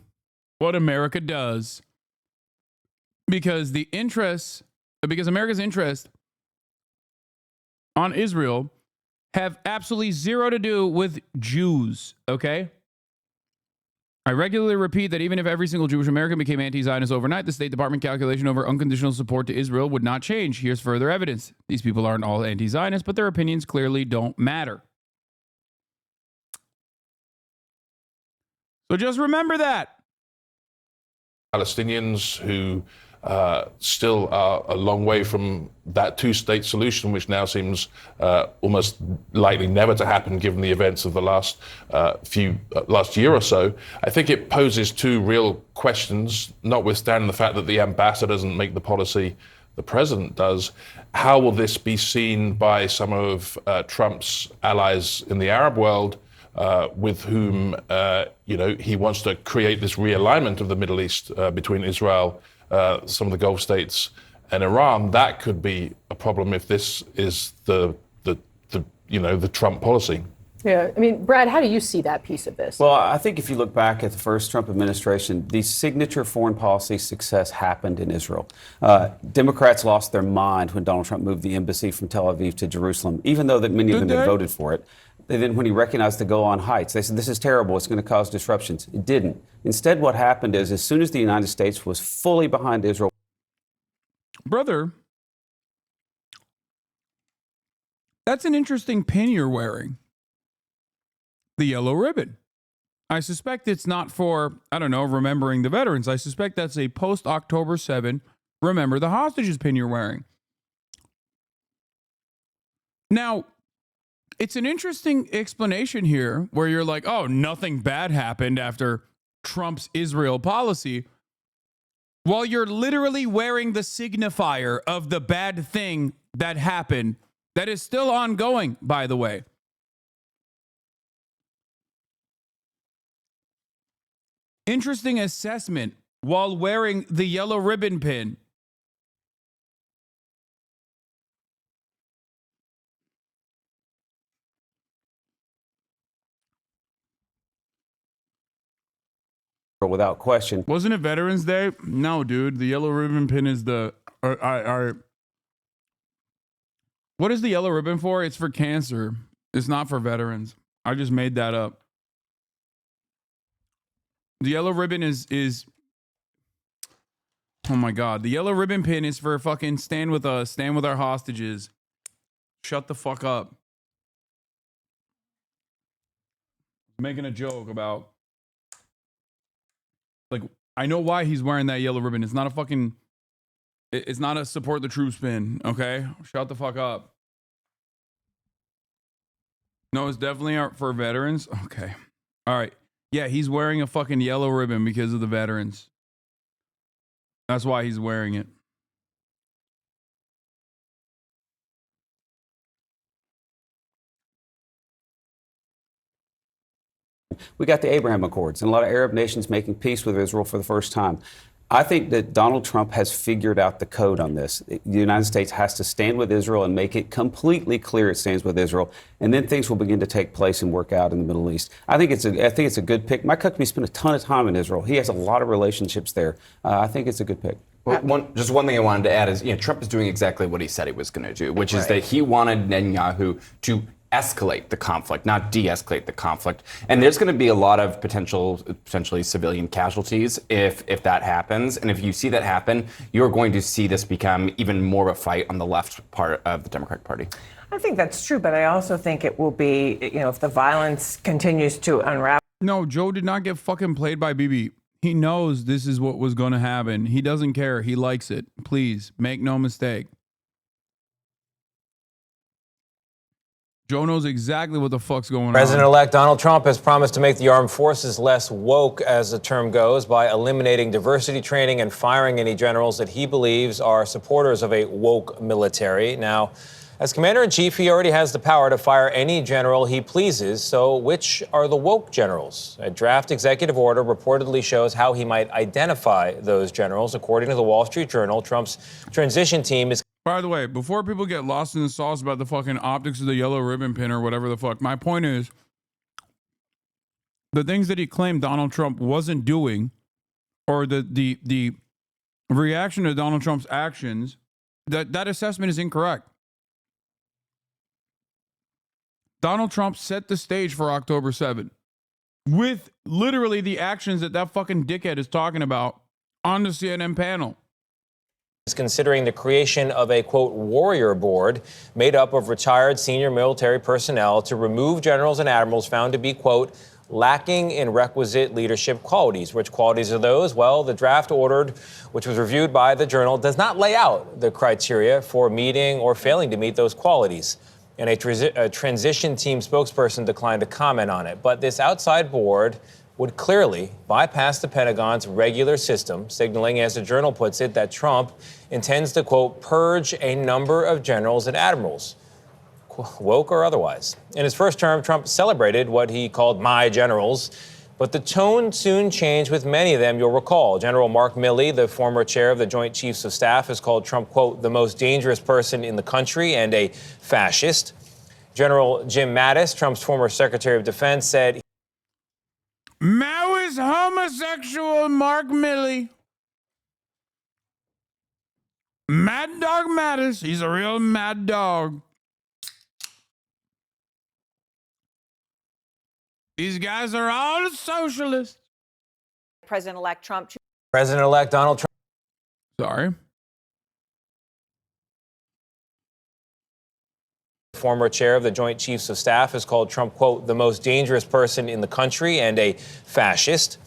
what America does because America's interests on Israel have absolutely zero to do with Jews, okay? I regularly repeat that even if every single Jewish American became anti-Zionist overnight, the State Department calculation over unconditional support to Israel would not change. Here's further evidence. These people aren't all anti-Zionist, but their opinions clearly don't matter. So just remember that. Palestinians who still are a long way from that two-state solution, which now seems almost likely never to happen given the events of the last year or so. I think it poses two real questions, notwithstanding the fact that the ambassador doesn't make the policy, the president does. How will this be seen by some of Trump's allies in the Arab world, with whom he wants to create this realignment of the Middle East between Israel, some of the Gulf states, and Iran? That could be a problem if this is the Trump policy. Yeah, I mean, Brad, how do you see that piece of this? Well, I think if you look back at the first Trump administration, the signature foreign policy success happened in Israel. Democrats lost their mind when Donald Trump moved the embassy from Tel Aviv to Jerusalem, even though that many of them had voted for it. And then when he recognized the Golan Heights, they said, this is terrible, it's going to cause disruptions. It didn't. Instead, what happened is, as soon as the United States was fully behind Israel. Brother, that's an interesting pin you're wearing. The yellow ribbon. I suspect it's not for, remembering the veterans. I suspect that's a post-October 7, remember the hostages pin you're wearing. Now, it's an interesting explanation here where you're like, oh, nothing bad happened after Trump's Israel policy, while you're literally wearing the signifier of the bad thing that happened that is still ongoing, by the way. Interesting assessment while wearing the yellow ribbon pin. Without question. Wasn't it Veterans Day? No, dude. The yellow ribbon pin is the... What is the yellow ribbon for? It's for cancer. It's not for veterans. I just made that up. The yellow ribbon is... Oh my God. The yellow ribbon pin is for fucking stand with us, stand with our hostages. Shut the fuck up. Making a joke about... Like, I know why he's wearing that yellow ribbon. It's not a fucking... It's not a support the troops pin, okay? Shut the fuck up. No, it's definitely for veterans. Okay. All right. Yeah, he's wearing a fucking yellow ribbon because of the veterans. That's why he's wearing it. We got the Abraham Accords and a lot of Arab nations making peace with Israel for the first time. I think that Donald Trump has figured out the code on this. The United States has to stand with Israel and make it completely clear it stands with Israel, and then things will begin to take place and work out in the Middle East. I think it's a good pick. Mike Huckabee spent a ton of time in Israel. He has a lot of relationships there. I think it's a good pick. Well, one thing I wanted to add is, Trump is doing exactly what he said he was going to do, which is that he wanted Netanyahu to escalate the conflict, not de-escalate the conflict. And there's going to be a lot of potentially civilian casualties if that happens. And if you see that happen, you're going to see this become even more of a fight on the left part of the Democratic Party. I think that's true, but I also think it will be, if the violence continues to unravel. No, Joe did not get fucking played by BB. He knows this is what was going to happen. He doesn't care. He likes it. Please, make no mistake. Joe knows exactly what the fuck's going on. President-elect Donald Trump has promised to make the armed forces less woke, as the term goes, by eliminating diversity training and firing any generals that he believes are supporters of a woke military. Now, as commander-in-chief, he already has the power to fire any general he pleases. So which are the woke generals? A draft executive order reportedly shows how he might identify those generals. According to the Wall Street Journal, Trump's transition team is... By the way, before people get lost in the sauce about the fucking optics of the yellow ribbon pin or whatever the fuck, my point is the things that he claimed Donald Trump wasn't doing, or the reaction to Donald Trump's actions, that assessment is incorrect. Donald Trump set the stage for October 7th with literally the actions that fucking dickhead is talking about on the CNN panel. Is considering the creation of a, quote, warrior board made up of retired senior military personnel to remove generals and admirals found to be, quote, lacking in requisite leadership qualities. Which qualities are those? Well, the draft ordered, which was reviewed by the Journal, does not lay out the criteria for meeting or failing to meet those qualities. And a transition team spokesperson declined to comment on it. But this outside board would clearly bypass the Pentagon's regular system, signaling, as the Journal puts it, that Trump intends to, quote, purge a number of generals and admirals, woke or otherwise. In his first term, Trump celebrated what he called my generals, but the tone soon changed with many of them, you'll recall. General Mark Milley, the former chair of the Joint Chiefs of Staff, has called Trump, quote, the most dangerous person in the country and a fascist. General Jim Mattis, Trump's former Secretary of Defense, said... Maoist homosexual Mark Milley. Mad Dog Mattis. He's a real mad dog. These guys are all socialists. President-elect Trump. President-elect Donald Trump. Sorry. Former chair of the Joint Chiefs of Staff has called Trump, quote, the most dangerous person in the country and a fascist.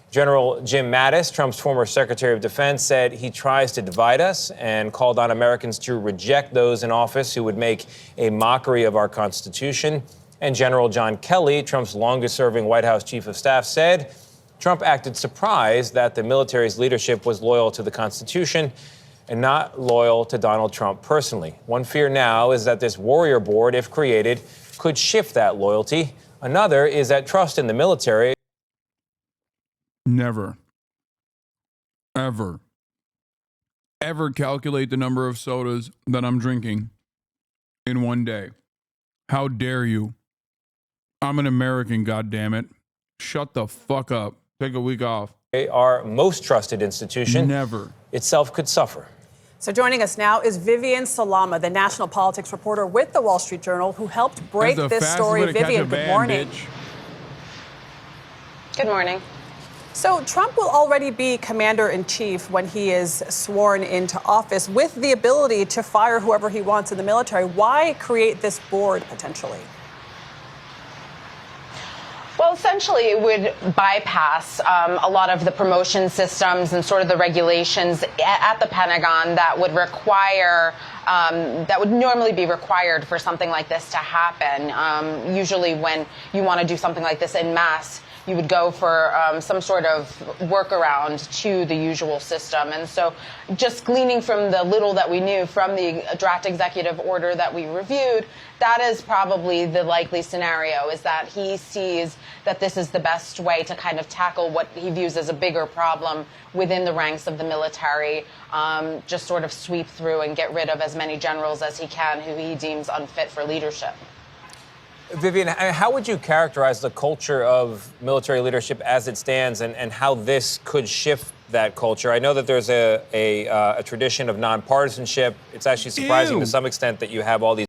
General Jim Mattis, Trump's former Secretary of Defense, said he tries to divide us and called on Americans to reject those in office who would make a mockery of our Constitution. And General John Kelly, Trump's longest-serving White House Chief of Staff, said Trump acted surprised that the military's leadership was loyal to the Constitution and not loyal to Donald Trump personally. One fear now is that this warrior board, if created, could shift that loyalty. Another is that trust in the military. Never, ever calculate the number of sodas that I'm drinking in one day. How dare you? I'm an American, goddammit. Shut the fuck up. Take a week off. Our most trusted institution never itself could suffer. So joining us now is Vivian Salama, the national politics reporter with the Wall Street Journal, who helped break this story. Vivian, good morning. Good morning. So Trump will already be commander-in-chief when he is sworn into office with the ability to fire whoever he wants in the military. Why create this board potentially? Well, essentially, it would bypass a lot of the promotion systems and sort of the regulations at the Pentagon that would require, that would normally be required for something like this to happen. Usually when you want to do something like this en masse, you would go for some sort of workaround to the usual system. And so just gleaning from the little that we knew from the draft executive order that we reviewed, that is probably the likely scenario, is that he sees that this is the best way to kind of tackle what he views as a bigger problem within the ranks of the military, just sort of sweep through and get rid of as many generals as he can who he deems unfit for leadership. Vivian, how would you characterize the culture of military leadership as it stands and how this could shift that culture? I know that there's a tradition of nonpartisanship. It's actually surprising to some extent that you have all these.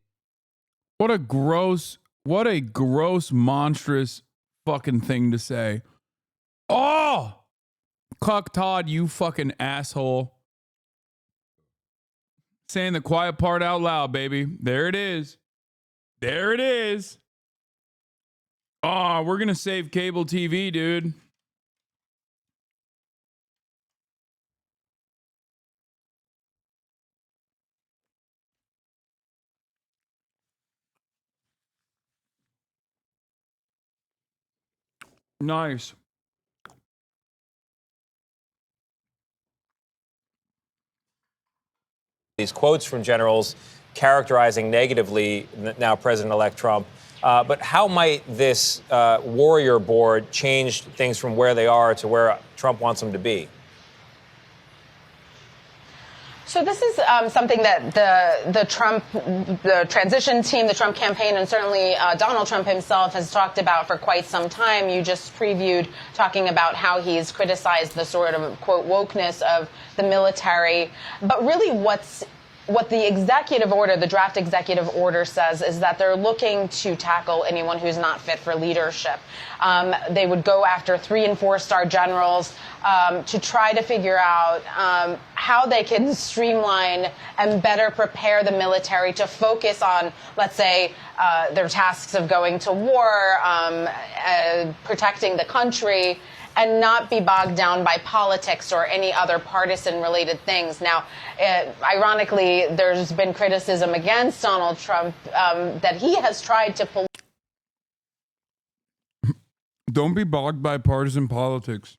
What a gross What a gross, monstrous fucking thing to say. Oh! Cuck Todd, you fucking asshole. Saying the quiet part out loud, baby. There it is. There it is. Oh, we're going to save cable TV, dude. Nice. These quotes from generals characterizing negatively now President-elect Trump. But how might this warrior board change things from where they are to where Trump wants them to be? So this is something that the transition team, the Trump campaign, and certainly Donald Trump himself has talked about for quite some time. You just previewed talking about how he's criticized the sort of, quote, wokeness of the military. But really what the executive order, the draft executive order says is that they're looking to tackle anyone who's not fit for leadership. They would go after 3- and 4-star generals to try to figure out how they can streamline and better prepare the military to focus on, let's say, their tasks of going to war, protecting the country, and not be bogged down by politics or any other partisan-related things. Now, ironically, there's been criticism against Donald Trump that he has tried to... Don't be bogged by partisan politics.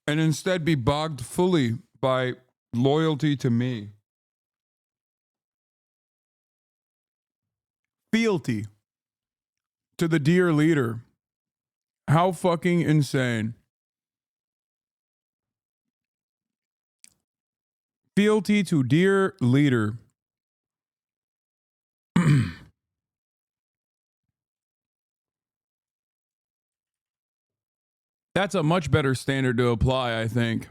And instead be bogged fully by loyalty to me. Fealty to the dear leader. How fucking insane. Fealty to dear leader. That's a much better standard to apply, I think.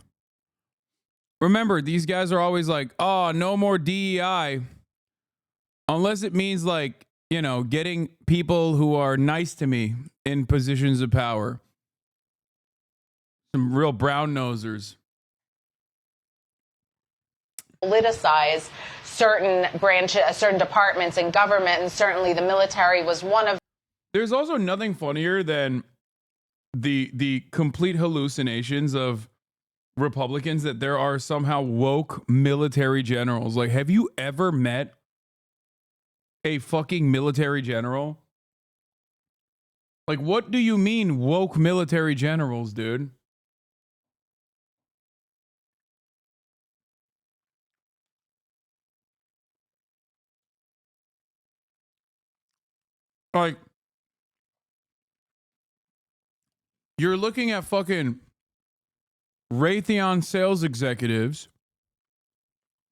Remember, these guys are always like, oh, no more DEI. Unless it means, like, you know, getting people who are nice to me in positions of power. Some real brown nosers. Politicize certain branches, certain departments in government, and certainly the military was one of... There's also nothing funnier than the complete hallucinations of Republicans that there are somehow woke military generals. Like, have you ever met a fucking military general? Like, what do you mean woke military generals, dude? Like, you're looking at fucking Raytheon sales executives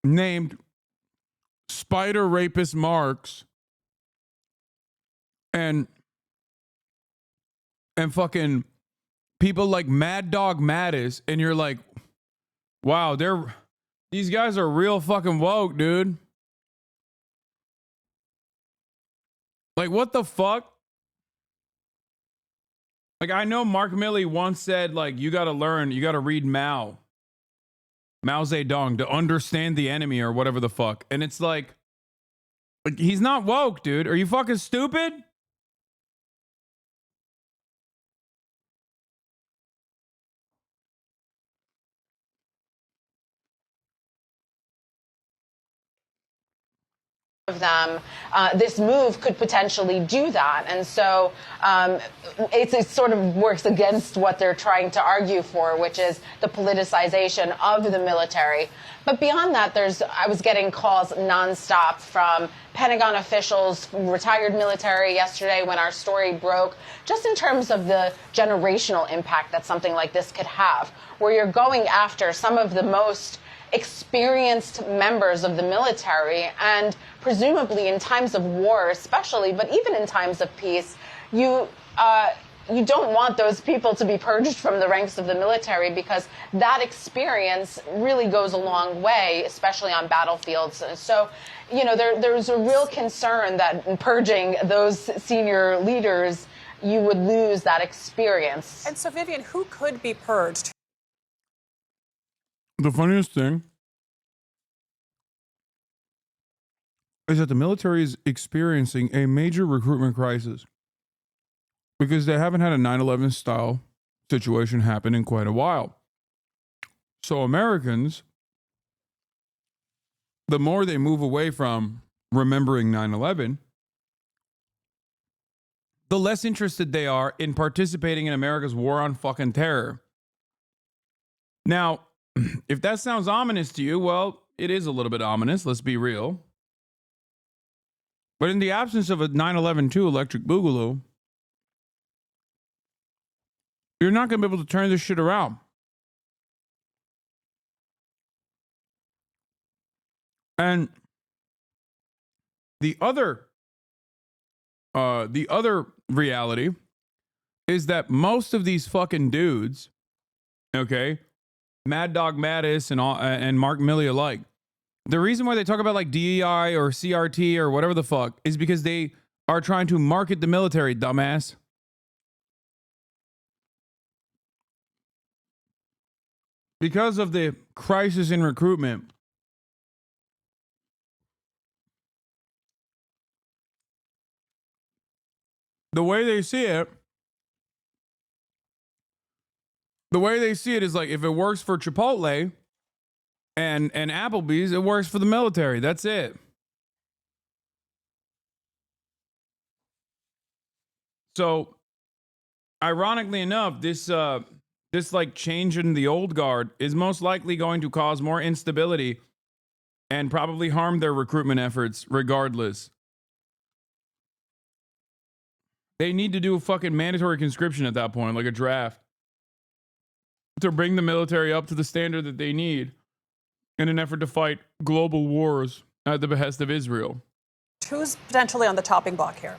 named Spider Rapist Marks and fucking people like Mad Dog Mattis, and you're like, wow, these guys are real fucking woke, dude. Like, what the fuck? Like, I know Mark Milley once said, like, you got to read Mao Zedong to understand the enemy or whatever the fuck. And it's like he's not woke, dude. Are you fucking stupid? Of them, this move could potentially do that. And so it sort of works against what they're trying to argue for, which is the politicization of the military. But beyond that, I was getting calls nonstop from Pentagon officials, retired military yesterday when our story broke, just in terms of the generational impact that something like this could have, where you're going after some of the most experienced members of the military, and presumably in times of war especially, but even in times of peace, you you don't want those people to be purged from the ranks of the military, because that experience really goes a long way, especially on battlefields. So, there's a real concern that in purging those senior leaders, you would lose that experience. And so, Vivian, who could be purged? The funniest thing is that the military is experiencing a major recruitment crisis because they haven't had a 9/11 style situation happen in quite a while. So Americans, the more they move away from remembering 9/11, the less interested they are in participating in America's war on fucking terror. Now, if that sounds ominous to you, well, it is a little bit ominous, let's be real. But in the absence of a 9/11-2 electric boogaloo, you're not going to be able to turn this shit around. And the other reality is that most of these fucking dudes, okay, Mad Dog Mattis and Mark Milley alike, the reason why they talk about like DEI or CRT or whatever the fuck is because they are trying to market the military, dumbass. Because of the crisis in recruitment, the way they see it is like, if it works for Chipotle and Applebee's, it works for the military. That's it. So, ironically enough, this like change in the old guard is most likely going to cause more instability and probably harm their recruitment efforts regardless. They need to do a fucking mandatory conscription at that point, like a draft, to bring the military up to the standard that they need in an effort to fight global wars at the behest of Israel. Who's potentially on the chopping block here?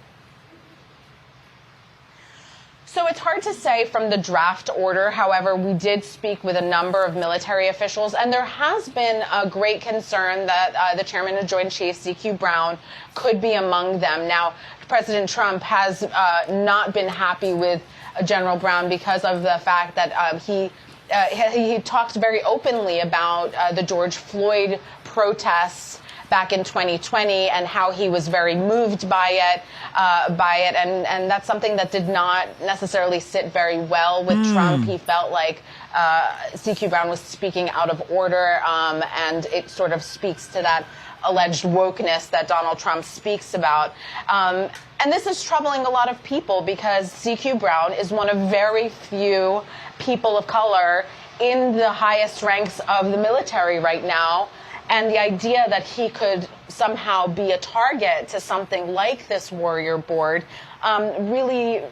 So it's hard to say from the draft order. However, we did speak with a number of military officials, and there has been a great concern that the chairman of Joint Chiefs, CQ Brown, could be among them. Now, President Trump has not been happy with General Brown because of the fact that he talked very openly about the George Floyd protests back in 2020 and how he was very moved by it, and that's something that did not necessarily sit very well with Trump. He felt like CQ Brown was speaking out of order, and it sort of speaks to that alleged wokeness that Donald Trump speaks about. And this is troubling a lot of people because CQ Brown is one of very few people of color in the highest ranks of the military right now. And the idea that he could somehow be a target to something like this warrior board really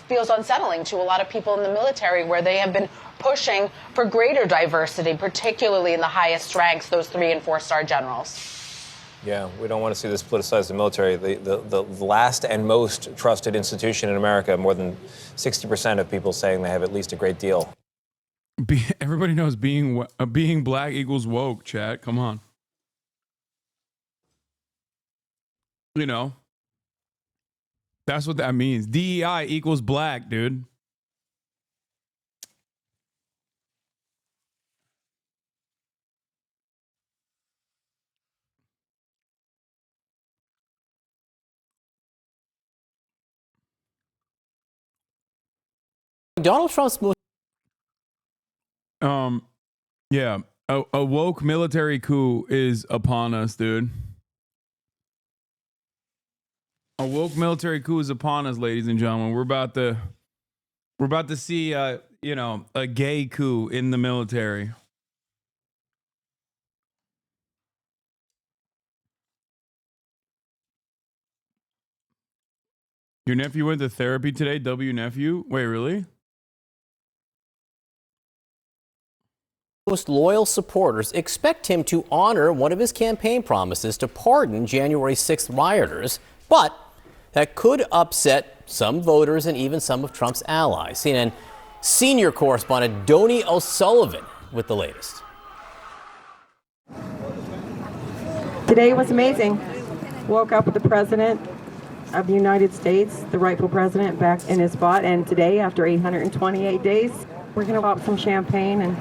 feels unsettling to a lot of people in the military, where they have been pushing for greater diversity, particularly in the highest ranks, those 3- and 4-star generals. Yeah, we don't want to see this politicize the military. The last and most trusted institution in America, more than 60% of people saying they have at least a great deal. Everybody knows being black equals woke, chat. Come on. You know, that's what that means. DEI equals black, dude. Donald Trump's most yeah, a woke military coup is upon us, dude. A woke military coup is upon us, ladies and gentlemen. We're about to see a gay coup in the military. Your nephew went to therapy today, W nephew? Wait, really? most loyal supporters expect him to honor one of his campaign promises to pardon January 6th rioters. But that could upset some voters and even some of Trump's allies. CNN senior correspondent Donnie O'Sullivan with the latest. Today was amazing. Woke up with the president of the United States, the rightful president, back in his spot. And today, after 828 days, we're going to pop some champagne and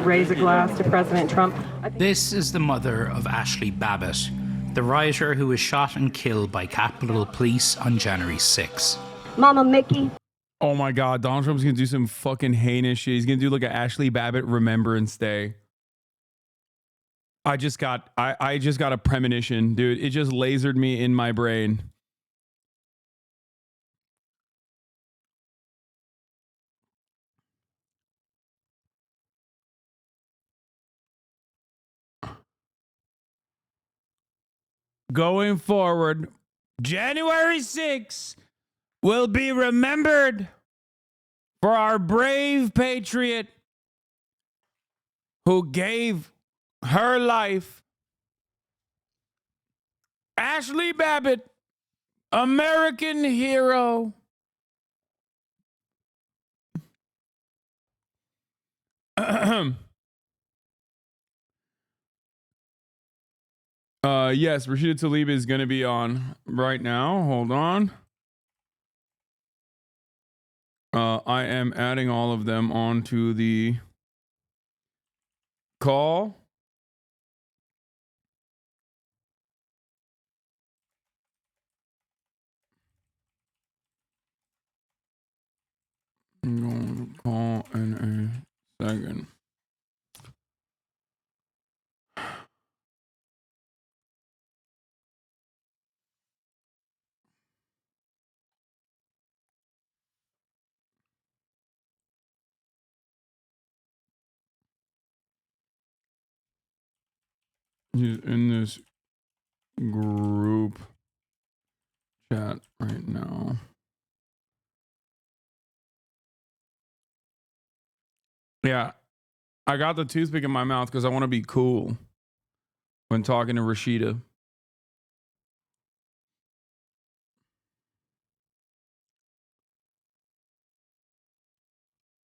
raise a glass to President Trump. This is the mother of Ashley Babbitt, the rioter who was shot and killed by Capitol Police on January 6. Mama Mickey. Oh my God, Donald Trump's gonna do some fucking heinous shit. He's gonna do like an Ashley Babbitt Remembrance Day. I just got a premonition, dude. It just lasered me in my brain. Going forward, January 6th will be remembered for our brave patriot who gave her life. Ashley Babbitt, American hero. Yes, Rashida Tlaib is going to be on right now. Hold on. I am adding all of them onto the call. I'm going to call in a second. He's in this group chat right now. Yeah, I got the toothpick in my mouth because I want to be cool when talking to Rashida.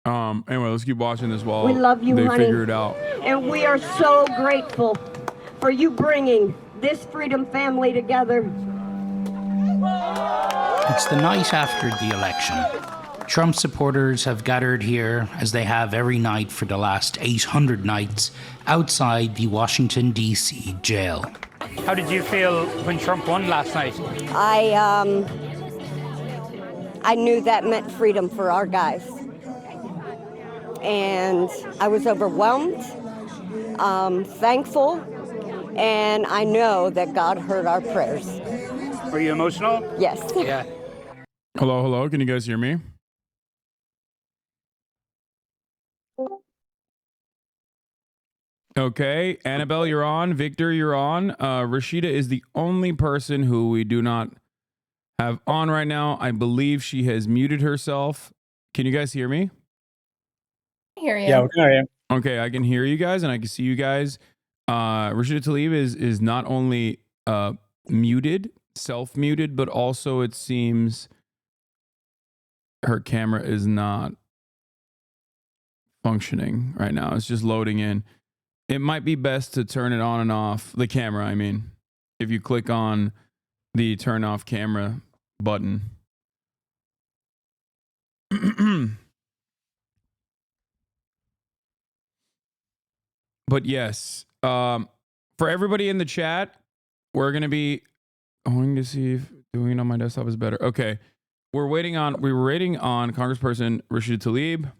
Anyway, let's keep watching this while We love you, they honey. figure it out. And we are so grateful for you bringing this freedom family together. It's the night after the election. Trump supporters have gathered here, as they have every night for the last 800 nights, outside the Washington, D.C. jail. How did you feel when Trump won last night? I knew that meant freedom for our guys. And I was overwhelmed, thankful, and I know that God heard our prayers. Were you emotional? Yes. Yeah. Hello, hello. Can you guys hear me? Okay, Annabelle, you're on. Victor, you're on. Rashida is the only person who we do not have on right now. I believe she has muted herself. Can you guys hear me? Hear you. Yeah, we can hear you. Okay, I can hear you guys and I can see you guys. Rashida Tlaib is not only muted, self-muted, but also it seems her camera is not functioning right now. It's just loading in. It might be best to turn it on and off, the camera, I mean, if you click on the turn off camera button. But yes, for everybody in the chat, we're going to be going to see if doing it on my desktop is better. Okay. We were waiting on Congressperson Rashida Tlaib.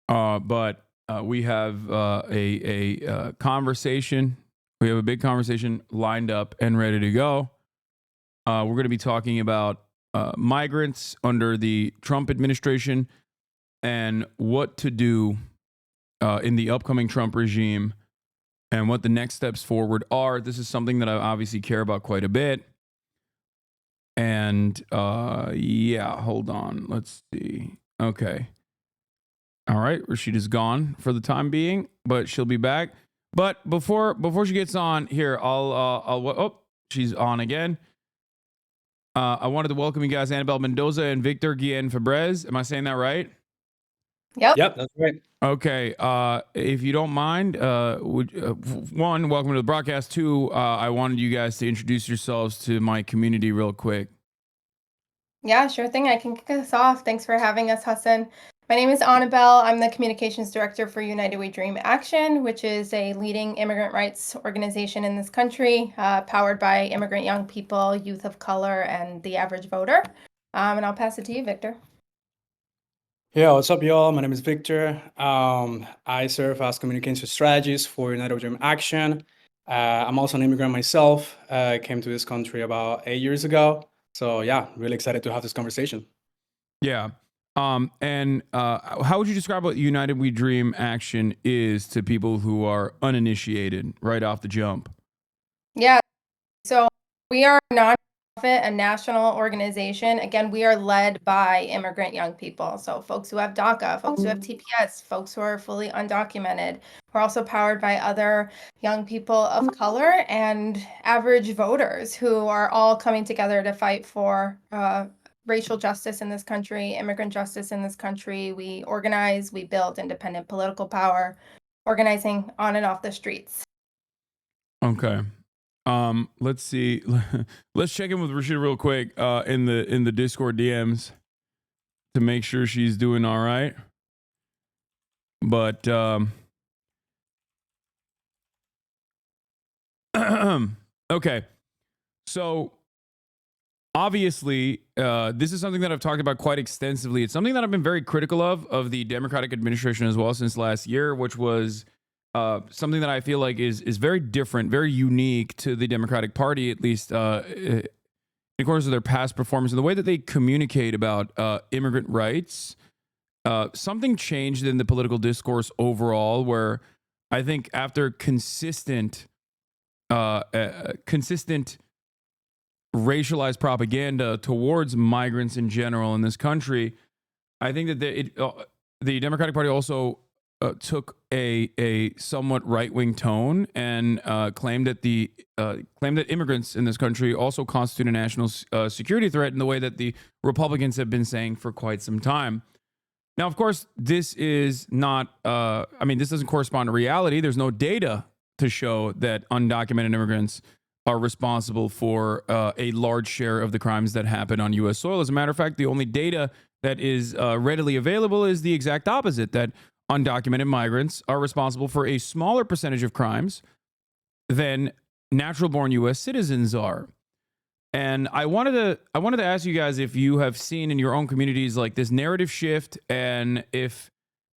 But we have a conversation. We have a big conversation lined up and ready to go. We're going to be talking about migrants under the Trump administration and what to do in the upcoming Trump regime and what the next steps forward are. This is something that I obviously care about quite a bit. And yeah, hold on. Let's see. Okay. All right, Rashida's gone for the time being, but she'll be back. But before she gets on here, I'll oh, she's on again. I wanted to welcome you guys, Annabelle Mendoza and Victor Guillen Fabrez. Am I saying that right? Yep, that's right. Okay. If you don't mind, one, welcome to the broadcast. Two, I wanted you guys to introduce yourselves to my community real quick. Yeah, sure thing. I can kick us off. Thanks for having us, Hasan. My name is Annabelle. I'm the communications director for United We Dream Action, which is a leading immigrant rights organization in this country, powered by immigrant young people, youth of color, and the average voter. And I'll pass it to you, Victor. Yeah, what's up, y'all? My name is Victor. I serve as communication strategist for United We Dream Action. I'm also an immigrant myself. I came to this country about 8 years ago. So yeah, really excited to have this conversation. Yeah. And how would you describe what United We Dream Action is to people who are uninitiated right off the jump? Yeah, so we are a nonprofit, a national organization. Again, we are led by immigrant young people. So folks who have DACA, folks who have TPS, folks who are fully undocumented. We're also powered by other young people of color and average voters who are all coming together to fight for racial justice in this country, immigrant justice in this country. We organize, we build independent political power, organizing on and off the streets. Okay. Let's see. Let's check in with Rashida real quick in the Discord DMs to make sure she's doing all right. But okay. So obviously, this is something that I've talked about quite extensively. It's something that I've been very critical of the Democratic administration as well since last year, which was something that I feel like is very different, very unique to the Democratic Party, at least in accordance to their past performance and the way that they communicate about immigrant rights. Something changed in the political discourse overall, where I think after consistent racialized propaganda towards migrants in general in this country, I think that the Democratic Party also took a somewhat right-wing tone and claimed that immigrants in this country also constitute a national security threat in the way that the Republicans have been saying for quite some time. Now, of course, this is not. This doesn't correspond to reality. There's no data to show that undocumented immigrants are responsible for a large share of the crimes that happen on U.S. soil. As a matter of fact, the only data that is readily available is the exact opposite, that undocumented migrants are responsible for a smaller percentage of crimes than natural-born U.S. citizens are. And I wanted to ask you guys if you have seen in your own communities like this narrative shift, and if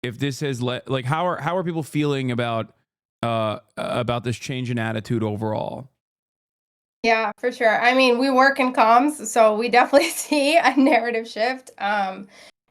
this has like how are people feeling about this change in attitude overall? Yeah, for sure. I mean, we work in comms, so we definitely see a narrative shift.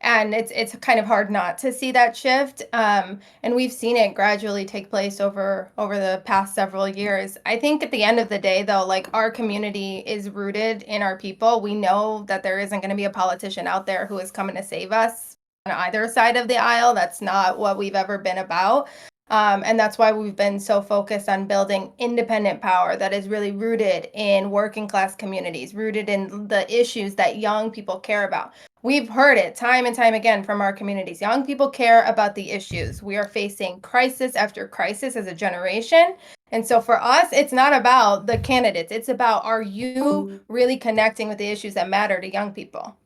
And it's kind of hard not to see that shift. And we've seen it gradually take place over the past several years. I think at the end of the day, though, like our community is rooted in our people. We know that there isn't going to be a politician out there who is coming to save us on either side of the aisle. That's not what we've ever been about. And that's why we've been so focused on building independent power that is really rooted in working class communities, rooted in the issues that young people care about. We've heard it time and time again from our communities. Young people care about the issues. We are facing crisis after crisis as a generation. And so for us, it's not about the candidates. It's about, are you really connecting with the issues that matter to young people?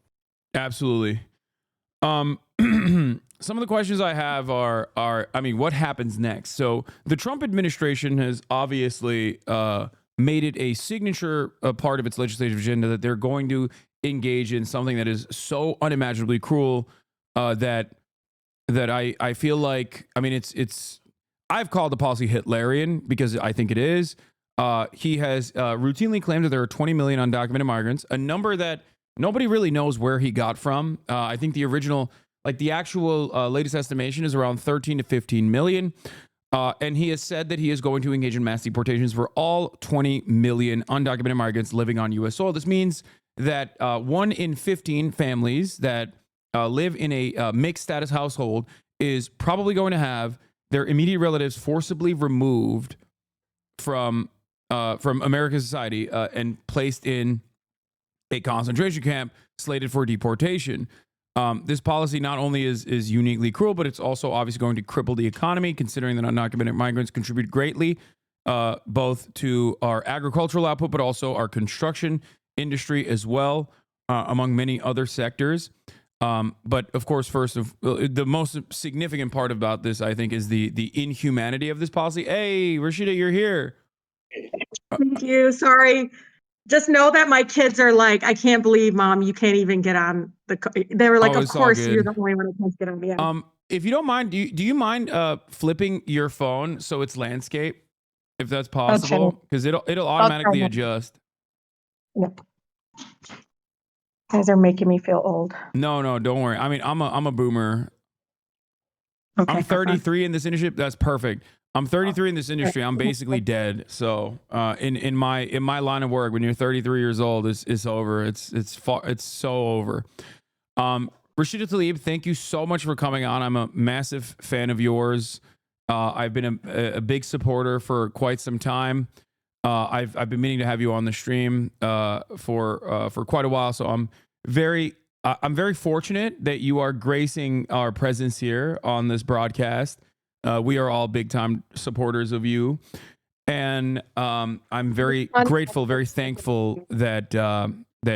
Absolutely. Some of the questions I have are, what happens next? So the Trump administration has obviously made it a signature part of its legislative agenda that they're going to engage in something that is so unimaginably cruel that I feel like, I've called the policy Hitlerian because I think it is. He has routinely claimed that there are 20 million undocumented migrants, a number that nobody really knows where he got from. I think the actual latest estimation is around 13 to 15 million. And he has said that he is going to engage in mass deportations for all 20 million undocumented migrants living on U.S. soil. This means that 1 in 15 families that live in a mixed status household is probably going to have their immediate relatives forcibly removed from American society and placed in a concentration camp slated for deportation. This policy not only is uniquely cruel, but it's also obviously going to cripple the economy, considering that undocumented migrants contribute greatly both to our agricultural output, but also our construction industry as well, among many other sectors. But of course, the most significant part about this, I think, is the inhumanity of this policy. Hey, Rashida, you're here. Thank you. Sorry. Just know that my kids are like, I can't believe, Mom, you can't even get on they were like, of It's all course, you're good. the only one who can't get on. Yeah. If you don't mind, do you mind flipping your phone so it's landscape, if that's possible? Because it'll automatically adjust. Yep. Guys are making me feel old. No, don't worry. I mean, I'm a boomer. Okay, I'm 33 in this industry. That's perfect. I'm 33 in this industry. I'm basically dead. So in my line of work, when you're 33 years old, it's over. It's so over. Rashida Tlaib, thank you so much for coming on. I'm a massive fan of yours. I've been a big supporter for quite some time. I've been meaning to have you on the stream for quite a while. So I'm very fortunate that you are gracing our presence here on this broadcast. We are all big time supporters of you, and I'm very grateful, very thankful that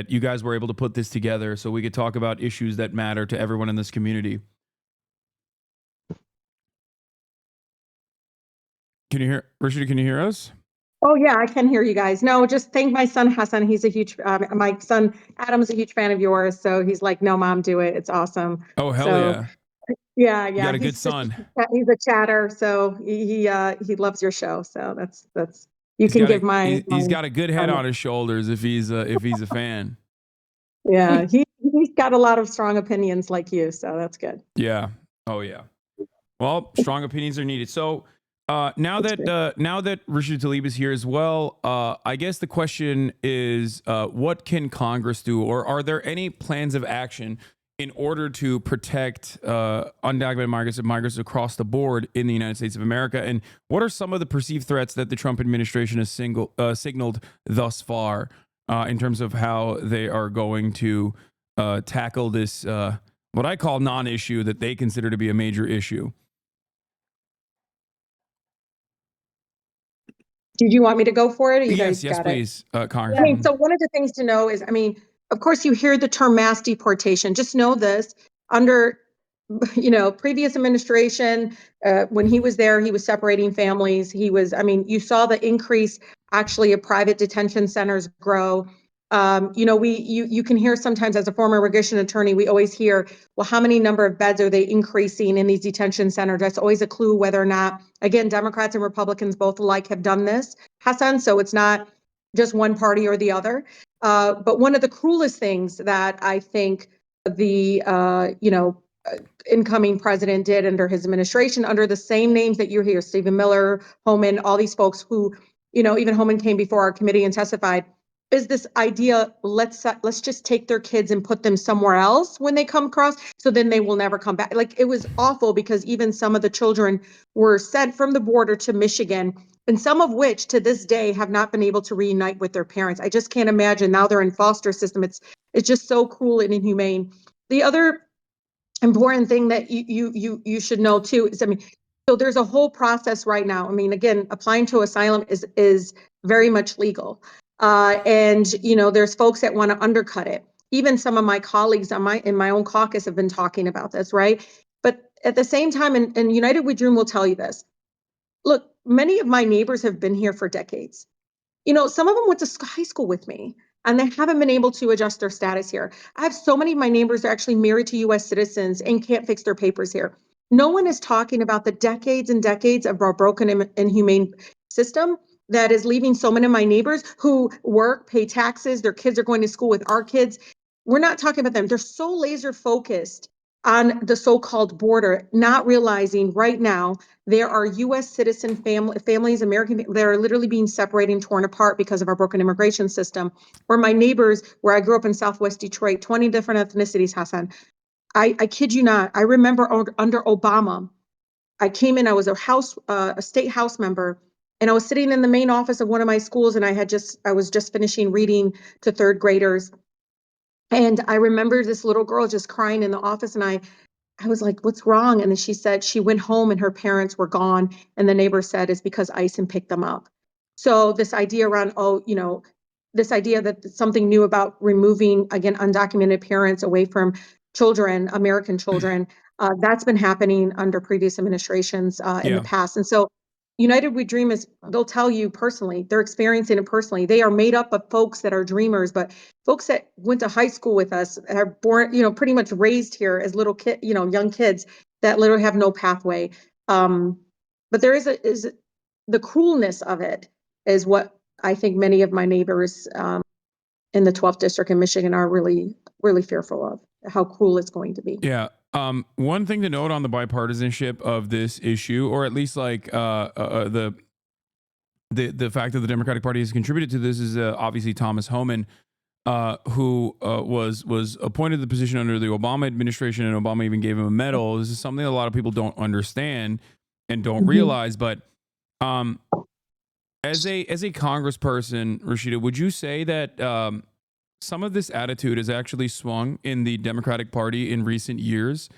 you guys were able to put this together so we could talk about issues that matter to everyone in this community. Can you hear Rashida? Can you hear us? Oh yeah, I can hear you guys. No, just thank my son Hasan. He's a huge. My son Adam's a huge fan of yours, so he's like, "No, Mom, do it. It's awesome." Oh hell so, yeah! Yeah. You got a good son. He's a chatter, so he loves your show. So that's you can give my. He's got a good head on his shoulders if he's a fan. Yeah, he's got a lot of strong opinions like you, so that's good. Yeah. Oh yeah. Well, strong opinions are needed. So now that Rashida Tlaib is here as well, I guess the question is, what can Congress do, or are there any plans of action in order to protect undocumented migrants and migrants across the board in the United States of America? And what are some of the perceived threats that the Trump administration has signaled thus far in terms of how they are going to tackle this, what I call non-issue that they consider to be a major issue? Did you want me to go for it? Or you yes, guys got please, Congressman. I mean, so one of the things to know is, I mean, of course, you hear the term mass deportation. Just know this: under, previous administration, when he was there, he was separating families. You saw the increase actually of private detention centers grow. You can hear sometimes, as a former immigration attorney, we always hear, well, how many number of beds are they increasing in these detention centers? That's always a clue whether or not, again, Democrats and Republicans both alike have done this, Hasan. So it's not just one party or the other. But one of the cruelest things that I think the incoming president did under his administration, under the same names that you hear, Stephen Miller, Homan, all these folks who, even Homan came before our committee and testified, is this idea, let's just take their kids and put them somewhere else when they come across, so then they will never come back. Like, it was awful, because even some of the children were sent from the border to Michigan, and some of which to this day have not been able to reunite with their parents. I just can't imagine. Now they're in foster system. It's just so cruel and inhumane. The other important thing that you should know too is, so there's a whole process right now. Again, applying to asylum is very much legal. And there's folks that want to undercut it. Even some of my colleagues in my own caucus have been talking about this, right? But at the same time, and United We Dream will tell you this. Look, many of my neighbors have been here for decades. Some of them went to high school with me, and they haven't been able to adjust their status here. I have so many of my neighbors are actually married to U.S. citizens and can't fix their papers here. No one is talking about the decades and decades of our broken and inhumane system that is leaving so many of my neighbors who work, pay taxes, their kids are going to school with our kids. We're not talking about them. They're so laser focused on the so-called border, not realizing right now there are U.S. citizen families, American, that are literally being separated and torn apart because of our broken immigration system. Or my neighbors, where I grew up in Southwest Detroit, 20 different ethnicities, Hasan. I kid you not. I remember under Obama, I came in, I was a state house member, and I was sitting in the main office of one of my schools, and I was just finishing reading to third graders. And I remember this little girl just crying in the office, and I was like, "What's wrong?" And then she said she went home and her parents were gone, and the neighbor said it's because ICE picked them up. So this idea around, this idea that something new about removing, again, undocumented parents away from children, American children, that's been happening under previous administrations in the past. And so United We Dream they'll tell you personally, they're experiencing it personally. They are made up of folks that are dreamers, but folks that went to high school with us are born, pretty much raised here as little kid, young kids that literally have no pathway. But there is the cruelness of it is what I think many of my neighbors in the 12th district in Michigan are really, really fearful of how cruel it's going to be. Yeah. One thing to note on the bipartisanship of this issue, or at least like the fact that the Democratic Party has contributed to this, is obviously Thomas Homan, who was appointed to the position under the Obama administration, and Obama even gave him a medal. This is something that a lot of people don't understand and don't realize. But as a congressperson, Rashida, would you say that some of this attitude has actually swung in the Democratic Party in recent years,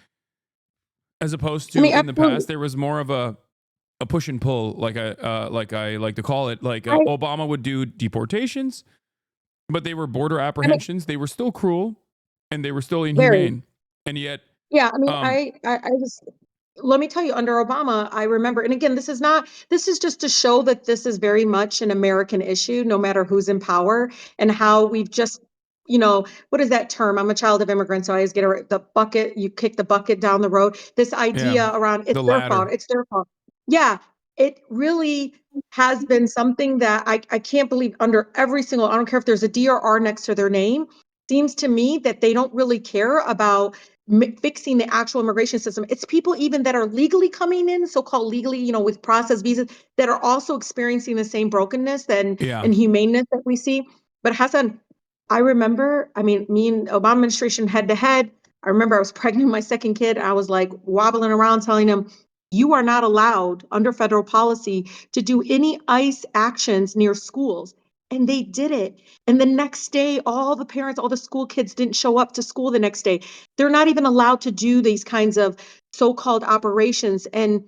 as opposed to in the past? There was more of a push and pull, like I like to call it. Like Obama would do deportations, but they were border apprehensions. They were still cruel, and they were still inhumane, and yet. Yeah, I mean, I just let me tell you, under Obama, I remember, and again, this is just to show that this is very much an American issue, no matter who's in power, and how we've just, what is that term? I'm a child of immigrants, so I always get the bucket, you kick the bucket down the road. This idea around it's their fault, it's their fault. Yeah, it really has been something that I can't believe under every single, I don't care if there's a D or R next to their name, seems to me that they don't really care about fixing the actual immigration system. It's people even that are legally coming in, so-called legally, with process visas, that are also experiencing the same brokenness and humaneness that we see. But Hasan, I remember, me and Obama administration head to head, I remember I was pregnant with my second kid. I was like wobbling around telling him, you are not allowed under federal policy to do any ICE actions near schools. And they did it. And the next day, all the parents, all the school kids didn't show up to school the next day. They're not even allowed to do these kinds of so-called operations and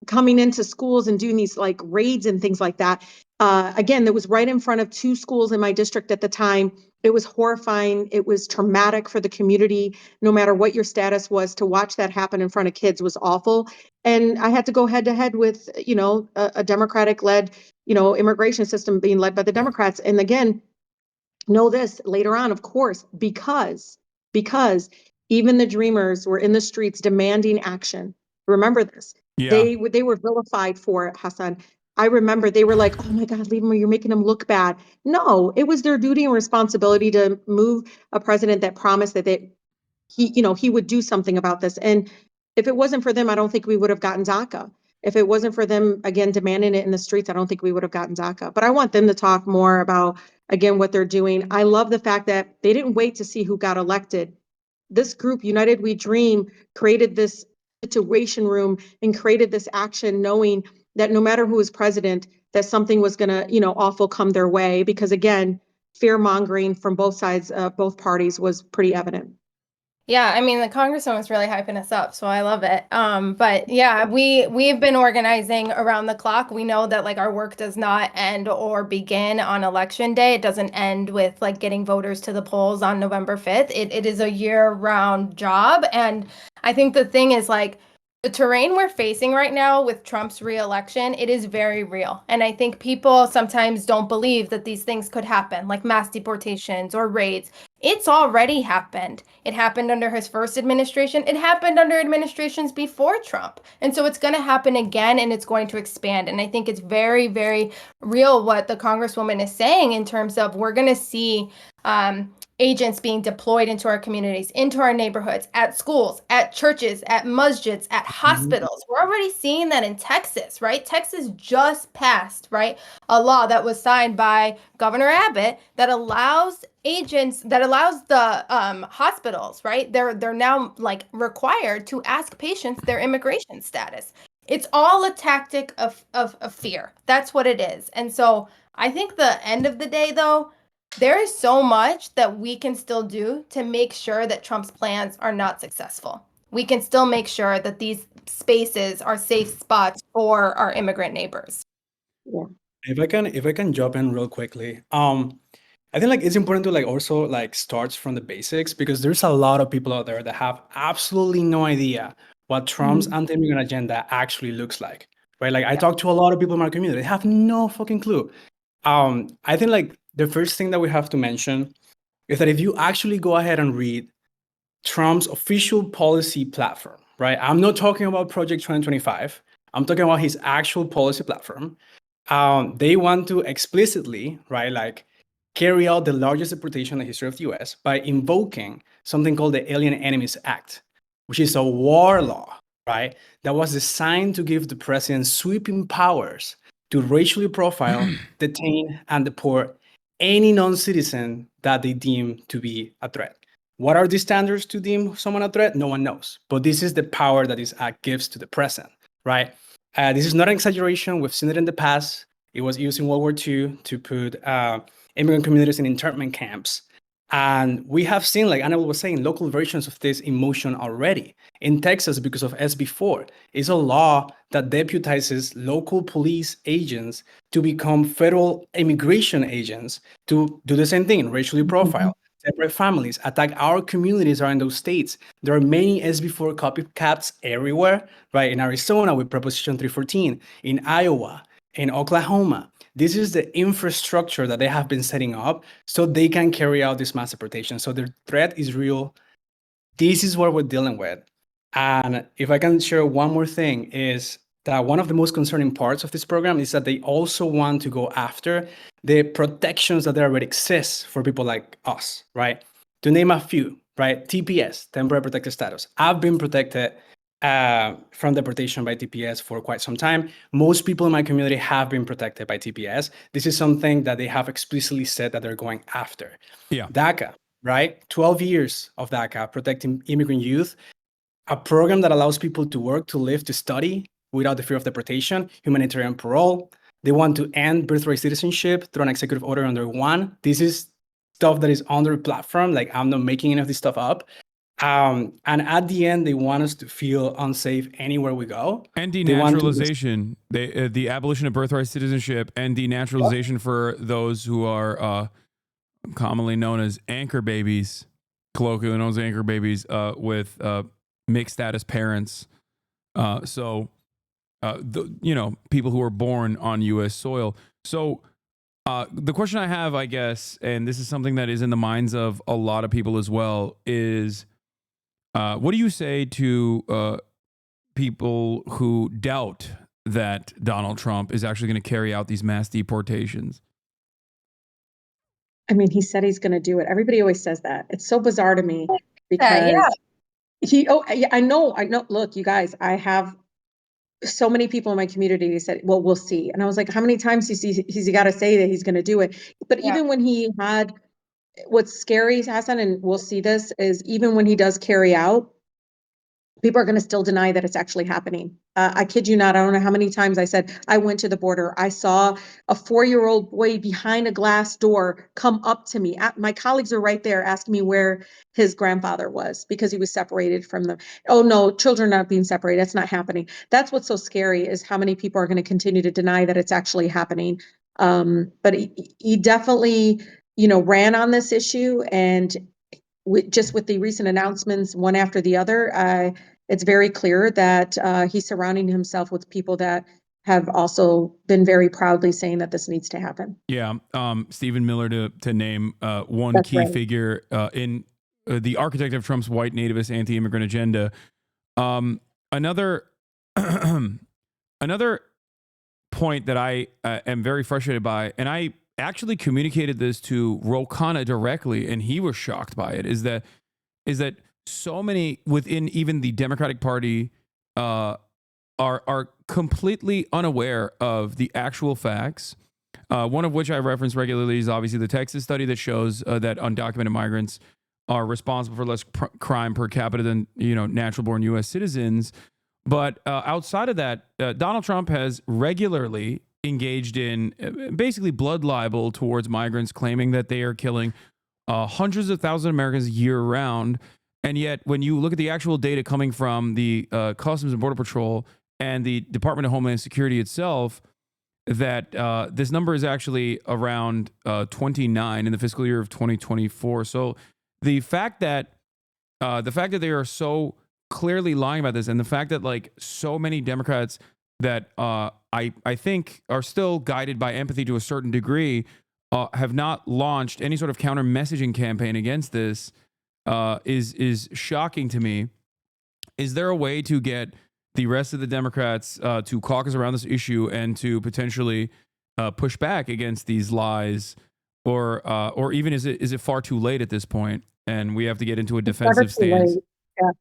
coming into schools and doing these like raids and things like that. Again, that was right in front of two schools in my district at the time. It was horrifying. It was traumatic for the community. No matter what your status was, to watch that happen in front of kids was awful. And I had to go head to head with, a Democratic-led, immigration system being led by the Democrats. And again, know this later on, of course, because even the Dreamers were in the streets demanding action. Remember this. Yeah. They were vilified for it, Hasan. I remember they were like, oh my God, leave him, you're making him look bad. No, it was their duty and responsibility to move a president that promised that he would do something about this. And if it wasn't for them, I don't think we would have gotten DACA. If it wasn't for them, again, demanding it in the streets, I don't think we would have gotten DACA. But I want them to talk more about, again, what they're doing. I love the fact that they didn't wait to see who got elected. This group, United We Dream, created this situation room and created this action knowing that no matter who was president, that something was going to, awful come their way. Because again, fear mongering from both sides, both parties was pretty evident. Yeah, I mean, the congressman was really hyping us up, so I love it. But yeah, we've been organizing around the clock. We know that like our work does not end or begin on election day. It doesn't end with like getting voters to the polls on November 5th. It is a year-round job. And I think the thing is like the terrain we're facing right now with Trump's re-election, it is very real. And I think people sometimes don't believe that these things could happen, like mass deportations or raids. It's already happened. It happened under his first administration. It happened under administrations before Trump. And so it's going to happen again, and it's going to expand. And I think it's very, very real what the Congresswoman is saying in terms of we're going to see agents being deployed into our communities, into our neighborhoods, at schools, at churches, at masjids, at hospitals. We're already seeing that in Texas, right? Texas just passed, right, a law that was signed by Governor Abbott that allows agents, that allows the hospitals, right? They're now like required to ask patients their immigration status. It's all a tactic of fear. That's what it is. And so I think the end of the day, though, there is so much that we can still do to make sure that Trump's plans are not successful. We can still make sure that these spaces are safe spots for our immigrant neighbors. Yeah. If I can jump in real quickly, I think like it's important to like also like start from the basics, because there's a lot of people out there that have absolutely no idea what Trump's anti-immigrant agenda actually looks like, right? Like I talk to a lot of people in my community, they have no fucking clue. I think like the first thing that we have to mention is that if you actually go ahead and read Trump's official policy platform, right? I'm not talking about Project 2025. I'm talking about his actual policy platform. They want to explicitly, right, like carry out the largest deportation in the history of the US by invoking something called the Alien Enemies Act, which is a war law, right, that was designed to give the president sweeping powers to racially profile, detain, and deport any non-citizen that they deem to be a threat. What are the standards to deem someone a threat? No one knows. But this is the power that this act gives to the president, right? This is not an exaggeration. We've seen it in the past. It was used in World War II to put immigrant communities in internment camps. And we have seen, like Annabelle was saying, local versions of this in motion already. In Texas, because of SB4, is a law that deputizes local police agents to become federal immigration agents to do the same thing, racially profile, separate families, attack our communities around those states. There are many SB4 copycats everywhere, right? In Arizona with Proposition 314, in Iowa, in Oklahoma. This is the infrastructure that they have been setting up so they can carry out this mass deportation. So the threat is real. This is what we're dealing with. And if I can share one more thing, is that one of the most concerning parts of this program is that they also want to go after the protections that already exist for people like us, right? To name a few, right? TPS, temporary protected status. I've been protected from deportation by TPS for quite some time. Most people in my community have been protected by TPS. This is something that they have explicitly said that they're going after. Yeah. DACA, right? 12 years of DACA, protecting immigrant youth, a program that allows people to work, to live, to study without the fear of deportation, humanitarian parole. They want to end birthright citizenship through an executive order under one. This is stuff that is on their platform. Like, I'm not making any of this stuff up. And at the end, they want us to feel unsafe anywhere we go. And denaturalization, the abolition of birthright citizenship, and denaturalization for those who are commonly known as anchor babies, colloquially known as anchor babies, with mixed status parents. People who are born on U.S. soil. So the question I have, I guess, and this is something that is in the minds of a lot of people as well, is what do you say to people who doubt that Donald Trump is actually going to carry out these mass deportations? I mean, he said he's going to do it. Everybody always says that. It's so bizarre to me because I know. Look, you guys, I have so many people in my community who said, well, we'll see. And I was like, how many times has he got to say that he's going to do it? But even when he had, what's scary, Hasan, and we'll see this, is even when he does carry out, people are going to still deny that it's actually happening. I kid you not. I don't know how many times I said, I went to the border. I saw a 4-year-old boy behind a glass door come up to me. My colleagues are right there asking me where his grandfather was because he was separated from them. Oh, no, children not being separated. That's not happening. That's what's so scary, is how many people are going to continue to deny that it's actually happening. But he definitely, ran on this issue. And with the recent announcements, one after the other, it's very clear that he's surrounding himself with people that have also been very proudly saying that this needs to happen. Yeah, Stephen Miller to name one That's key right. figure in the architect of Trump's white nativist anti-immigrant agenda. Another point that I am very frustrated by, and I actually communicated this to Ro Khanna directly, and he was shocked by it, is that so many within even the Democratic Party are completely unaware of the actual facts. One of which I reference regularly is obviously the Texas study that shows that undocumented migrants are responsible for less crime per capita than natural-born U.S. citizens. But outside of that, Donald Trump has regularly engaged in basically blood libel towards migrants, claiming that they are killing hundreds of thousands of Americans year round. And yet, when you look at the actual data coming from the Customs and Border Patrol and the Department of Homeland Security itself, that this number is actually around 29 in the fiscal year of 2024. So the fact that they are so clearly lying about this, and the fact that like so many Democrats that I think are still guided by empathy to a certain degree have not launched any sort of counter messaging campaign against this is shocking to me. Is there a way to get the rest of the Democrats to caucus around this issue and to potentially push back against these lies, or even is it far too late at this point and we have to get into a defensive stance? Yeah.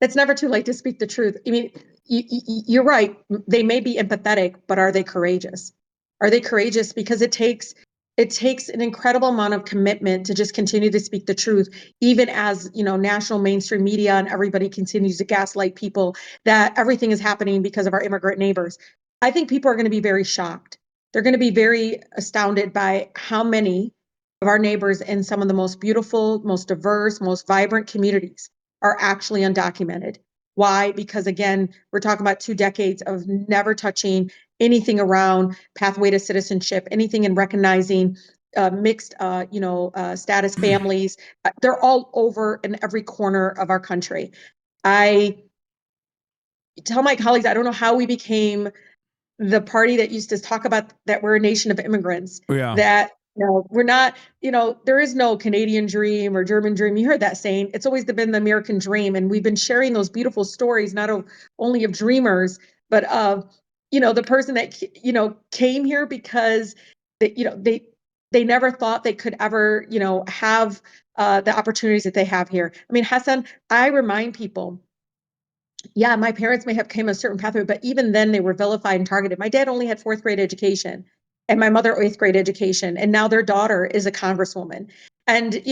It's never too late to speak the truth. I mean, you're right. They may be empathetic, but are they courageous? Are they courageous? Because it takes an incredible amount of commitment to just continue to speak the truth, even as, national mainstream media and everybody continues to gaslight people that everything is happening because of our immigrant neighbors. I think people are going to be very shocked. They're going to be very astounded by how many of our neighbors in some of the most beautiful, most diverse, most vibrant communities are actually undocumented. Why? Because again, we're talking about 2 decades of never touching anything around pathway to citizenship, anything in recognizing mixed, status families. They're all over in every corner of our country. I tell my colleagues, I don't know how we became the party that used to talk about that we're a nation of immigrants. Yeah. That we're not, there is no Canadian dream or German dream. You heard that saying. It's always been the American dream. And we've been sharing those beautiful stories, not only of dreamers, but of, the person that, came here because they never thought they could ever, have the opportunities that they have here. I mean, Hasan, I remind people, yeah, my parents may have came a certain pathway, but even then they were vilified and targeted. My dad only had 4th grade education and my mother 8th grade education. And now their daughter is a congresswoman. And,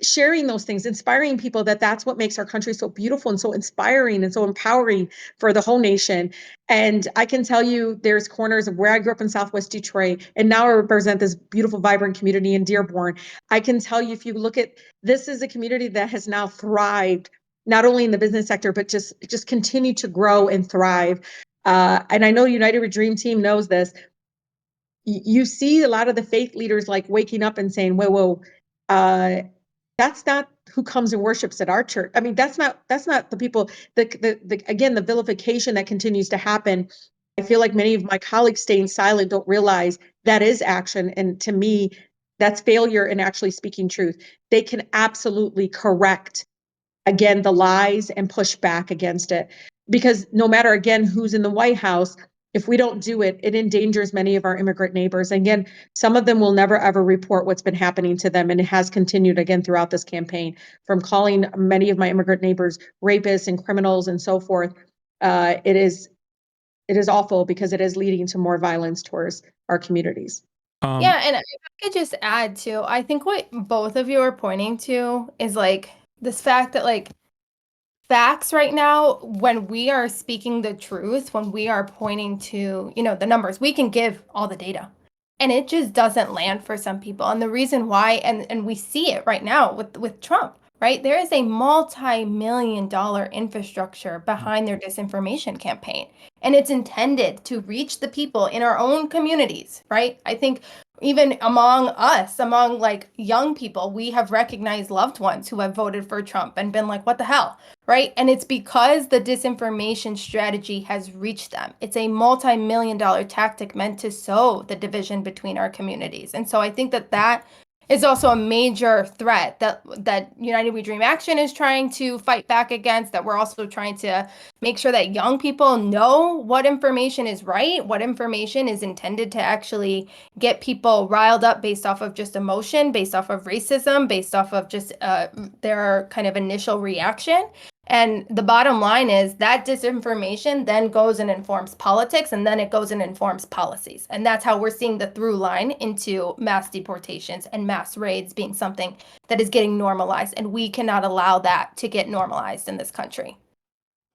sharing those things, inspiring people that that's what makes our country so beautiful and so inspiring and so empowering for the whole nation. And I can tell you there's corners of where I grew up in Southwest Detroit, and now I represent this beautiful, vibrant community in Dearborn. I can tell you, if you look at, this is a community that has now thrived not only in the business sector, but just continue to grow and thrive. And I know United We Dream team knows this. You see a lot of the faith leaders like waking up and saying, whoa, that's not who comes and worships at our church. I mean, that's not the people, again, the vilification that continues to happen. I feel like many of my colleagues staying silent don't realize that is action. And to me, that's failure in actually speaking truth. They can absolutely correct again the lies and push back against it, because no matter again who's in the White House, if we don't do it, it endangers many of our immigrant neighbors. And again, some of them will never ever report what's been happening to them, and it has continued again throughout this campaign, from calling many of my immigrant neighbors rapists and criminals and so forth. It is awful, because it is leading to more violence towards our communities. Yeah, and if I could just add too, I think what both of you are pointing to is like this fact that like facts right now, when we are speaking the truth, when we are pointing to, the numbers, we can give all the data. And it just doesn't land for some people. And the reason why, and we see it right now with Trump, right? There is a multi-million-dollar infrastructure behind their disinformation campaign. And it's intended to reach the people in our own communities, right? I think even among us, among like young people, we have recognized loved ones who have voted for Trump and been like, what the hell, right? And it's because the disinformation strategy has reached them. It's a multi-million-dollar tactic meant to sow the division between our communities. And so I think that is also a major threat that United We Dream Action is trying to fight back against, that we're also trying to make sure that young people know what information is right, what information is intended to actually get people riled up based off of just emotion, based off of racism, based off of just their kind of initial reaction. And the bottom line is that disinformation then goes and informs politics, and then it goes and informs policies. And that's how we're seeing the through line into mass deportations and mass raids being something that is getting normalized. And we cannot allow that to get normalized in this country.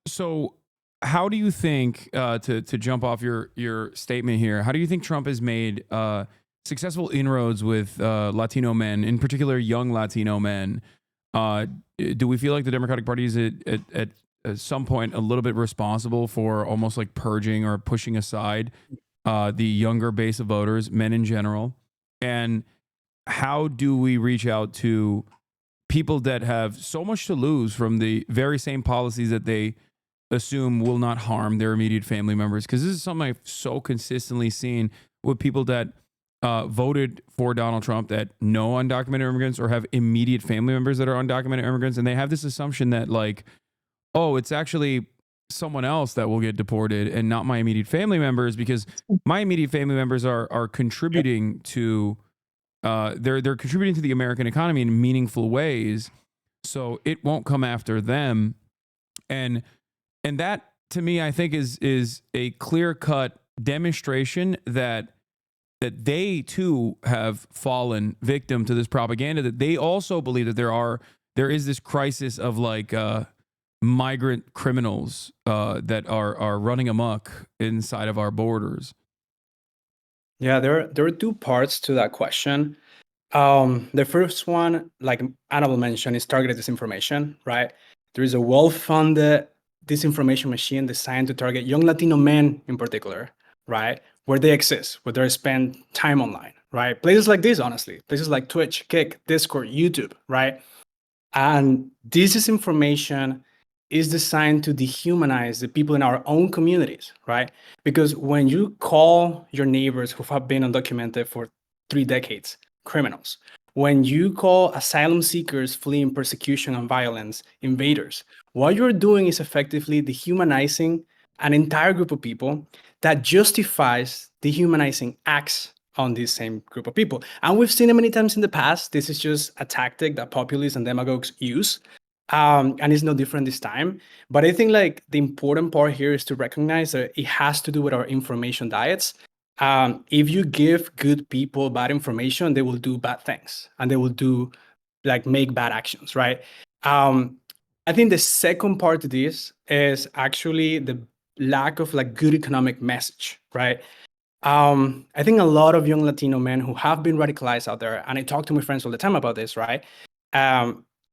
So how do you think to jump off your statement here? How do you think Trump has made successful inroads with Latino men, in particular young Latino men? Do we feel like the Democratic Party is at some point a little bit responsible for almost like purging or pushing aside the younger base of voters, men in general? And how do we reach out to people that have so much to lose from the very same policies that they assume will not harm their immediate family members? Because this is something I've so consistently seen with people that voted for Donald Trump that know undocumented immigrants or have immediate family members that are undocumented immigrants. And they have this assumption that like, oh, it's actually someone else that will get deported and not my immediate family members, because my immediate family members are contributing to they're contributing to the American economy in meaningful ways. So it won't come after them. And that to me, I think is a clear-cut demonstration that they too have fallen victim to this propaganda, that they also believe that there is this crisis of like migrant criminals that are running amok inside of our borders. Yeah, there are two parts to that question. The first one, like Annabelle mentioned, is targeted disinformation, right? There is a well-funded disinformation machine designed to target young Latino men in particular, right? Where they exist, where they spend time online, right? Places like this, honestly, places like Twitch, Kick, Discord, YouTube, right? And this disinformation is designed to dehumanize the people in our own communities, right? Because when you call your neighbors who have been undocumented for 3 decades criminals, when you call asylum seekers fleeing persecution and violence invaders, what you're doing is effectively dehumanizing an entire group of people that justifies dehumanizing acts on this same group of people. And we've seen it many times in the past. This is just a tactic that populists and demagogues use. And it's no different this time. But I think like the important part here is to recognize that it has to do with our information diets. If you give good people bad information, they will do bad things and they will do like make bad actions, right? I think the second part to this is actually the lack of like good economic message, right? I think a lot of young Latino men who have been radicalized out there, and I talk to my friends all the time about this, right?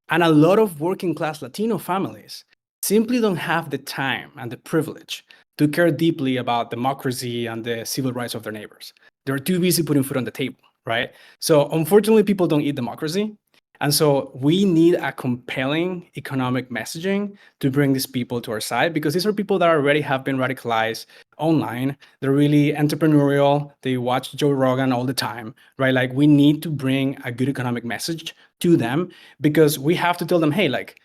And a lot of working class Latino families simply don't have the time and the privilege to care deeply about democracy and the civil rights of their neighbors. They're too busy putting food on the table, right? So unfortunately, people don't eat democracy. And so we need a compelling economic messaging to bring these people to our side, because these are people that already have been radicalized online. They're really entrepreneurial. They watch Joe Rogan all the time, right? Like we need to bring a good economic message to them, because we have to tell them, hey, like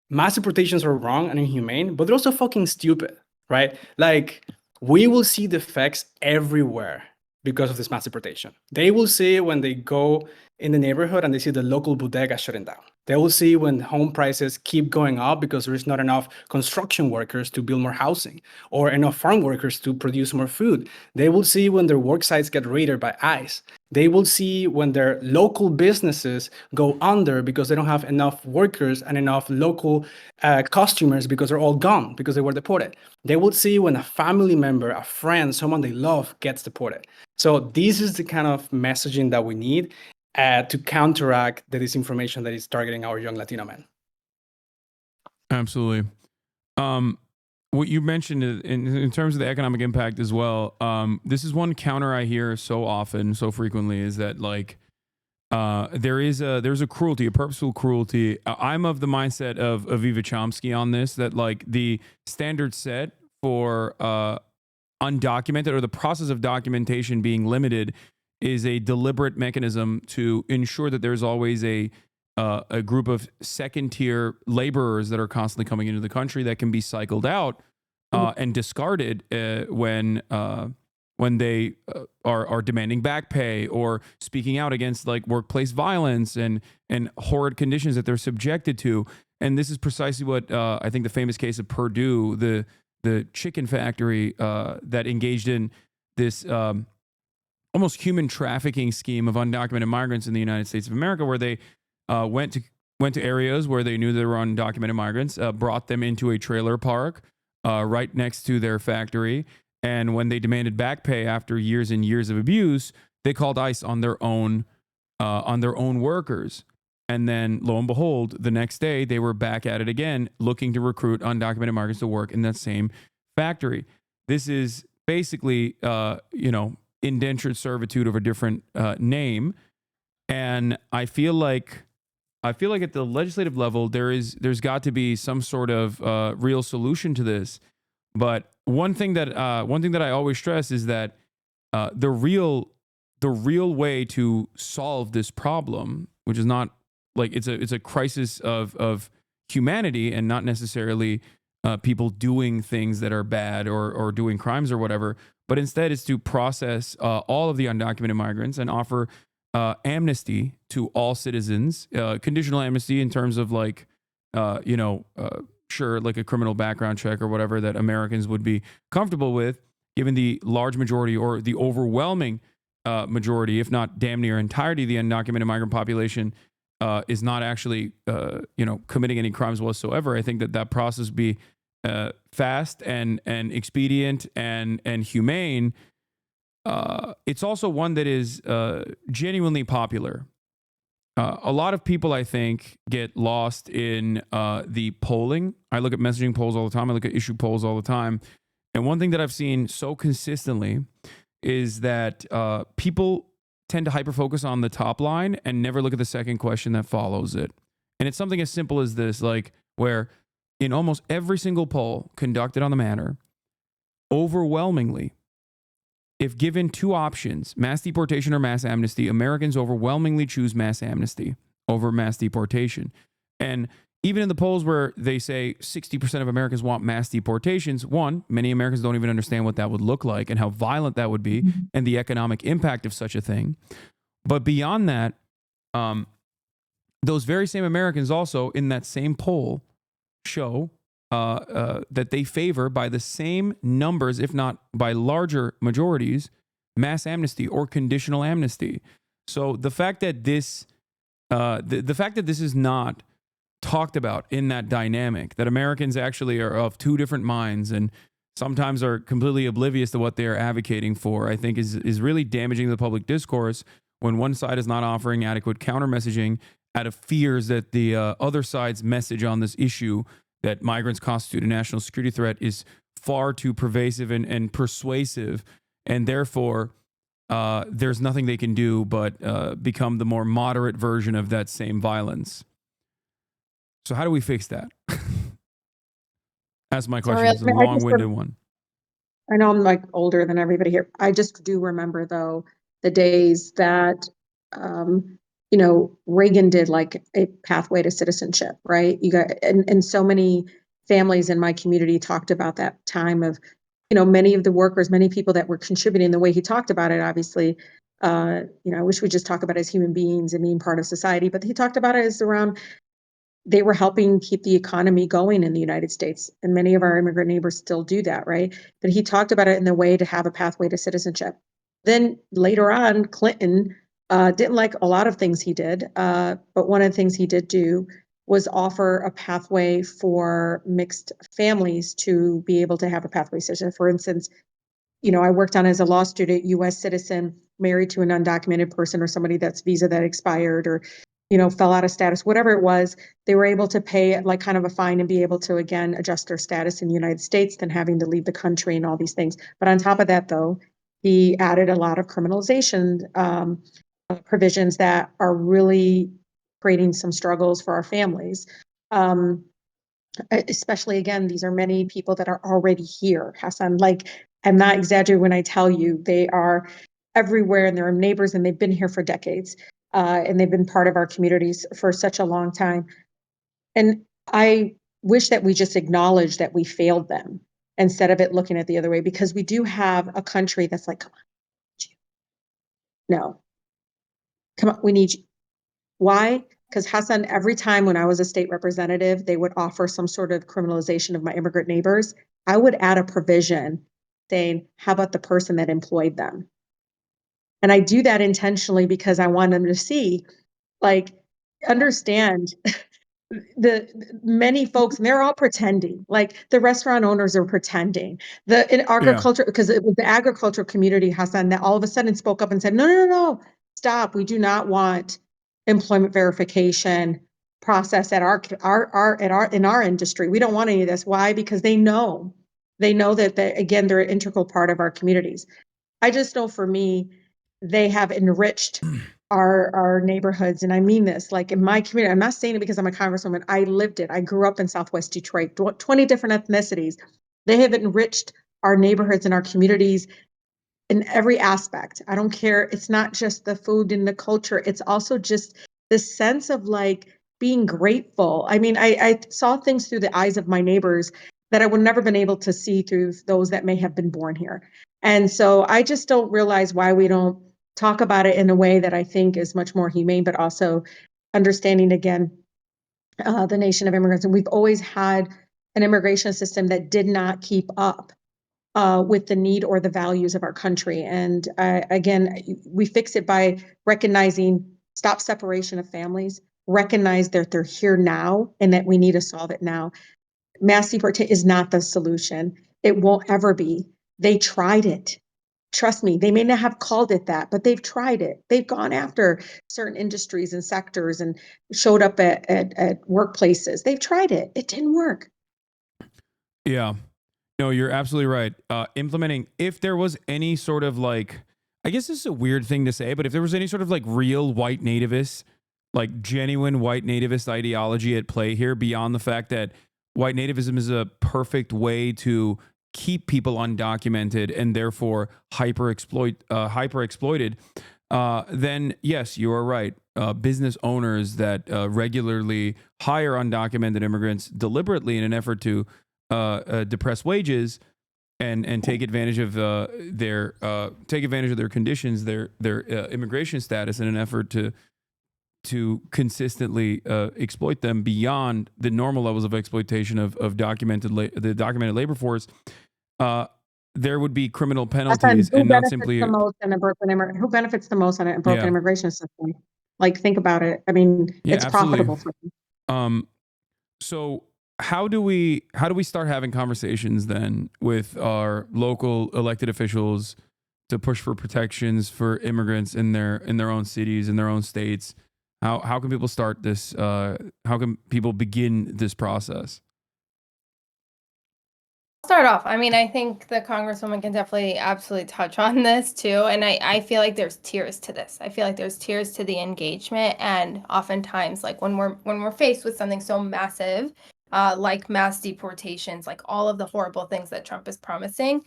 mass deportations are wrong and inhumane, but they're also fucking stupid, right? Like we will see the effects everywhere because of this mass deportation. They will see when they go in the neighborhood and they see the local bodega shutting down. They will see when home prices keep going up because there is not enough construction workers to build more housing or enough farm workers to produce more food. They will see when their work sites get raided by ICE. They will see when their local businesses go under because they don't have enough workers and enough local customers because they're all gone because they were deported. They will see when a family member, a friend, someone they love gets deported. So this is the kind of messaging that we need to counteract the disinformation that is targeting our young Latino men. Absolutely. What you mentioned in terms of the economic impact as well, this is one counter I hear so often, so frequently, is that like there's a cruelty, a purposeful cruelty. I'm of the mindset of Aviva Chomsky on this, that like the standard set for undocumented, or the process of documentation being limited, is a deliberate mechanism to ensure that there's always a group of second-tier laborers that are constantly coming into the country that can be cycled out and discarded when they are demanding back pay or speaking out against like workplace violence and horrid conditions that they're subjected to. And this is precisely what I think the famous case of Purdue, the chicken factory that engaged in this almost human trafficking scheme of undocumented migrants in the United States of America, where they went to areas where they knew there were undocumented migrants, brought them into a trailer park, right next to their factory. And when they demanded back pay after years and years of abuse, they called ICE on their own workers. And then, lo and behold, the next day they were back at it again, looking to recruit undocumented migrants to work in that same factory. This is basically, indentured servitude of a different name. And I feel like at the legislative level, there's got to be some sort of real solution to this. But one thing that I always stress is that the real way to solve this problem, which is not like it's a crisis of humanity and not necessarily people doing things that are bad or doing crimes or whatever, but instead is to process all of the undocumented migrants and offer amnesty to all citizens, conditional amnesty in terms of like, sure, like a criminal background check or whatever that Americans would be comfortable with, given the large majority or the overwhelming majority, if not damn near entirety of the undocumented migrant population is not actually, committing any crimes whatsoever. I think that process would be fast and expedient and humane. It's also one that is genuinely popular. A lot of people, I think, get lost in the polling. I look at messaging polls all the time. I look at issue polls all the time. And one thing that I've seen so consistently is that people tend to hyper-focus on the top line and never look at the second question that follows it. And it's something as simple as this, like where in almost every single poll conducted on the matter, overwhelmingly, if given two options, mass deportation or mass amnesty, Americans overwhelmingly choose mass amnesty over mass deportation. And even in the polls where they say 60% of Americans want mass deportations, one, many Americans don't even understand what that would look like and how violent that would be and the economic impact of such a thing. But beyond that, those very same Americans also in that same poll show that they favor by the same numbers, if not by larger majorities, mass amnesty or conditional amnesty. So the fact that this, the fact that this is not talked about in that dynamic, that Americans actually are of two different minds and sometimes are completely oblivious to what they are advocating for, I think is really damaging the public discourse when one side is not offering adequate counter messaging out of fears that the other side's message on this issue that migrants constitute a national security threat is far too pervasive and persuasive, and therefore there's nothing they can do but become the more moderate version of that same violence. So how do we fix that? That's my question. It's a long-winded one. I know I'm like older than everybody here. I just do remember though the days that Reagan did like a pathway to citizenship, right? You got and so many families in my community talked about that time of, many of the workers, many people that were contributing the way he talked about it, obviously. I wish we just talk about it as human beings and being part of society, but he talked about it as around they were helping keep the economy going in the United States. And many of our immigrant neighbors still do that, right? But he talked about it in the way to have a pathway to citizenship. Then later on, Clinton didn't like a lot of things he did, but one of the things he did do was offer a pathway for mixed families to be able to have a pathway citizenship. For instance, I worked on as a law student, U.S. citizen married to an undocumented person or somebody that's visa that expired or fell out of status, whatever it was, they were able to pay like kind of a fine and be able to, again, adjust their status in the United States than having to leave the country and all these things. But on top of that, though, he added a lot of criminalization provisions that are really creating some struggles for our families. Especially, again, these are many people that are already here, Hasan. Like, I'm not exaggerating when I tell you they are everywhere and they're neighbors and they've been here for decades. And they've been part of our communities for such a long time. And I wish that we just acknowledge that we failed them instead of it looking at the other way, because we do have a country that's like, come on, no, come on, we need you. Why? Because Hasan, every time when I was a state representative, they would offer some sort of criminalization of my immigrant neighbors. I would add a provision saying, how about the person that employed them? And I do that intentionally because I want them to see, like, understand the many folks, and they're all pretending. Like the restaurant owners are pretending. In agriculture, because it was the agricultural community, Hasan, that all of a sudden spoke up and said, no, stop. We do not want employment verification process at in our industry. We don't want any of this. Why? Because they know that again, they're an integral part of our communities. I just know for me, they have enriched our neighborhoods. And I mean this, like in my community, I'm not saying it because I'm a congresswoman. I lived it. I grew up in Southwest Detroit, 20 different ethnicities. They have enriched our neighborhoods and our communities in every aspect. I don't care. It's not just the food and the culture. It's also just the sense of like being grateful. I mean, I saw things through the eyes of my neighbors that I would never been able to see through those that may have been born here. And so I just don't realize why we don't talk about it in a way that I think is much more humane, but also understanding again, the nation of immigrants. And we've always had an immigration system that did not keep up with the need or the values of our country. And again, we fix it by recognizing stop separation of families, recognize that they're here now and that we need to solve it now. Mass deportation is not the solution. It won't ever be. They tried it. Trust me, they may not have called it that, but they've tried it. They've gone after certain industries and sectors and showed up at workplaces. They've tried it. It didn't work. Yeah. No, you're absolutely right. Implementing, if there was any sort of like, I guess this is a weird thing to say, but if there was any sort of like real white nativist, like genuine white nativist ideology at play here, beyond the fact that white nativism is a perfect way to keep people undocumented and therefore hyper exploited, then yes, you are right. Business owners that regularly hire undocumented immigrants deliberately in an effort to depress wages and take advantage of their conditions, their immigration status in an effort to consistently exploit them beyond the normal levels of exploitation of the documented labor force. There would be criminal penalties and not simply who benefits the most in a broken immigration system. Like, think about it. I mean, it's absolutely profitable for them. So how do we start having conversations then with our local elected officials to push for protections for immigrants in their own cities, in their own states? How can people start this? How can people begin this process? Start off. I mean, I think the Congresswoman can definitely absolutely touch on this too. And I feel like there's tiers to this. I feel like there's tiers to the engagement. And oftentimes, like when we're faced with something so massive, like mass deportations, like all of the horrible things that Trump is promising,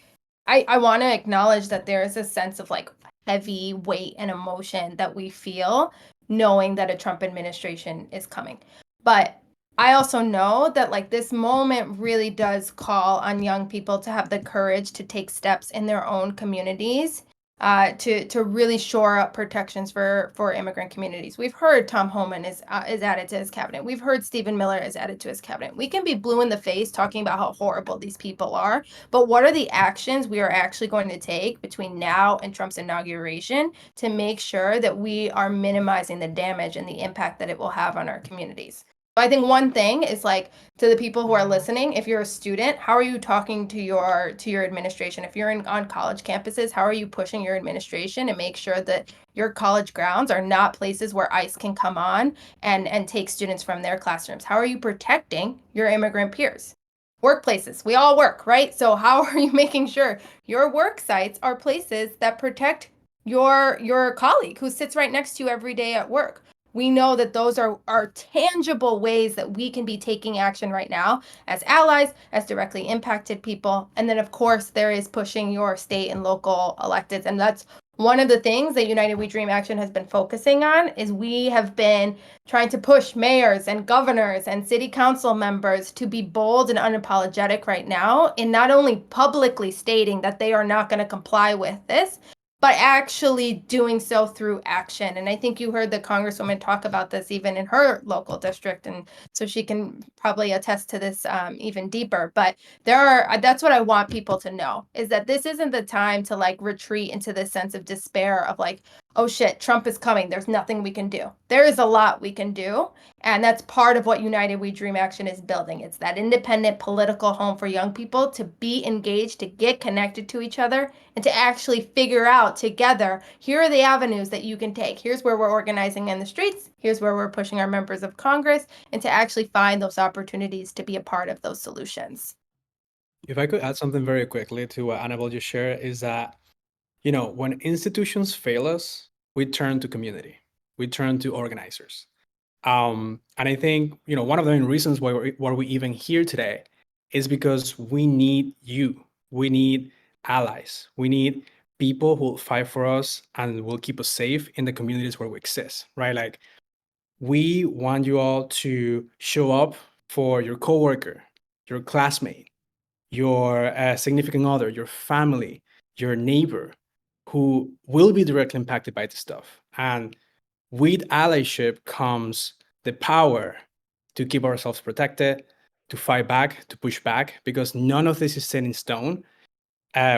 I want to acknowledge that there is a sense of like heavy weight and emotion that we feel knowing that a Trump administration is coming. But I also know that like this moment really does call on young people to have the courage to take steps in their own communities to really shore up protections for immigrant communities. We've heard Tom Homan is added to his cabinet. We've heard Stephen Miller is added to his cabinet. We can be blue in the face talking about how horrible these people are, but what are the actions we are actually going to take between now and Trump's inauguration to make sure that we are minimizing the damage and the impact that it will have on our communities? I think one thing is like to the people who are listening, if you're a student, how are you talking to your administration? If you're on college campuses, how are you pushing your administration and make sure that your college grounds are not places where ICE can come on and take students from their classrooms? How are you protecting your immigrant peers? Workplaces, we all work, right? So how are you making sure your work sites are places that protect your colleague who sits right next to you every day at work? We know that those are tangible ways that we can be taking action right now as allies, as directly impacted people. And then, of course, there is pushing your state and local electeds. And that's one of the things that United We Dream Action has been focusing on is we have been trying to push mayors and governors and city council members to be bold and unapologetic right now in not only publicly stating that they are not going to comply with this, but actually doing so through action. And I think you heard the Congresswoman talk about this even in her local district. And so she can probably attest to this even deeper. But that's what I want people to know is that this isn't the time to like retreat into this sense of despair of like, oh shit, Trump is coming, there's nothing we can do. There is a lot we can do. And that's part of what United We Dream Action is building. It's that independent political home for young people to be engaged, to get connected to each other, and to actually figure out together, here are the avenues that you can take. Here's where we're organizing in the streets. Here's where we're pushing our members of Congress, and to actually find those opportunities to be a part of those solutions. If I could add something very quickly to what Annabelle just shared, is that, when institutions fail us, we turn to community, we turn to organizers. And I think, one of the main reasons why we're even here today is because we need you. We need allies. We need people who will fight for us and will keep us safe in the communities where we exist, right? Like, we want you all to show up for your coworker, your classmate, your significant other, your family, your neighbor, who will be directly impacted by this stuff. And with allyship comes the power to keep ourselves protected, to fight back, to push back, because none of this is set in stone.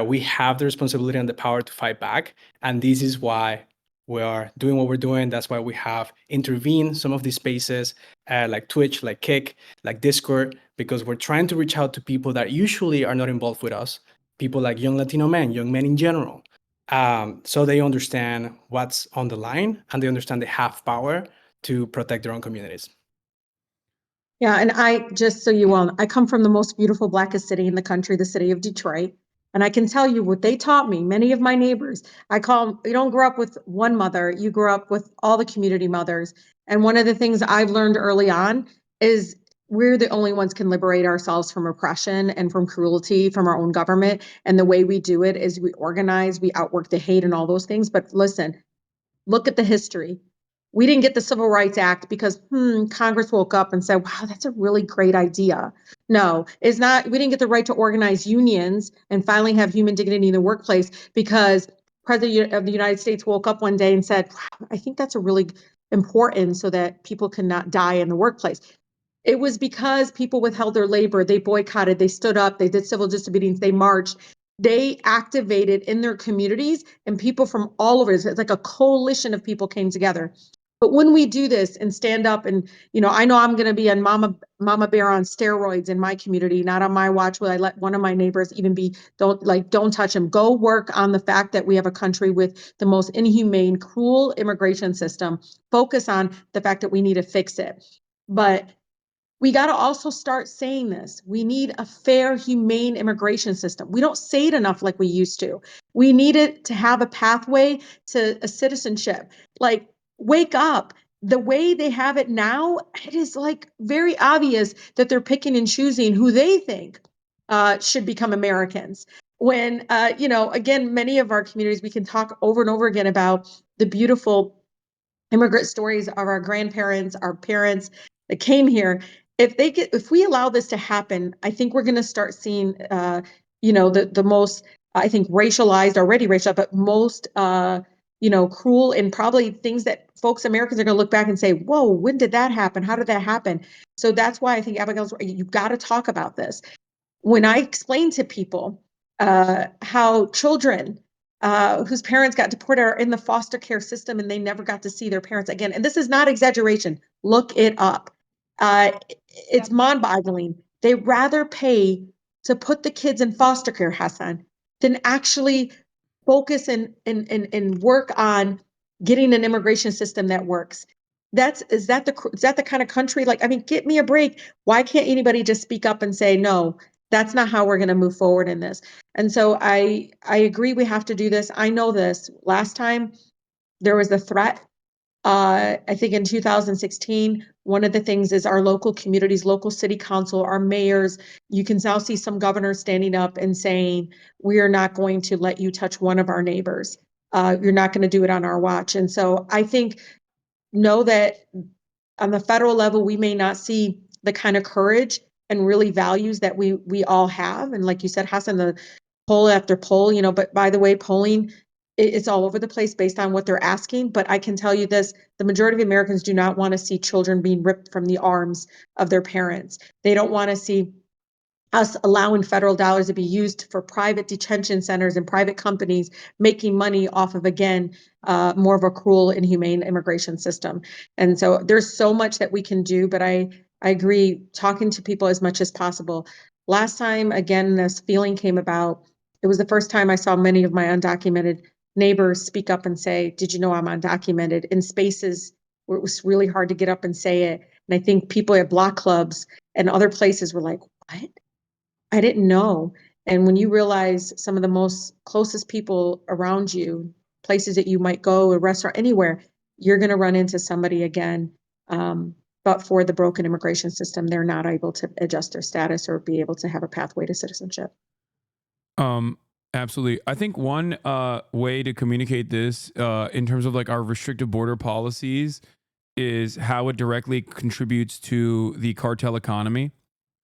We have the responsibility and the power to fight back. And this is why we are doing what we're doing. That's why we have intervened some of these spaces like Twitch, like Kick, like Discord, because we're trying to reach out to people that usually are not involved with us, people like young Latino men, young men in general, so they understand what's on the line and they understand they have power to protect their own communities. Yeah, and I, just so you all know, I come from the most beautiful, blackest city in the country, the city of Detroit. And I can tell you what they taught me, many of my neighbors, I call them, you don't grow up with one mother, you grow up with all the community mothers. And one of the things I've learned early on is we're the only ones can liberate ourselves from oppression and from cruelty from our own government. And the way we do it is we organize, we outwork the hate and all those things. But listen, look at the history. We didn't get the Civil Rights Act because Congress woke up and said, wow, that's a really great idea. No, it's not. We didn't get the right to organize unions and finally have human dignity in the workplace because President of the United States woke up one day and said, wow, I think that's a really important so that people cannot die in the workplace. It was because people withheld their labor, they boycotted, they stood up, they did civil disobedience, they marched, they activated in their communities, and people from all over, it's like a coalition of people came together. But when we do this and stand up and, I know I'm going to be a mama bear on steroids in my community, not on my watch. Will I let one of my neighbors even be, don't touch him. Go work on the fact that we have a country with the most inhumane, cruel immigration system. Focus on the fact that we need to fix it. But we got to also start saying this. We need a fair, humane immigration system. We don't say it enough like we used to. We need it to have a pathway to a citizenship. Like, wake up. The way they have it now, it is like very obvious that they're picking and choosing who they think should become Americans. When, again, many of our communities, we can talk over and over again about the beautiful immigrant stories of our grandparents, our parents that came here. If we allow this to happen, I think we're going to start seeing, the most, I think, already racialized, but most, cruel and probably things that folks, Americans are going to look back and say, whoa, when did that happen? How did that happen? So that's why I think Abigail's right. You've got to talk about this. When I explain to people how children whose parents got deported are in the foster care system and they never got to see their parents again. And this is not exaggeration. Look it up. It's mind-boggling. They rather pay to put the kids in foster care, Hasan, than actually focus and work on getting an immigration system that works. Is that the kind of country, get me a break. Why can't anybody just speak up and say, no, that's not how we're going to move forward in this? And so I agree we have to do this. I know this. Last time there was a threat, I think in 2016, one of the things is our local communities, local city council, our mayors, you can now see some governors standing up and saying, we are not going to let you touch one of our neighbors. You're not going to do it on our watch. And so I think, know that on the federal level, we may not see the kind of courage and really values that we all have. And like you said, Hasan, the poll after poll, but by the way, polling, it's all over the place based on what they're asking. But I can tell you this, the majority of Americans do not want to see children being ripped from the arms of their parents. They don't want to see us allowing federal dollars to be used for private detention centers and private companies making money off of, again, more of a cruel, inhumane immigration system. And so there's so much that we can do, but I agree, talking to people as much as possible. Last time, again, this feeling came about, it was the first time I saw many of my undocumented neighbors speak up and say, did you know I'm undocumented, in spaces where it was really hard to get up and say it. And I think people at block clubs and other places were like, what? I didn't know. And when you realize some of the most closest people around you, places that you might go, a restaurant, anywhere, you're going to run into somebody again. But for the broken immigration system, they're not able to adjust their status or be able to have a pathway to citizenship. Absolutely. I think one way to communicate this in terms of like our restrictive border policies is how it directly contributes to the cartel economy,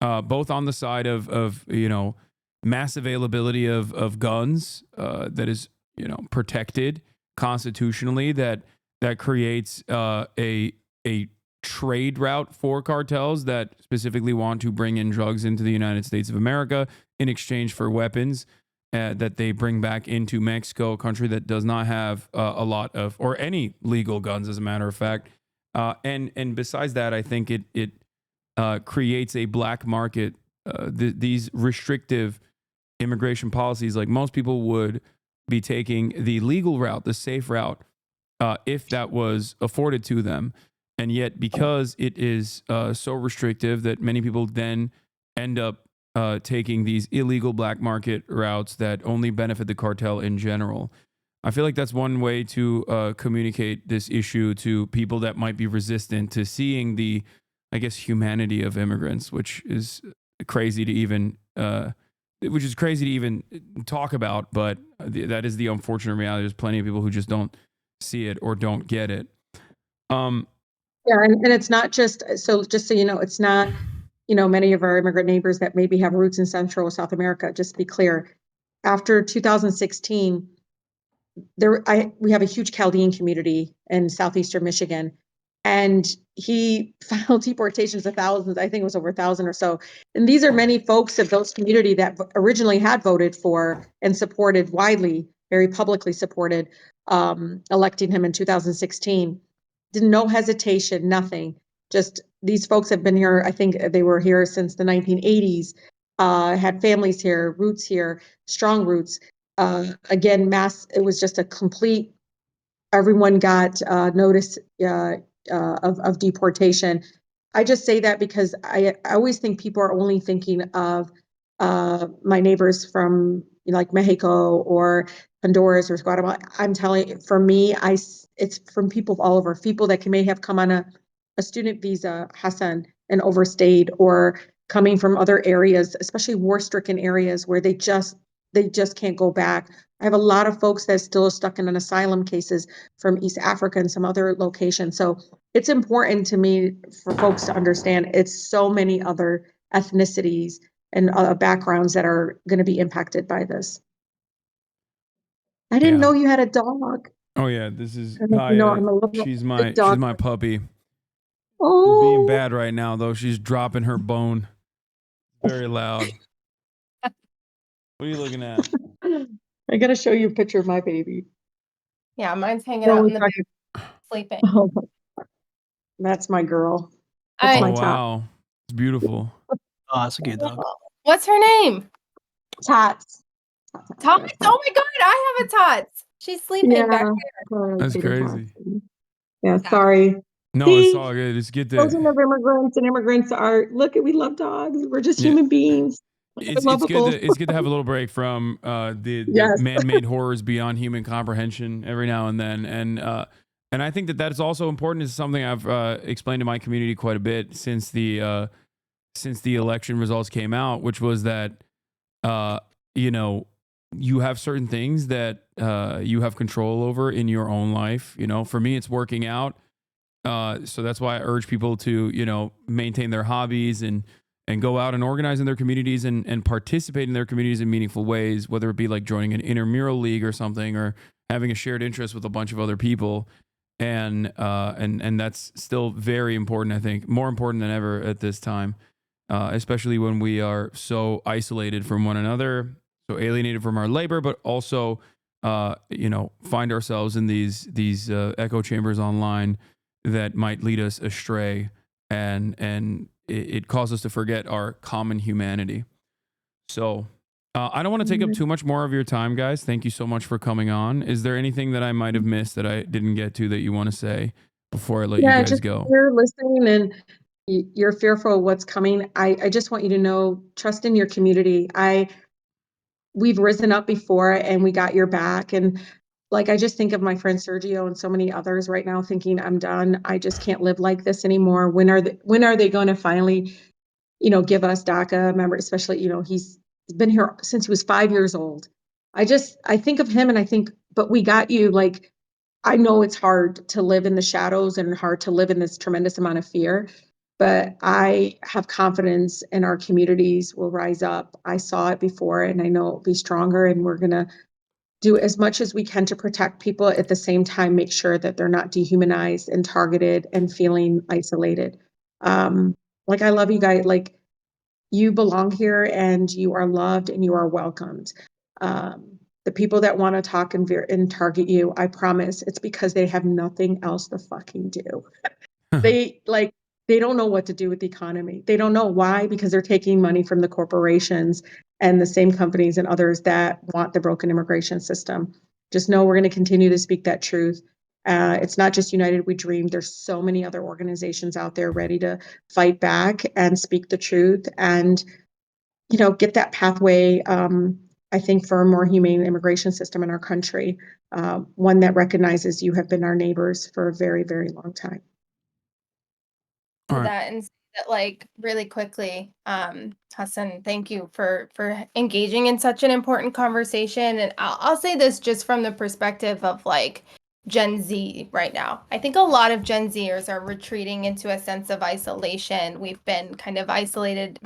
both on the side of mass availability of guns that is protected constitutionally, that creates a trade route for cartels that specifically want to bring in drugs into the United States of America in exchange for weapons that they bring back into Mexico, a country that does not have a lot of, or any legal guns, as a matter of fact. And besides that, I think it creates a black market. These restrictive immigration policies, like most people would be taking the legal route, the safe route, if that was afforded to them. And yet, because it is so restrictive, that many people then end up taking these illegal black market routes that only benefit the cartel in general. I feel like that's one way to communicate this issue to people that might be resistant to seeing the, I guess, humanity of immigrants, which is crazy to even talk about. But that is the unfortunate reality. There's plenty of people who just don't see it or don't get it. Yeah, and it's not just so you know, it's not, many of our immigrant neighbors that maybe have roots in Central or South America. Just to be clear, after 2016, we have a huge Chaldean community in southeastern Michigan, and he filed deportations of thousands. I think it was over 1,000 or so. And these are many folks of those community that originally had voted for and supported widely, very publicly supported, electing him in 2016. No hesitation, nothing. Just these folks have been here. I think they were here since the 1980s, had families here, roots here, strong roots. Again, it was just a complete, everyone got notice of deportation. I just say that because I always think people are only thinking of my neighbors from like Mexico or Honduras or Guatemala. I'm telling you, for me, it's from people all over, people that may have come on a student visa, Hasan, and overstayed, or coming from other areas, especially war-stricken areas where they just can't go back. I have a lot of folks that still are stuck in an asylum cases from East Africa and some other locations. So it's important to me for folks to understand it's so many other ethnicities and backgrounds that are going to be impacted by this. I didn't know you had a dog. Oh yeah, this is Kaya. She's my puppy. Oh, She's being bad right now though. She's dropping her bone. Very loud. What are you looking at? I gotta show you a picture of my baby. Yeah, mine's hanging out in the bed, sleeping. Oh, that's my girl. That's my top. Wow, it's beautiful. Oh, that's a good dog. What's her name? Tots. Tots. Oh my God, I have a Tots. She's sleeping back there. That's crazy. Yeah, sorry. No, See, it's all good. It's good to. Children of immigrants and immigrants we love dogs. We're just human beings. It's good to have a little break from the Yes. man-made horrors beyond human comprehension every now and then, and I think that is also important. It's something I've explained to my community quite a bit since the election results came out, which was that you have certain things that you have control over in your own life. For me, it's working out. So that's why I urge people to, maintain their hobbies and go out and organize in their communities and participate in their communities in meaningful ways, whether it be like joining an intramural league or something, or having a shared interest with a bunch of other people. And that's still very important, I think, more important than ever at this time. especially when we are so isolated from one another, so alienated from our labor, but also, find ourselves in these echo chambers online that might lead us astray, and it causes us to forget our common humanity. So I don't want to take up too much more of your time, guys. Thank you so much for coming on. Is there anything that I might have missed that I didn't get to that you want to say before I let you guys just go? you're listening and you're fearful of what's coming. I just want you to know, trust in your community. We've risen up before and we got your back. And like, I just think of my friend Sergio and so many others right now thinking, I'm done. I just can't live like this anymore. When are they going to finally, give us DACA? Remember, especially, he's been here since he was 5 years old. I think of him and I think, but we got you. Like, I know it's hard to live in the shadows and hard to live in this tremendous amount of fear, but I have confidence in our communities will rise up. I saw it before and I know it'll be stronger, and we're going to do as much as we can to protect people, at the same time make sure that they're not dehumanized and targeted and feeling isolated. Like, I love you guys. Like, you belong here and you are loved and you are welcomed. The people that want to talk and target you, I promise it's because they have nothing else to fucking do. They don't know what to do with the economy. They don't know why, because they're taking money from the corporations and the same companies and others that want the broken immigration system. Just know we're going to continue to speak that truth. It's not just United We Dream. There's so many other organizations out there ready to fight back and speak the truth and, get that pathway, I think, for a more humane immigration system in our country, one that recognizes you have been our neighbors for a very, very long time. That and say that, like, really quickly, Hassan, thank you for engaging in such an important conversation. And I'll say this just from the perspective of like Gen Z right now. I think a lot of Gen Zers are retreating into a sense of isolation. We've been kind of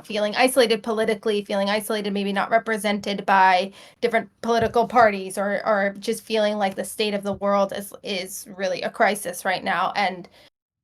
feeling isolated politically, feeling isolated, maybe not represented by different political parties, or just feeling like the state of the world is really a crisis right now. And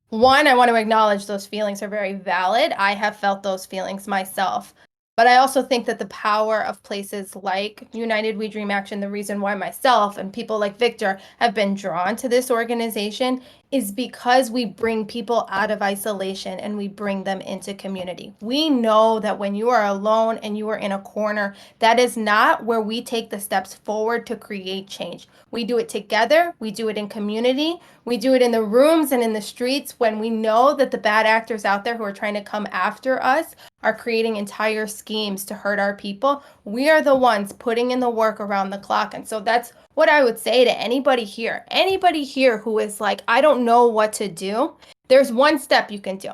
one, I want to acknowledge those feelings are very valid. I have felt those feelings myself. But I also think that the power of places like United We Dream Action, the reason why myself and people like Victor have been drawn to this organization, is because we bring people out of isolation and we bring them into community. We know that when you are alone and you are in a corner, that is not where we take the steps forward to create change. We do it together. We do it in community. We do it in the rooms and in the streets when we know that the bad actors out there who are trying to come after us are creating entire schemes to hurt our people. We are the ones putting in the work around the clock. And so that's what I would say to anybody here. Anybody here who is like, I don't know what to do, there's one step you can do.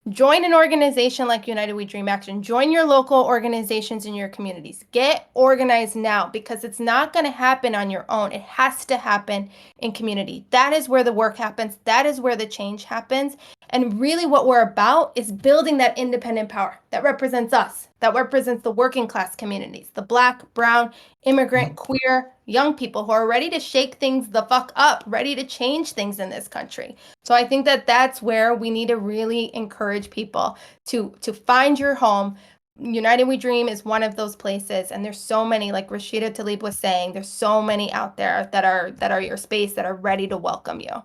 Join an organization like United We Dream Action. Join your local organizations in your communities. Get organized now, because it's not going to happen on your own. It has to happen in community. That is where the work happens. That is where the change happens. And really what we're about is building that independent power that represents us, that represents the working class communities, the Black, brown, immigrant, queer, young people who are ready to shake things the fuck up, ready to change things in this country. So I think that that's where we need to really encourage people to find your home. United We Dream is one of those places, and there's so many, like Rashida Tlaib was saying, there's so many out there that are your space, that are ready to welcome you.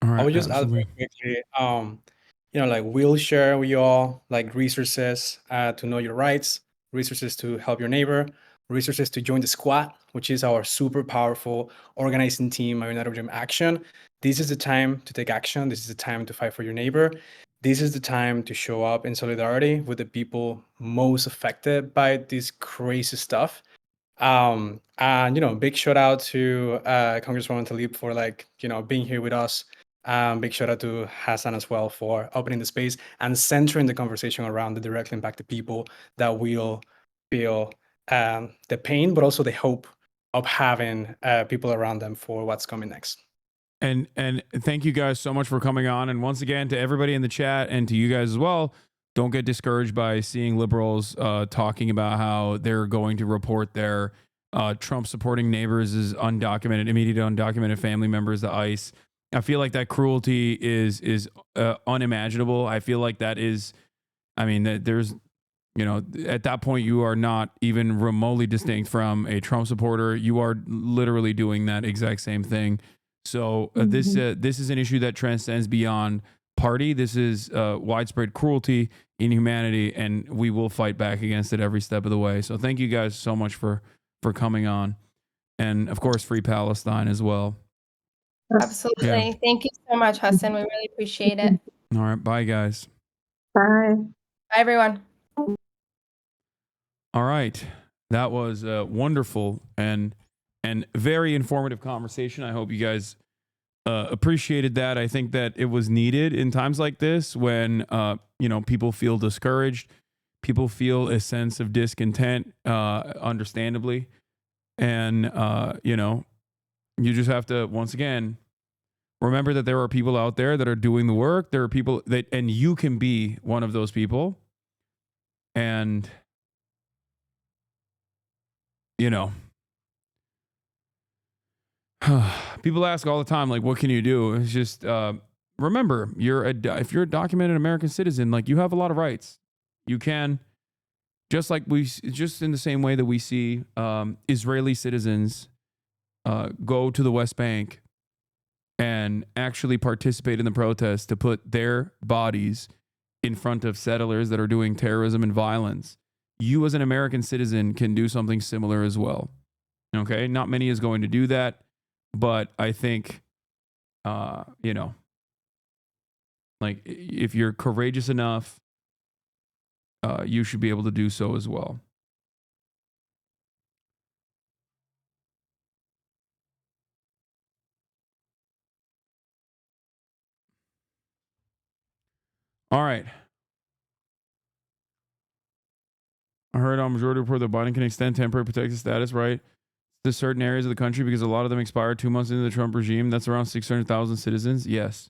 I would just add very quickly, like, we'll share with you all like resources to know your rights, resources to help your neighbor, resources to join the squad, which is our super powerful organizing team at United We Dream Action. This is the time to take action. This is the time to fight for your neighbor. This is the time to show up in solidarity with the people most affected by this crazy stuff. And big shout out to Congresswoman Tlaib for being here with us. Big shout out to Hasan as well for opening the space and centering the conversation around the directly impacted people that will feel the pain, but also the hope of having people around them for what's coming next. And thank you guys so much for coming on. And once again, to everybody in the chat and to you guys as well, don't get discouraged by seeing liberals talking about how they're going to report their Trump supporting neighbors as undocumented, immediate undocumented family members to ICE. I feel like that cruelty is unimaginable. I feel like that is I mean, there's, at that point, you are not even remotely distinct from a Trump supporter. You are literally doing that exact same thing. So this is an issue that transcends beyond party. This is widespread cruelty, inhumanity, and we will fight back against it every step of the way. So thank you guys so much for coming on. And of course, free Palestine as well. Absolutely. Yeah. Thank you so much, Hasan. We really appreciate it. All right. Bye, guys. Bye. Bye, everyone. All right. That was a wonderful and very informative conversation. I hope you guys appreciated that. I think that it was needed in times like this when, people feel discouraged. People feel a sense of discontent, understandably. And, you just have to, once again, remember that there are people out there that are doing the work. There are people that, and you can be one of those people. And, people ask all the time, like, what can you do? It's just, remember, if you're a documented American citizen, like, you have a lot of rights. You can, just in the same way that we see Israeli citizens go to the West Bank and actually participate in the protests to put their bodies in front of settlers that are doing terrorism and violence. You as an American citizen can do something similar as well. Okay? Not many is going to do that, but I think, like, if you're courageous enough, you should be able to do so as well. All right. I heard on Majority Report that Biden can extend temporary protected status, right, to certain areas of the country because a lot of them expired 2 months into the Trump regime. That's around 600,000 citizens. Yes.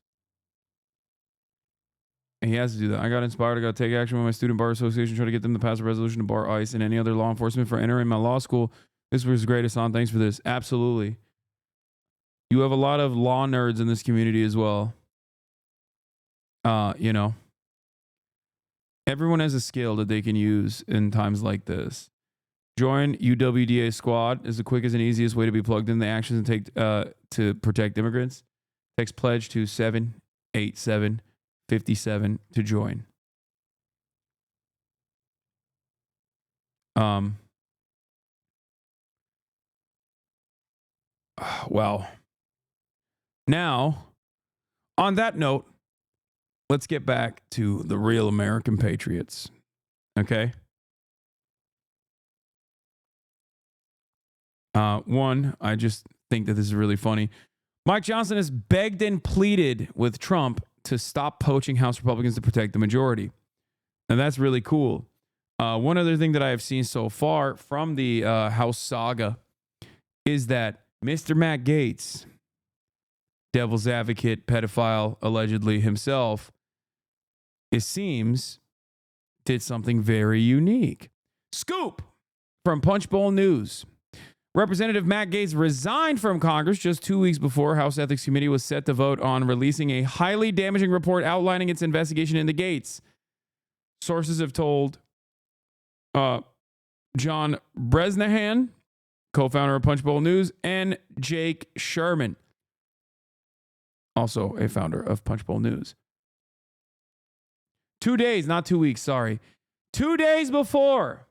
And he has to do that. I got inspired. I got to take action with my student bar association, try to get them to pass a resolution to bar ICE and any other law enforcement for entering my law school. This was great, Hasan. Thanks for this. Absolutely. You have a lot of law nerds in this community as well. Everyone has a skill that they can use in times like this. Join UWDA squad is the quickest and easiest way to be plugged in the actions and take to protect immigrants. Text pledge to 78757 to join. Wow. Now, on that note, let's get back to the real American patriots. Okay? One, I just think that this is really funny. Mike Johnson has begged and pleaded with Trump to stop poaching House Republicans to protect the majority. And that's really cool. One other thing that I have seen so far from the House saga is that Mr. Matt Gaetz, devil's advocate, pedophile, allegedly himself, it seems did something very unique. Scoop from Punchbowl News. Representative Matt Gaetz resigned from Congress just 2 weeks before House Ethics Committee was set to vote on releasing a highly damaging report outlining its investigation into Gaetz. Sources have told John Bresnahan, co-founder of Punchbowl News, and Jake Sherman, also a founder of Punchbowl News. 2 days, not 2 weeks, sorry. 2 days before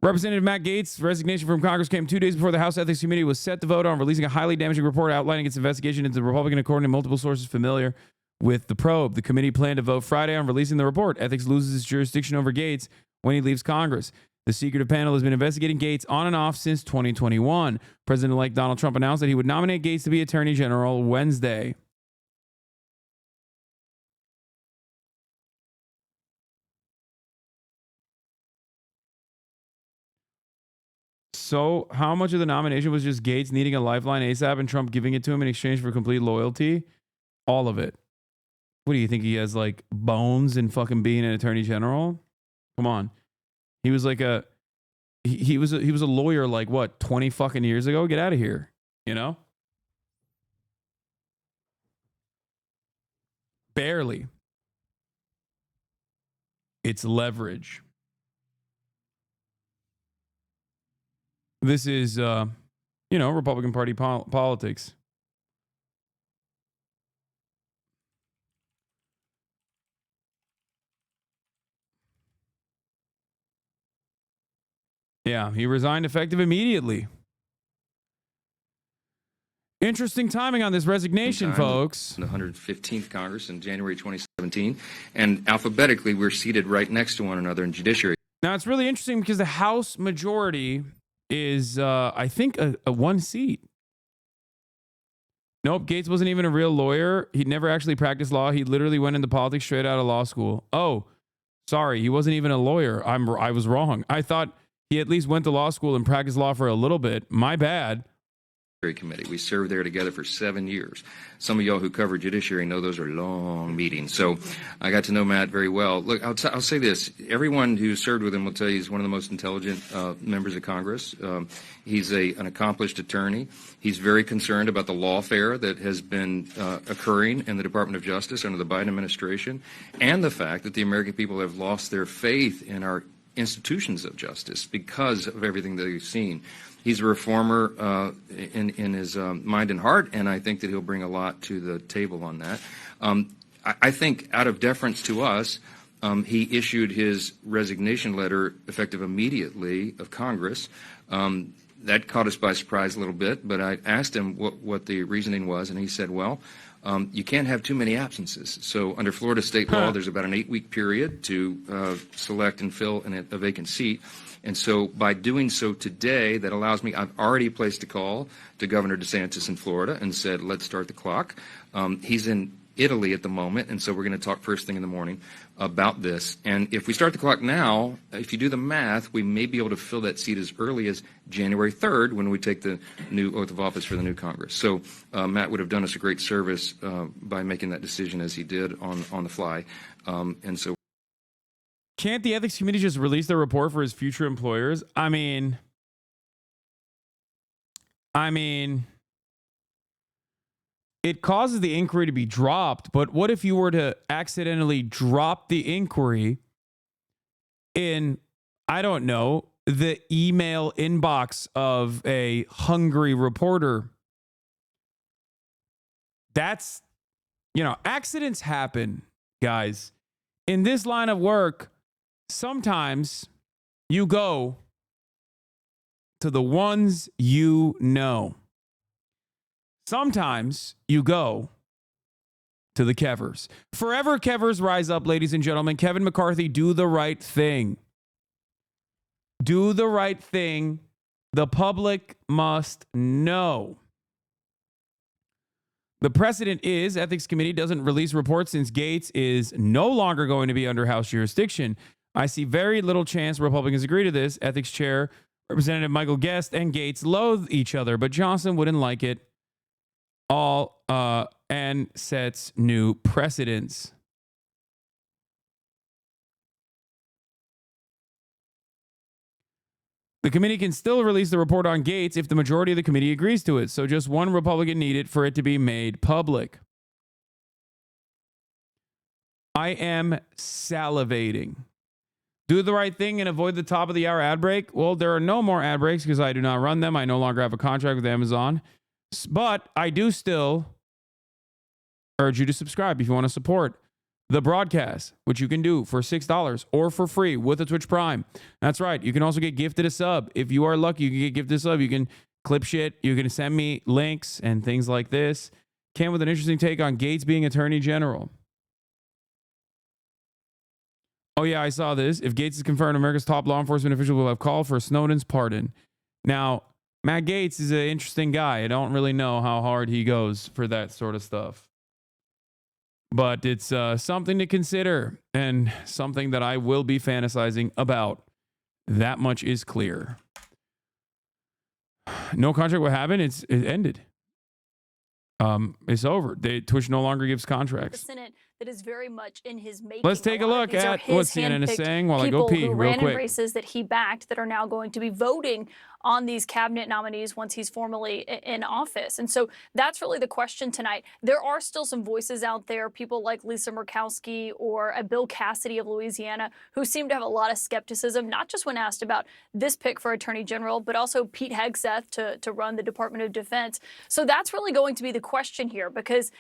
Representative Matt Gaetz' resignation from Congress came 2 days before the House Ethics Committee was set to vote on releasing a highly damaging report outlining its investigation into the Republican, according to multiple sources familiar with the probe. The committee planned to vote Friday on releasing the report. Ethics loses its jurisdiction over Gaetz when he leaves Congress. The secretive panel has been investigating Gaetz on and off since 2021. President-elect Donald Trump announced that he would nominate Gaetz to be Attorney General Wednesday. So how much of the nomination was just Gaetz needing a lifeline ASAP and Trump giving it to him in exchange for complete loyalty? All of it. What do you think, he has like bones in fucking being an attorney general? Come on. He was like he was a lawyer like what, 20 fucking years ago? Get out of here, you know? barely. It's leverage. This is, Republican Party politics. Yeah, he resigned effective immediately. Interesting timing on this resignation, folks. The 115th Congress in January 2017. And alphabetically, we're seated right next to one another in judiciary. Now, it's really interesting because the House majority is, I think, a one seat. Nope, Gates wasn't even a real lawyer. He'd never actually practiced law. He literally went into politics straight out of law school. Oh, sorry, he wasn't even a lawyer. I was wrong. I thought he at least went to law school and practiced law for a little bit. My bad. Committee. We served there together for 7 years. Some of y'all who cover judiciary know those are long meetings. So I got to know Matt very well. Look, I'll say this. Everyone who served with him will tell you he's one of the most intelligent members of Congress. He's an accomplished attorney. He's very concerned about the lawfare that has been occurring in the Department of Justice under the Biden administration, and the fact that the American people have lost their faith in our institutions of justice because of everything that they've seen. He's a reformer in his mind and heart, and I think that he'll bring a lot to the table on that. I think out of deference to us, he issued his resignation letter effective immediately of Congress. That caught us by surprise a little bit, but I asked him what the reasoning was, and he said, well, you can't have too many absences. So under Florida state law, there's about an 8-week period to select and fill a vacant seat. And so by doing so today, that allows me, I've already placed a call to Governor DeSantis in Florida and said, let's start the clock. He's in Italy at the moment, and so we're going to talk first thing in the morning about this. And if we start the clock now, if you do the math, we may be able to fill that seat as early as January 3rd when we take the new oath of office for the new Congress. So Matt would have done us a great service by making that decision as he did on the fly. And so. Can't the ethics committee just release their report for his future employers? I mean, it causes the inquiry to be dropped, but what if you were to accidentally drop the inquiry in, I don't know, the email inbox of a hungry reporter? That's, accidents happen, guys. In this line of work, sometimes you go to the ones you know. Sometimes you go to the Kevers. Forever Kevers rise up, ladies and gentlemen. Kevin McCarthy, do the right thing. Do the right thing. The public must know. The precedent is Ethics Committee doesn't release reports since Gates is no longer going to be under House jurisdiction. I see very little chance Republicans agree to this. Ethics Chair Representative Michael Guest and Gates loathe each other, but Johnson wouldn't like it all and sets new precedents. The committee can still release the report on Gates if the majority of the committee agrees to it. So just one Republican needed for it to be made public. I am salivating. Do the right thing and avoid the top of the hour ad break. Well, there are no more ad breaks because I do not run them. I no longer have a contract with Amazon. But I do still urge you to subscribe if you want to support the broadcast, which you can do for $6 or for free with a Twitch Prime. That's right. You can also get gifted a sub. If you are lucky, you can get gifted a sub. You can clip shit. You can send me links and things like this. Came with an interesting take on Gates being Attorney General. Oh, yeah, I saw this. If Gates is confirmed, America's top law enforcement official will have called for Snowden's pardon. Now, Matt Gaetz is an interesting guy. I don't really know how hard he goes for that sort of stuff. But it's something to consider and something that I will be fantasizing about. That much is clear. No contract will happen. It ended. It's over. Twitch no longer gives contracts. The Senate that is very much in his making. Let's take a look These are at his what CNN is handpicked saying while I go people pee who real ran in quick. races that he backed that are now going to be voting on these cabinet nominees once he's formally in office. And so that's really the question tonight. There are still some voices out there, people like Lisa Murkowski or Bill Cassidy of Louisiana, who seem to have a lot of skepticism, not just when asked about this pick for Attorney General, but also Pete Hegseth to run the Department of Defense. So that's really going to be the question here, because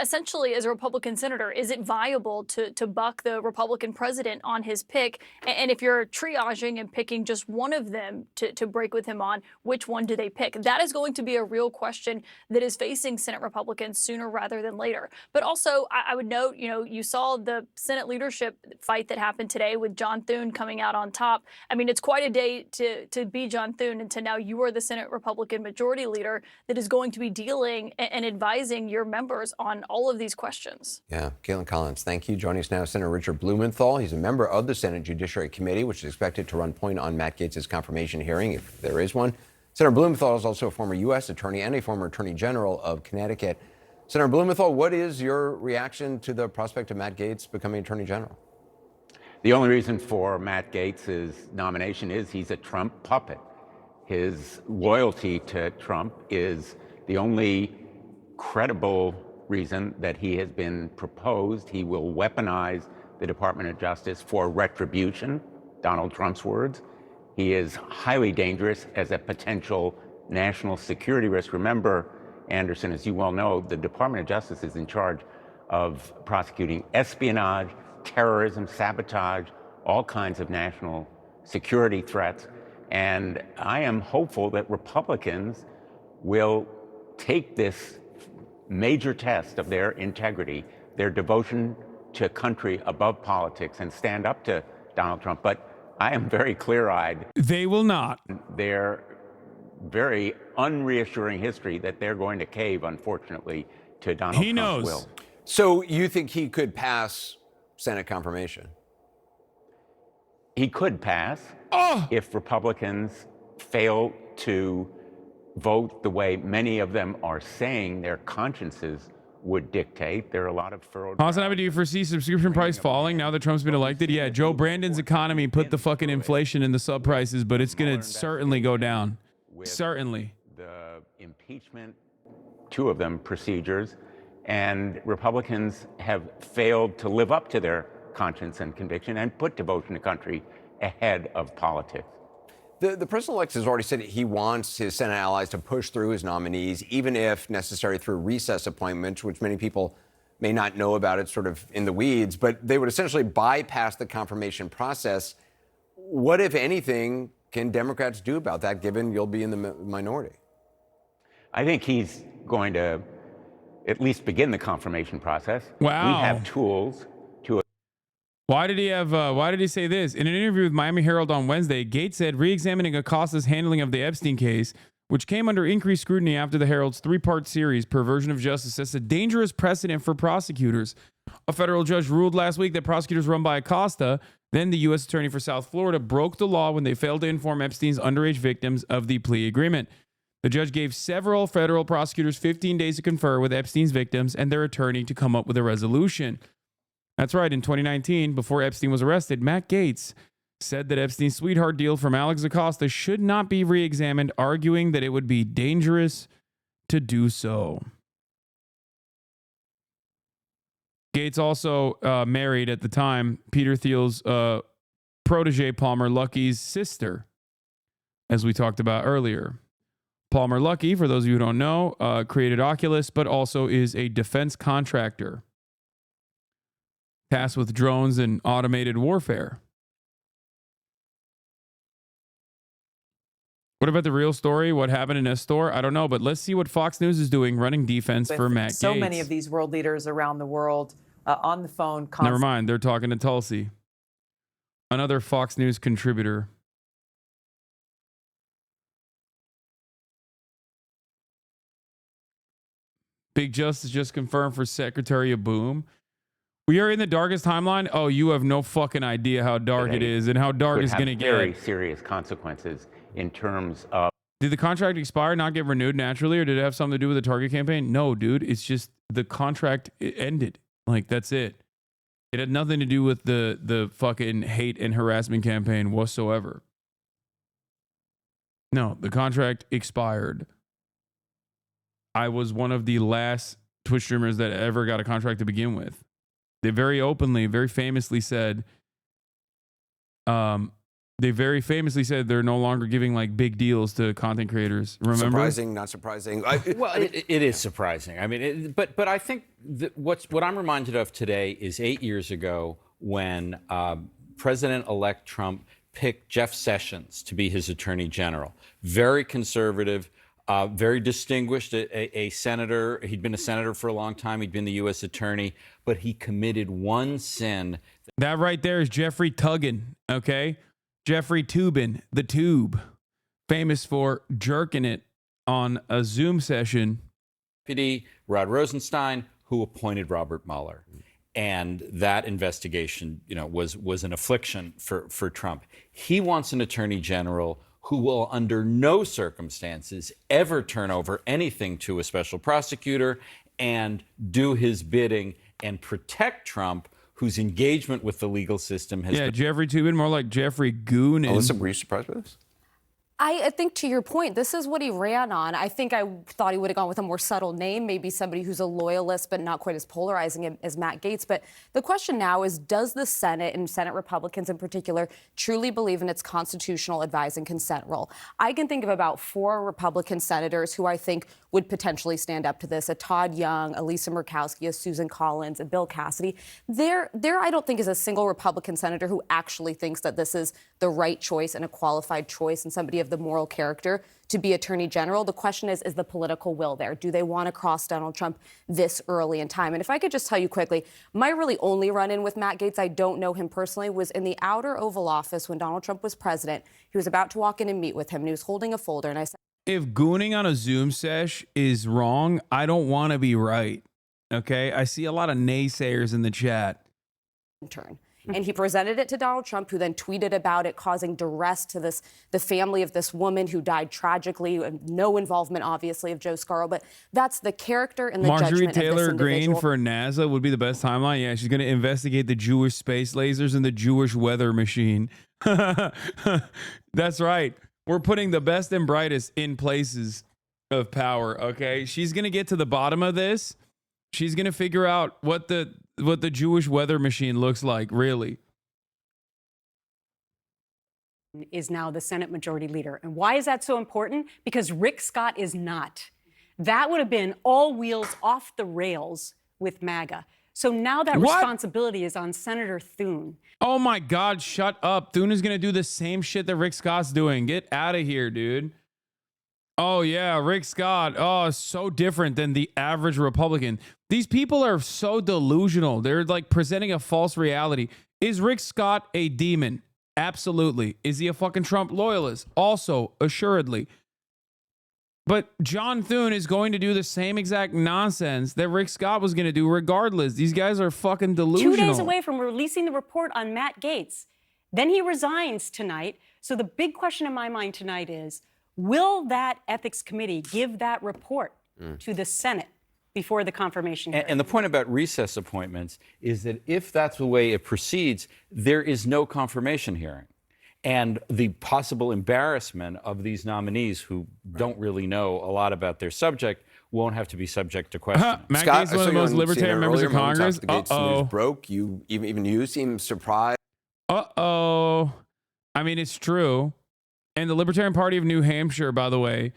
essentially, as a Republican senator, is it viable to buck the Republican president on his pick? And if you're triaging and picking just one of them to break with him on, which one do they pick? That is going to be a real question that is facing Senate Republicans sooner rather than later. But also, I would note, you saw the Senate leadership fight that happened today with John Thune coming out on top. I mean, it's quite a day to be John Thune, and to now you are the Senate Republican Majority Leader that is going to be dealing and advising your members on all of these questions. Yeah, Caitlin Collins, thank you. Joining us now, Senator Richard Blumenthal. He's a member of the Senate Judiciary Committee, which is expected to run point on Matt Gaetz' confirmation hearing, if there is one. Senator Blumenthal is also a former U.S. attorney and a former Attorney General of Connecticut. Senator Blumenthal, what is your reaction to the prospect of Matt Gaetz becoming Attorney General? The only reason for Matt Gaetz' nomination is he's a Trump puppet. His loyalty to Trump is the only credible reason that he has been proposed. He will weaponize the Department of Justice for retribution, Donald Trump's words. He is highly dangerous as a potential national security risk. Remember, Anderson, as you well know, the Department of Justice is in charge of prosecuting espionage, terrorism, sabotage, all kinds of national security threats. And I am hopeful that Republicans will take this major test of their integrity, their devotion to country above politics, and stand up to Donald Trump. But I am very clear-eyed. They will not. Their very unreassuring history that they're going to cave, unfortunately, to Donald Trump's will. So you think he could pass Senate confirmation? He could pass if Republicans fail to vote the way many of them are saying their consciences would dictate. There are a lot of furrowed. Hasanabi, do you foresee subscription price falling now that Trump's been elected? Yeah, Joe Brandon's economy put the fucking inflation in the sub prices, but it's going to certainly go down. Certainly. The impeachment, two of them procedures, and Republicans have failed to live up to their conscience and conviction and put devotion to country ahead of politics. The president-elect has already said he wants his Senate allies to push through his nominees, even if necessary through recess appointments, which many people may not know about. It's sort of in the weeds, but they would essentially bypass the confirmation process. What, if anything, can Democrats do about that, given you'll be in the minority? I think he's going to at least begin the confirmation process. Wow. We have tools to. Why did he say this? In an interview with Miami Herald on Wednesday, Gaetz said re-examining Acosta's handling of the Epstein case, which came under increased scrutiny after the Herald's three-part series, Perversion of Justice, sets a dangerous precedent for prosecutors. A federal judge ruled last week that prosecutors run by Acosta, then the U.S. Attorney for South Florida, broke the law when they failed to inform Epstein's underage victims of the plea agreement. The judge gave several federal prosecutors 15 days to confer with Epstein's victims and their attorney to come up with a resolution. That's right. In 2019, before Epstein was arrested, Matt Gaetz said that Epstein's sweetheart deal from Alex Acosta should not be re-examined, arguing that it would be dangerous to do so. Gaetz also married, at the time, Peter Thiel's protege, Palmer Luckey's sister, as we talked about earlier. Palmer Luckey, for those of you who don't know, created Oculus, but also is a defense contractor tasked with drones and automated warfare. What about the real story? What happened in Estor? I don't know, but let's see what Fox News is doing running defense for Matt Gaetz. So many of these world leaders around the world on the phone. Never mind, they're talking to Tulsi. Another Fox News contributor. Big Justice just confirmed for Secretary of Boom. We are in the darkest timeline. Oh, you have no fucking idea how dark it is and how dark it's going to get. Very serious consequences in terms of. Did the contract expire, not get renewed naturally, or did it have something to do with the Target campaign? No, dude. It's just the contract ended. Like, that's it. It had nothing to do with the fucking hate and harassment campaign whatsoever. No, the contract expired. I was one of the last Twitch streamers that ever got a contract to begin with. They very openly, very famously said, they're no longer giving like big deals to content creators. Remember? Surprising, not surprising. Well, it is surprising. I mean, but I think what I'm reminded of today is 8 years ago when President-elect Trump picked Jeff Sessions to be his attorney general. Very conservative, very distinguished, a senator. He'd been a senator for a long time. He'd been the U.S. attorney, but he committed one sin. That right there is Jeffrey Tuggan, okay? Jeffrey Toobin, the Tube, famous for jerking it on a Zoom session. Deputy Rod Rosenstein, who appointed Robert Mueller. And that investigation, was an affliction for Trump. He wants an attorney general who will, under no circumstances, ever turn over anything to a special prosecutor and do his bidding and protect Trump, whose engagement with the legal system has been... Jeffrey Toobin, more like Jeffrey Goonan. Alyssa, were you surprised by this? I think to your point, this is what he ran on. I think I thought he would have gone with a more subtle name, maybe somebody who's a loyalist but not quite as polarizing as Matt Gaetz. But the question now is, does the Senate, and Senate Republicans in particular, truly believe in its constitutional advise and consent role? I can think of about 4 Republican senators who I think would potentially stand up to this: a Todd Young, a Lisa Murkowski, a Susan Collins, a Bill Cassidy. There I don't think is a single Republican senator who actually thinks that this is the right choice and a qualified choice and somebody of the moral character to be attorney general. The question is the political will there? Do they want to cross Donald Trump this early in time? And if I could just tell you quickly, my really only run-in with Matt Gaetz, I don't know him personally, was in the outer Oval Office when Donald Trump was president. He was about to walk in and meet with him, and he was holding a folder, and I said, if gooning on a Zoom sesh is wrong, I don't want to be right. Okay? I see a lot of naysayers in the chat. And he presented it to Donald Trump, who then tweeted about it, causing duress to the family of this woman who died tragically, and no involvement, obviously, of Joe Scarborough. But that's the character and the Marjorie judgment Taylor of this Greene individual. for NASA would be the best timeline. Yeah, she's going to investigate the Jewish space lasers and the Jewish weather machine. That's right. We're putting the best and brightest in places of power, okay? She's going to get to the bottom of this. She's going to figure out what the Jewish weather machine looks like, really. Is now the Senate Majority Leader. And why is that so important? Because Rick Scott is not. That would have been all wheels off the rails with MAGA. So now that responsibility is on Senator Thune. Oh my God, shut up. Thune is going to do the same shit that Rick Scott's doing. Get out of here, dude. Oh yeah, Rick Scott. Oh, so different than the average Republican. These people are so delusional. They're like presenting a false reality. Is Rick Scott a demon? Absolutely. Is he a fucking Trump loyalist? Also, assuredly. But John Thune is going to do the same exact nonsense that Rick Scott was going to do regardless. These guys are fucking delusional. 2 days away from releasing the report on Matt Gaetz. Then he resigns tonight. So the big question in my mind tonight is, will that ethics committee give that report to the Senate before the confirmation hearing? And the point about recess appointments is that if that's the way it proceeds, there is no confirmation hearing. And the possible embarrassment of these nominees who don't really know a lot about their subject won't have to be subject to questioning. Matt Gaetz is one of the most libertarian members of Congress. The Gaetz news broke. Even you seem surprised. I mean, it's true. And the Libertarian Party of New Hampshire, by the way,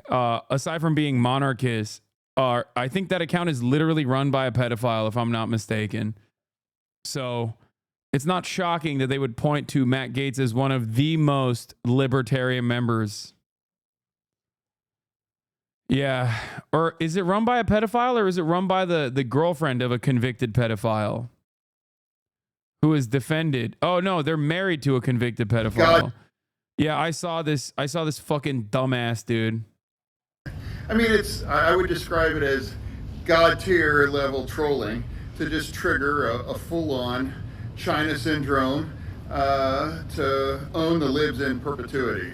aside from being monarchists, I think that account is literally run by a pedophile, if I'm not mistaken. So it's not shocking that they would point to Matt Gaetz as one of the most libertarian members. Yeah. Or is it run by a pedophile, or is it run by the girlfriend of a convicted pedophile who is defended? Oh, no, they're married to a convicted pedophile. God. Yeah, I saw this fucking dumbass dude. I mean, I would describe it as God tier level trolling to just trigger a full-on China syndrome to own the libs in perpetuity.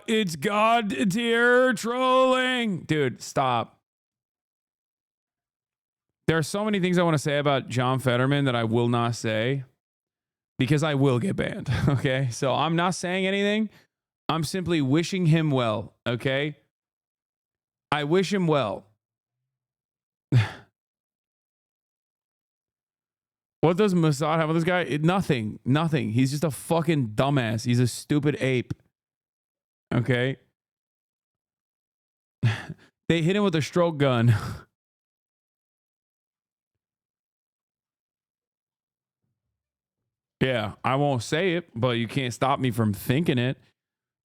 It's God tier trolling. Dude, stop. There are so many things I want to say about John Fetterman that I will not say because I will get banned. Okay. So I'm not saying anything. I'm simply wishing him well. Okay. I wish him well. What does Mossad have with this guy? Nothing. Nothing. He's just a fucking dumbass. He's a stupid ape. Okay. They hit him with a stroke gun. Yeah, I won't say it, but you can't stop me from thinking it.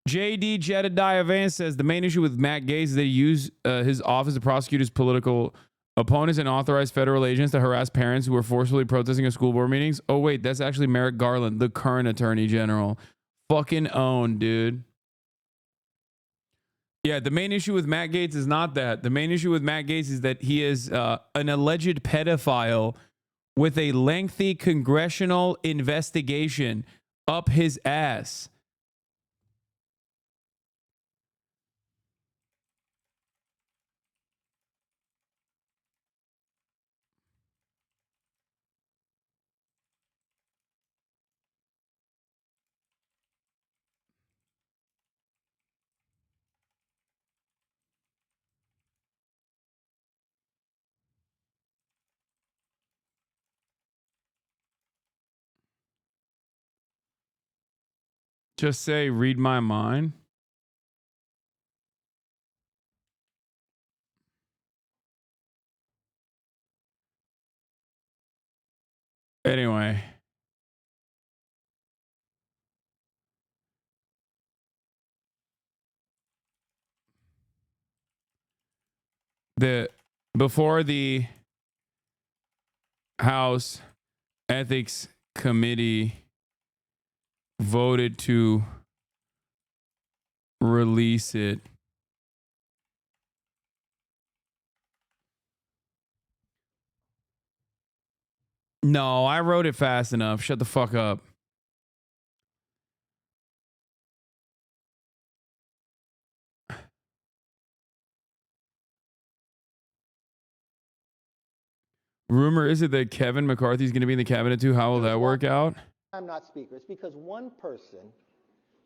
JD Jedediah Vance says the main issue with Matt Gaetz is that he used his office to prosecute his political opponents and authorize federal agents to harass parents who were forcefully protesting at school board meetings. Oh, wait, that's actually Merrick Garland, the current attorney general. Fucking own, dude. Yeah, the main issue with Matt Gaetz is not that. The main issue with Matt Gaetz is that he is an alleged pedophile with a lengthy congressional investigation up his ass. Just say, read my mind. Anyway. Before the House Ethics Committee voted to release it, no, I wrote it fast enough. Shut the fuck up. Rumor is it that Kevin McCarthy's going to be in the cabinet too? How will that work out? I'm not speaker. It's because one person,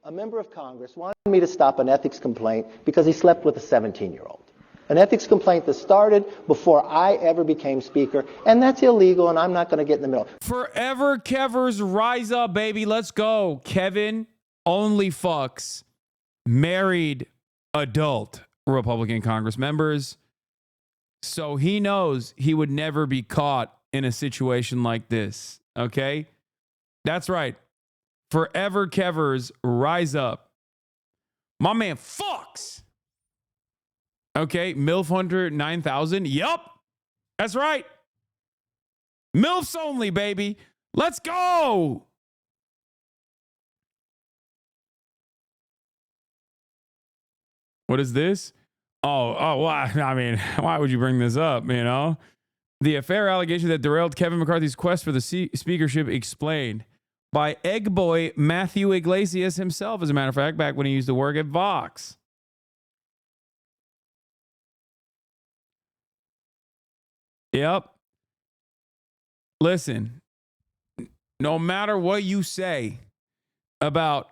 a member of Congress, wanted me to stop an ethics complaint because he slept with a 17-year-old. An ethics complaint that started before I ever became speaker, and that's illegal, and I'm not going to get in the middle. Forever Kevers, rise up, baby. Let's go. Kevin only fucks married adult Republican Congress members. So he knows he would never be caught in a situation like this. Okay? That's right. Forever Kevers, rise up. My man fucks. Okay, MILF Hunter 9000. Yup. That's right. MILFs only, baby. Let's go. What is this? Well, I mean, why would you bring this up, you know? The affair allegation that derailed Kevin McCarthy's quest for the speakership explained by egg boy Matthew Iglesias himself, as a matter of fact, back when he used to work at Vox. Yep. Listen, no matter what you say about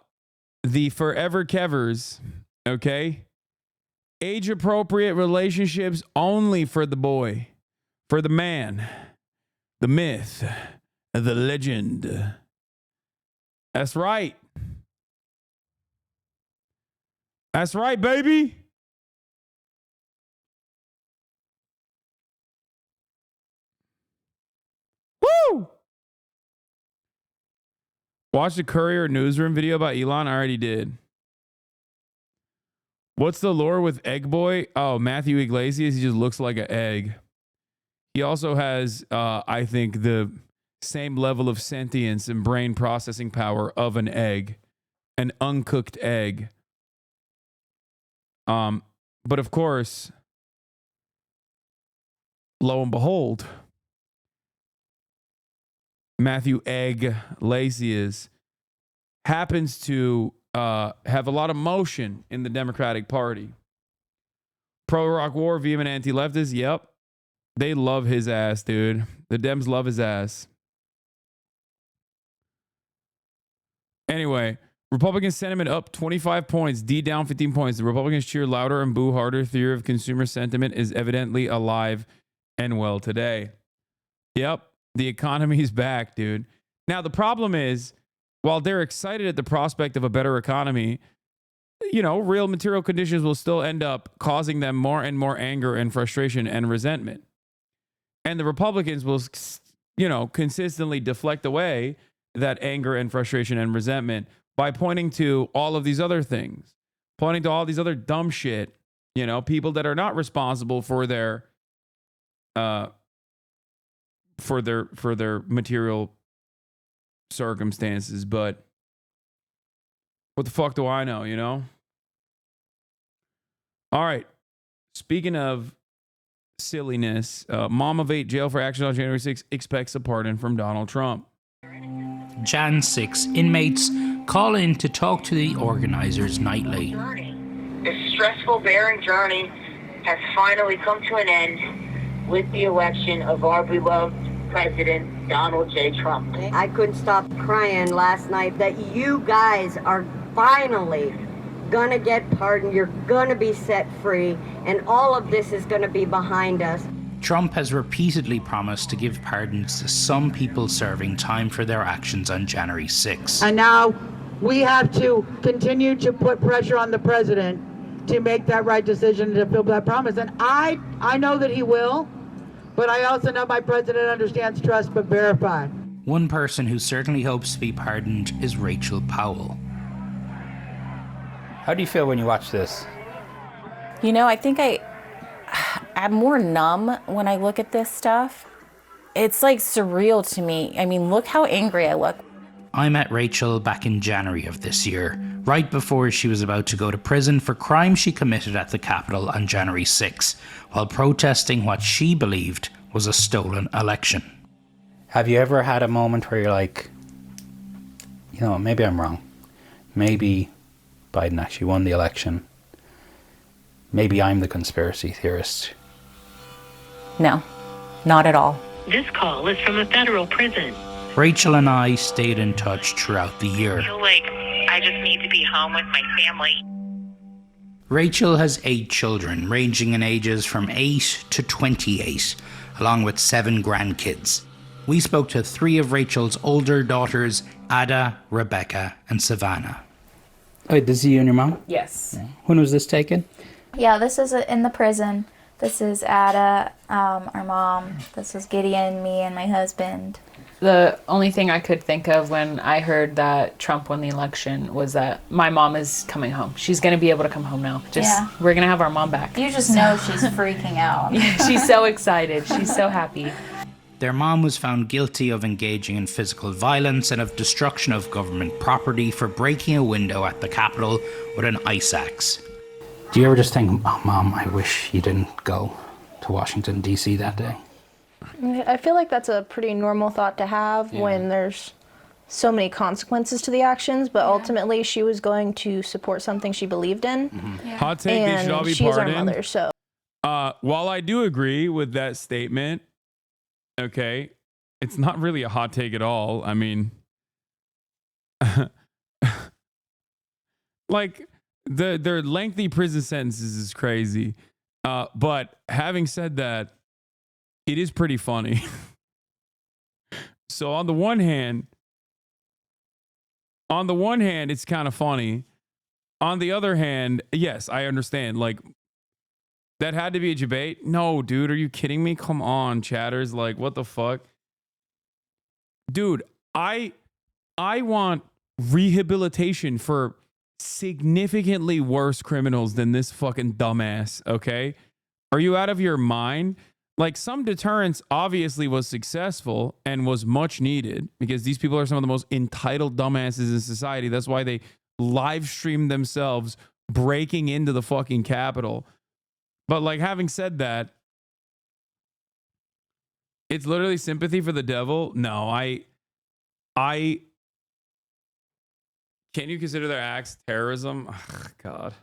the Forever Kevers, okay? Age-appropriate relationships only for the boy, for the man, the myth, the legend. That's right. That's right, baby. Woo! Watch the Courier newsroom video about Elon. I already did. What's the lore with Egg Boy? Oh, Matthew Iglesias. He just looks like an egg. He also has, I think, the same level of sentience and brain processing power of an egg, an uncooked egg. But of course, lo and behold, Matthew Egg Iglesias happens to have a lot of motion in the Democratic Party. Pro-Iraq war, vehement anti-leftist, yep. They love his ass, dude. The Dems love his ass. Anyway, Republican sentiment up 25 points, D down 15 points. The Republicans cheer louder and boo harder. Theory of consumer sentiment is evidently alive and well today. Yep, the economy's back, dude. Now, the problem is, while they're excited at the prospect of a better economy, you know, real material conditions will still end up causing them more and more anger and frustration and resentment. And the Republicans will, you know, consistently deflect away that anger and frustration and resentment by pointing to all of these other things, pointing to all these other dumb shit, you know, people that are not responsible for their material circumstances. But what the fuck do I know, you know? All right. Speaking of silliness, mom of 8 jail for action on January 6th expects a pardon from Donald Trump. Jan 6, inmates call in to talk to the organizers nightly. This stressful, barren journey has finally come to an end with the election of our beloved President Donald J. Trump. I couldn't stop crying last night that you guys are finally gonna get pardoned, you're gonna be set free, and all of this is gonna be behind us. Trump has repeatedly promised to give pardons to some people serving time for their actions on January 6. And now we have to continue to put pressure on the president to make that right decision to fulfill that promise. And I know that he will, but I also know my president understands trust but verify. One person who certainly hopes to be pardoned is Rachel Powell. How do you feel when you watch this? You know, I think I'm more numb when I look at this stuff. It's like surreal to me. I mean, look how angry I look. I met Rachel back in January of this year, right before she was about to go to prison for crimes she committed at the Capitol on January 6, while protesting what she believed was a stolen election. Have you ever had a moment where you're like, you know, maybe I'm wrong. Maybe Biden actually won the election. Maybe I'm the conspiracy theorist. No, not at all. This call is from a federal prison. Rachel and I stayed in touch throughout the year. I feel like I just need to be home with my family. Rachel has 8 children, ranging in ages from 8 to 28, along with 7 grandkids. We spoke to 3 of Rachel's older daughters, Ada, Rebecca, and Savannah. Wait, this is you and your mom? Yes. When was this taken? Yeah, this is in the prison. This is Ada, our mom. This is Gideon, me, and my husband. The only thing I could think of when I heard that Trump won the election was that my mom is coming home. She's going to be able to come home now. We're going to have our mom back. You just know she's freaking out. Yeah, she's so excited. She's so happy. Their mom was found guilty of engaging in physical violence and of destruction of government property for breaking a window at the Capitol with an ice axe. Do you ever just think, oh, Mom, I wish you didn't go to Washington, D.C. that day? I feel like that's a pretty normal thought to have when there's so many consequences to the actions, but ultimately she was going to support something she believed in. Hot take, they should all be she's pardoned. our mother, so. While I do agree with that statement, okay, it's not really a hot take at all. I mean, like, their lengthy prison sentences is crazy. But having said that, it is pretty funny. So on the one hand, it's kind of funny. On the other hand, yes, I understand. Like, that had to be a debate. No, dude, are you kidding me? Come on, chatters. Like, what the fuck? Dude, I want rehabilitation for significantly worse criminals than this fucking dumbass, okay? Are you out of your mind? Like, some deterrence obviously was successful and was much needed because these people are some of the most entitled dumbasses in society. That's why they live stream themselves breaking into the fucking Capitol. But, like, having said that, it's literally sympathy for the devil. No, I can you consider their acts terrorism? Ugh, God.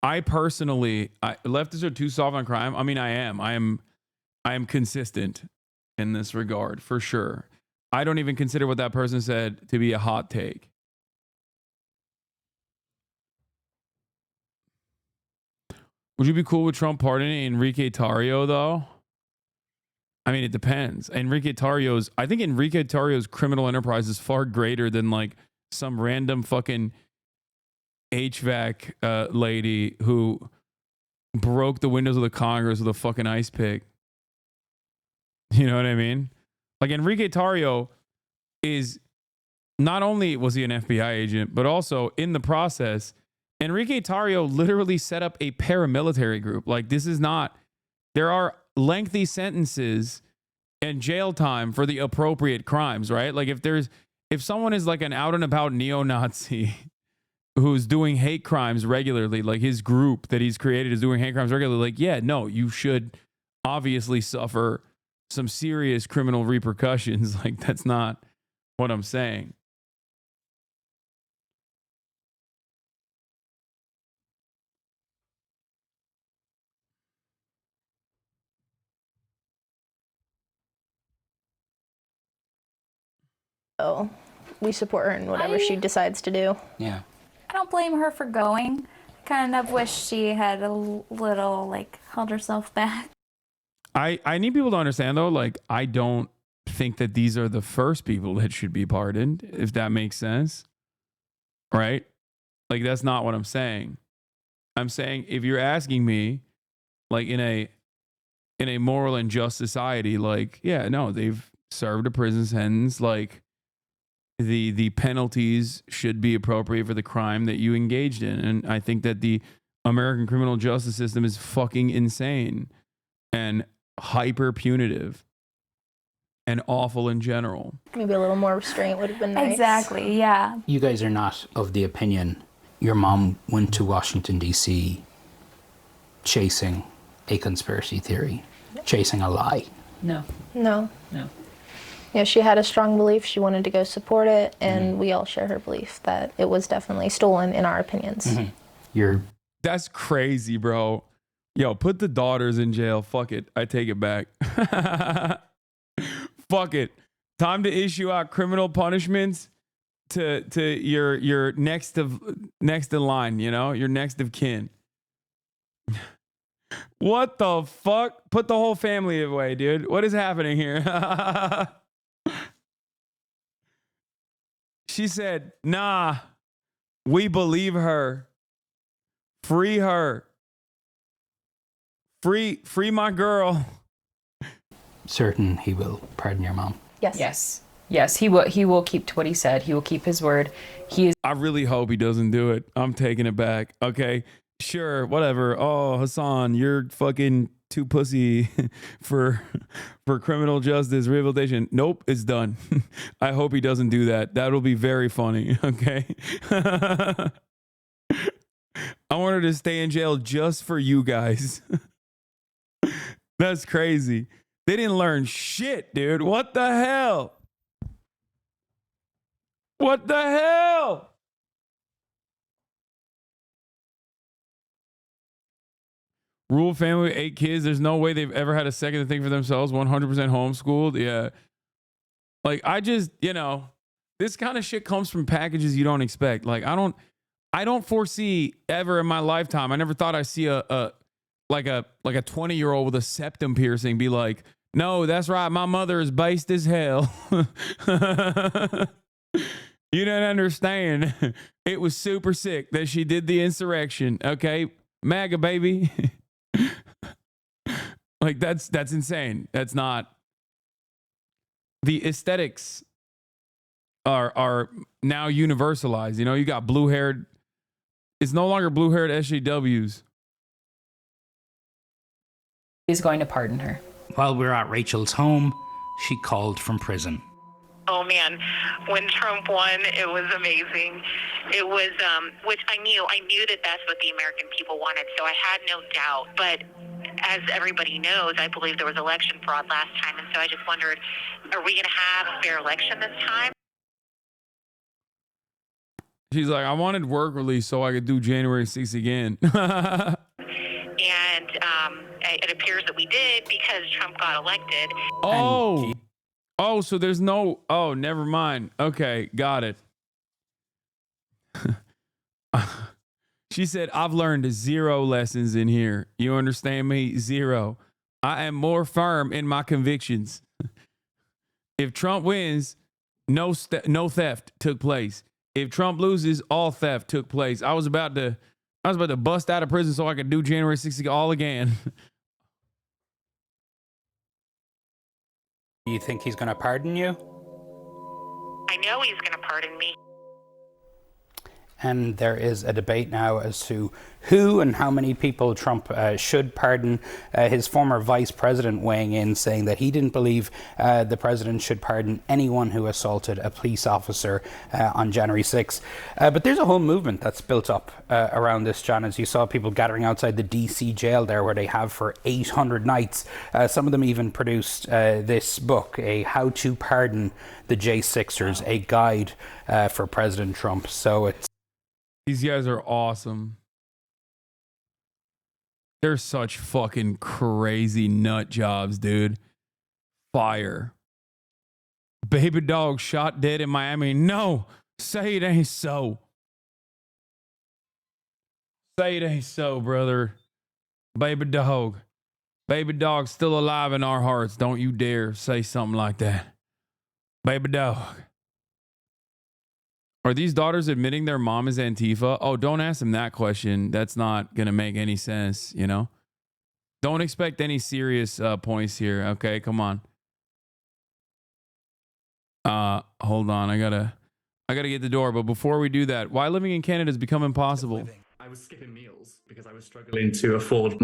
I personally, leftists are too soft on crime. I mean, I am consistent in this regard for sure. I don't even consider what that person said to be a hot take. Would you be cool with Trump pardoning Enrique Tarrio though? I mean, it depends. I think Enrique Tarrio's criminal enterprise is far greater than like some random fucking HVAC lady who broke the windows of the Congress with a fucking ice pick. You know what I mean? Like Enrique Tarrio is not only was he an FBI agent, but also in the process, Enrique Tarrio literally set up a paramilitary group. Like this is not, there are lengthy sentences and jail time for the appropriate crimes, right? Like if someone is like an out and about neo-Nazi who's doing hate crimes regularly, like his group that he's created is doing hate crimes regularly, like, yeah, no, you should obviously suffer some serious criminal repercussions. Like that's not what I'm saying. So we support her in whatever she decides to do. Yeah. I don't blame her for going. Kind of wish she had a little, like, held herself back. I need people to understand though, like I don't think that these are the first people that should be pardoned, if that makes sense. Right? Like that's not what I'm saying. I'm saying if you're asking me, like in a moral and just society, like, yeah, no, they've served a prison sentence, like the penalties should be appropriate for the crime that you engaged in. And I think that the American criminal justice system is fucking insane and hyper punitive and awful in general. Maybe a little more restraint would have been nice. Exactly, yeah. You guys are not of the opinion your mom went to Washington, D.C. chasing a conspiracy theory, chasing a lie. No. No. No. Yeah, she had a strong belief. She wanted to go support it, and we all share her belief that it was definitely stolen in our opinions. That's crazy, bro. Yo, put the daughters in jail. Fuck it. I take it back. Fuck it. Time to issue out criminal punishments to your next in line, you know? Your next of kin. What the fuck? Put the whole family away, dude. What is happening here? She said, nah, we believe her. Free her. Free my girl. Certain he will pardon your mom. Yes, he will keep to what he said. He will keep his word. I really hope he doesn't do it. I'm taking it back. Okay. Sure, whatever. Oh, Hasan, you're fucking too pussy for criminal justice rehabilitation. Nope, it's done. I hope he doesn't do that. That'll be very funny. Okay. I want her to stay in jail just for you guys. That's crazy. They didn't learn shit, dude. What the hell? What the hell? Rule family, 8 kids. There's no way they've ever had a second to think for themselves. 100% homeschooled. Yeah. Like, I just, this kind of shit comes from packages you don't expect. Like, I don't foresee ever in my lifetime. I never thought I'd see a 20-year-old with a septum piercing be like, no, that's right. My mother is based as hell. You don't understand. It was super sick that she did the insurrection. Okay. MAGA, baby. Like that's insane. That's not. The aesthetics are now universalized. You got blue-haired. It's no longer blue-haired SJWs. He's going to pardon her. While we were at Rachel's home, she called from prison. Oh man, when Trump won, it was amazing. It was, which I knew that that's what the American people wanted, so I had no doubt. But as everybody knows, I believe there was election fraud last time, and so I just wondered, are we going to have a fair election this time? She's like, I wanted work release so I could do January 6th again. And it appears that we did because Trump got elected. Oh, so there's no, oh, never mind. Okay, got it. She said, I've learned 0 lessons in here. You understand me? 0. I am more firm in my convictions. If Trump wins, no theft took place. If Trump loses, all theft took place. I was about to bust out of prison so I could do January 6th all again. Do you think he's going to pardon you? I know he's going to pardon me. And there is a debate now as to who and how many people Trump should pardon. His former vice president weighing in, saying that he didn't believe the president should pardon anyone who assaulted a police officer on January 6th. But there's a whole movement that's built up around this, John, as you saw people gathering outside the DC jail there, where they have for 800 nights. Some of them even produced this book, a How to Pardon the J6ers, a guide for President Trump. So it's These guys are awesome. They're such fucking crazy nut jobs, dude. Fire. Baby dog shot dead in Miami. No, say it ain't so. Say it ain't so, brother. Baby dog. Baby dog still alive in our hearts. Don't you dare say something like that. Baby dog. Are these daughters admitting their mom is Antifa? Oh, don't ask them that question. That's not going to make any sense, you know? Don't expect any serious points here, okay? Come on. Hold on. I gotta get the door. But before we do that, why living in Canada has become impossible? I was skipping meals because I was struggling to afford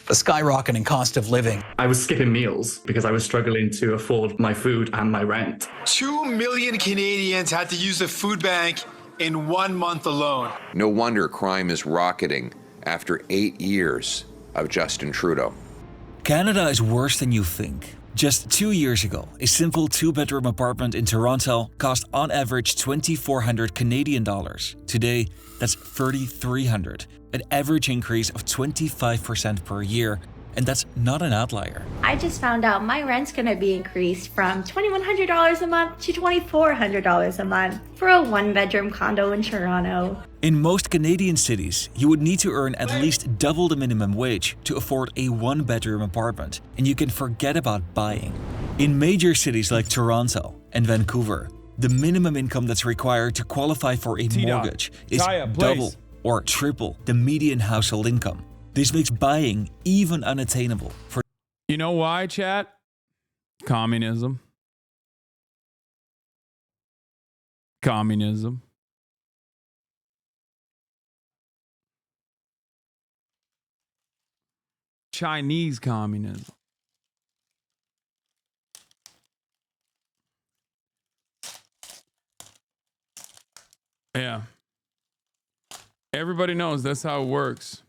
the skyrocketing cost of living. I was skipping meals because I was struggling to afford my food and my rent. 2 million Canadians had to use the food bank in 1 month alone. No wonder crime is rocketing after 8 years of Justin Trudeau. Canada is worse than you think. Just 2 years ago, a simple 2-bedroom apartment in Toronto cost on average 2,400 Canadian dollars. Today, that's 3,300, an average increase of 25% per year, and that's not an outlier. I just found out my rent's gonna be increased from $2,100 a month to $2,400 a month for a 1-bedroom condo in Toronto. In most Canadian cities, you would need to earn at least double the minimum wage to afford a 1-bedroom apartment, and you can forget about buying. In major cities like Toronto and Vancouver, the minimum income that's required to qualify for a mortgage is double or triple the median household income. This makes buying even unattainable for... You know why, chat? Communism. Communism. Chinese communism. Yeah. Everybody knows that's how it works.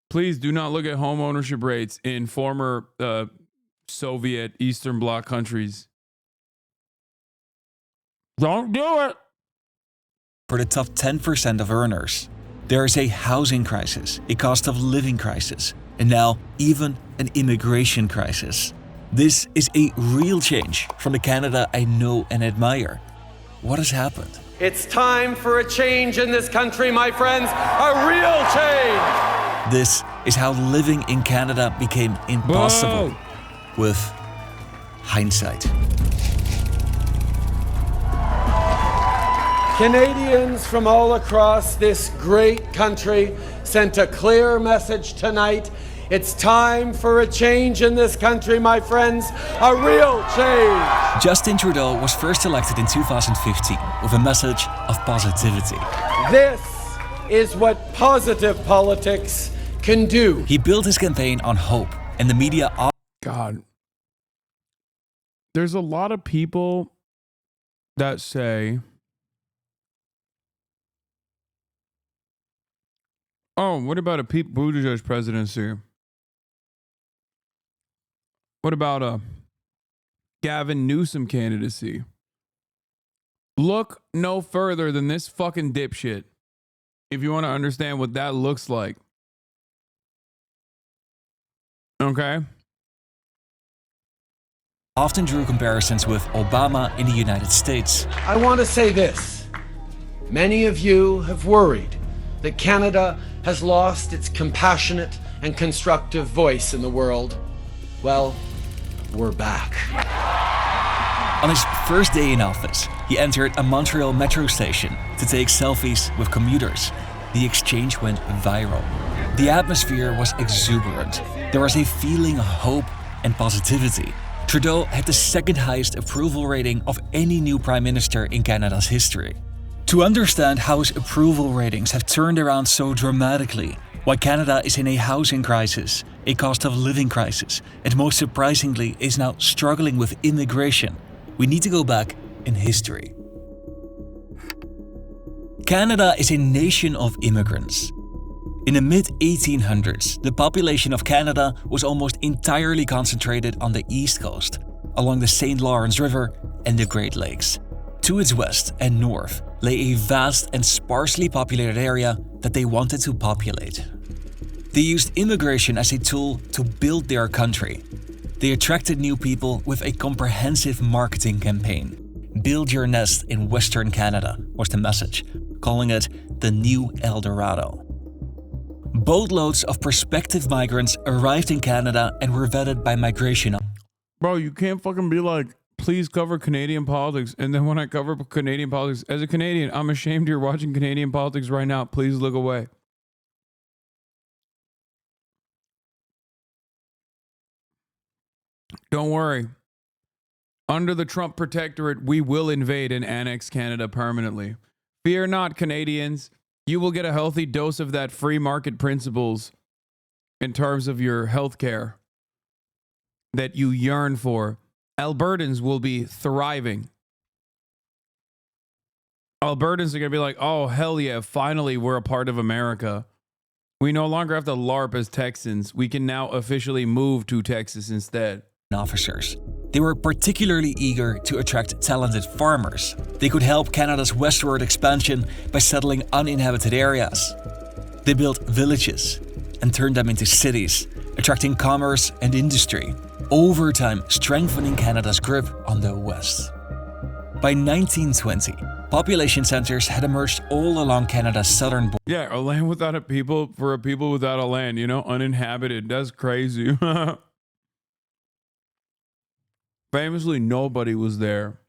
Please do not look at home ownership rates in former Soviet Eastern Bloc countries. Don't do it. For the top 10% of earners, there is a housing crisis, a cost of living crisis, and now even an immigration crisis. This is a real change from the Canada I know and admire. What has happened? It's time for a change in this country, my friends, a real change. This is how living in Canada became impossible. With hindsight. Canadians from all across this great country sent a clear message tonight. It's time for a change in this country, my friends, a real change. Justin Trudeau was first elected in 2015 with a message of positivity. This is what positive politics can do. He built his campaign on hope, and the media... God. There's a lot of people that say, oh, what about a Pete Buttigieg presidency? What about a Gavin Newsom candidacy? Look no further than this fucking dipshit if you want to understand what that looks like. Okay? Often drew comparisons with Obama in the United States. I want to say this. Many of you have worried that Canada has lost its compassionate and constructive voice in the world. Well, we're back. On his first day in office, he entered a Montreal metro station to take selfies with commuters. The exchange went viral. The atmosphere was exuberant. There was a feeling of hope and positivity. Trudeau had the second highest approval rating of any new prime minister in Canada's history. To understand how his approval ratings have turned around so dramatically, why Canada is in a housing crisis, a cost of living crisis, and most surprisingly is now struggling with immigration, we need to go back in history. Canada is a nation of immigrants. In the mid-1800s, the population of Canada was almost entirely concentrated on the east coast, along the St. Lawrence River and the Great Lakes. To its west and north lay a vast and sparsely populated area that they wanted to populate. They used immigration as a tool to build their country. They attracted new people with a comprehensive marketing campaign. Build your nest in Western Canada was the message, calling it the New El Dorado. Boatloads of prospective migrants arrived in Canada and were vetted by migration. Bro, you can't fucking be like, please cover Canadian politics. And then when I cover Canadian politics, as a Canadian, I'm ashamed you're watching Canadian politics right now. Please look away. Don't worry. Under the Trump protectorate, we will invade and annex Canada permanently. Fear not, Canadians. You will get a healthy dose of that free market principles in terms of your health care that you yearn for. Albertans will be thriving. Albertans are going to be like, oh, hell yeah, finally we're a part of America. We no longer have to LARP as Texans. We can now officially move to Texas instead. Officers. They were particularly eager to attract talented farmers. They could help Canada's westward expansion by settling uninhabited areas. They built villages and turned them into cities, attracting commerce and industry, over time strengthening Canada's grip on the West. By 1920, population centers had emerged all along Canada's southern border. Yeah, a land without a people for a people without a land, you know, uninhabited. That's crazy. Famously, nobody was there.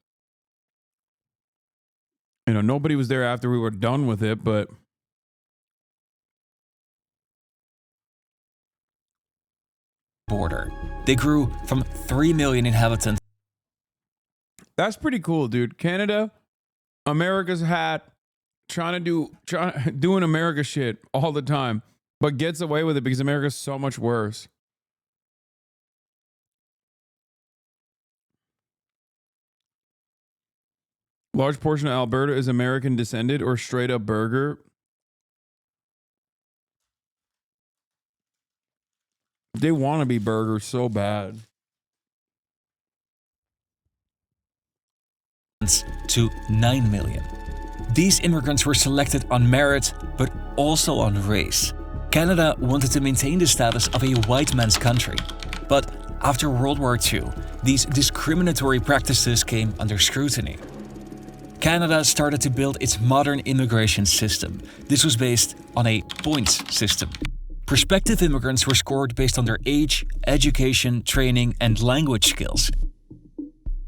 You know, nobody was there after we were done with it, but border. They grew from 3 million inhabitants. That's pretty cool, dude. Canada, America's hat, doing America shit all the time, but gets away with it because America's so much worse. Large portion of Alberta is American descended or straight up burger. They want to be burgers so bad. To 9 million. These immigrants were selected on merit, but also on race. Canada wanted to maintain the status of a white man's country. But after World War II, these discriminatory practices came under scrutiny. Canada started to build its modern immigration system. This was based on a points system. Prospective immigrants were scored based on their age, education, training, and language skills.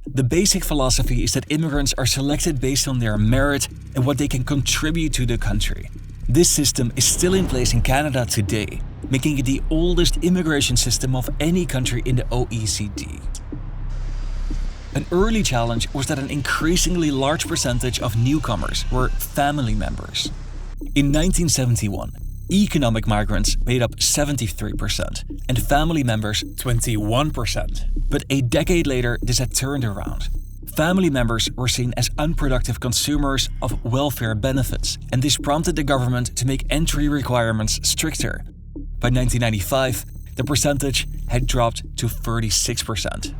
The basic philosophy is that immigrants are selected based on their merit and what they can contribute to the country. This system is still in place in Canada today, making it the oldest immigration system of any country in the OECD. An early challenge was that an increasingly large percentage of newcomers were family members. In 1971, economic migrants made up 73% and family members 21%. But a decade later, this had turned around. Family members were seen as unproductive consumers of welfare benefits, and this prompted the government to make entry requirements stricter. By 1995, the percentage had dropped to 36%.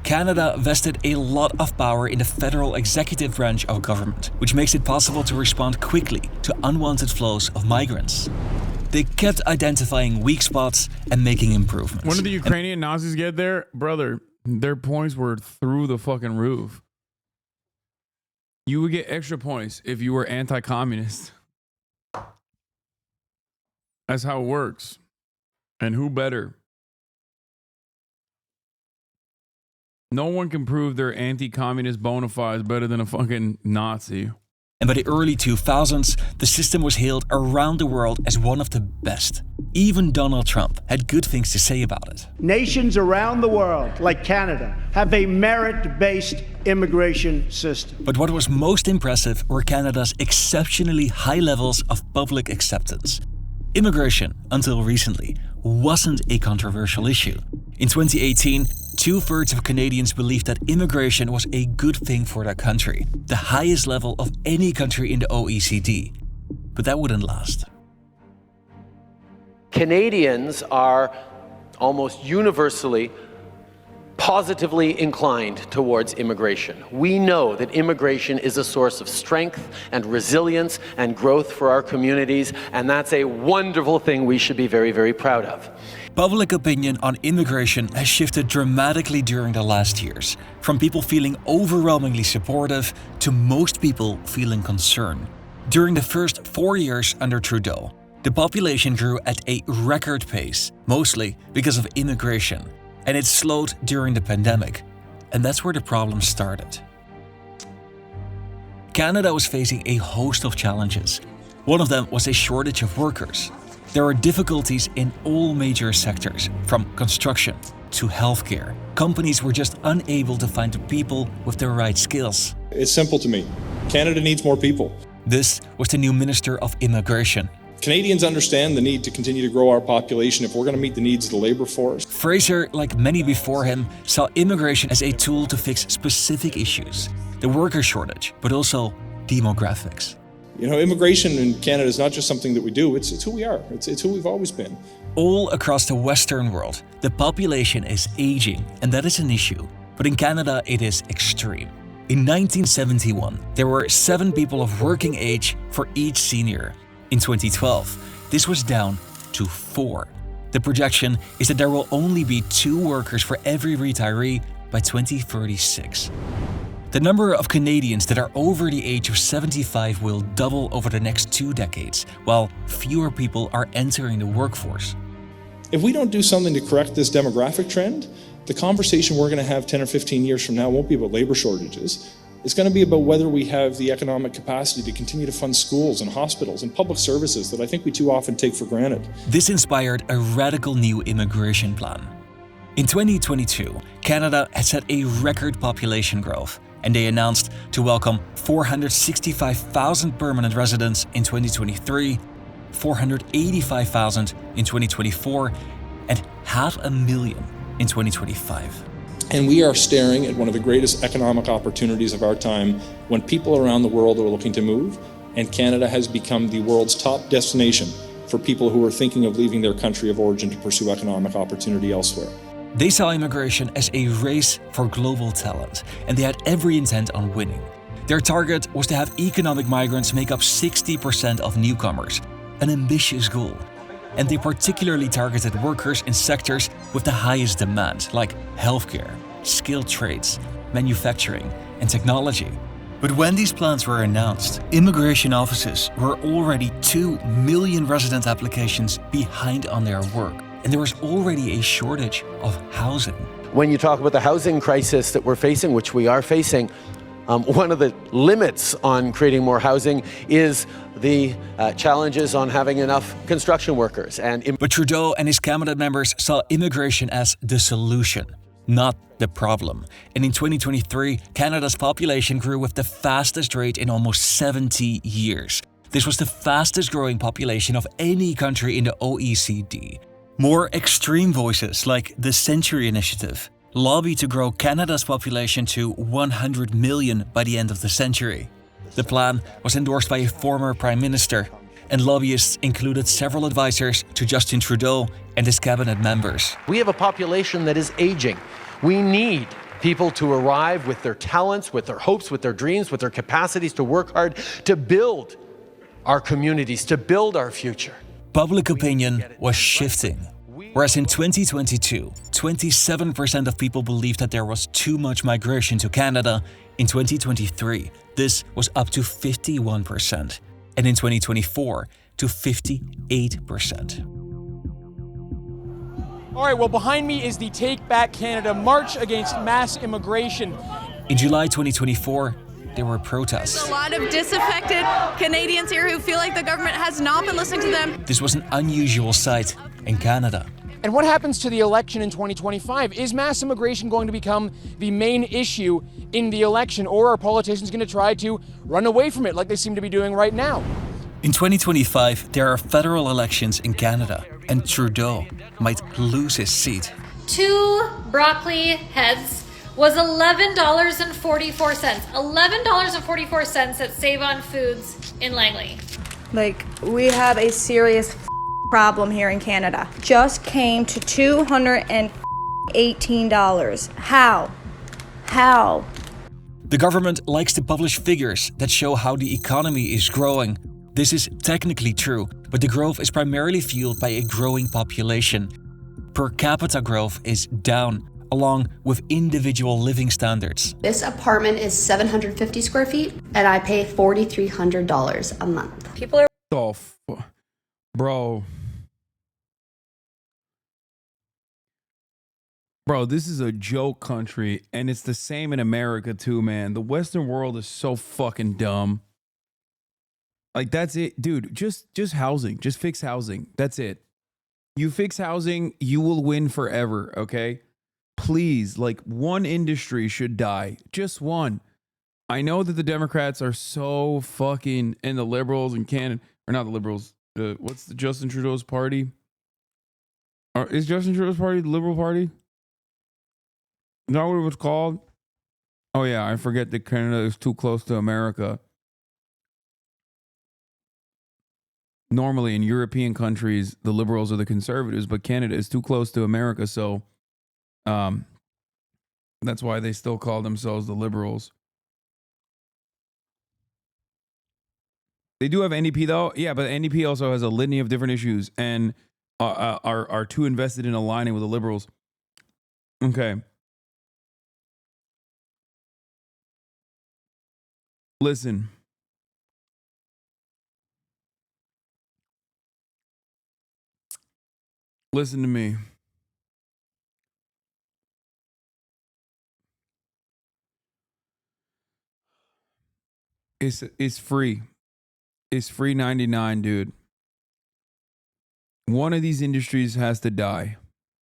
Canada vested a lot of power in the federal executive branch of government, which makes it possible to respond quickly to unwanted flows of migrants. They kept identifying weak spots and making improvements. When did the Ukrainian Nazis get there? Brother, their points were through the fucking roof. You would get extra points if you were anti-communist. That's how it works. And who better? No one can prove their anti-communist bona fides better than a fucking Nazi. And by the early 2000s, the system was hailed around the world as one of the best. Even Donald Trump had good things to say about it. Nations around the world, like Canada, have a merit-based immigration system. But what was most impressive were Canada's exceptionally high levels of public acceptance. Immigration, until recently, wasn't a controversial issue. In 2018, 2/3 of Canadians believed that immigration was a good thing for their country, the highest level of any country in the OECD. But that wouldn't last. Canadians are almost universally positively inclined towards immigration. We know that immigration is a source of strength and resilience and growth for our communities, and that's a wonderful thing we should be very, very proud of. Public opinion on immigration has shifted dramatically during the last years, from people feeling overwhelmingly supportive to most people feeling concerned. During the first 4 years under Trudeau, the population grew at a record pace, mostly because of immigration, and it slowed during the pandemic, and that's where the problem started. Canada was facing a host of challenges. One of them was a shortage of workers. There are difficulties in all major sectors, from construction to healthcare. Companies were just unable to find the people with the right skills. It's simple to me. Canada needs more people. This was the new Minister of Immigration. Canadians understand the need to continue to grow our population if we're going to meet the needs of the labor force. Fraser, like many before him, saw immigration as a tool to fix specific issues. The worker shortage, but also demographics. You know, immigration in Canada is not just something that we do, it's who we are. It's who we've always been. All across the Western world, the population is aging, and that is an issue. But in Canada, it is extreme. In 1971, there were 7 people of working age for each senior. In 2012, this was down to 4. The projection is that there will only be 2 workers for every retiree by 2036. The number of Canadians that are over the age of 75 will double over the next 2 decades, while fewer people are entering the workforce. If we don't do something to correct this demographic trend, the conversation we're going to have 10 or 15 years from now won't be about labor shortages. It's going to be about whether we have the economic capacity to continue to fund schools and hospitals and public services that I think we too often take for granted. This inspired a radical new immigration plan. In 2022, Canada had set a record population growth, and they announced to welcome 465,000 permanent residents in 2023, 485,000 in 2024, and 500,000 in 2025. And we are staring at one of the greatest economic opportunities of our time when people around the world are looking to move, and Canada has become the world's top destination for people who are thinking of leaving their country of origin to pursue economic opportunity elsewhere. They saw immigration as a race for global talent, and they had every intent on winning. Their target was to have economic migrants make up 60% of newcomers, an ambitious goal. And they particularly targeted workers in sectors with the highest demand, like healthcare, skilled trades, manufacturing, and technology. But when these plans were announced, immigration offices were already 2 million resident applications behind on their work, and there was already a shortage of housing. When you talk about the housing crisis that we're facing, which we are facing, one of the limits on creating more housing is the challenges on having enough construction workers. But Trudeau and his cabinet members saw immigration as the solution, not the problem. And in 2023, Canada's population grew with the fastest rate in almost 70 years. This was the fastest growing population of any country in the OECD. More extreme voices like the Century Initiative lobby to grow Canada's population to 100 million by the end of the century. The plan was endorsed by a former prime minister, and lobbyists included several advisors to Justin Trudeau and his cabinet members. We have a population that is aging. We need People to arrive with their talents, with their hopes, with their dreams, with their capacities to work hard, to build our communities, to build our future. Public opinion was shifting. Whereas in 2022, 27% of people believed that there was too much migration to Canada, in 2023, this was up to 51%, and in 2024, to 58%. All right, well, behind me is the Take Back Canada March against mass immigration. In July 2024, there were protests. There's a lot of disaffected Canadians here who feel like the government has not been listening to them. This was an unusual sight in Canada. And what happens to the election in 2025? Is mass immigration going to become the main issue in the election, or are politicians going to try to run away from it like they seem to be doing right now? In 2025, there are federal elections in Canada, and Trudeau might lose his seat. 2 broccoli heads was $11.44. $11.44 at Save On Foods in Langley. Like, we have a serious problem here in Canada. Just came to $218. How? The government likes to publish figures that show how the economy is growing. This is technically true, but the growth is primarily fueled by a growing population. Per capita growth is down, along with individual living standards. This apartment is 750 square feet, and I pay $4,300 a month. People are... Bro, this is a joke country, and it's the same in America too, man. The Western world is so fucking dumb. Like, that's it, dude. Just housing. Just fix housing. That's it. You fix housing, you will win forever, okay? Please, like, one industry should die. Just one. I know that the Democrats are so fucking, and the liberals in Canada, or not the liberals, what's the Justin Trudeau's party? Is Justin Trudeau's party the Liberal Party? Is that what it was called? Oh yeah, I forget that Canada is too close to America. Normally in European countries, the liberals are the conservatives, but Canada is too close to America, so that's why they still call themselves the liberals. They do have NDP though, yeah, but NDP also has a litany of different issues and are too invested in aligning with the liberals. Okay. Listen. Listen to me. It's free. It's free 99, dude. One of these industries has to die.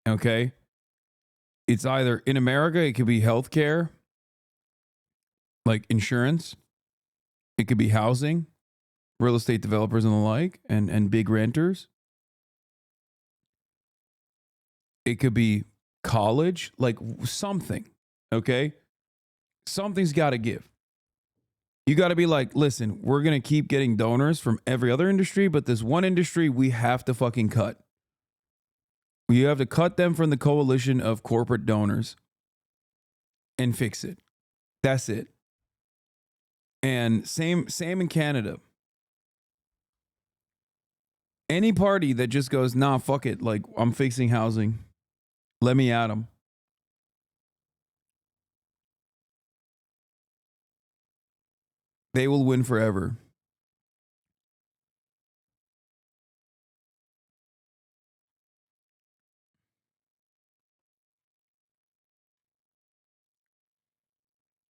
Okay? It's either in America, it could be healthcare, like insurance. It could be housing, real estate developers and the like, and big renters. It could be college, like something, okay? Something's got to give. You got to be like, listen, we're going to keep getting donors from every other industry, but this one industry we have to fucking cut. You have to cut them from the coalition of corporate donors and fix it. That's it. And same in Canada. Any party that just goes, nah, fuck it, like I'm fixing housing. Let me at them. They will win forever.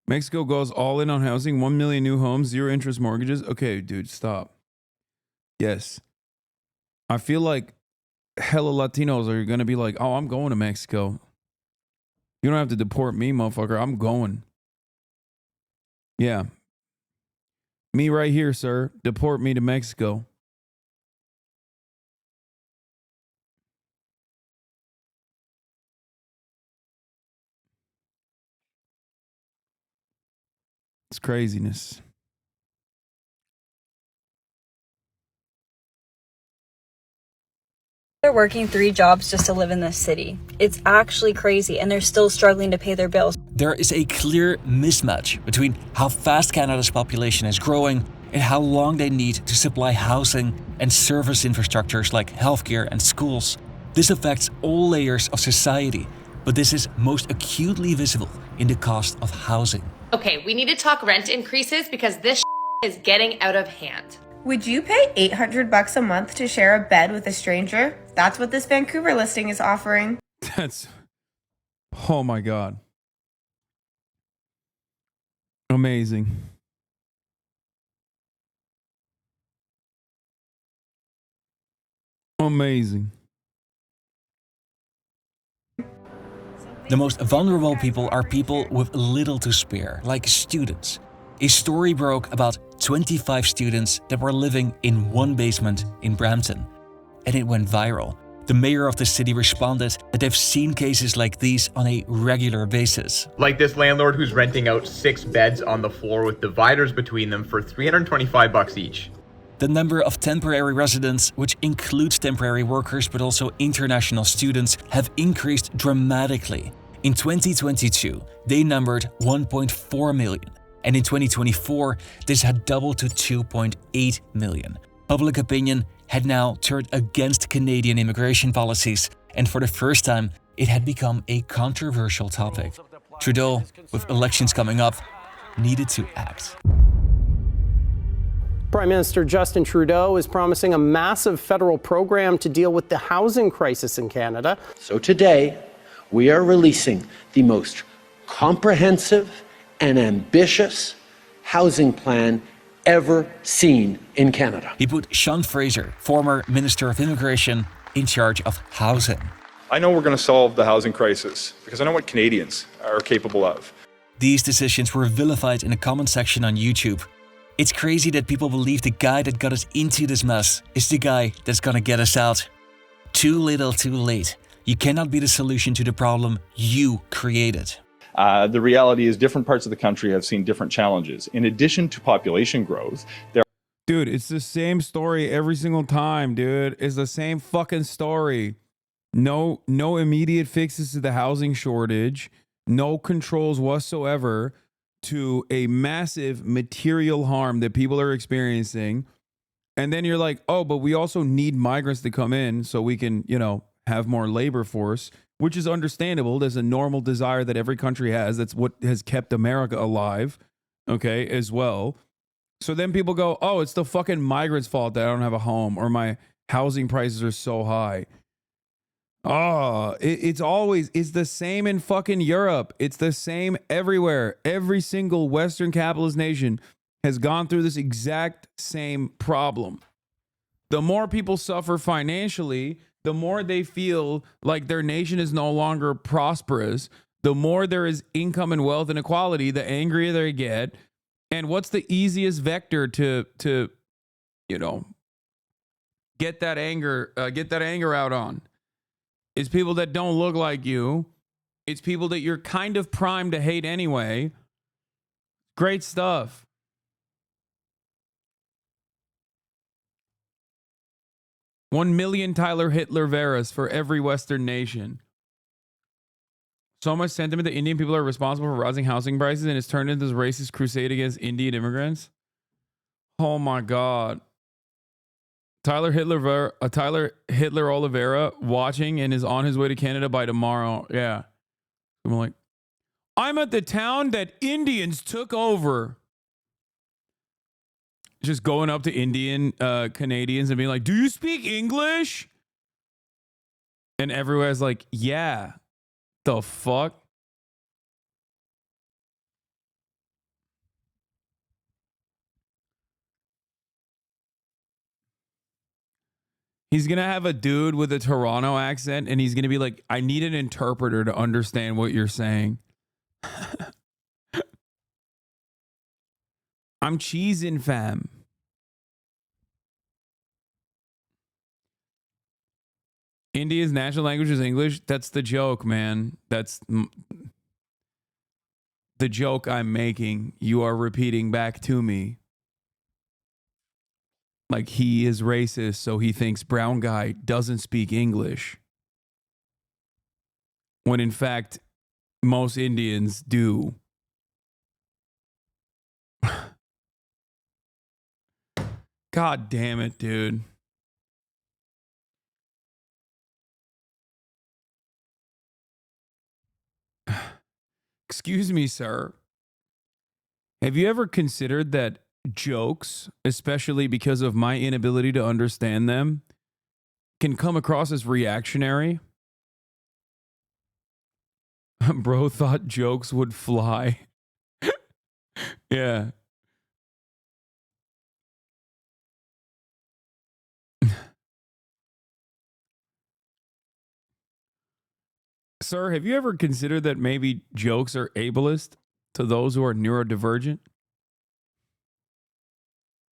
Mexico goes all in on housing, 1 million new homes, 0 interest mortgages. Okay, dude, stop. Yes. I feel like hella Latinos are going to be like, oh, I'm going to Mexico. You don't have to deport me, motherfucker. I'm going. Yeah. Me right here, sir. Deport me to Mexico. It's craziness. They're working 3 jobs just to live in this city. It's actually crazy, and they're still struggling to pay their bills. There is a clear mismatch between how fast Canada's population is growing and how long they need to supply housing and service infrastructures like healthcare and schools. This affects all layers of society, but this is most acutely visible in the cost of housing. Okay, we need to talk rent increases because this is getting out of hand. Would you pay $800 a month to share a bed with a stranger? That's what this Vancouver listing is offering. That's, oh my God. Amazing. Amazing. The most vulnerable people are people with little to spare, like students. A story broke about 25 students that were living in one basement in Brampton, and it went viral. The mayor of the city responded that they've seen cases like these on a regular basis. Like this landlord who's renting out 6 beds on the floor with dividers between them for $325 each. The number of temporary residents, which includes temporary workers but also international students, have increased dramatically. In 2022, they numbered 1.4 million. And in 2024, this had doubled to 2.8 million. Public opinion had now turned against Canadian immigration policies, and for the first time, it had become a controversial topic. Trudeau, with elections coming up, needed to act. Prime Minister Justin Trudeau is promising a massive federal program to deal with the housing crisis in Canada. So today, we are releasing the most comprehensive and ambitious housing plan ever seen in Canada. He put Sean Fraser, former Minister of Immigration, in charge of housing. I know we're going to solve the housing crisis because I know what Canadians are capable of. These decisions were vilified in the comment section on YouTube. It's crazy that people believe the guy that got us into this mess is the guy that's gonna get us out. Too little, too late. You cannot be the solution to the problem you created. The reality is different parts of the country have seen different challenges. In addition to population growth, Dude, it's the same story every single time, dude. It's the same fucking story. No immediate fixes to the housing shortage. No controls whatsoever to a massive material harm that people are experiencing. And then you're like, oh, but we also need migrants to come in so we can, have more labor force, which is understandable. There's a normal desire that every country has. That's what has kept America alive, okay, as well. So then people go, oh, it's the fucking migrants' fault that I don't have a home or my housing prices are so high. Oh, it's the same in fucking Europe. It's the same everywhere. Every single Western capitalist nation has gone through this exact same problem. The more people suffer financially, the more they feel like their nation is no longer prosperous, the more there is income and wealth inequality, the angrier they get. And what's the easiest vector to get that anger out on? It's people that don't look like you. It's people that you're kind of primed to hate anyway. Great stuff. $1 million Tyler Hitler Veras for every Western nation. So much sentiment that Indian people are responsible for rising housing prices and it's turned into this racist crusade against Indian immigrants. Oh my God. Tyler Hitler Oliveira watching and is on his way to Canada by tomorrow. Yeah. I'm like, I'm at the town that Indians took over. Just going up to Indian Canadians and being like, do you speak English? And everyone's like, yeah. The fuck? He's going to have a dude with a Toronto accent and he's going to be like, I need an interpreter to understand what you're saying. I'm cheesing, fam. India's national language is English. That's the joke, man. That's the joke I'm making. You are repeating back to me. like he is racist, so he thinks brown guy doesn't speak English. When in fact, most Indians do. God damn it, dude. Excuse me, sir. Have you ever considered that jokes, especially because of my inability to understand them, can come across as reactionary? Bro thought jokes would fly. Yeah. Sir, have you ever considered that maybe jokes are ableist to those who are neurodivergent?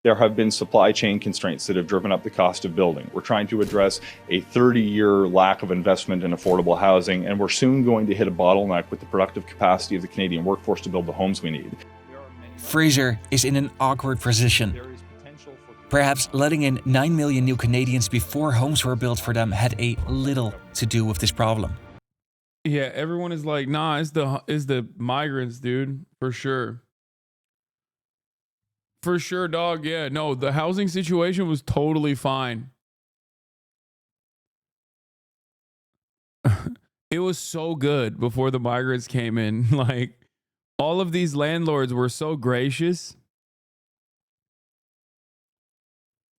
There have been supply chain constraints that have driven up the cost of building. We're trying to address a 30-year lack of investment in affordable housing, and we're soon going to hit a bottleneck with the productive capacity of the Canadian workforce to build the homes we need. Fraser is in an awkward position. Perhaps letting in 9 million new Canadians before homes were built for them had a little to do with this problem. Yeah, everyone is like, nah, it's the migrants, dude, for sure. For sure, dog. Yeah, no, the housing situation was totally fine. It was so good before the migrants came in. Like, all of these landlords were so gracious.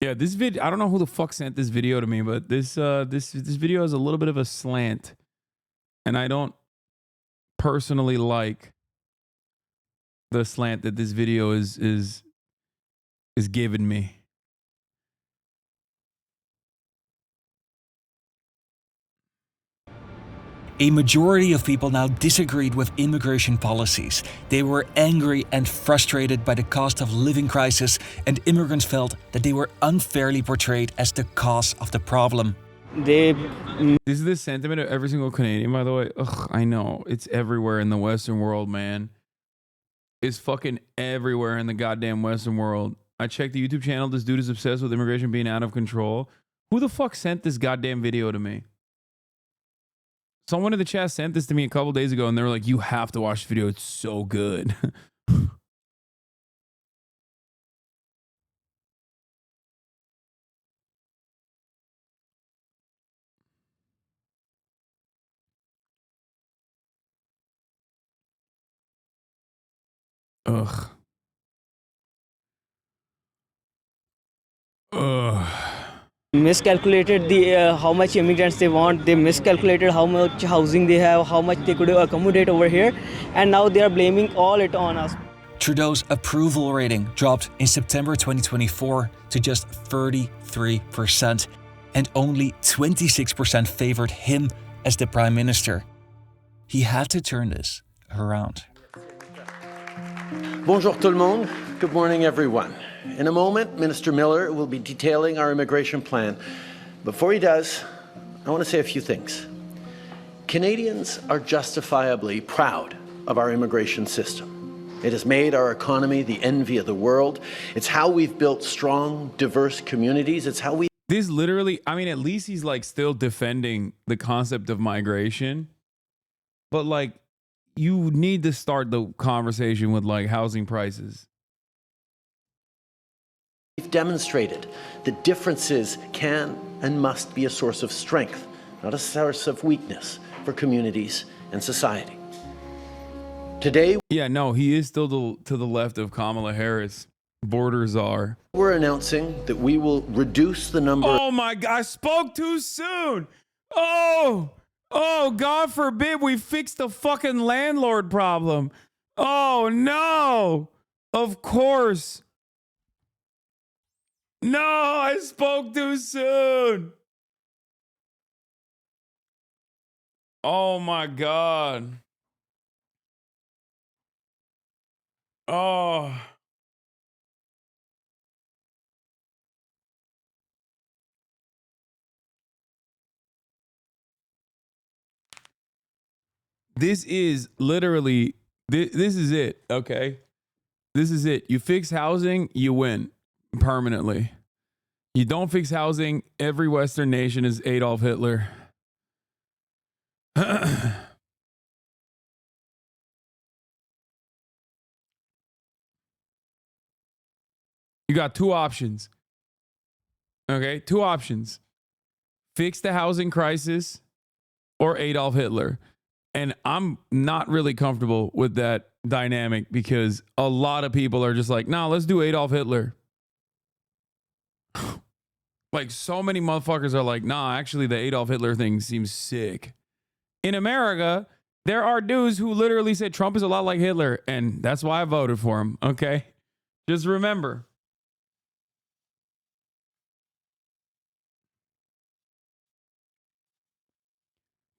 Yeah, this video, I don't know who the fuck sent this video to me, but this video has a little bit of a slant. And I don't personally like the slant that this video is giving me. A majority of people now disagreed with immigration policies. They were angry and frustrated by the cost of living crisis, and immigrants felt that they were unfairly portrayed as the cause of the problem. This is the sentiment of every single Canadian, by the way. Ugh, I know. It's everywhere in the Western world, man. It's fucking everywhere in the goddamn Western world. I checked the YouTube channel. This dude is obsessed with immigration being out of control. Who the fuck sent this goddamn video to me? Someone in the chat sent this to me a couple days ago, and they were like, you have to watch the video. It's so good. Ugh. Ugh. Miscalculated the how much immigrants they want. They miscalculated how much housing they have, how much they could accommodate over here, and now they are blaming all it on us. Trudeau's approval rating dropped in September 2024 to just 33%, and only 26% favored him as the Prime Minister. He had to turn this around. Bonjour tout le monde. Good morning, everyone. In a moment, Minister Miller will be detailing our immigration plan. Before he does, I want to say a few things. Canadians are justifiably proud of our immigration system. It has made our economy the envy of the world. It's how we've built strong, diverse communities. It's how we... This literally, I mean, at least he's like still defending the concept of migration. But like, you need to start the conversation with like housing prices. We've demonstrated that differences can and must be a source of strength, not a source of weakness for communities and society. Today, yeah, no, he is still to the left of Kamala Harris. Border czar. We're announcing that we will reduce the number. Oh my God, I spoke too soon. Oh, God forbid we fix the fucking landlord problem. Oh no, of course. No, I spoke too soon. Oh my God. Oh. This is literally, this is it, okay? This is it. You fix housing, you win permanently. You don't fix housing, every Western nation is Adolf Hitler. You got two options. Okay, two options. Fix the housing crisis or Adolf Hitler. And I'm not really comfortable with that dynamic because a lot of people are just like, nah, let's do Adolf Hitler. Like, so many motherfuckers are like, nah, actually, the Adolf Hitler thing seems sick. In America, there are dudes who literally said Trump is a lot like Hitler, and that's why I voted for him, okay? Just remember.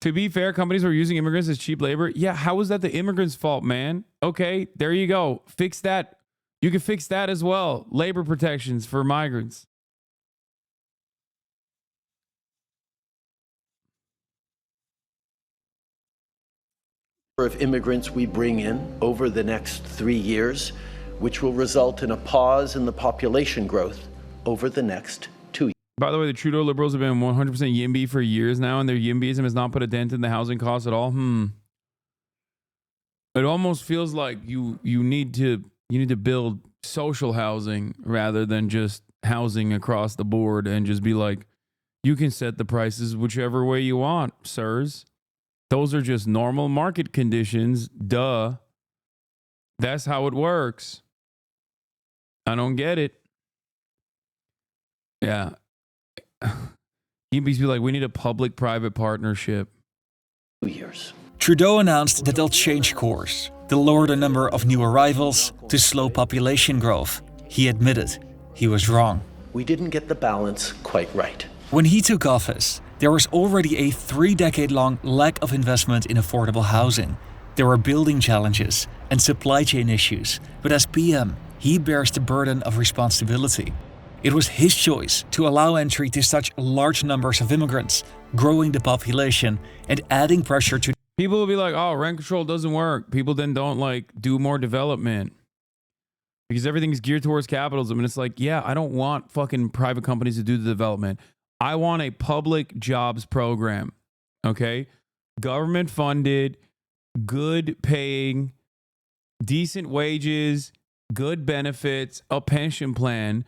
To be fair, companies were using immigrants as cheap labor. Yeah, how was that the immigrants' fault, man? Okay, there you go. Fix that. You can fix that as well. Labor protections for migrants. Of immigrants we bring in over the next 3 years, which will result in a pause in the population growth over the next 2 years. By the way, the Trudeau Liberals have been 100% YIMBY for years now, and their YIMBYism has not put a dent in the housing costs at all. It almost feels like you need to build social housing rather than just housing across the board and just be like, you can set the prices whichever way you want, sirs. Those are just normal market conditions. Duh. That's how it works. I don't get it. Yeah. YIMBYs be like, we need a public-private partnership. 2 years. Trudeau announced that they'll change course. They'll lower the number of new arrivals to slow population growth. He admitted he was wrong. We didn't get the balance quite right. When he took office, there was already a 3-decade-long lack of investment in affordable housing. There were building challenges and supply chain issues, but as PM, he bears the burden of responsibility. It was his choice to allow entry to such large numbers of immigrants, growing the population and adding pressure to... People will be like, oh, rent control doesn't work. People then don't like do more development because everything's geared towards capitalism. And it's like, yeah, I don't want fucking private companies to do the development. I want a public jobs program, okay? Government funded, good paying, decent wages, good benefits, a pension plan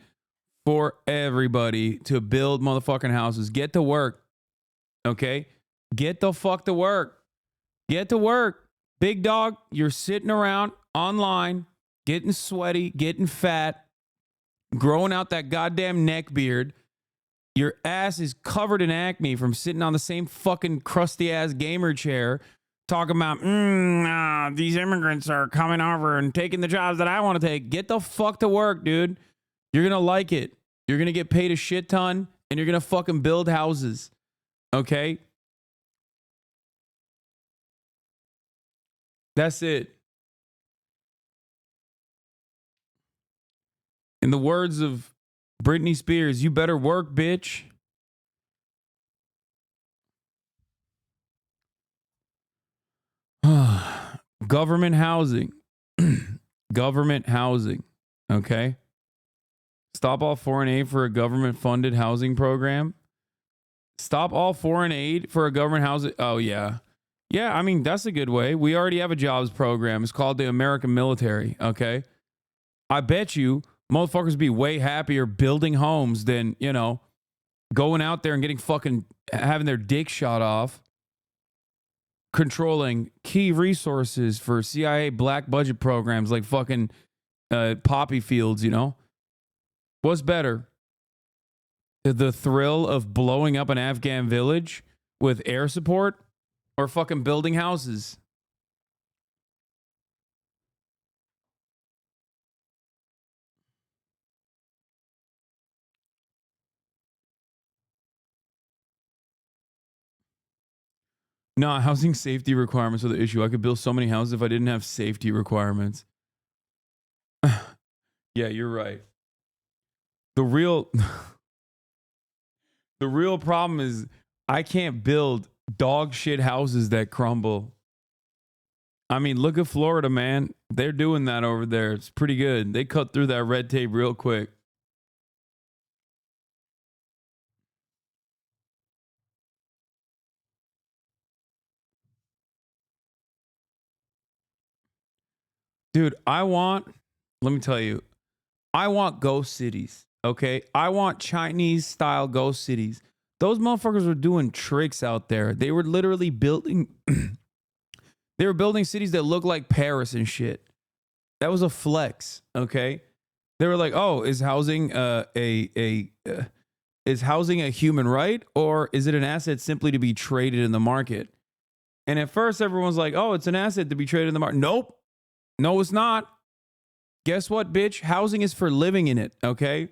for everybody to build motherfucking houses. Get to work, okay? Get the fuck to work. Get to work. Big dog, you're sitting around online, getting sweaty, getting fat, growing out that goddamn neck beard. Your ass is covered in acne from sitting on the same fucking crusty ass gamer chair talking about, these immigrants are coming over and taking the jobs that I want to take. Get the fuck to work, dude. You're going to like it. You're going to get paid a shit ton and you're going to fucking build houses. Okay? That's it. In the words of Britney Spears, you better work, bitch. Government housing. Government housing. Okay? Stop all foreign aid for a government-funded housing program. Stop all foreign aid for a government housing... Oh, yeah. Yeah, I mean, that's a good way. We already have a jobs program. It's called the American Military, okay? I bet you motherfuckers be way happier building homes than, going out there and getting fucking, having their dick shot off, controlling key resources for CIA black budget programs like fucking poppy fields, What's better? The thrill of blowing up an Afghan village with air support or fucking building houses? No, housing safety requirements are the issue. I could build so many houses if I didn't have safety requirements. Yeah, you're right. The real problem is I can't build dog shit houses that crumble. I mean, look at Florida, man. They're doing that over there. It's pretty good. They cut through that red tape real quick. Dude, let me tell you, I want ghost cities, okay? I want Chinese-style ghost cities. Those motherfuckers were doing tricks out there. They were literally building... they were building cities that look like Paris and shit. That was a flex, okay? They were like, oh, is housing is housing a human right, or is it an asset simply to be traded in the market? And at first, everyone's like, oh, it's an asset to be traded in the market. Nope. No, it's not. Guess what, bitch? Housing is for living in it, okay?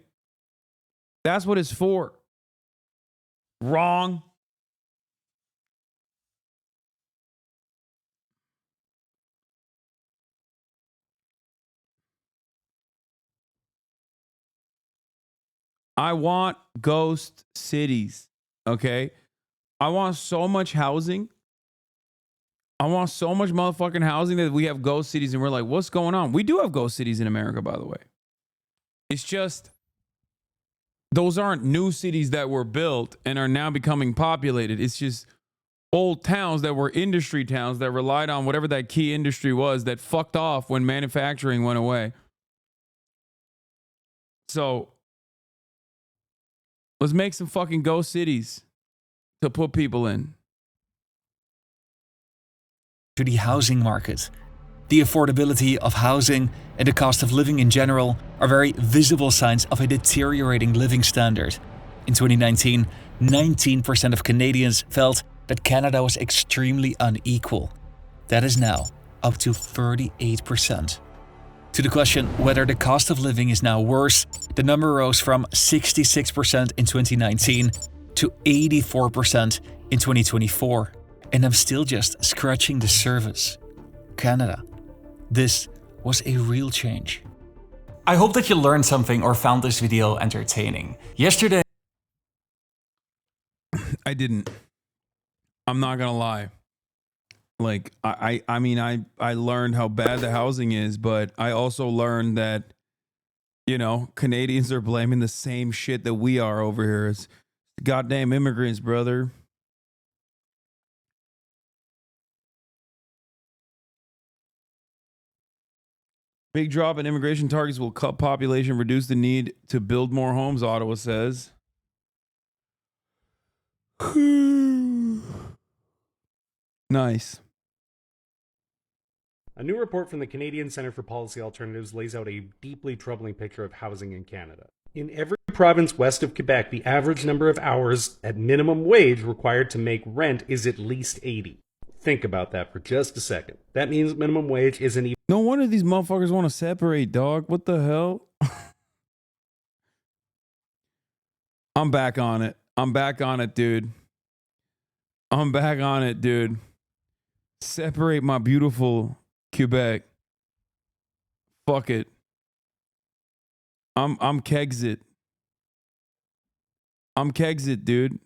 That's what it's for. Wrong. I want ghost cities, okay? I want so much housing. I want so much motherfucking housing that we have ghost cities and we're like, what's going on? We do have ghost cities in America, by the way. It's just, those aren't new cities that were built and are now becoming populated. It's just old towns that were industry towns that relied on whatever that key industry was that fucked off when manufacturing went away. So let's make some fucking ghost cities to put people in. To the housing market. The affordability of housing and the cost of living in general are very visible signs of a deteriorating living standard. In 2019, 19% of Canadians felt that Canada was extremely unequal. That is now up to 38%. To the question whether the cost of living is now worse, the number rose from 66% in 2019 to 84% in 2024. And I'm still just scratching the surface. Canada. This was a real change. I hope that you learned something or found this video entertaining. Yesterday... I didn't. I'm not gonna lie. Like, I mean, I learned how bad the housing is, but I also learned that, you know, Canadians are blaming the same shit that we are over here. It's goddamn immigrants, brother. Big drop in immigration targets will cut population, reduce the need to build more homes, Ottawa says. Nice. A new report from the Canadian Centre for Policy Alternatives lays out a deeply troubling picture of housing in Canada. In every province west of Quebec, the average number of hours at minimum wage required to make rent is at least 80. Think about that for just a second. That means minimum wage isn't even... No wonder these motherfuckers want to separate, dog. What the hell? I'm back on it. I'm back on it, dude. I'm back on it, dude. Separate my beautiful Quebec. Fuck it. I'm Kegsit. I'm Kegsit, dude.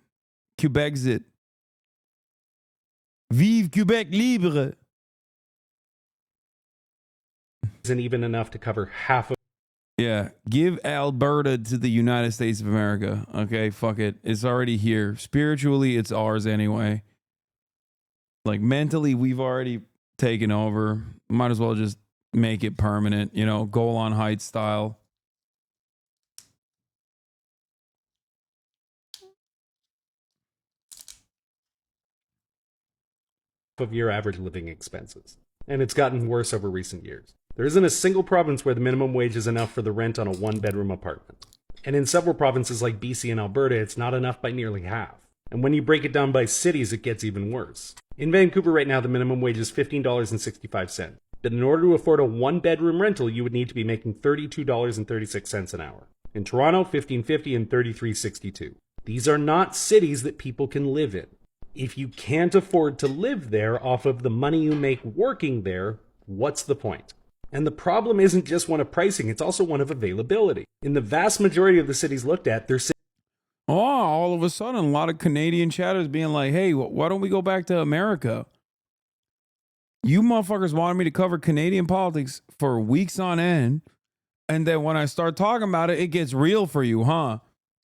Quebexit. Vive Quebec libre. Isn't even enough to cover half of... Yeah, give Alberta to the United States of America. Okay, fuck it. It's already here. Spiritually, it's ours anyway. Like, mentally, we've already taken over. Might as well just make it permanent, you know, Golan Heights style. of your average living expenses. And it's gotten worse over recent years. There isn't a single province where the minimum wage is enough for the rent on a one-bedroom apartment. And in several provinces like BC and Alberta, it's not enough by nearly half. And when you break it down by cities, it gets even worse. In Vancouver right now, the minimum wage is $15.65. But in order to afford a one-bedroom rental, you would need to be making $32.36 an hour. In Toronto, $15.50 and $33.62. These are not cities that people can live in. If you can't afford to live there off of the money you make working there, what's the point? And the problem isn't just one of pricing, it's also one of availability. In the vast majority of the cities looked at, they're all of a sudden, a lot of Canadian chatters being like, hey, why don't we go back to America? You motherfuckers wanted me to cover Canadian politics for weeks on end. And then when I start talking about it, it gets real for you, huh?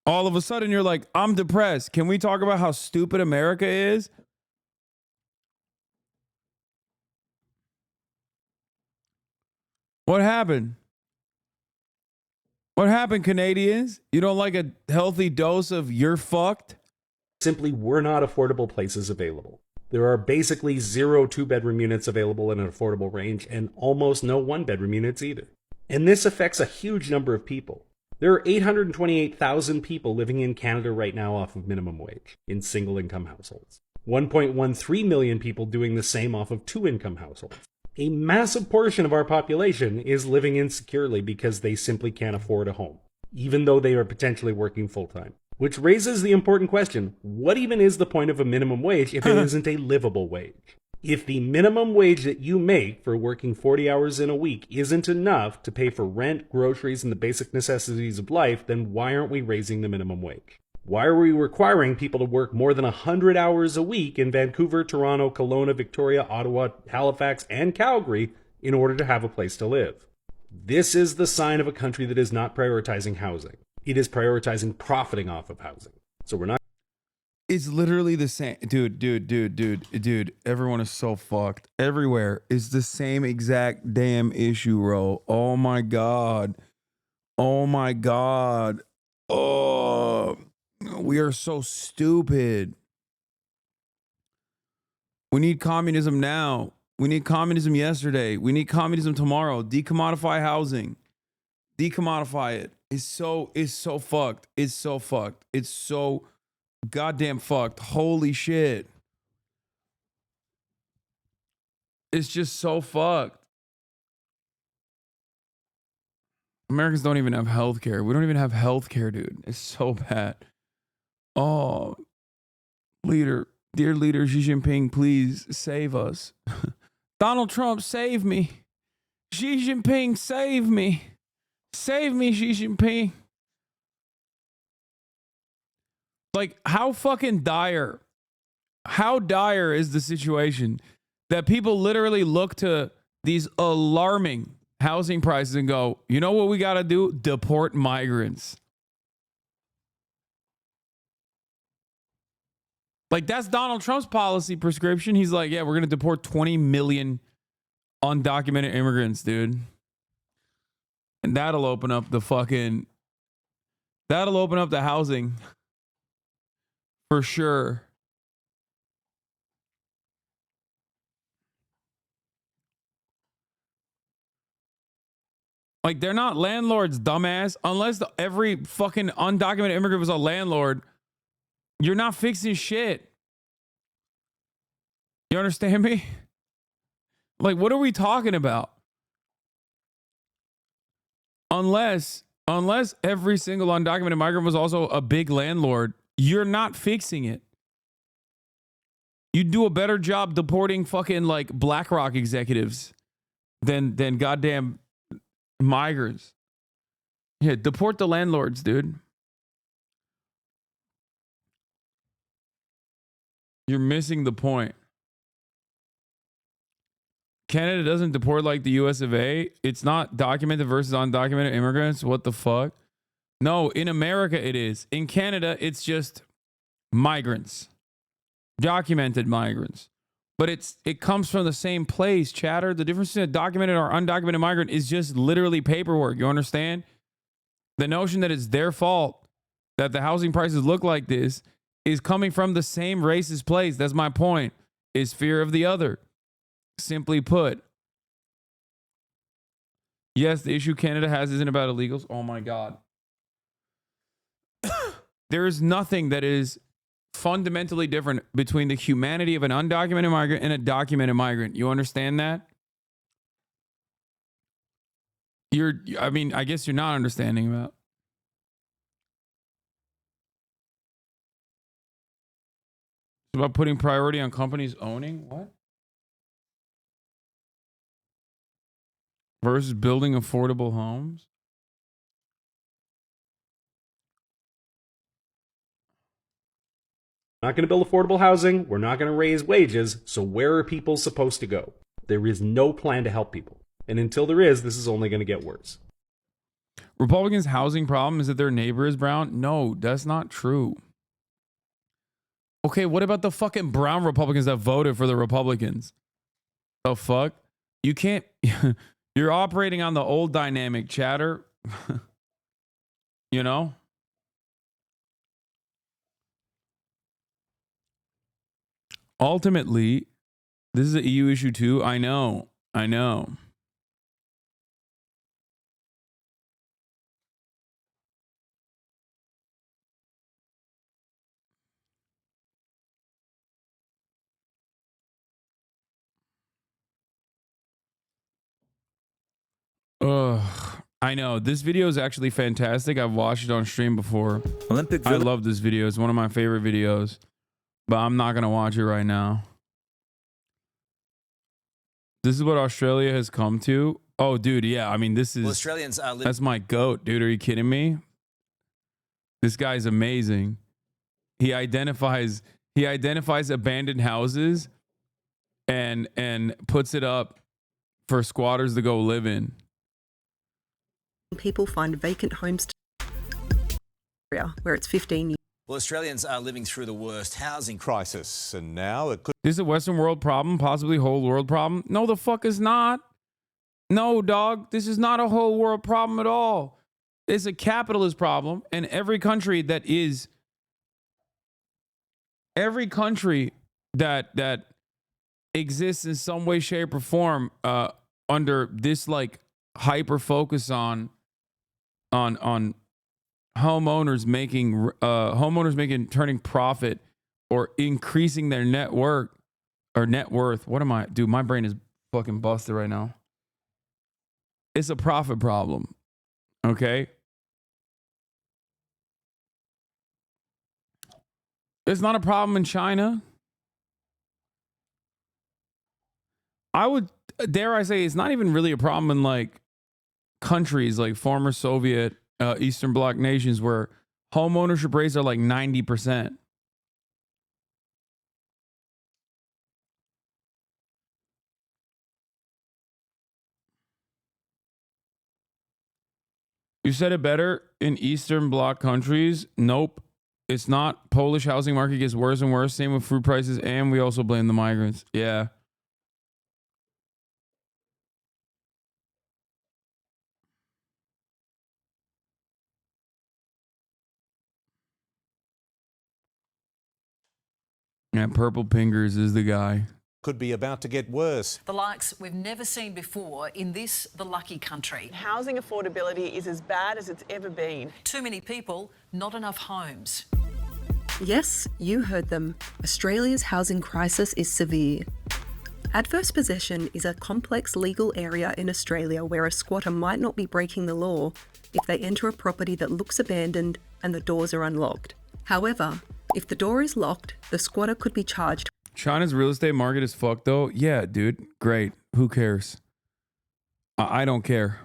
All of a sudden, you're like, I'm depressed. Can we talk about how stupid America is? What happened? What happened, Canadians? You don't like a healthy dose of you're fucked? Simply were not affordable places available. There are basically 0 2-bedroom units available in an affordable range and almost no 1-bedroom units either. And this affects a huge number of people. There are 828,000 people living in Canada right now off of minimum wage in single-income households. 1.13 million people doing the same off of 2-income households. A massive portion of our population is living insecurely because they simply can't afford a home, even though they are potentially working full-time. Which raises the important question, what even is the point of a minimum wage if it isn't a livable wage? If the minimum wage that you make for working 40 hours in a week isn't enough to pay for rent, groceries, and the basic necessities of life, then why aren't we raising the minimum wage? Why are we requiring people to work more than 100 hours a week in Vancouver, Toronto, Kelowna, Victoria, Ottawa, Halifax, and Calgary in order to have a place to live? This is the sign of a country that is not prioritizing housing. It is prioritizing profiting off of housing. So we're not... It's literally the same. Dude. Everyone is so fucked. Everywhere is the same exact damn issue, bro. Oh my God. Oh my God. Oh, we are so stupid. We need communism now. We need communism yesterday. We need communism tomorrow. Decommodify housing. Decommodify it. It's so fucked. It's so fucked. It's so goddamn fucked. Holy shit. It's just so fucked. Americans don't even have health care. We don't even have health care, dude. It's so bad. Oh, dear leader Xi Jinping, please save us. Donald Trump, save me. Xi Jinping, save me. Save me, Xi Jinping. Like, how fucking dire? How dire is the situation that people literally look to these alarming housing prices and go, you know what we got to do? Deport migrants. Like, that's Donald Trump's policy prescription. He's like, yeah, we're going to deport 20 million undocumented immigrants, dude. And that'll open up the housing for sure. Like, they're not landlords, dumbass. Unless every fucking undocumented immigrant was a landlord, you're not fixing shit. You understand me? Like, what are we talking about? Unless every single undocumented migrant was also a big landlord, you're not fixing it. You do a better job deporting fucking like BlackRock executives than goddamn migrants. Yeah, deport the landlords, dude. You're missing the point. Canada doesn't deport like the US of A. It's not documented versus undocumented immigrants. What the fuck? No, in America it is. In Canada, it's just migrants. Documented migrants. But it comes from the same place, chatter. The difference between a documented or undocumented migrant is just literally paperwork. You understand? The notion that it's their fault that the housing prices look like this is coming from the same racist place. That's my point. Is fear of the other. Simply put. Yes, the issue Canada has isn't about illegals. Oh my God. There is nothing that is fundamentally different between the humanity of an undocumented migrant and a documented migrant. You understand that? I guess you're not understanding about. It's about putting priority on companies owning what? Versus building affordable homes? We're not going to build affordable housing. We're not going to raise wages. So where are people supposed to go? There is no plan to help people. And until there is, this is only going to get worse. Republicans' housing problem is that their neighbor is brown? No, that's not true. Okay, what about the fucking brown Republicans that voted for the Republicans? The fuck? You can't You're operating on the old dynamic, chatter. You know? Ultimately, this is an EU issue too. I know. Ugh. I know. This video is actually fantastic. I've watched it on stream before. I love this video. It's one of my favorite videos. But I'm not going to watch it right now. This is what Australia has come to. Oh, dude, yeah. I mean, this is... Well, Australians are that's my goat, dude. Are you kidding me? This guy's amazing. He identifies abandoned houses and puts it up for squatters to go live in. People find vacant homes where it's 15 years. Well, Australians are living through the worst housing crisis, and now it could... This is a Western world problem, possibly whole world problem. No, the fuck is not. No, dog. This is not a whole world problem at all. It's a capitalist problem, and every country that exists in some way, shape, or form under this like hyper focus on homeowners turning profit or increasing their net worth. What am I? Dude, my brain is fucking busted right now. It's a profit problem. Okay? It's not a problem in China. Dare I say, it's not even really a problem in like countries like former Soviet Eastern Bloc nations where home ownership rates are like 90%. You said it better. In Eastern Bloc countries, nope, it's not. Polish housing market gets worse and worse. Same with food prices, and we also blame the migrants. Yeah. And Purple Pingers is the guy. Could be about to get worse. The likes we've never seen before in this, the lucky country. Housing affordability is as bad as it's ever been. Too many people, not enough homes. Yes, you heard them. Australia's housing crisis is severe. Adverse possession is a complex legal area in Australia where a squatter might not be breaking the law if they enter a property that looks abandoned and the doors are unlocked. However, if the door is locked, the squatter could be charged. China's real estate market is fucked though. Yeah, dude. Great. Who cares? I don't care.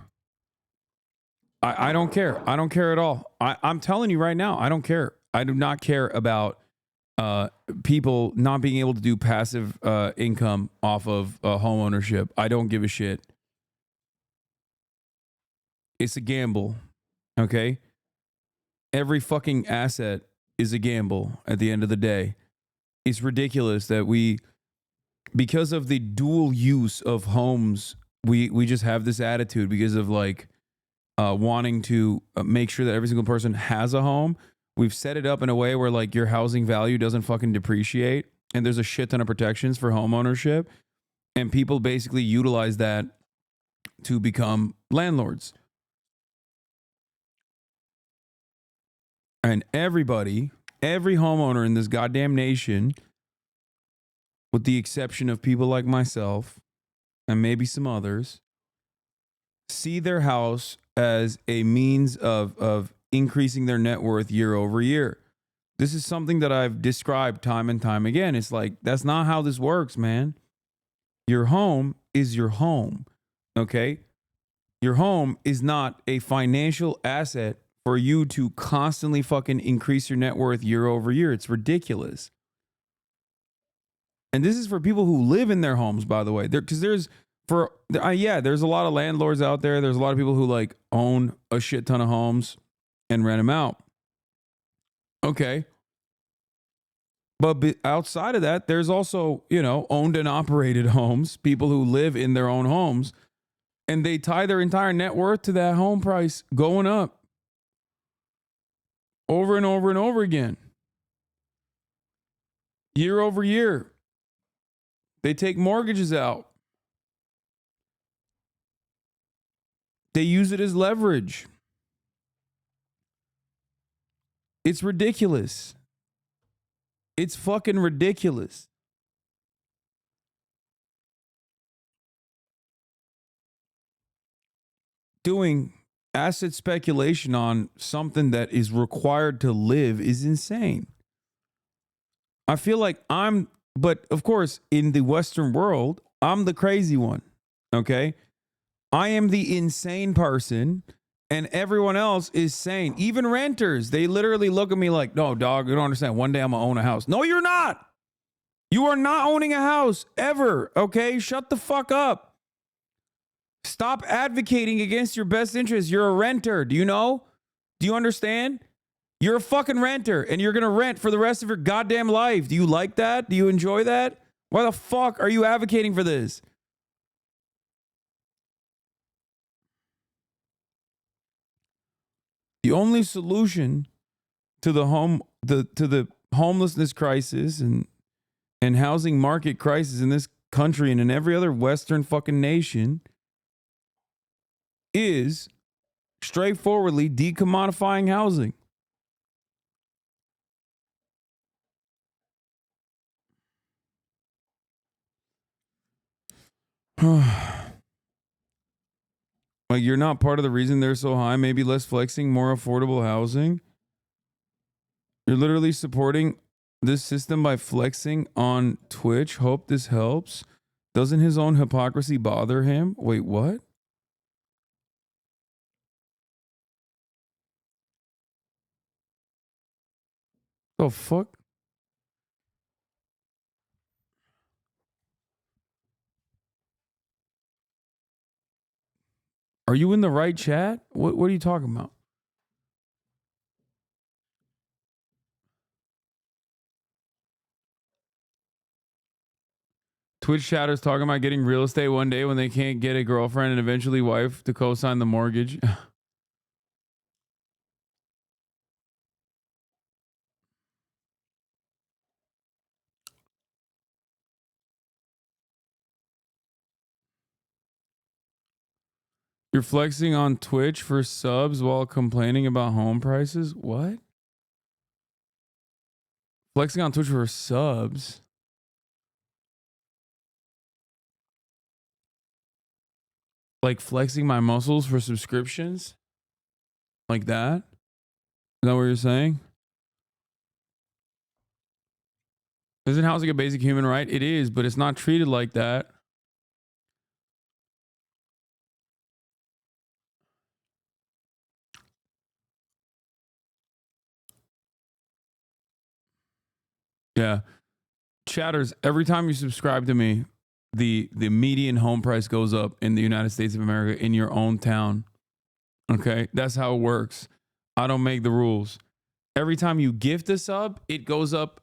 I don't care. I don't care at all. I'm telling you right now, I don't care. I do not care about people not being able to do passive income off of home ownership. I don't give a shit. It's a gamble. Okay? Every fucking asset is a gamble at the end of the day. It's ridiculous that because of the dual use of homes, we just have this attitude because of like wanting to make sure that every single person has a home. We've set it up in a way where like your housing value doesn't fucking depreciate, and there's a shit ton of protections for home ownership, and people basically utilize that to become landlords. And every homeowner in this goddamn nation, with the exception of people like myself and maybe some others, see their house as a means of increasing their net worth year over year. This is something that I've described time and time again. It's like, that's not how this works, man. Your home is your home, okay? Your home is not a financial asset for you to constantly fucking increase your net worth year over year. It's ridiculous. And this is for people who live in their homes, by the way. Because there's a lot of landlords out there. There's a lot of people who like own a shit ton of homes and rent them out. Okay. But outside of that, there's also, owned and operated homes, people who live in their own homes And they tie their entire net worth to that home price going up over and over and over again. Year over year. They take mortgages out. They use it as leverage. It's ridiculous. It's fucking ridiculous. Doing asset speculation on something that is required to live is insane. I feel like but of course, in the Western world, I'm the crazy one. Okay? I am the insane person, and everyone else is sane. Even renters, they literally look at me like, no, dog, you don't understand. One day I'm going to own a house. No, you're not. You are not owning a house ever. Okay? Shut the fuck up. Stop advocating against your best interest. You're a renter. Do you know? Do you understand? You're a fucking renter, and you're going to rent for the rest of your goddamn life. Do you like that? Do you enjoy that? Why the fuck are you advocating for this? The only solution to the homelessness crisis and housing market crisis in this country and in every other Western fucking nation is straightforwardly decommodifying housing. Like, you're not part of the reason they're so high. Maybe less flexing, more affordable housing. You're literally supporting this system by flexing on Twitch. Hope this helps. Doesn't his own hypocrisy bother him? Wait, what? The fuck? Are you in the right chat? What are you talking about? Twitch chatters talking about getting real estate one day when they can't get a girlfriend and eventually wife to co-sign the mortgage. You're flexing on Twitch for subs while complaining about home prices? What? Flexing on Twitch for subs? Like flexing my muscles for subscriptions? Like that? Is that what you're saying? Isn't housing a basic human right? It is, but it's not treated like that. Yeah. Chatters, every time you subscribe to me, the median home price goes up in the United States of America in your own town. Okay? That's how it works. I don't make the rules. Every time you gift a sub, it goes up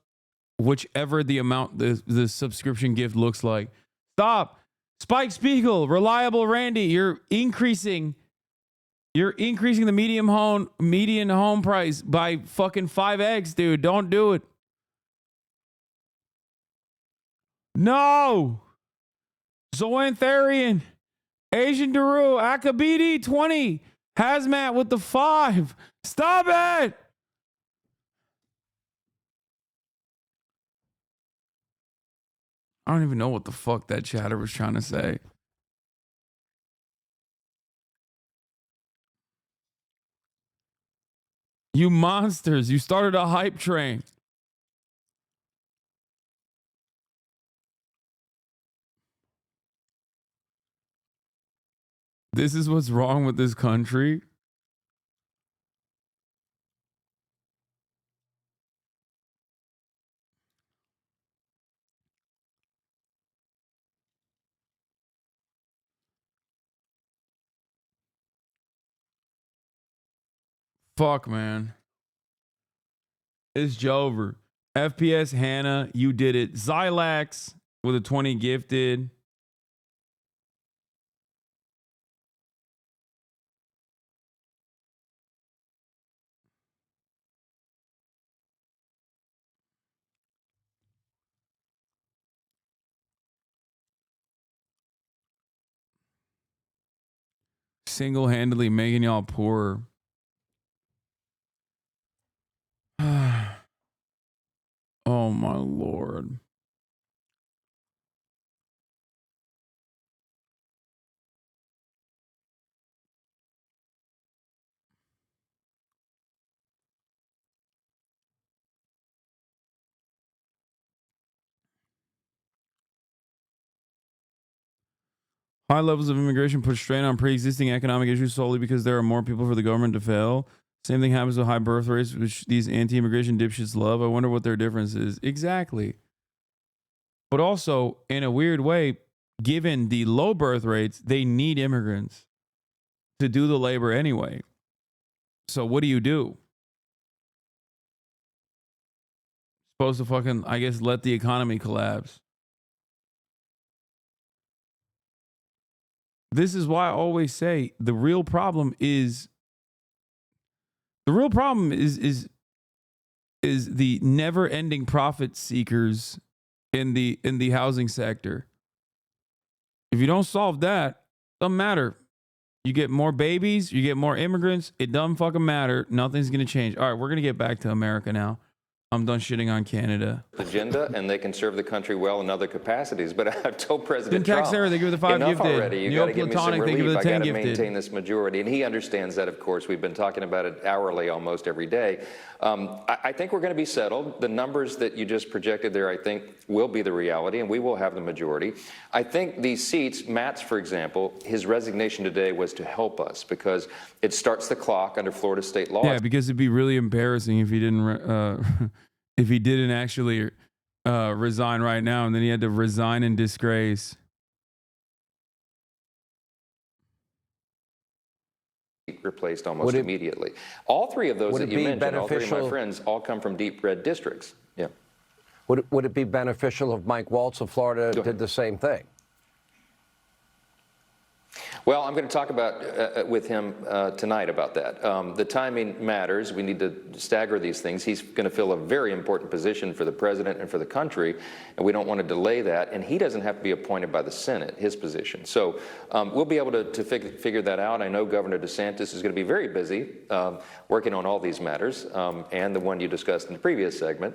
whichever the amount the subscription gift looks like. Stop. Spike Spiegel, Reliable Randy, you're increasing the median home price by fucking 5x, dude. Don't do it. No. Zoantharian, Asian Daru, Akabidi 20, Hazmat with the 5. Stop it. I don't even know what the fuck that chatter was trying to say. You monsters, you started a hype train. This is what's wrong with this country. Fuck, man. It's Jover. FPS Hannah, you did it. Zylax with a 20 gifted. single-handedly making y'all poorer. Oh my Lord. High levels of immigration put strain on pre-existing economic issues solely because there are more people for the government to fail. Same thing happens with high birth rates, which these anti-immigration dipshits love. I wonder what their difference is. Exactly. But also, in a weird way, given the low birth rates, they need immigrants to do the labor anyway. So what do? Supposed to fucking, I guess, let the economy collapse. This is why I always say the real problem is the never-ending profit seekers in the housing sector. If you don't solve that, it doesn't matter. You get more babies, you get more immigrants, it doesn't fucking matter. Nothing's gonna change. All right, we're gonna get back to America now. I'm done shitting on Canada. Agenda, and they can serve the country well in other capacities. But I've told President Trump, Sarah, they give the 5 enough gifted. already. You got to give me some Neoplatonic, they give relief. the I 10 got to gifted. maintain this majority, and he understands that. Of course, we've been talking about it hourly, almost every day. I think we're going to be settled. The numbers that you just projected there, I think, will be the reality, and we will have the majority. I think these seats, Matt's, for example, his resignation today was to help us because it starts the clock under Florida state law. Yeah, because it'd be really embarrassing if he didn't if he didn't actually resign right now, and then he had to resign in disgrace. Replaced almost immediately. All three of those that you mentioned, all three of my friends, all come from deep red districts. Yeah. Would it be beneficial if Mike Waltz of Florida did the same thing? Well, I'm going to talk about with him tonight about that. The timing matters. We need to stagger these things. He's going to fill a very important position for the president and for the country, and we don't want to delay that. And he doesn't have to be appointed by the Senate, his position. So we'll be able to figure that out. I know Governor DeSantis is going to be very busy working on all these matters, and the one you discussed in the previous segment,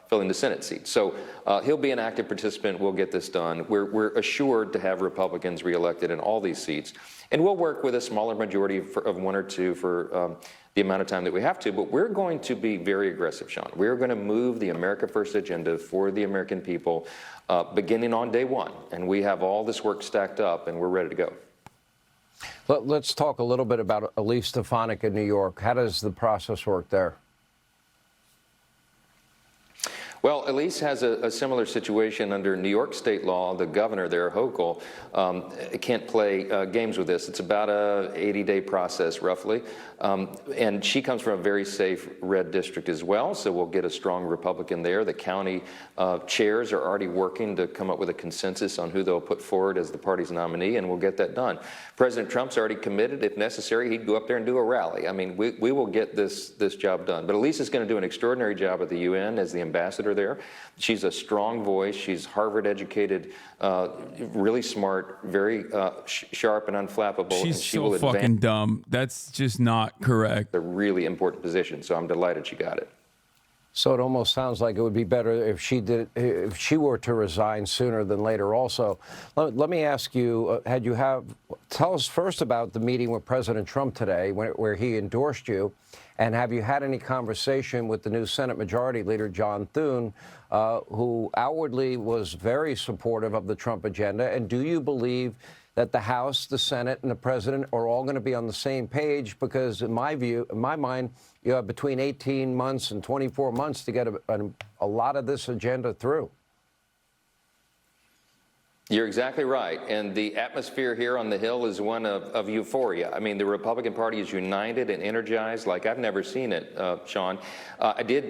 filling the Senate seat. So he'll be an active participant. We'll get this done. We're assured to have Republicans reelected in all these seats. And we'll work with a smaller majority of 1 or 2 for the amount of time that we have to. But we're going to be very aggressive, Sean. We're going to move the America First agenda for the American people beginning on day 1. And we have all this work stacked up, and we're ready to go. Let's talk a little bit about Elise Stefanik in New York. How does the process work there? Well, Elise has a similar situation under New York state law. The governor there, Hochul, can't play games with this. It's about a 80-day process, roughly. And she comes from a very safe red district as well, so we'll get a strong Republican there. The county chairs are already working to come up with a consensus on who they'll put forward as the party's nominee, and we'll get that done. President Trump's already committed. If necessary, he'd go up there and do a rally. I mean, we will get this job done. But Elise is going to do an extraordinary job at the UN as the ambassador there. She's a strong voice. She's Harvard-educated, really smart, very sharp and unflappable. She's and she so will fucking dumb. That's just not correct. A really important position, so I'm delighted she got it. So it almost sounds like it would be better if she were to resign sooner than later. Also, let me ask you: tell us first about the meeting with President Trump today, where he endorsed you, and have you had any conversation with the new Senate Majority Leader John Thune, who outwardly was very supportive of the Trump agenda? And do you believe that the House, the Senate, and the President are all going to be on the same page? Because in my mind, you have between 18 months and 24 months to get a lot of this agenda through. You're exactly right. And the atmosphere here on the Hill is one of euphoria. I mean, the Republican Party is united and energized like I've never seen it, Sean.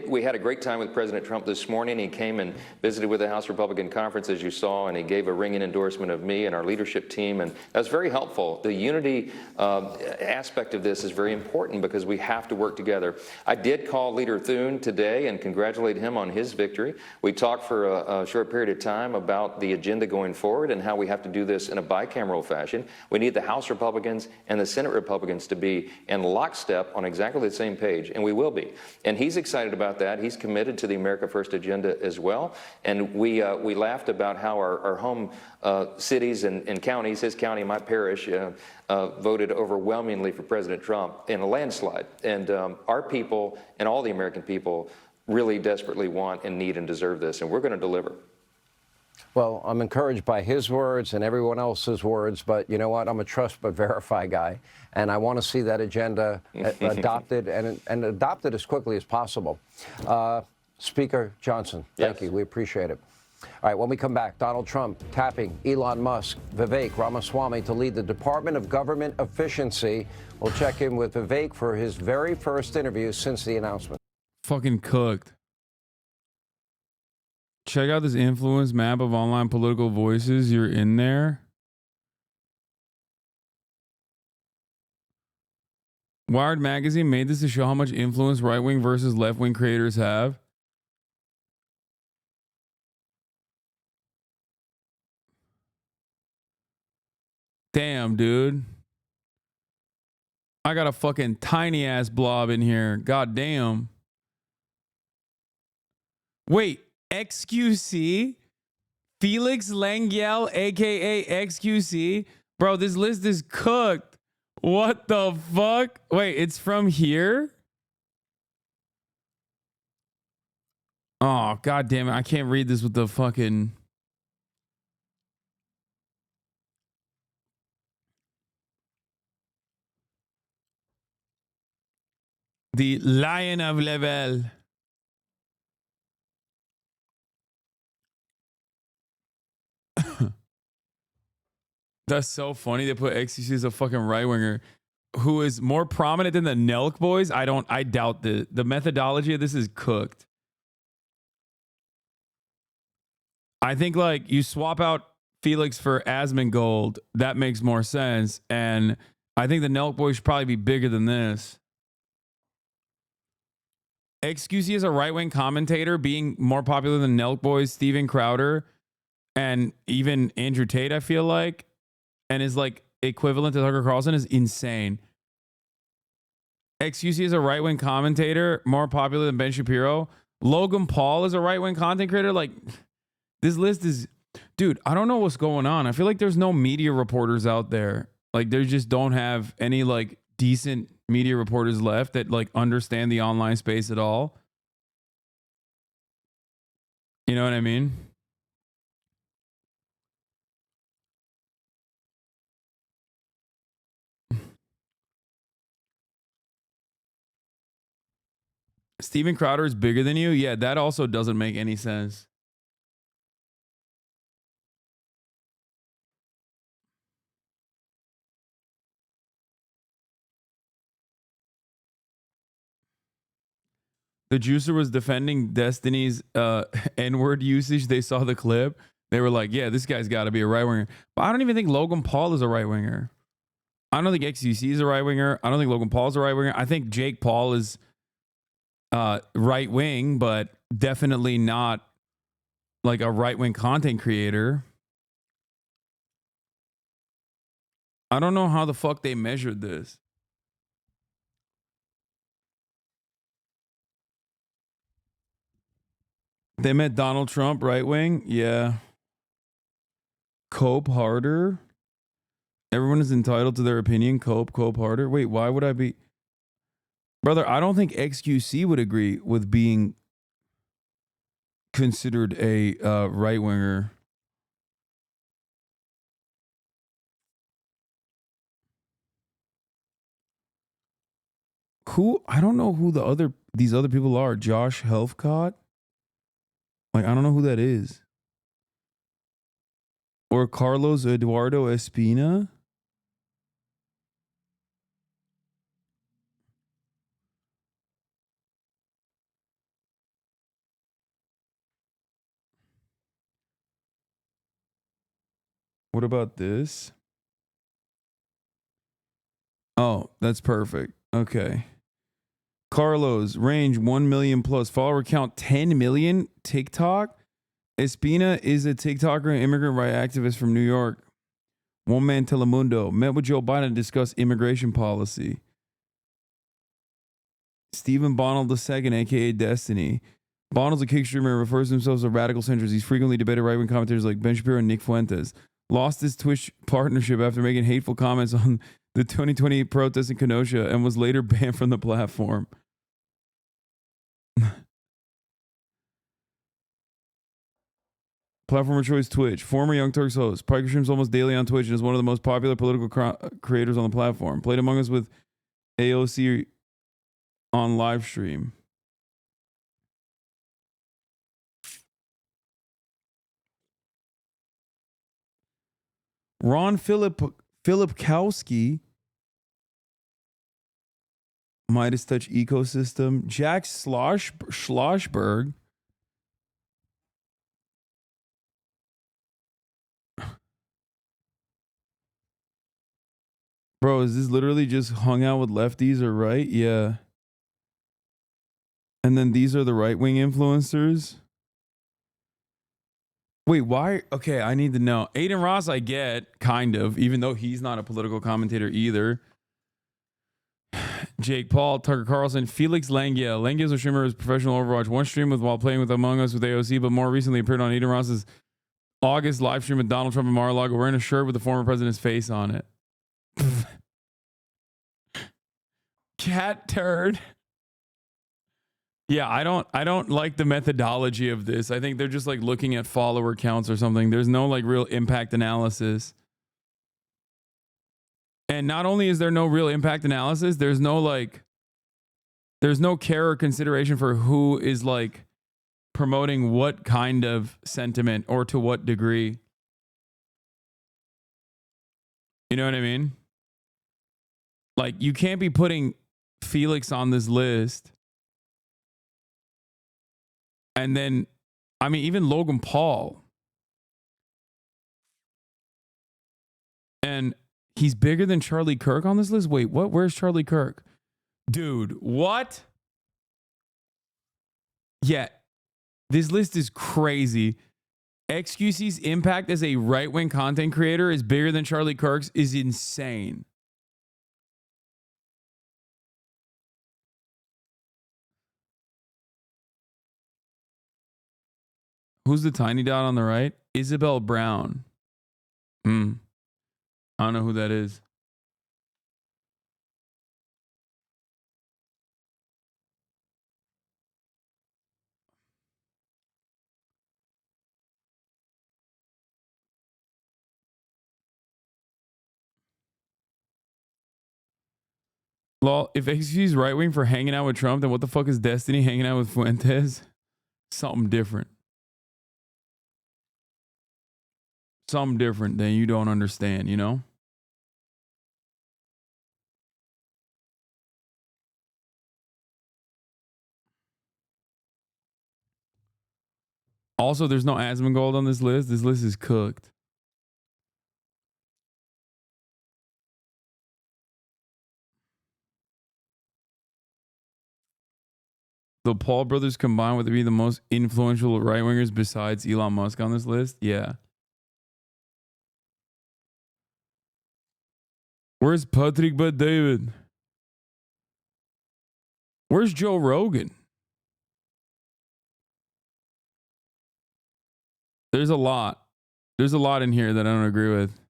We had a great time with President Trump this morning. He came and visited with the House Republican Conference, as you saw, and he gave a ringing endorsement of me and our leadership team. And that was very helpful. The unity aspect of this is very important because we have to work together. I did call Leader Thune today and congratulate him on his victory. We talked for a short period of time about the agenda going forward. forward and how we have to do this in a bicameral fashion. We need the House Republicans and the Senate Republicans to be in lockstep on exactly the same page, and we will be. And he's excited about that. He's committed to the America First agenda as well. And we laughed about how our home cities and counties, his county, my parish, voted overwhelmingly for President Trump in a landslide. And our people and all the American people really desperately want and need and deserve this, and we're going to deliver. Well, I'm encouraged by his words and everyone else's words, but you know what? I'm a trust but verify guy, and I want to see that agenda adopted and adopted as quickly as possible. Speaker Johnson, thank you. We appreciate it. All right, when we come back, Donald Trump tapping Elon Musk, Vivek Ramaswamy to lead the Department of Government Efficiency. We'll check in with Vivek for his very first interview since the announcement. Fucking cooked. Check out this influence map of online political voices. You're in there. Wired Magazine made this to show how much influence right-wing versus left-wing creators have. Damn, dude. I got a fucking tiny ass blob in here. God damn. Wait, XQC? Felix Langiel, aka XQC? Bro, this list is cooked. What the fuck? Wait, it's from here? Oh, god damn it. I can't read this with the fucking... The Lion of Level. That's so funny. They put XCC as a fucking right winger who is more prominent than the Nelk boys. I doubt the methodology of this is cooked. I think like you swap out Felix for Asmongold. That makes more sense. And I think the Nelk boys should probably be bigger than this. XQC as a right-wing commentator being more popular than Nelk boys, Steven Crowder, and even Andrew Tate, I feel like, and is like equivalent to Tucker Carlson is insane. XQC is a right-wing commentator, more popular than Ben Shapiro. Logan Paul is a right-wing content creator. Like, this list is... Dude, I don't know what's going on. I feel like there's no media reporters out there. Like, they just don't have any, like, decent media reporters left that, like, understand the online space at all. You know what I mean? Steven Crowder is bigger than you? Yeah, that also doesn't make any sense. The juicer was defending Destiny's N-word usage. They saw the clip. They were like, yeah, this guy's got to be a right-winger. But I don't even think Logan Paul is a right-winger. I don't think XCC is a right-winger. I don't think Logan Paul is a right-winger. I think Jake Paul is right-wing, but definitely not like a right-wing content creator. I don't know how the fuck they measured this. They met Donald Trump, right wing? Yeah. Cope harder. Everyone is entitled to their opinion. Cope harder. Wait, why would I be... Brother, I don't think XQC would agree with being considered a right winger. Who? I don't know who these other people are. Josh Helfcott? Like, I don't know who that is. Or Carlos Eduardo Espina? What about this? Oh, that's perfect. Okay. Carlos, range 1 million plus. Follower count 10 million. TikTok. Espina is a TikToker and immigrant right activist from New York. One man Telemundo met with Joe Biden to discuss immigration policy. Stephen Bonald II, aka Destiny. Bonald's a kick streamer and refers to himself as a radical centrist. He's frequently debated right-wing commentators like Ben Shapiro and Nick Fuentes. Lost his Twitch partnership after making hateful comments on the 2020 protests in Kenosha and was later banned from the platform. Platform of choice, Twitch. Former Young Turks host. Piker streams almost daily on Twitch and is one of the most popular political creators on the platform. Played Among Us with AOC on live stream. Ron Filipkowski. Midas Touch Ecosystem. Jack Schlossberg. Bro, is this literally just hung out with lefties or right? Yeah. And then these are the right-wing influencers. Wait, why? Okay, I need to know. Aiden Ross, I get, kind of, even though he's not a political commentator either. Jake Paul, Tucker Carlson, Felix Langia. Langia is a streamer who's professional Overwatch. One stream while playing with Among Us with AOC, but more recently appeared on Aiden Ross's August live stream with Donald Trump and Mar-a-Lago wearing a shirt with the former president's face on it. Cat turd. Yeah, I don't like the methodology of this. I think they're just like looking at follower counts or something. There's no like real impact analysis. And not only is there no real impact analysis, there's no care or consideration for who is like promoting what kind of sentiment or to what degree. You know what I mean? Like, you can't be putting Felix on this list. And then, I mean, even Logan Paul. And he's bigger than Charlie Kirk on this list? Wait, what? Where's Charlie Kirk? Dude, what? Yeah, this list is crazy. XQC's impact as a right-wing content creator is bigger than Charlie Kirk's is insane. Who's the tiny dot on the right? Isabel Brown. I don't know who that is. Lol, if XQC's right wing for hanging out with Trump, then what the fuck is Destiny hanging out with Fuentes? Something different. Something different than you don't understand, you know? Also, there's no Asmongold on this list. This list is cooked. The Paul brothers combined would be the most influential right-wingers besides Elon Musk on this list? Yeah. Where's Patrick Bet-David? Where's Joe Rogan? There's a lot. There's a lot in here that I don't agree with.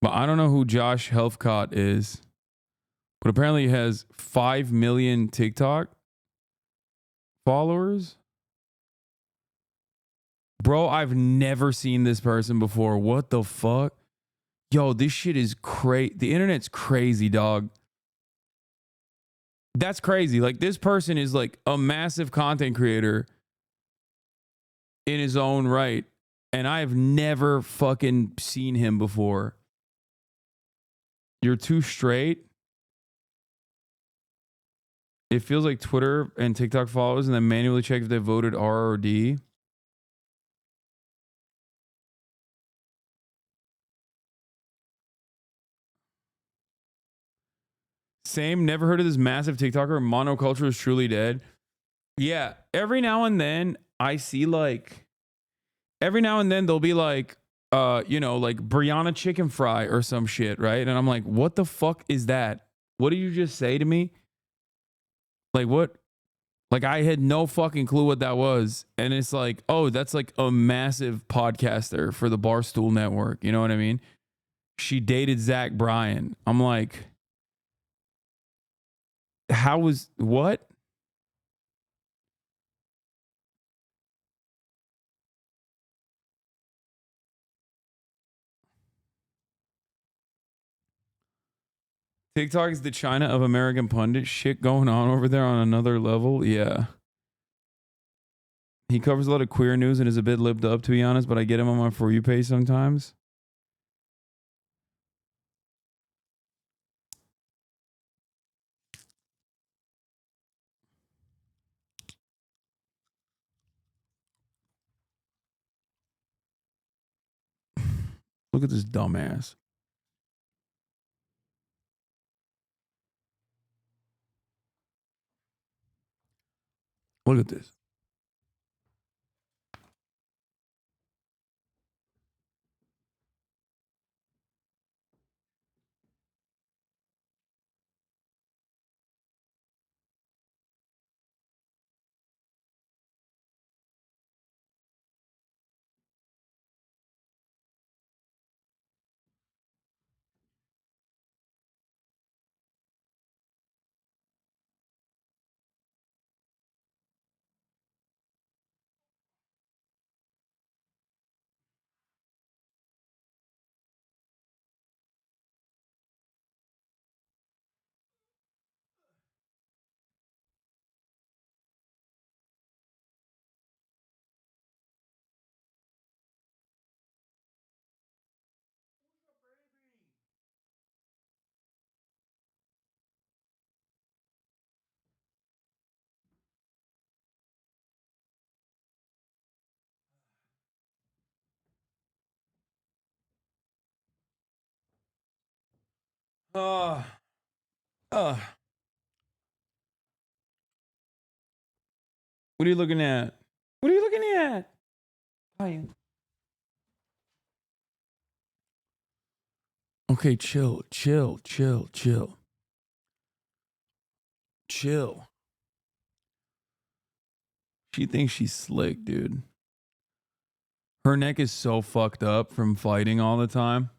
But I don't know who Josh Helfcott is. But apparently he has 5 million TikTok followers. Bro, I've never seen this person before. What the fuck? Yo, this shit is crazy. The internet's crazy, dog. That's crazy. Like, this person is like a massive content creator in his own right. And I have never fucking seen him before. You're too straight. It feels like Twitter and TikTok followers and then manually check if they voted R or D. Same, never heard of this massive TikToker. Monoculture is truly dead. Yeah, every now and then I see like every now and then they'll be like, you know, like Brianna chicken fry or some shit, right? And I'm like, what the fuck is that? What did you just say to me? Like, what? Like, I had no fucking clue what that was. And it's like, oh, that's like a massive podcaster for the Barstool Network. You know what I mean? She dated Zach Bryan. I'm like, how was, what? TikTok is the China of American pundit. Shit going on over there on another level. Yeah. He covers a lot of queer news and is a bit lipped up, to be honest, but I get him on my For You page sometimes. Look at this dumbass. Look at this. What are you looking at? What are you looking at? Okay, chill. She thinks she's slick, dude. Her neck is so fucked up from fighting all the time.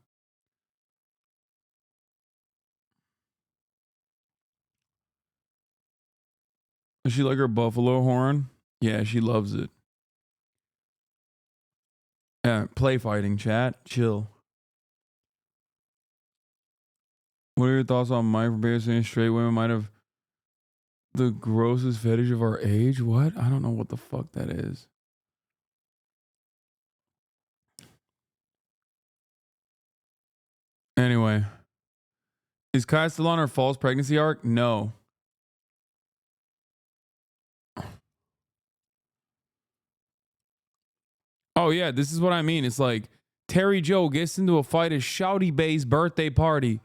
Does she like her buffalo horn? Yeah, she loves it. Yeah, play fighting, chat. Chill. What are your thoughts on Mike Bear saying straight women might have the grossest fetish of our age? What? I don't know what the fuck that is. Anyway. Is Kai still on her false pregnancy arc? No. Oh, yeah, this is what I mean. It's like Terry Joe gets into a fight at Shouty Bay's birthday party.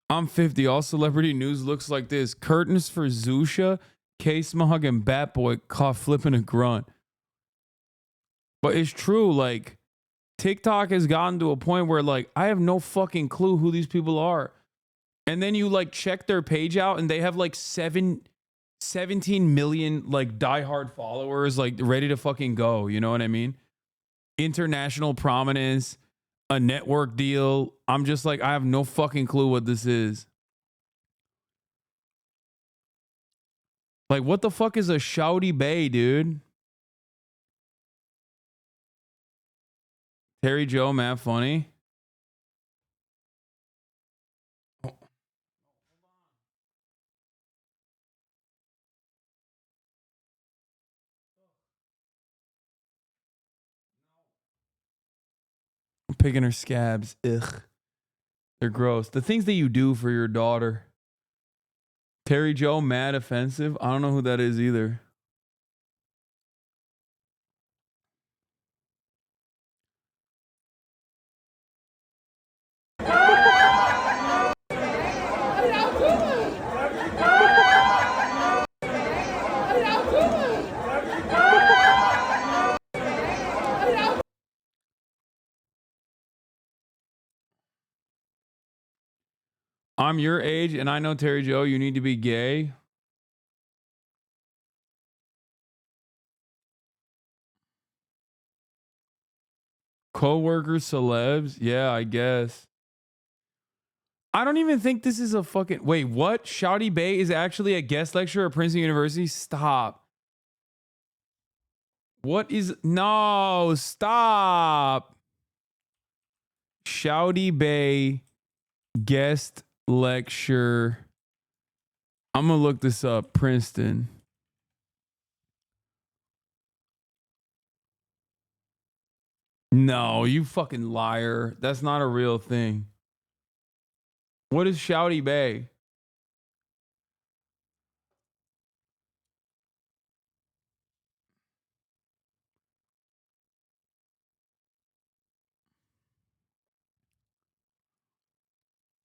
I'm 50. All celebrity news looks like this. Curtains for Zusha, K-Smog, and Batboy caught flipping a grunt. But it's true. Like, TikTok has gotten to a point where, like, I have no fucking clue who these people are. And then you, like, check their page out and they have, like, 17 million, like, diehard followers, like, ready to fucking go. You know what I mean? International prominence, a network deal. I'm just like, I have no fucking clue what this is. Like, what the fuck is a Shouty Bay, dude? Terry Joe, Matt Funny. I'm picking her scabs. Ugh. They're gross. The things that you do for your daughter. Terry Joe, mad offensive. I don't know who that is either. I'm your age and I know Terry Joe, you need to be gay. Co-workers, celebs. Yeah, I guess. I don't even think this is a fucking... Wait, what? Shouty Bay is actually a guest lecturer at Princeton University? Stop. What is... No, stop. Shouty Bay guest lecture. I'm going to look this up. Princeton. No, you fucking liar. That's not a real thing. What is Shouty Bay?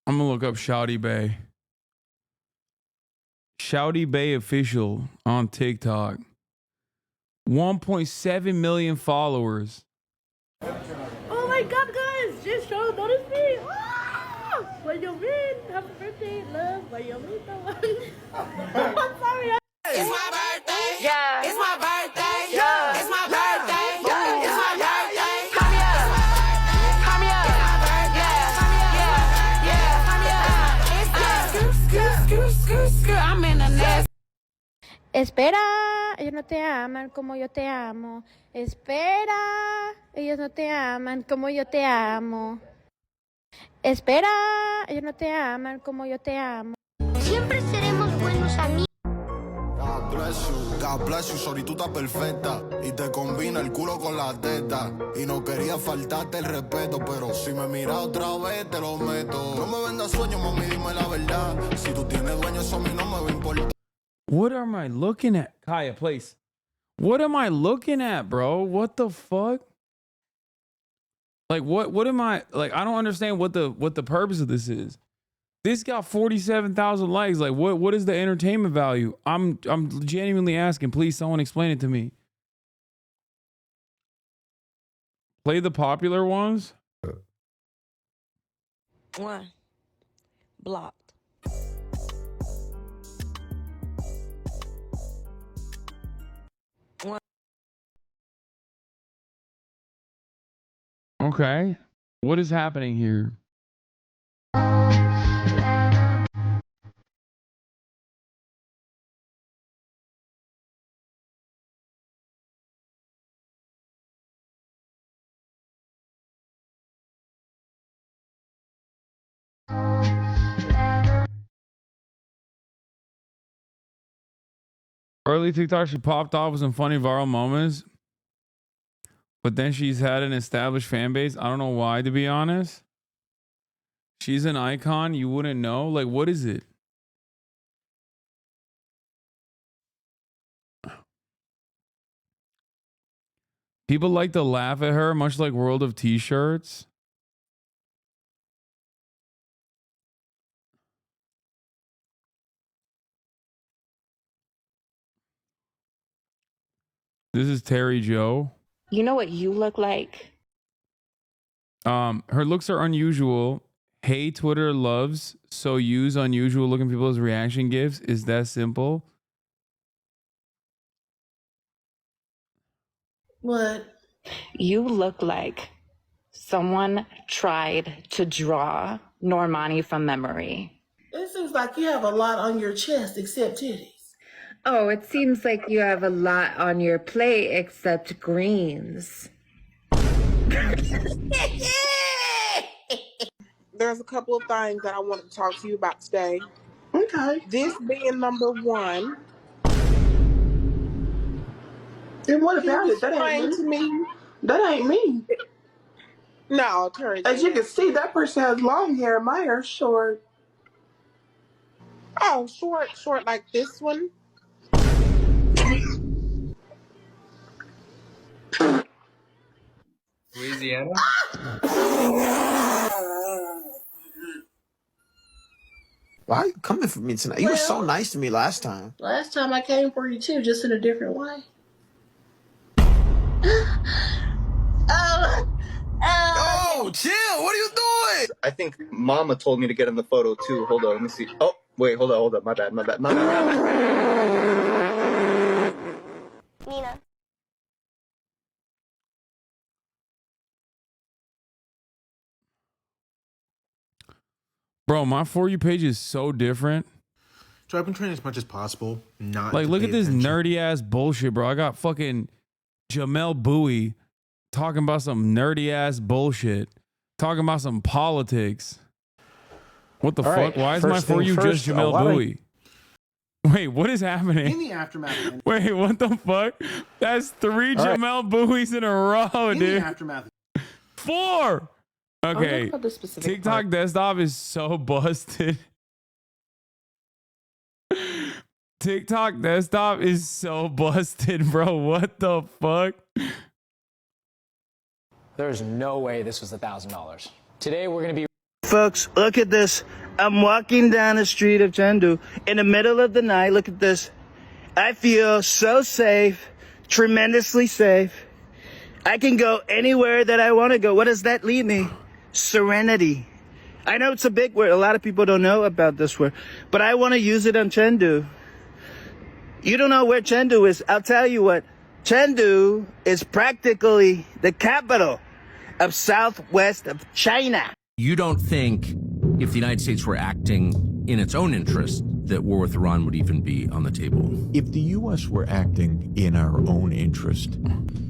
I'm going to look up Shouty Bay. Shouty Bay official on TikTok. 1.7 million followers. Oh my god, guys! Just show notice me! Ah! What you mean? Happy birthday, love. What you mean? I'm sorry. It's my birthday. Yeah. It's my birthday. Yeah. It's my birthday. Yeah. It's my birthday. Turn me up. Turn me up. Yeah. Yeah. I'm in the nest. Espera, ellos no te aman como yo te amo. Espera, ellos no te aman como yo te amo. Espera, ellos no te aman como yo te amo. Siempre seremos buenos amigos. God bless you, sorry, tú estás perfecta. Y te combina el culo con la teta. Y no quería faltarte el respeto, pero si me miras otra vez te lo meto. No me vendas sueños, mami, dime la verdad. Si tú tienes dueño, eso a mí no me va a importar. What am I looking at? Kaya, please. What am I looking at, bro? What the fuck? Like, what am I... Like, I don't understand what the purpose of this is. This got 47,000 likes. Like, what is the entertainment value? I'm genuinely asking. Please, someone explain it to me. Play the popular ones. One. Blocked. One. Okay. What is happening here? Early TikTok, she popped off with some funny viral moments, but then she's had an established fan base. I don't know why, to be honest. She's an icon. You wouldn't know. Like, what is it? People like to laugh at her, much like World of T-shirts. This is Terry Joe. You know what you look like? Her looks are unusual. Hey, Twitter loves, so use unusual looking people as reaction gifs. Is that simple? What? You look like someone tried to draw Normani from memory. It seems like you have a lot on your chest except titties. Oh, it seems like you have a lot on your plate except greens. There's a couple of things that I want to talk to you about today. Okay. This being number one. And what about it? That ain't to me. That ain't me. No, Terry. As you can see, that person has long hair. My hair's short. Oh, short like this one. Louisiana? Why are you coming for me tonight? You were so nice to me last time. Last time I came for you too, just in a different way. Oh! Bro, chill. What are you doing? I think Mama told me to get in the photo too. Hold on, let me see. Oh, wait, hold on. My bad. Nina. Bro, my For You page is so different. So I've been trying as much as possible not Like, to look pay at this attention. nerdy ass bullshit, bro. I got fucking Jamel Bowie talking about some nerdy ass bullshit, talking about some politics. What the All fuck? right, Why is my first For thing You first, just a Jamel lot of- Bowie? Wait, what is happening? In the aftermath. Wait, what the fuck? That's 3 All right. Jamel Bowies in a row, In dude. the aftermath. 4. Okay. talk about the specific TikTok part. desktop is so busted. TikTok desktop is so busted, bro. What the fuck? There's no way this was $1,000. Today we're going to be... Folks, look at this. I'm walking down the street of Chengdu in the middle of the night. Look at this. I feel so safe, tremendously safe. I can go anywhere that I want to go. What does that lead me? Serenity. I know it's a big word. A lot of people don't know about this word, but I want to use it on Chengdu. You don't know where Chengdu is. I'll tell you what. Chengdu is practically the capital of southwest of China. You don't think if the United States were acting in its own interest that war with Iran would even be on the table? If the U.S. were acting in our own interest,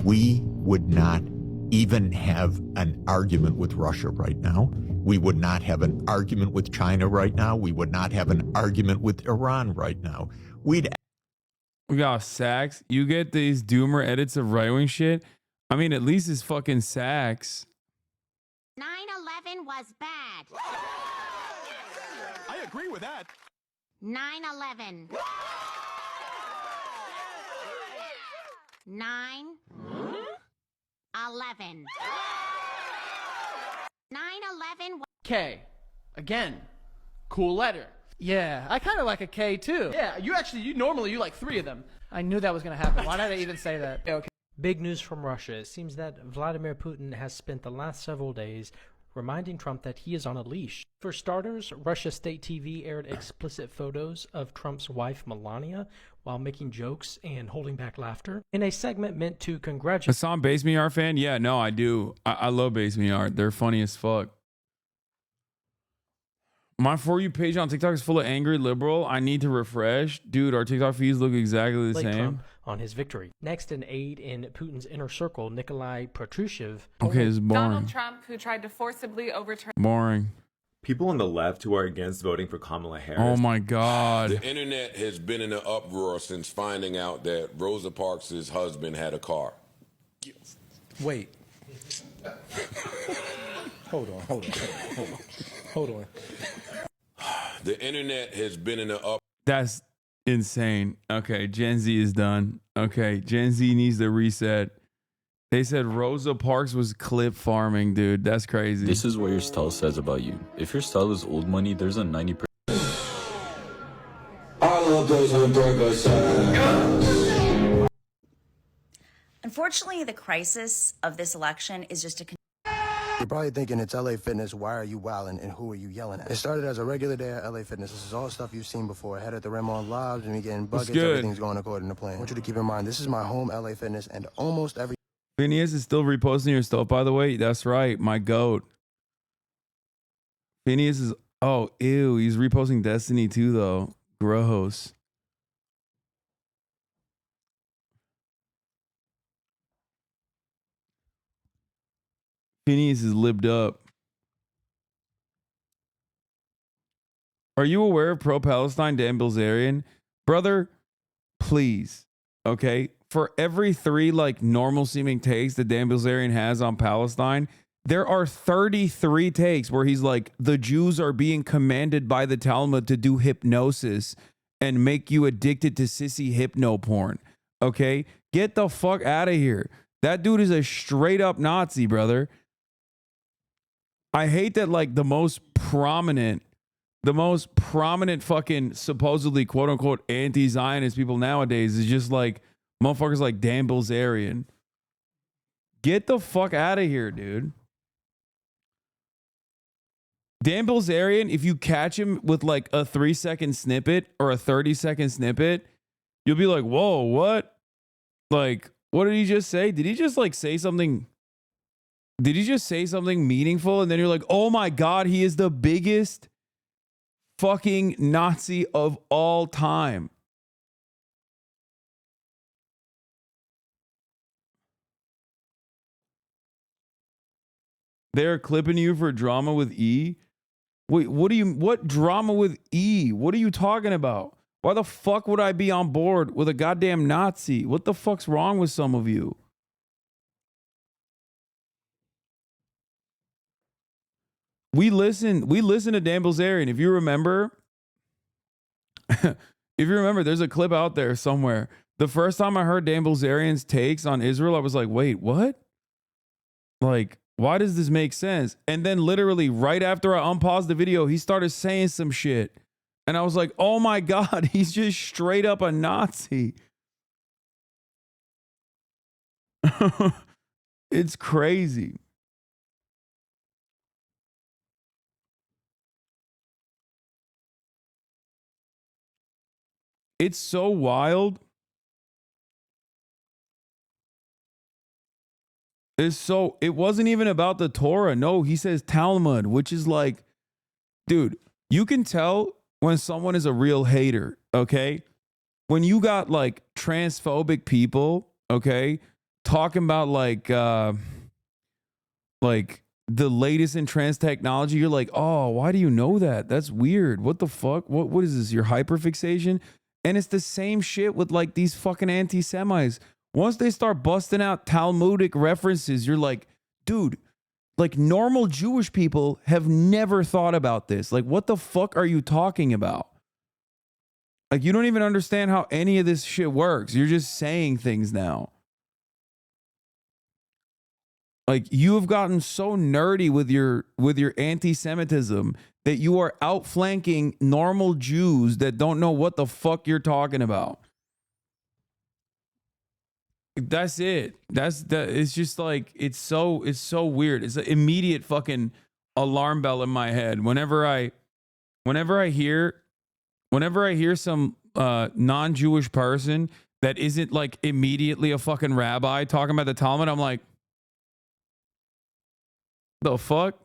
we would not even have an argument with Russia right now. We would not have an argument with China right now. We would not have an argument with Iran right now. We got Sachs. You get these doomer edits of right wing shit. I mean, at least it's fucking Sachs. 9/11 was bad. I agree with that. 9/11. 9/11. 9/11. K. Again. Cool letter. Yeah, I kind of like a K too. Yeah, you normally like 3 of them. I knew that was going to happen. Why did I even say that? Okay. Big news from Russia. It seems that Vladimir Putin has spent the last several days reminding Trump that he is on a leash. For starters, Russia State TV aired explicit photos of Trump's wife Melania while making jokes and holding back laughter in a segment meant to congratulate. Hassan, Base Me Art fan? Yeah, no, I do. I love Base Me Art. They're funny as fuck. My For You page on TikTok is full of angry liberal. I need to refresh. Dude, our TikTok feeds look exactly the same. Trump on his victory. Next, an aide in Putin's inner circle, Nikolai Patrushev. Okay, it's boring. Donald Trump, who tried to forcibly overturn. Boring. People on the left who are against voting for Kamala Harris. Oh my God. The internet has been in an uproar since finding out that Rosa Parks' husband had a car. Wait. Hold on. The internet has been in an uproar. That's insane. Okay, Gen Z is done. Okay, Gen Z needs to reset. They said Rosa Parks was clip farming, dude. That's crazy. This is what your style says about you. If your style is old money, there's a 90%. Unfortunately, the crisis of this election is just a You're probably thinking it's LA Fitness, why are you wildin' and who are you yelling at? It started as a regular day at LA Fitness. This is all stuff you've seen before. Head at the rim on lives and me getting buckets, everything's going according to plan. I want you to keep in mind, this is my home LA Fitness and almost every Phineas is still reposting your stuff, by the way. That's right, my goat. Phineas is, oh, ew, he's reposting Destiny too, though. Gross. Phineas is libbed up. Are you aware of pro-Palestine Dan Bilzerian? Brother, please, okay? For every 3 like normal seeming takes that Dan Bilzerian has on Palestine, there are 33 takes where he's like, the Jews are being commanded by the Talmud to do hypnosis and make you addicted to sissy hypno porn. Okay? Get the fuck out of here. That dude is a straight up Nazi, brother. I hate that like the most prominent fucking supposedly quote unquote anti-Zionist people nowadays is just like motherfuckers like Dan Bilzerian. Get the fuck out of here, dude. Dan Bilzerian, if you catch him with like a 3-second snippet or a 30-second snippet, you'll be like, whoa, what? Like, what did he just say? Did he just like say something? Did he just say something meaningful? And then you're like, oh my God, he is the biggest fucking Nazi of all time. They're clipping you for drama with E? Wait, what drama with E? What are you talking about? Why the fuck would I be on board with a goddamn Nazi? What the fuck's wrong with some of you? We listen to Dan Bilzerian. If you remember, there's a clip out there somewhere. The first time I heard Dan Bilzerian's takes on Israel, I was like, wait, what? Like, why does this make sense? And then literally right after I unpaused the video, he started saying some shit. And I was like, oh my God, he's just straight up a Nazi. It's crazy. It's so wild. It wasn't even about the Torah. No, he says Talmud, which is like, dude, you can tell when someone is a real hater, okay? When you got like transphobic people, okay, talking about like the latest in trans technology, you're like, oh, why do you know that? That's weird. What the fuck? What is this? Your hyperfixation? And it's the same shit with like these fucking anti-Semites. Once they start busting out Talmudic references, you're like, dude, like normal Jewish people have never thought about this. Like, what the fuck are you talking about? Like, you don't even understand how any of this shit works. You're just saying things now. Like, you have gotten so nerdy with your anti-Semitism that you are outflanking normal Jews that don't know what the fuck you're talking about. That's it. It's just like, it's so weird. It's an immediate fucking alarm bell in my head. Whenever I hear some non-Jewish person that isn't like immediately a fucking rabbi talking about the Talmud, I'm like, the fuck?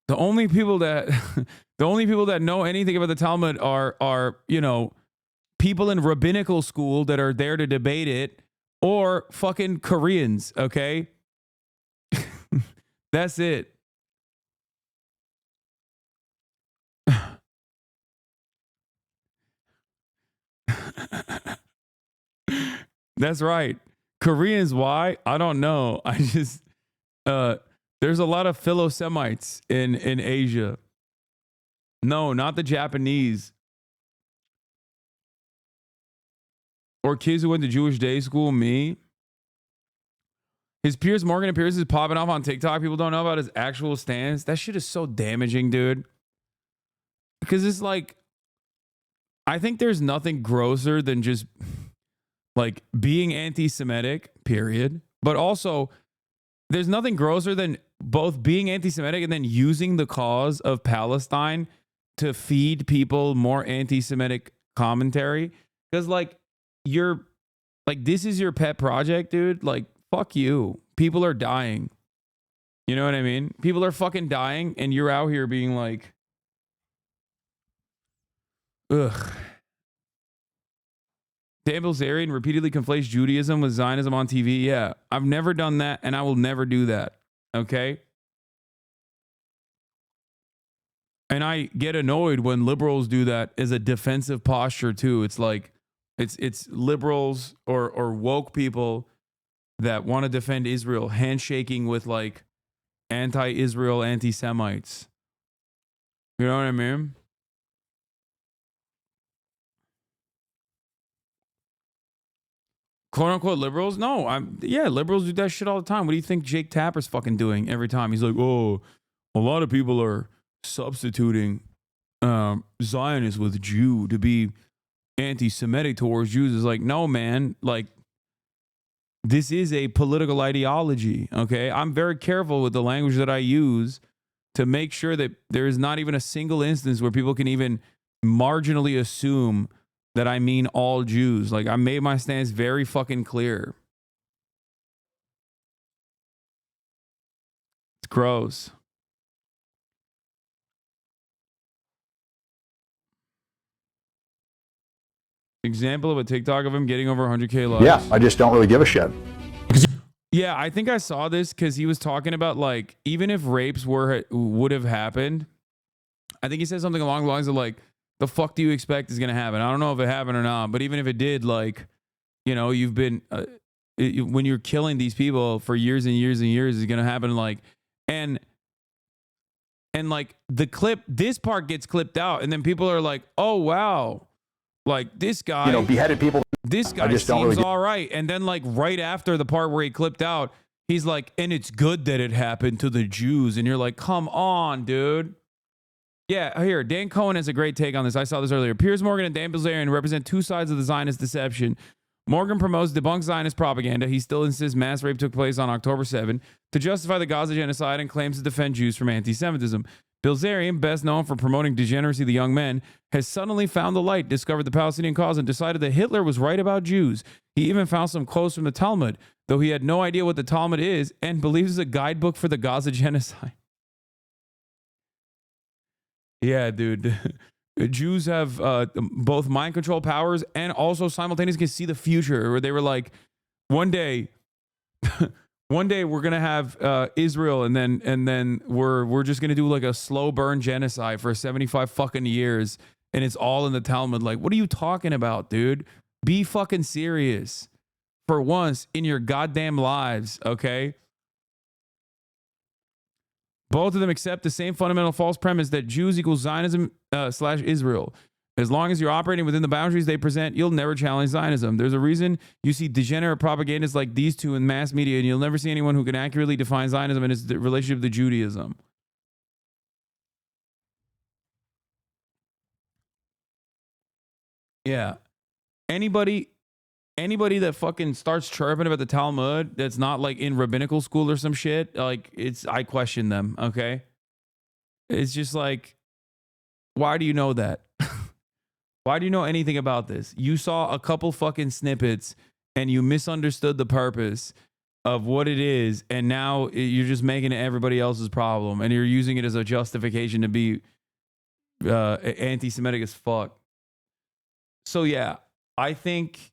The only people that know anything about the Talmud are, you know, people in rabbinical school that are there to debate it, or fucking Koreans, okay? That's it. That's right. Koreans, why? I don't know. I just there's a lot of Philo-Semites in Asia. No, not the Japanese. Or kids who went to Jewish day school, me. His Piers Morgan appearance is popping off on TikTok. People don't know about his actual stance. That shit is so damaging, dude. Because it's like, I think there's nothing grosser than just like being anti-Semitic, period. But also, there's nothing grosser than both being anti-Semitic and then using the cause of Palestine to feed people more anti-Semitic commentary. Because like, you're like, this is your pet project, dude. Like, fuck you. People are dying. You know what I mean? People are fucking dying, and you're out here being like, ugh. Dan Bilzerian repeatedly conflates Judaism with Zionism on TV. Yeah, I've never done that, and I will never do that. Okay? And I get annoyed when liberals do that as a defensive posture too. It's like, it's liberals or woke people that want to defend Israel handshaking with like anti-Israel anti-Semites. You know what I mean? Quote unquote liberals? No, liberals do that shit all the time. What do you think Jake Tapper's fucking doing every time? He's like, oh, a lot of people are substituting Zionists with Jew to be anti-Semitic towards Jews. Is like, no, man, like, this is a political ideology. Okay, I'm very careful with the language that I use to make sure that there is not even a single instance where people can even marginally assume that I mean all Jews. Like, I made my stance very fucking clear. It's gross. Example of a TikTok of him getting over 100K likes. Yeah, I just don't really give a shit. Yeah, I think I saw this because he was talking about, like, even if rapes would have happened, I think he said something along the lines of, like, the fuck do you expect is going to happen? I don't know if it happened or not, but even if it did, like, you know, you've been, when you're killing these people for years and years and years, it's going to happen, like, and like, the clip, this part gets clipped out, and then people are like, oh, wow. Like, this guy, You know, beheaded people. this guy just don't seems really all right. And then, like, right after the part where he clipped out, he's like, and it's good that it happened to the Jews. And you're like, come on, dude. Yeah, here, Dan Cohen has a great take on this. I saw this earlier. Piers Morgan and Dan Bilzerian represent two sides of the Zionist deception. Morgan promotes debunked Zionist propaganda. He still insists mass rape took place on October 7 to justify the Gaza genocide and claims to defend Jews from anti-Semitism. Bilzerian, best known for promoting degeneracy of the young men, has suddenly found the light, discovered the Palestinian cause, and decided that Hitler was right about Jews. He even found some quotes from the Talmud, though he had no idea what the Talmud is and believes it's a guidebook for the Gaza genocide. Yeah, dude. Jews have both mind control powers and also simultaneously can see the future, where they were like, one day we're gonna have Israel, and then we're just gonna do like a slow burn genocide for 75 fucking years, and it's all in the Talmud. Like, what are you talking about, dude? Be fucking serious for once in your goddamn lives, okay? Both of them accept the same fundamental false premise that Jews equals Zionism / Israel. As long as you're operating within the boundaries they present, you'll never challenge Zionism. There's a reason you see degenerate propagandists like these two in mass media, and you'll never see anyone who can accurately define Zionism and its relationship to Judaism. Yeah. Anybody that fucking starts chirping about the Talmud that's not like in rabbinical school or some shit, like, I question them, okay? It's just like, why do you know that? Why do you know anything about this? You saw a couple fucking snippets and you misunderstood the purpose of what it is, and now you're just making it everybody else's problem, and you're using it as a justification to be anti-Semitic as fuck. So yeah, I think,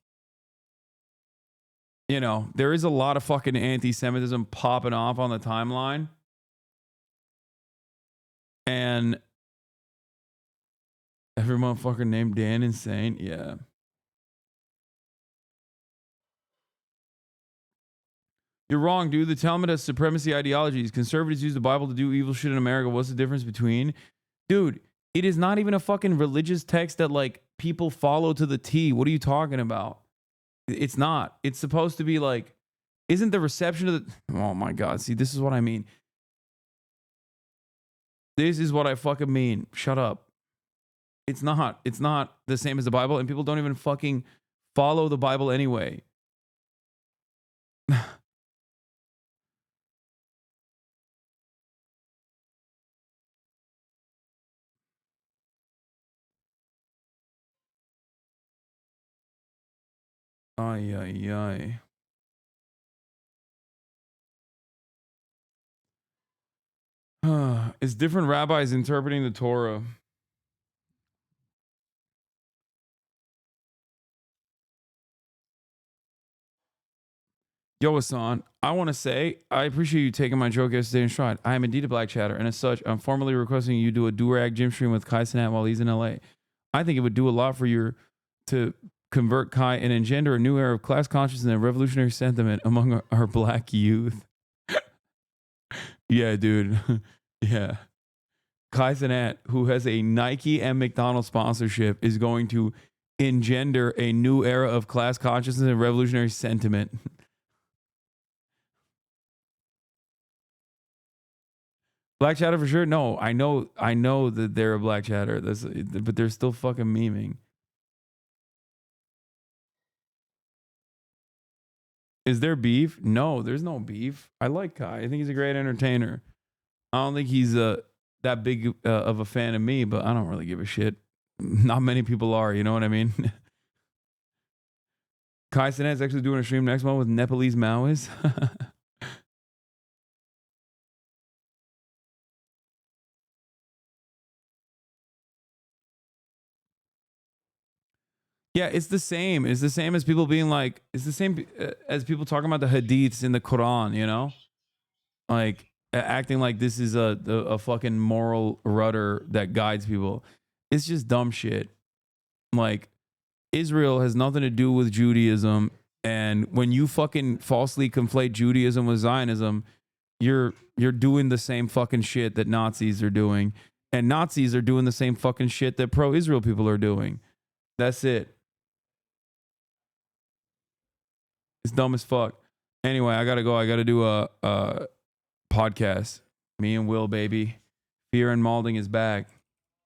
you know, there is a lot of fucking anti-Semitism popping off on the timeline. And every motherfucker named Dan insane. Yeah. You're wrong, dude. The Talmud has supremacy ideologies. Conservatives use the Bible to do evil shit in America. What's the difference between? Dude, it is not even a fucking religious text that, like, people follow to the T. What are you talking about? It's not. It's supposed to be like, isn't the reception of the... Oh my God. See, this is what I mean. This is what I fucking mean. Shut up. It's not. It's not the same as the Bible, and people don't even fucking follow the Bible anyway. Ay, ay, ay. It's different rabbis interpreting the Torah. Yo, Hasan, I want to say I appreciate you taking my joke yesterday in stride. I am indeed a black chatter, and as such, I'm formally requesting you do a do-rag gym stream with Kai Cenat while he's in LA. I think it would do a lot for you to convert Kai and engender a new era of class consciousness and revolutionary sentiment among our black youth. Yeah, dude. Yeah. Kai Cenat, who has a Nike and McDonald's sponsorship, is going to engender a new era of class consciousness and revolutionary sentiment. Black chatter for sure. No, I know that they're a black chatter. But they're still fucking memeing. Is there beef? No, there's no beef. I like Kai. I think he's a great entertainer. I don't think he's a that big of a fan of me, but I don't really give a shit. Not many people are, you know what I mean? Kai Sinet's actually doing a stream next month with Nepalese Maoists. Yeah, it's the same. It's the same as people being like, it's the same as people talking about the hadiths in the Quran, you know? Like acting like this is a fucking moral rudder that guides people. It's just dumb shit. Like Israel has nothing to do with Judaism, and when you fucking falsely conflate Judaism with Zionism, you're doing the same fucking shit that Nazis are doing, and Nazis are doing the same fucking shit that pro-Israel people are doing. That's it. It's dumb as fuck. Anyway, I gotta go. I gotta do a podcast. Me and Will, baby. Fear and Malding is back.